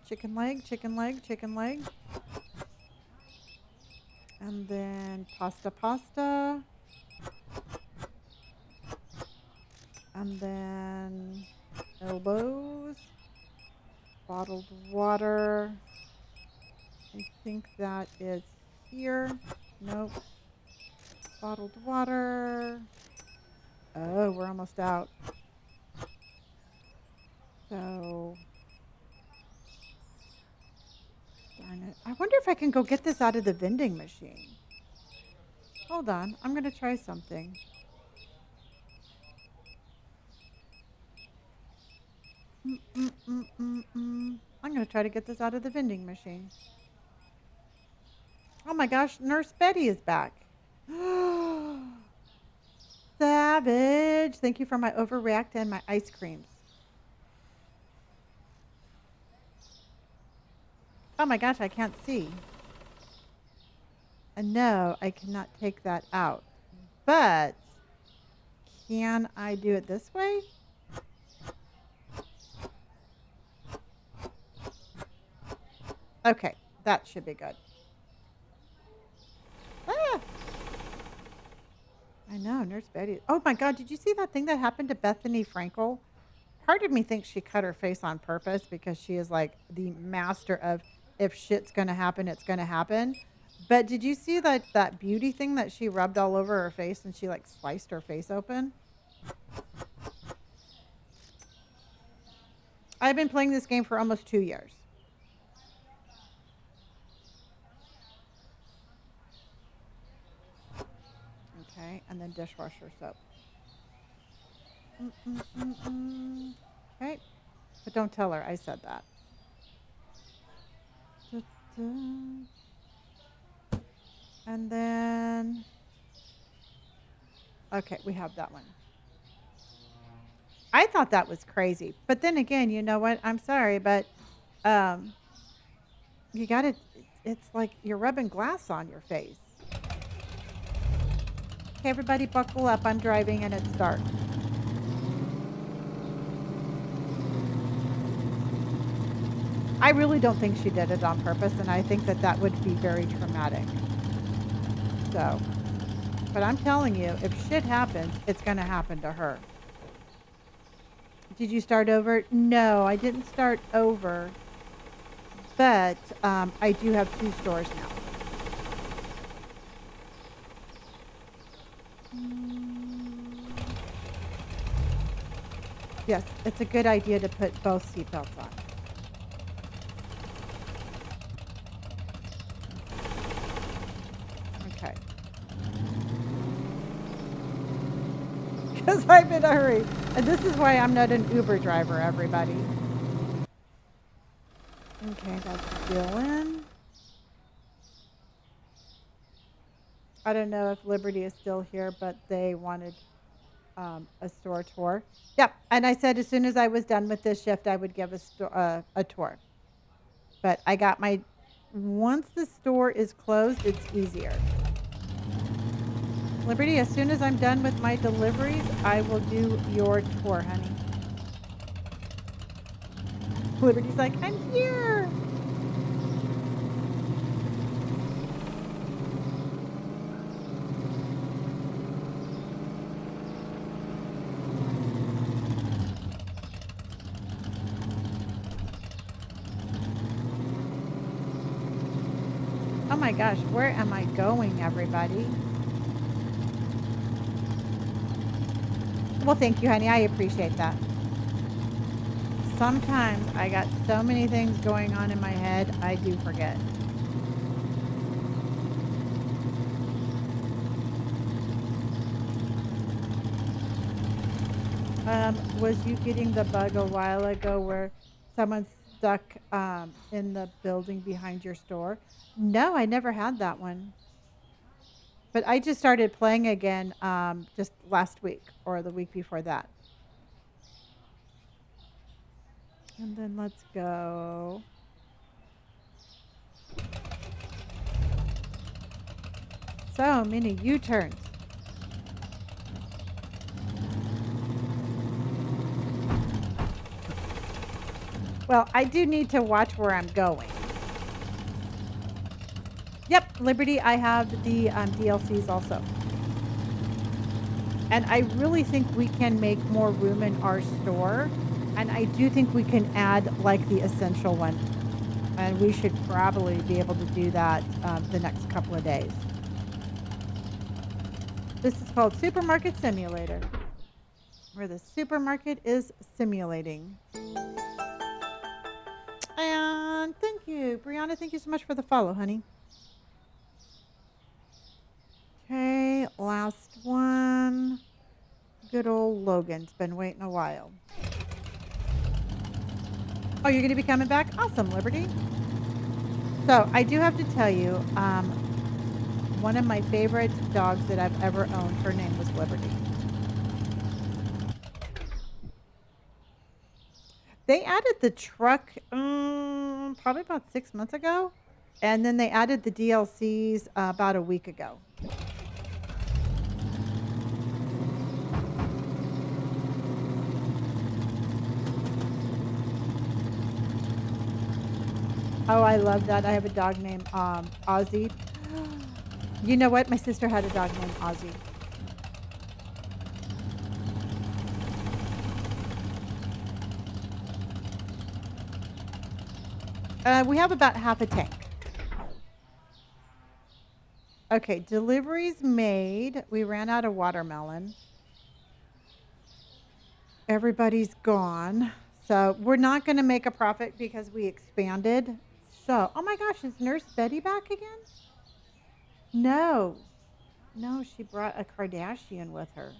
Chicken leg, chicken leg, chicken leg. And then pasta. And then elbows. Bottled water. I think that is here. Nope. Bottled water. Oh, we're almost out. So, darn it. I wonder if I can go get this out of the vending machine. Hold on. I'm going to try something. I'm going to try to get this out of the vending machine. Oh my gosh, Nurse Betty is back. Savage. Thank you for my overreact and my ice creams. Oh my gosh, I can't see. And no, I cannot take that out. But can I do it this way? Okay, that should be good. Ah, I know, Nurse Betty. Oh my God, did you see that thing that happened to Bethany Frankel? Part of me thinks she cut her face on purpose because she is like the master of if shit's going to happen, it's going to happen. But did you see that beauty thing that she rubbed all over her face and she like sliced her face open? I've been playing this game for almost 2 years. Okay, and then dishwasher soap. Okay, but don't tell her I said that. And then, okay, we have that one. I thought that was crazy. But then again, you know what? I'm sorry, but um, you got to, it's like you're rubbing glass on your face. Okay, everybody buckle up. I'm driving and it's dark. I really don't think she did it on purpose, and I think that that would be very traumatic. So, but I'm telling you, if shit happens, it's going to happen to her. Did you start over? No, I didn't start over, but I do have 2 stores now. Yes, it's a good idea to put both seatbelts on. Okay. Because I'm in a hurry. And this is why I'm not an Uber driver, everybody. Okay, that's Dylan. I don't know if Liberty is still here, but they wanted a store tour. Yep. And I said as soon as I was done with this shift, I would give a tour. But I got my, once the store is closed, it's easier. Liberty, as soon as I'm done with my deliveries, I will do your tour, honey. Liberty's like, I'm here. Oh my gosh, where am I going, everybody? Well, thank you, honey. I appreciate that. Sometimes I got so many things going on in my head, I do forget. Was you getting the bug a while ago where someone's stuck in the building behind your store? No, I never had that one. But I just started playing again just last week or the week before that. And then let's go. So many U-turns. Well, I do need to watch where I'm going. Yep, Liberty, I have the DLCs also. And I really think we can make more room in our store. And I do think we can add like the essential one. And we should probably be able to do that the next couple of days. This is called Supermarket Simulator, where the supermarket is simulating. And thank you, Brianna. Thank you so much for the follow, honey. Okay. last one. Good old Logan's been waiting a while. Oh, you're going to be coming back? Awesome, Liberty. So I do have to tell you, one of my favorite dogs that I've ever owned, her name was Liberty. They added the truck probably about 6 months ago. And then they added the DLCs about a week ago. Oh, I love that. I have a dog named Ozzy. You know what? My sister had a dog named Ozzy. We have about half a tank. Okay, deliveries made. We ran out of watermelon. Everybody's gone. So we're not going to make a profit because we expanded. So, oh my gosh, is Nurse Betty back again? No. No, she brought a Kardashian with her.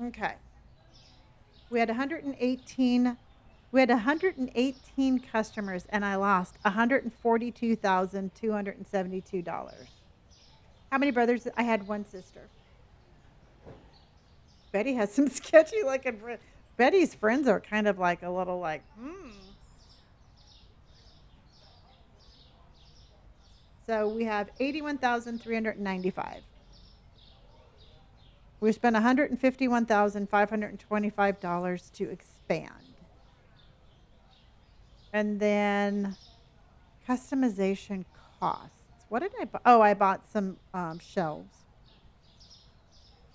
Okay. We had 118 we had 118 customers and I lost $142,272. How many brothers? I had one sister. Betty has some sketchy looking friends. Betty's friends are kind of like a little like, So we have 81,395. We spent $151,525 to expand. And then customization costs. What did I buy? Oh, I bought some shelves.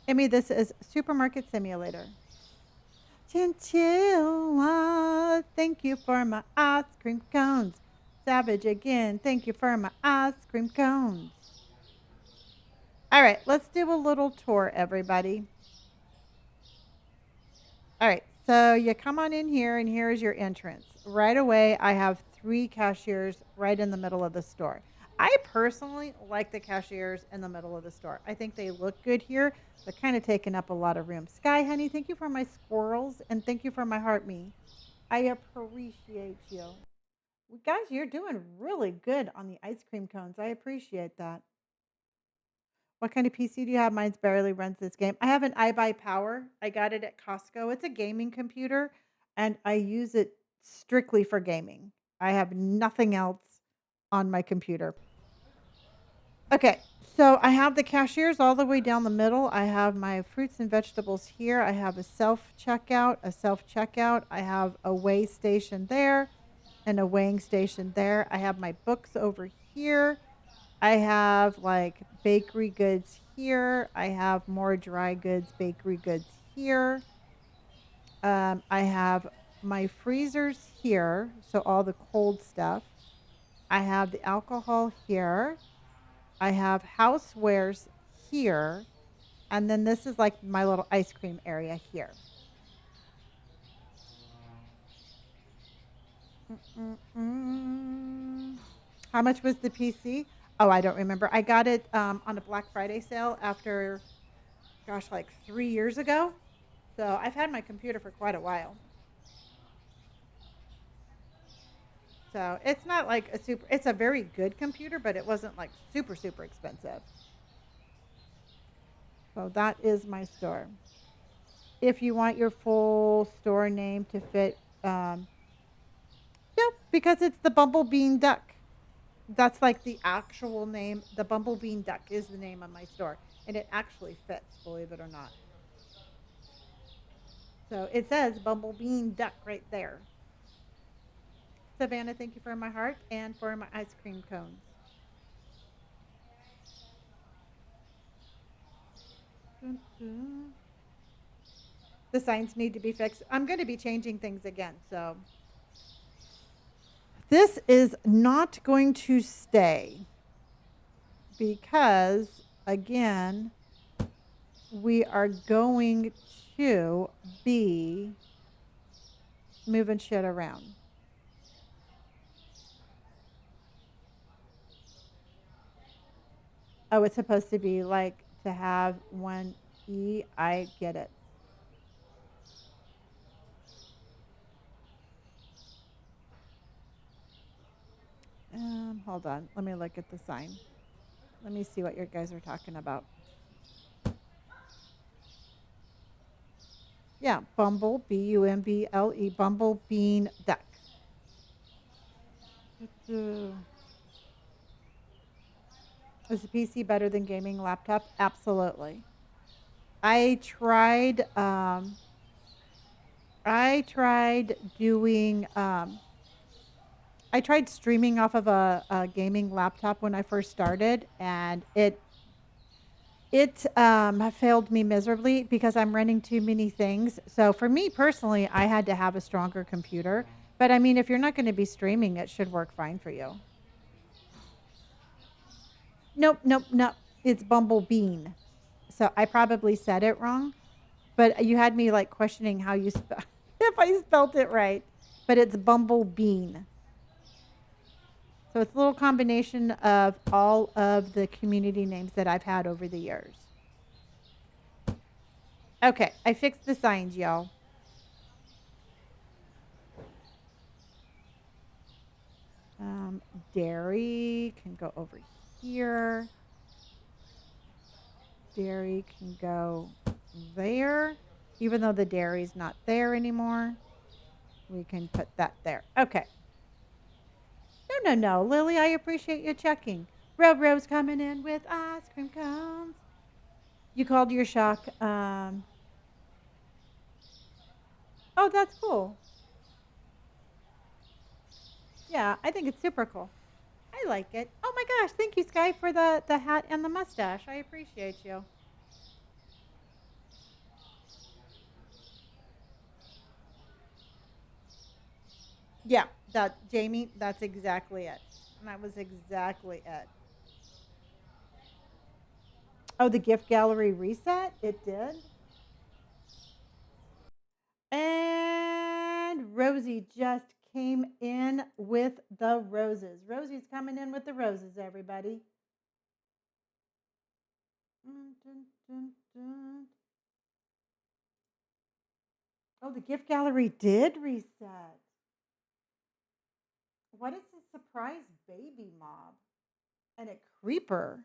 Amy, this is Supermarket Simulator. Chinchilla, thank you for my ice cream cones. Savage again, thank you for my ice cream cones. All right, let's do a little tour, everybody. All right, so you come on in here, and here is your entrance. Right away, I have 3 cashiers right in the middle of the store. I personally like the cashiers in the middle of the store. I think they look good here. They're kind of taking up a lot of room. Sky, honey, thank you for my squirrels, and thank you for my heart me. I appreciate you. Well, guys, you're doing really good on the ice cream cones. I appreciate that. What kind of PC do you have? Mine's barely runs this game. I have an iBuyPower. I got it at Costco. It's a gaming computer, and I use it strictly for gaming. I have nothing else on my computer. Okay, so I have the cashiers all the way down the middle. I have my fruits and vegetables here. I have a self checkout. I have a weigh station there and a weighing station there. I have my books over here. I have like bakery goods here. I have more dry goods, bakery goods here. I have my freezers here, so all the cold stuff. I have the alcohol here. I have housewares here. And then this is like my little ice cream area here. Mm-mm-mm. How much was the PC? Oh, I don't remember. I got it on a Black Friday sale after, gosh, like 3 years ago. So I've had my computer for quite a while. So it's not like it's a very good computer, but it wasn't like super, super expensive. So that is my store. If you want your full store name to fit, no, because it's the Bumblebee Duck. That's like the actual name. The Bumblebee Duck is the name of my store. And it actually fits, believe it or not. So it says Bumblebee Duck right there. Savannah, thank you for my heart and for my ice cream cones. Dun, dun. The signs need to be fixed. I'm going to be changing things again. So this is not going to stay because, again, we are going to be moving shit around. Oh, it's supposed to be like to have one E. I get it. Hold on. Let me look at the sign. Let me see what you guys are talking about. Yeah, Bumble, Bumble, Bumble Bean Duck. Is the PC better than gaming laptop? Absolutely. I tried. I tried doing. I tried streaming off of a gaming laptop when I first started, and it failed me miserably because I'm running too many things. So for me personally, I had to have a stronger computer. But I mean, if you're not going to be streaming, it should work fine for you. Nope, nope, nope. It's Bumblebean. So I probably said it wrong, but you had me like questioning how you spell if I spelt it right. But it's Bumblebean. So it's a little combination of all of the community names that I've had over the years. Okay, I fixed the signs, y'all. Um, Dairy can go over here. Dairy can go there. Even though the dairy's not there anymore, we can put that there. Okay. No, no, no. Lily, I appreciate you checking. Rose coming in with ice cream cones. You called your shock. Oh, that's cool. Yeah, I think it's super cool. I like it. Oh my gosh, thank you, Sky, for the hat and the mustache. I appreciate you. Yeah, that Jamie, that's exactly it. And that was exactly it. Oh, the gift gallery reset? It did. And Rosie just came in with the roses. Rosie's coming in with the roses, everybody. Dun, dun, dun, dun. Oh, the gift gallery did reset. What is this surprise baby mob? And a creeper.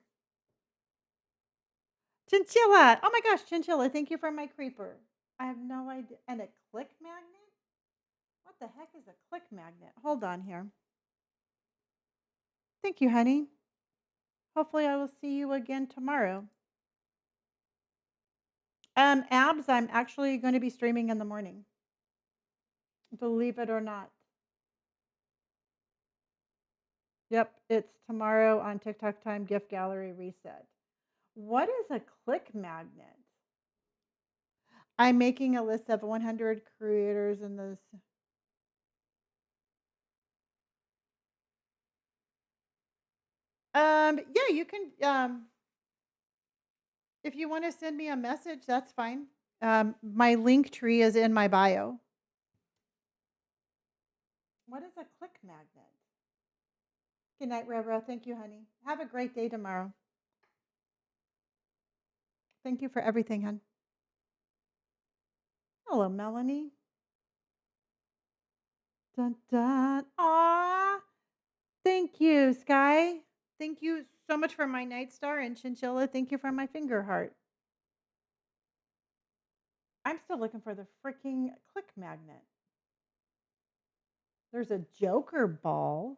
Chinchilla. Oh my gosh, Chinchilla, thank you for my creeper. I have no idea. And a click magnet? What the heck is a click magnet? Hold on here. Thank you, honey. Hopefully I will see you again tomorrow. Abs, I'm actually going to be streaming in the morning. Believe it or not. Yep, it's tomorrow on TikTok Time Gift Gallery Reset. What is a click magnet? I'm making a list of 100 creators in this. Yeah, you can. If you want to send me a message, that's fine. My link tree is in my bio. What is a click magnet? Good night, Roro. Thank you, honey. Have a great day tomorrow. Thank you for everything, hon. Hello, Melanie. Dun dun. Aw. Thank you, Sky. Thank you so much for my Night Star and Chinchilla. Thank you for my finger heart. I'm still looking for the freaking click magnet. There's a Joker ball.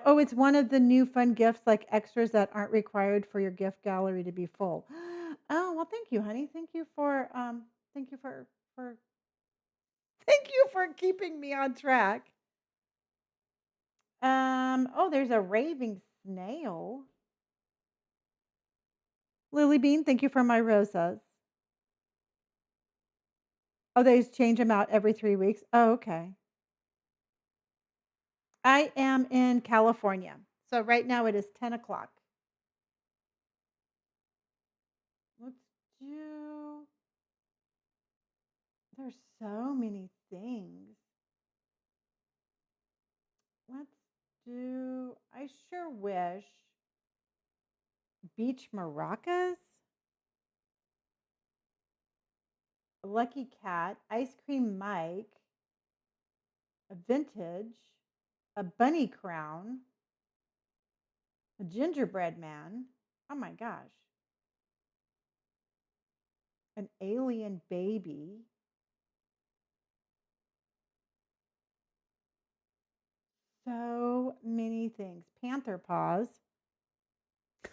Oh, it's one of the new fun gifts, like extras that aren't required for your gift gallery to be full. Oh, well, thank you, honey. Thank you for thank you for keeping me on track. Oh, there's a raving snail. Lily Bean, thank you for my rosas. Oh, they change them out every 3 weeks. Oh, okay. I am in California. So right now it is 10 o'clock. Let's do, there's so many things. Let's do, I sure wish. Beach maracas, Lucky Cat, Ice Cream Mike, a vintage, a bunny crown, a gingerbread man. Oh my gosh. An alien baby. So many things. Panther paws.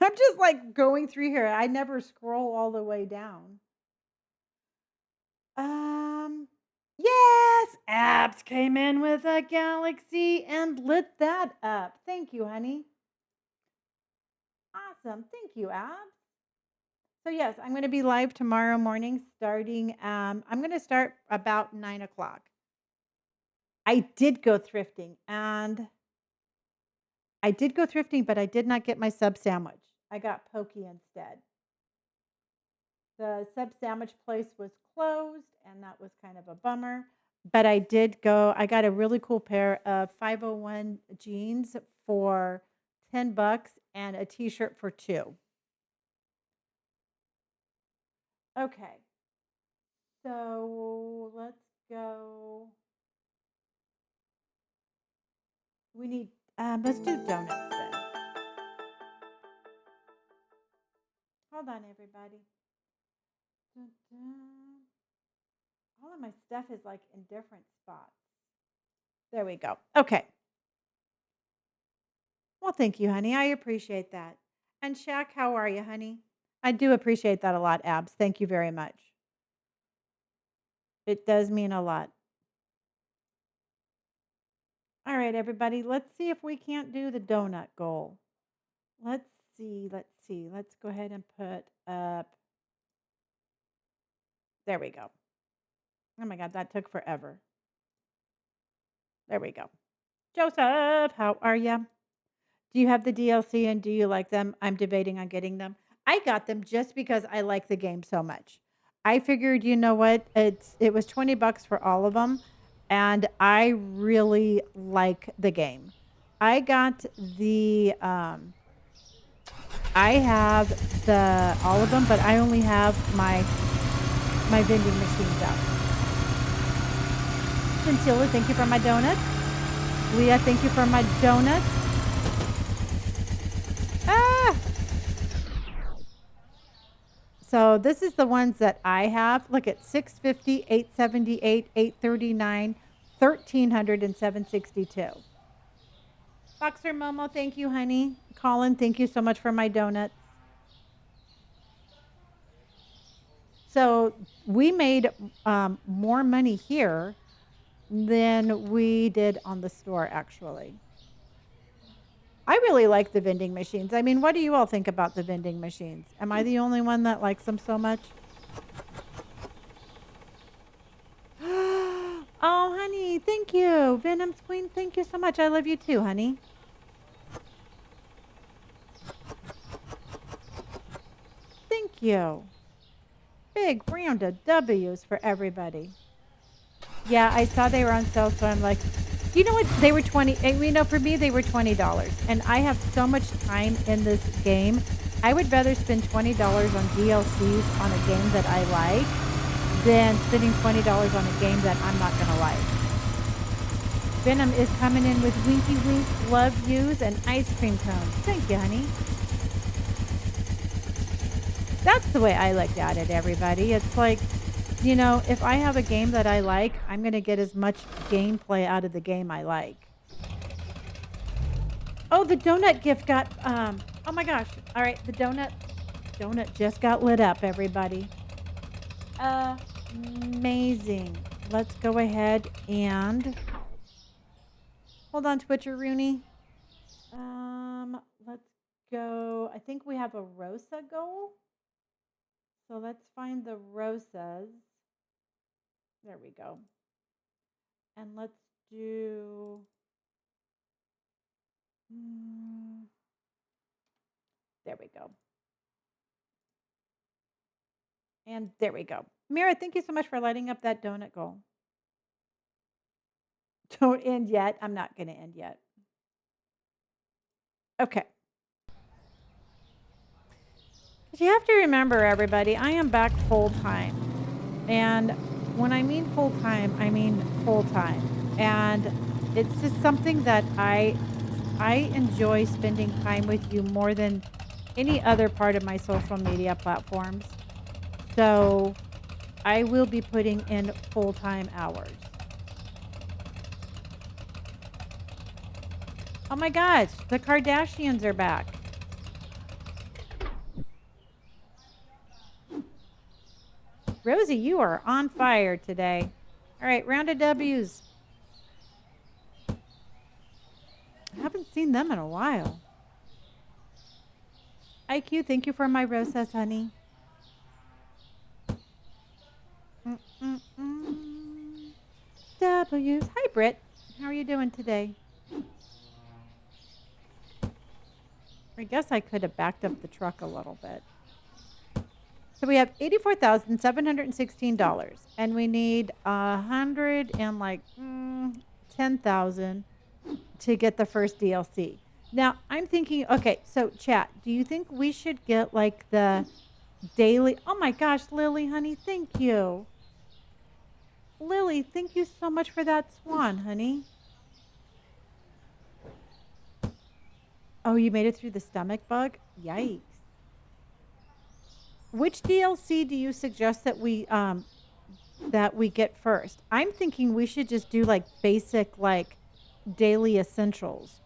I'm just like going through here. I never scroll all the way down. Um, yes, apps came in with a galaxy and lit that up. Thank you, honey. Awesome. Thank you, apps. So yes, I'm going to be live tomorrow morning starting. I'm going to start about 9 o'clock. I did go thrifting and I did go thrifting, but I did not get my sub sandwich. I got pokey instead. The sub sandwich place was closed, and that was kind of a bummer. But I did go, I got a really cool pair of 501 jeans for $10 and a t shirt for two. Okay, so let's go. We need, let's do donuts then. Hold on, everybody. Dun, dun. All of my stuff is like in different spots. There we go. Okay. Well, thank you, honey. I appreciate that. And Shaq, how are you, honey? I do appreciate that a lot, Abs. Thank you very much. It does mean a lot. All right, everybody, let's see if we can't do the donut goal. Let's see. Let's see. Let's go ahead and put up. There we go. Oh my God, that took forever. There we go. Joseph, how are you? Do you have the DLC and do you like them? I'm debating on getting them. I got them just because I like the game so much. I figured, you know what? It was $20 for all of them, and I really like the game. I got the I have the all of them, but I only have my vending machines out. Chinchilla, thank you for my donut. Leah, thank you for my donut. Ah! So this is the ones that I have. Look at 650, 878, 839, 1300, and 762. Boxer Momo, thank you, honey. Colin, thank you so much for my donuts. So we made more money here than we did on the store, actually. I really like the vending machines. I mean, what do you all think about the vending machines? Am I the only one that likes them so much? Oh, honey, thank you. Venom's Queen, thank you so much. I love you too, honey. Thank you. Big round of W's for everybody. Yeah, I saw they were on sale, so I'm like, you know what? They were 20. You know, for me, they were $20. And I have so much time in this game. I would rather spend $20 on DLCs on a game that I like than spending $20 on a game that I'm not going to like. Venom is coming in with winky winks, love yous, and ice cream cones. Thank you, honey. That's the way I looked at it, everybody. It's like, you know, if I have a game that I like, I'm going to get as much gameplay out of the game I like. Oh, the donut gift got, oh my gosh. All right, the donut just got lit up, everybody. Amazing. Let's go ahead and, hold on, Twitcher Rooney. Let's go. I think we have a Rosa goal. So let's find the Rosas. There we go. And let's do. There we go. And there we go. Mira, thank you so much for lighting up that donut goal. Don't end yet. I'm not going to end yet. Okay. You have to remember, everybody, I am back full time. And when I mean full time, I mean full time. And it's just something that I enjoy spending time with you more than any other part of my social media platforms. So I will be putting in full-time hours. Oh my gosh, the Kardashians are back. Rosie, you are on fire today. All right, round of W's. I haven't seen them in a while. IQ, thank you for my roses, honey. Mm-mm-mm. W's. Hi, Britt. How are you doing today? I guess I could have backed up the truck a little bit. So we have $84,716, and we need 10,000 to get the first DLC. Now I'm thinking, okay, so chat, do you think we should get like the daily? Oh my gosh, Lily, honey, thank you. Lily, thank you so much for that swan, honey. Oh, you made it through the stomach bug? Yikes. Which DLC do you suggest that we get first? I'm thinking we should just do like basic like daily essentials.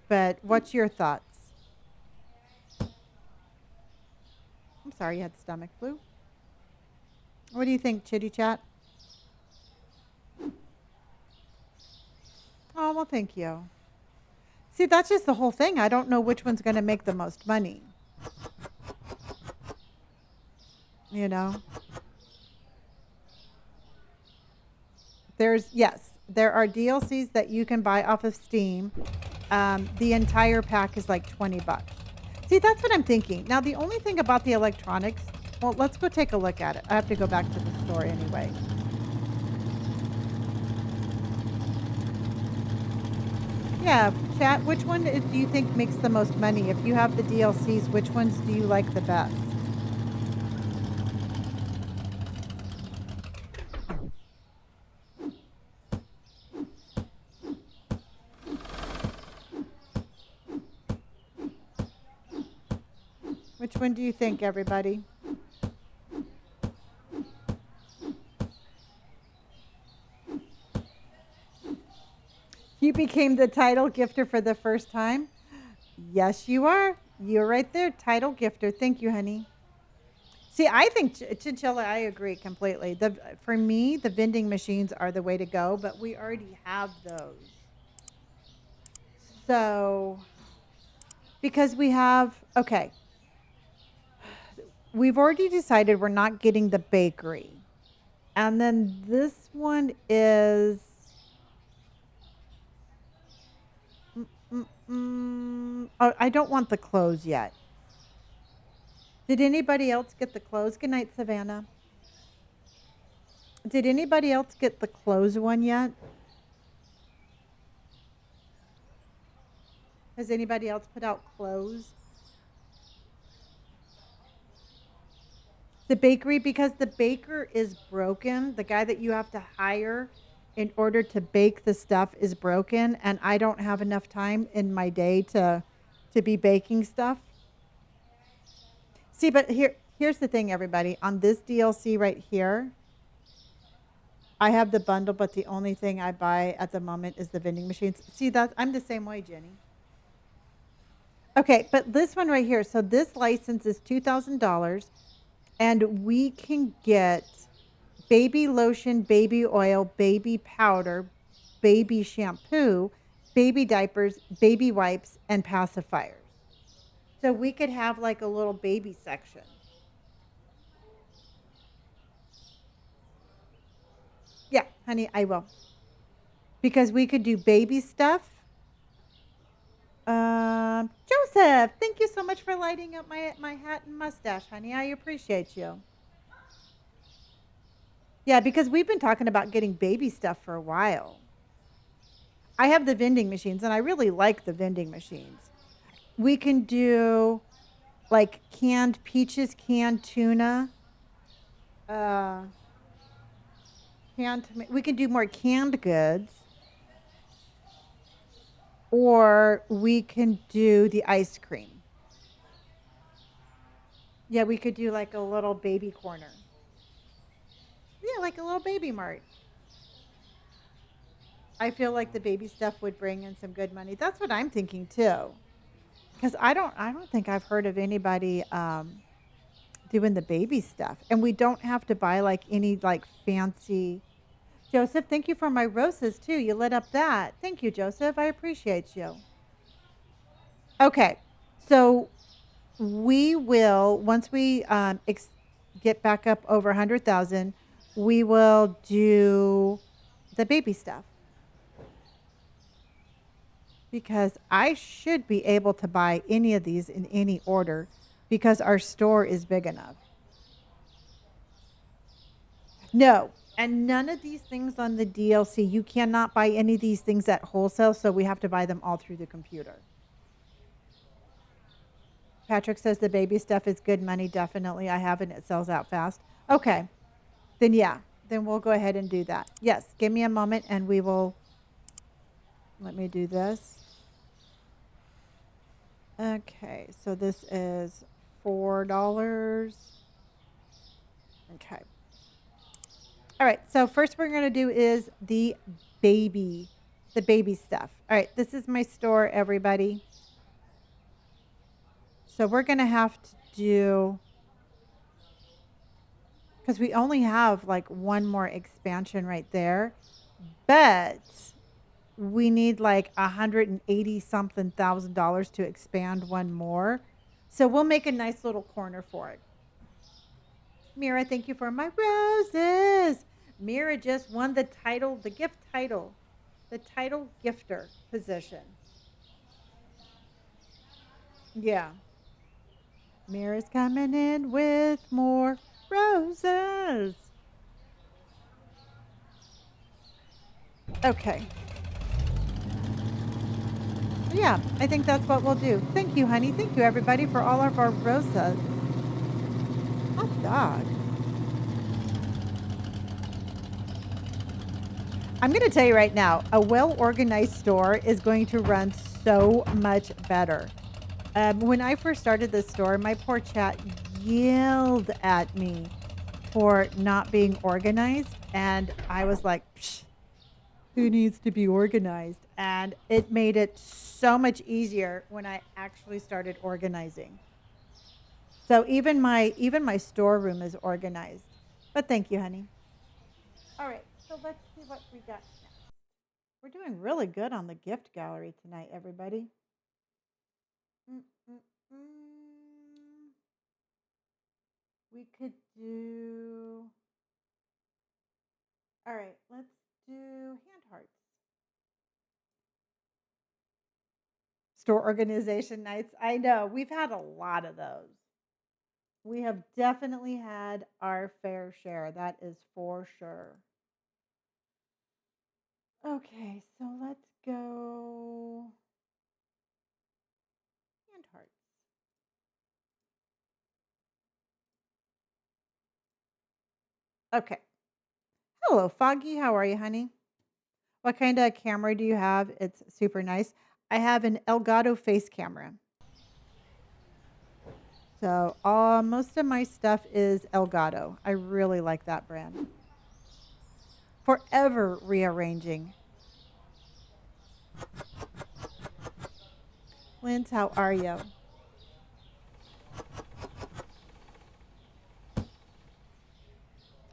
But what's your thoughts? I'm sorry you had stomach flu. What do you think, Chitty Chat? Oh, well, thank you. See, that's just the whole thing. I don't know which one's going to make the most money. You know? Yes, there are DLCs that you can buy off of Steam. The entire pack is like 20 bucks. See, that's what I'm thinking. Now, the only thing about the electronics, well, let's go take a look at it. I have to go back to the store anyway. Yeah, chat, which one do you think makes the most money? If you have the DLCs, which ones do you like the best? Which one do you think, everybody? You became the title gifter for the first time? Yes, you are. You're right there, title gifter. Thank you, honey. See, I think chinchilla, I agree completely. For me, the vending machines are the way to go, but we already have those. So, because we have, okay, we've already decided we're not getting the bakery. And then this one is, oh, I don't want the clothes yet. Did anybody else get the clothes? Good night, Savannah. Did anybody else get the clothes one yet? Has anybody else put out clothes? The bakery, because the baker is broken. The guy that you have to hire in order to bake the stuff is broken, and I don't have enough time in my day to be baking stuff. See, but here's the thing, everybody. On this DLC right here, I have the bundle, but the only thing I buy at the moment is the vending machines. See, that I'm the same way, Jenny. Okay, but this one right here. So this license is $2,000, and we can get baby lotion, baby oil, baby powder, baby shampoo, baby diapers, baby wipes, and pacifiers. So we could have like a little baby section. Yeah, honey, I will. Because we could do baby stuff. Joseph, thank you so much for lighting up my hat and mustache, honey. I appreciate you. Yeah, because we've been talking about getting baby stuff for a while. I have the vending machines and I really like the vending machines. We can do like canned peaches, canned tuna, uh, we can do more canned goods, or we can do the ice cream. Yeah, we could do like a little baby corner. Yeah, like a little baby mart. I feel like the baby stuff would bring in some good money. That's what I'm thinking too. Because I don't think I've heard of anybody doing the baby stuff. And we don't have to buy like any like fancy. Joseph, thank you for my roses too. You lit up that. Thank you, Joseph. I appreciate you. Okay. So we will, once we get back up over 100,000, we will do the baby stuff, because I should be able to buy any of these in any order because our store is big enough. No, and none of these things on the DLC, you cannot buy any of these things at wholesale, so we have to buy them all through the computer. Patrick says the baby stuff is good money. Definitely. I have it. It sells out fast. Okay. Then, yeah. Then we'll go ahead and do that. Yes. Give me a moment and we will. Let me do this. Okay. So this is $4. Okay. All right. So first we're going to do is baby, the baby stuff. All right. This is my store, everybody. So we're going to have to do, because we only have like one more expansion right there, but we need like 180 something thousand dollars to expand one more. So we'll make a nice little corner for it. Mira, thank you for my roses. Mira just won the title, the gift title, the title gifter position. Yeah. Mira's coming in with more roses. Okay. Yeah, I think that's what we'll do. Thank you, honey. Thank you, everybody, for all of our roses. Hot dog. I'm going to tell you right now, a well-organized store is going to run so much better. When I first started this store, my poor chat yelled at me for not being organized. And I was like, psh, who needs to be organized? And it made it so much easier when I actually started organizing. So even my storeroom is organized. But thank you, honey. All right, so let's see what we got next. We're doing really good on the gift gallery tonight, everybody. Mm, mm, mm. We could do. All right, let's do hand hearts. Store organization nights. I know we've had a lot of those. We have definitely had our fair share. That is for sure. Okay, so let's go hand hearts. Okay. Hello, Foggy. How are you, honey? What kind of camera do you have? It's super nice. I have an Elgato face camera. So most of my stuff is Elgato. I really like that brand. Forever rearranging. Linz, how are you?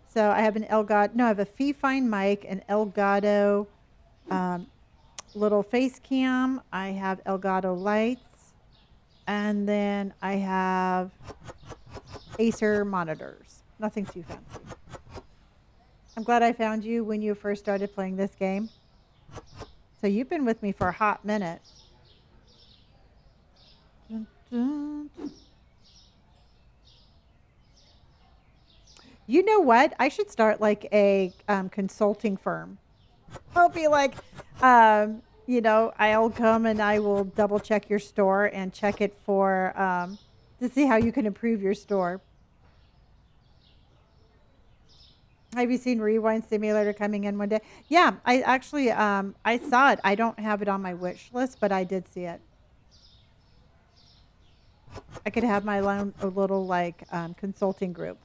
So I have an Elgato. No, I have a Fifine mic, an Elgato um, little face cam. I have Elgato lights, and then I have Acer monitors. Nothing too fancy. I'm glad I found you when you first started playing this game. So you've been with me for a hot minute. Dun, dun, dun. You know what? I should start like a consulting firm. I'll be like, I'll come and I will double check your store and check it for to see how you can improve your store. Have you seen Rewind Simulator coming in one day? Yeah, I actually I saw it. I don't have it on my wish list, but I did see it. I could have my own a little like consulting group.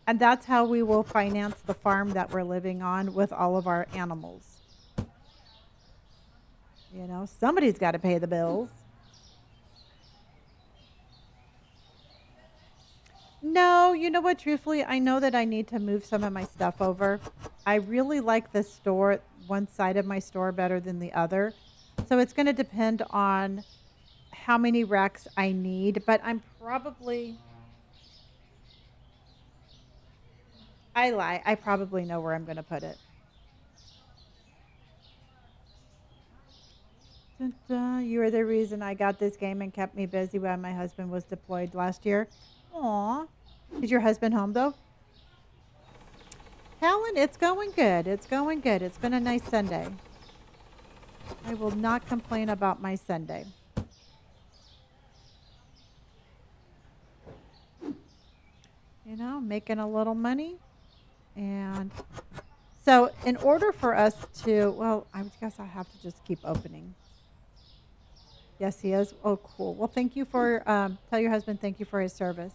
And that's how we will finance the farm that we're living on with all of our animals. Somebody's got to pay the bills. No, you know what? Truthfully, I know that I need to move some of my stuff over. I really like the store, one side of my store better than the other. So it's going to depend on how many racks I need, but I lie. I probably know where I'm going to put it. Dun, dun. You are the reason I got this game and kept me busy while my husband was deployed last year. Aw. Is your husband home though? Helen, it's going good. It's going good. It's been a nice Sunday. I will not complain about my Sunday. Making a little money. And so in order for us to, well, I guess I have to just keep opening. Yes, he is. Oh, cool. Well, thank you for, tell your husband thank you for his service.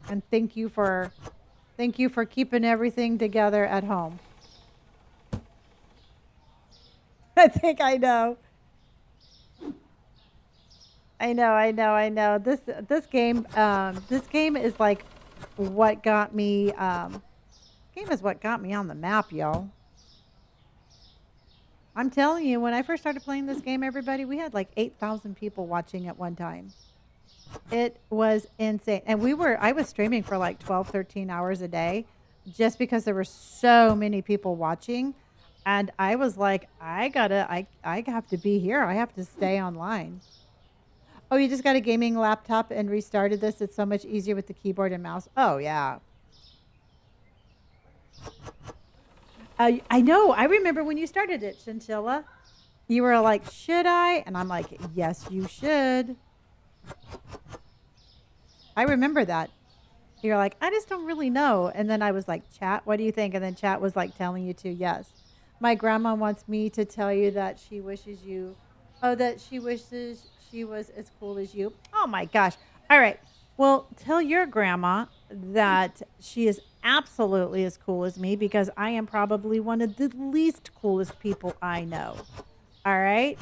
And thank you for keeping everything together at home. I think I know. I know. This game is like what got me game is what got me on the map, y'all. I'm telling you, when I first started playing this game, everybody, we had like 8,000 people watching at one time. It was insane. And I was streaming for like 12, 13 hours a day just because there were so many people watching. And I was like, I have to be here. I have to stay online. Oh, you just got a gaming laptop and restarted this? It's so much easier with the keyboard and mouse. Oh, yeah. I know. I remember when you started it, Chinchilla. You were like, should I? And I'm like, yes, you should. I remember that. You're like, I just don't really know. And then I was like, chat, what do you think? And then chat was like telling you to, yes. My grandma wants me to tell you that she wishes she was as cool as you. Oh my gosh. All right. Well, tell your grandma that she is absolutely as cool as me because I am probably one of the least coolest people I know. All right.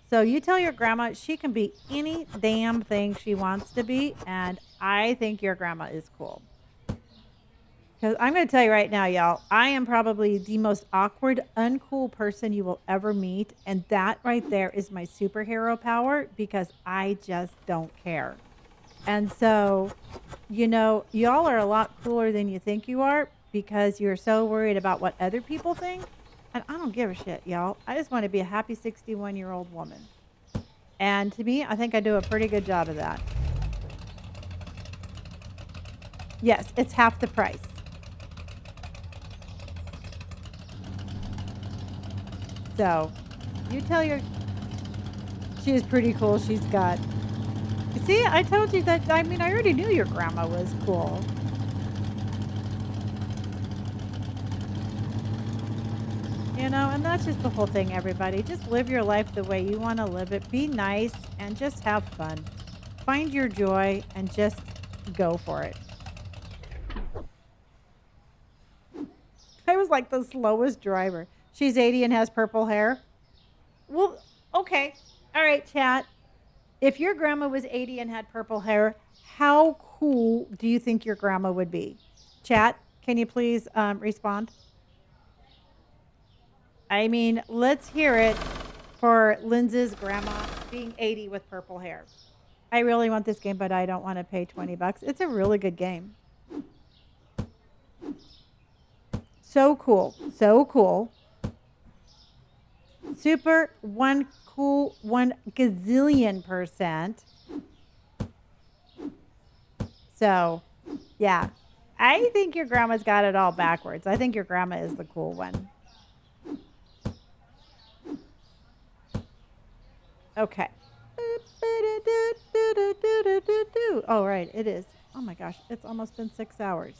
So you tell your grandma she can be any damn thing she wants to be. And I think your grandma is cool. Because I'm going to tell you right now, y'all, I am probably the most awkward, uncool person you will ever meet. And that right there is my superhero power because I just don't care. And so, y'all are a lot cooler than you think you are because you're so worried about what other people think. And I don't give a shit, y'all. I just want to be a happy 61-year-old woman. And to me, I think I do a pretty good job of that. Yes, it's half the price. So, you tell your... She is pretty cool. She's got... See, I told you that, I already knew your grandma was cool. And that's just the whole thing, everybody. Just live your life the way you want to live it. Be nice and just have fun. Find your joy and just go for it. I was like the slowest driver. She's 80 and has purple hair. Well, okay. All right, chat. If your grandma was 80 and had purple hair, how cool do you think your grandma would be? Chat, can you please respond? Let's hear it for Lindsay's grandma being 80 with purple hair. I really want this game, but I don't want to pay $20. It's a really good game. So cool. So cool. Super one cool 1 gazillion%. So, yeah. I think your grandma's got it all backwards. I think your grandma is the cool one. Okay. Oh, right. It is. Oh my gosh. It's almost been 6 hours.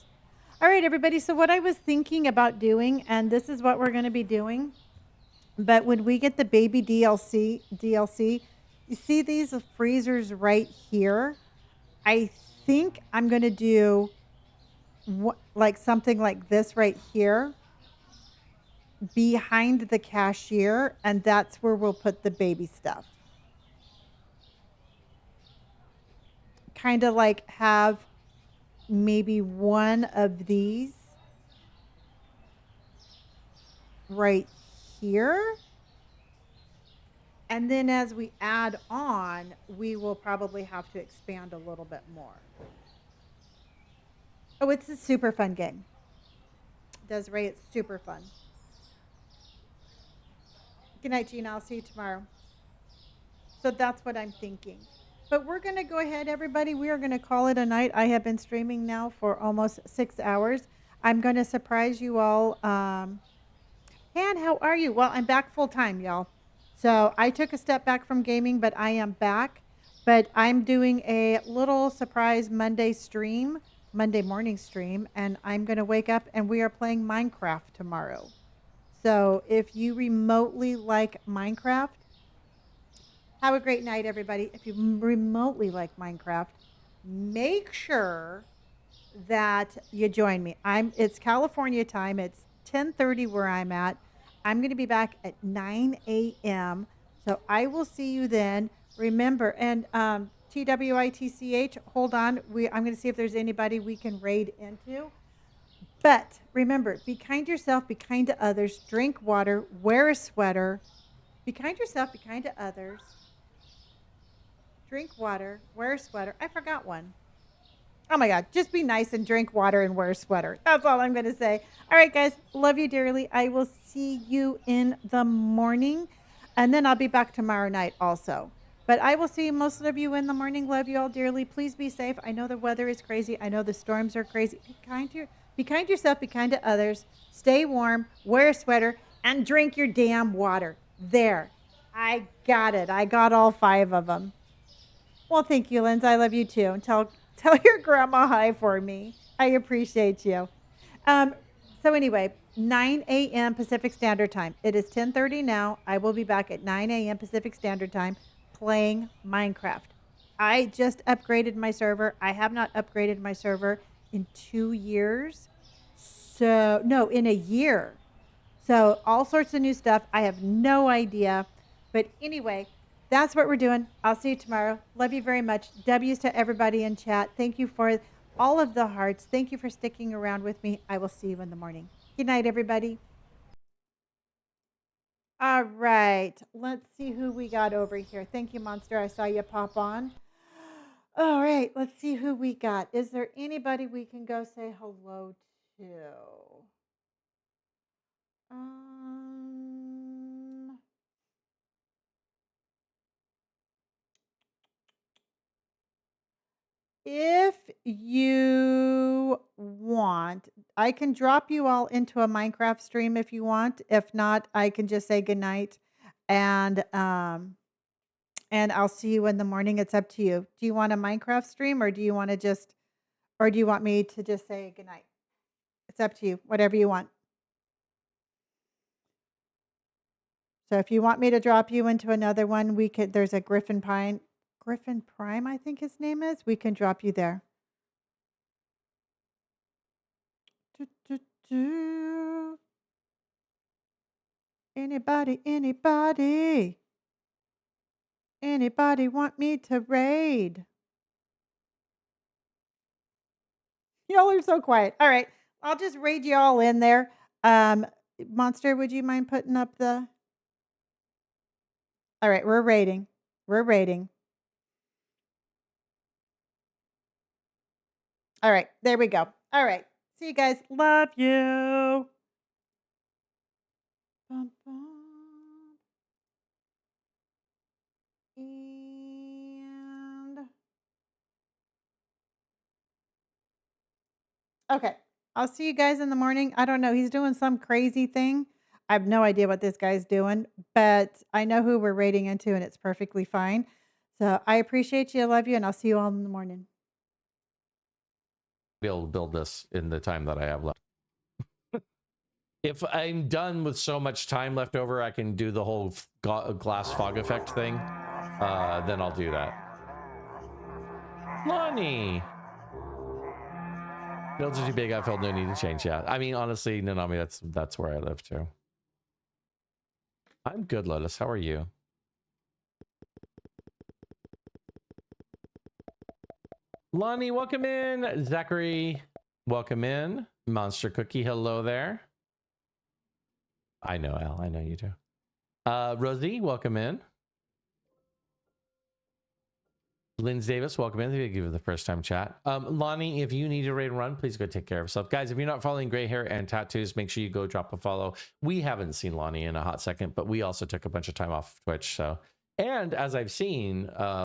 All right, everybody. So, what I was thinking about doing, and this is what we're going to be doing, but when we get the baby DLC, you see these freezers right here? I think I'm going to do like something like this right here behind the cashier, and that's where we'll put the baby stuff. Kind of like have maybe one of these right here. And then as we add on, we will probably have to expand a little bit more. Oh, it's a super fun game. Desiree, it's super fun. Good night, Gina. I'll see you tomorrow. So that's what I'm thinking. But we're going to go ahead, everybody. We are going to call it a night. I have been streaming now for almost 6 hours. I'm going to surprise you all. Han, how are you? Well, I'm back full time, y'all. So I took a step back from gaming, but I am back. But I'm doing a little surprise Monday stream, Monday morning stream, and I'm going to wake up and we are playing Minecraft tomorrow. So if you remotely like Minecraft, have a great night, everybody. If you remotely like Minecraft, make sure that you join me. It's California time. It's 10:30 where I'm at. I'm going to be back at 9 a.m. So I will see you then. Remember, and TWITCH, hold on. I'm going to see if there's anybody we can raid into. But remember, be kind to yourself, be kind to others, drink water, wear a sweater. Be kind to yourself, be kind to others, drink water, wear a sweater. I forgot one. Oh my God, just be nice and drink water and wear a sweater. That's all I'm going to say. All right, guys, love you dearly. I will see you in the morning. And then I'll be back tomorrow night also. But I will see most of you in the morning. Love you all dearly. Please be safe. I know the weather is crazy. I know the storms are crazy. Be kind to yourself. Be kind to others. Stay warm. Wear a sweater and drink your damn water. There. I got it. I got all 5 of them. Well, thank you, Linz. I love you too. And tell your grandma hi for me. I appreciate you. Um, so anyway, 9 a.m. Pacific Standard Time. It is 10:30 now. I will be back at 9 a.m. Pacific Standard Time playing Minecraft. I just upgraded my server. I have not upgraded my server in 2 years. So no, in a year. So all sorts of new stuff. I have no idea. But anyway, that's what we're doing. I'll see you tomorrow. Love you very much. W's to everybody in chat. Thank you for all of the hearts. Thank you for sticking around with me. I will see you in the morning. Good night, everybody. All right. Let's see who we got over here. Thank you, Monster. I saw you pop on. All right. Let's see who we got. Is there anybody we can go say hello to? Um, If you want, I can drop you all into a Minecraft stream if you want. If not, I can just say goodnight and and I'll see you in the morning. It's up to you. Do you want a Minecraft stream or do you want to just or do you want me to just say goodnight? It's up to you. Whatever you want. So if you want me to drop you into another one, we could there's a Griffin Prime, I think his name is. We can drop you there. Do, do, do. Anybody? Anybody want me to raid? Y'all are so quiet. All right. I'll just raid you all in there. Um, Monster, would you mind putting up the All right, we're raiding. We're raiding. All right, there we go. All right. See you guys. Love you. Bum, bum. And okay. I'll see you guys in the morning. I don't know. He's doing some crazy thing. I have no idea what this guy's doing, but I know who we're raiding into, and it's perfectly fine. So I appreciate you. I love you, and I'll see you all in the morning. Be able to build this in the time that I have left. If I'm done with so much time left over, I can do the whole glass fog effect thing. Then I'll do that. Lonnie! Builds are too big. I felt no need to change. Yeah, I mean, honestly, Nanami, that's where I live too. I'm good, Lotus. How are you? Lonnie, welcome in. Zachary, welcome in. Monster Cookie, hello there. I know, Al. I know you do. Rosie, welcome in. Linz Davis, welcome in. Thank you for the first time chat. Lonnie, if you need a raid and run, please go take care of yourself. Guys, if you're not following Gray Hair and Tattoos, make sure you go drop a follow. We haven't seen Lonnie in a hot second, but we also took a bunch of time off Twitch. So, and as I've seen,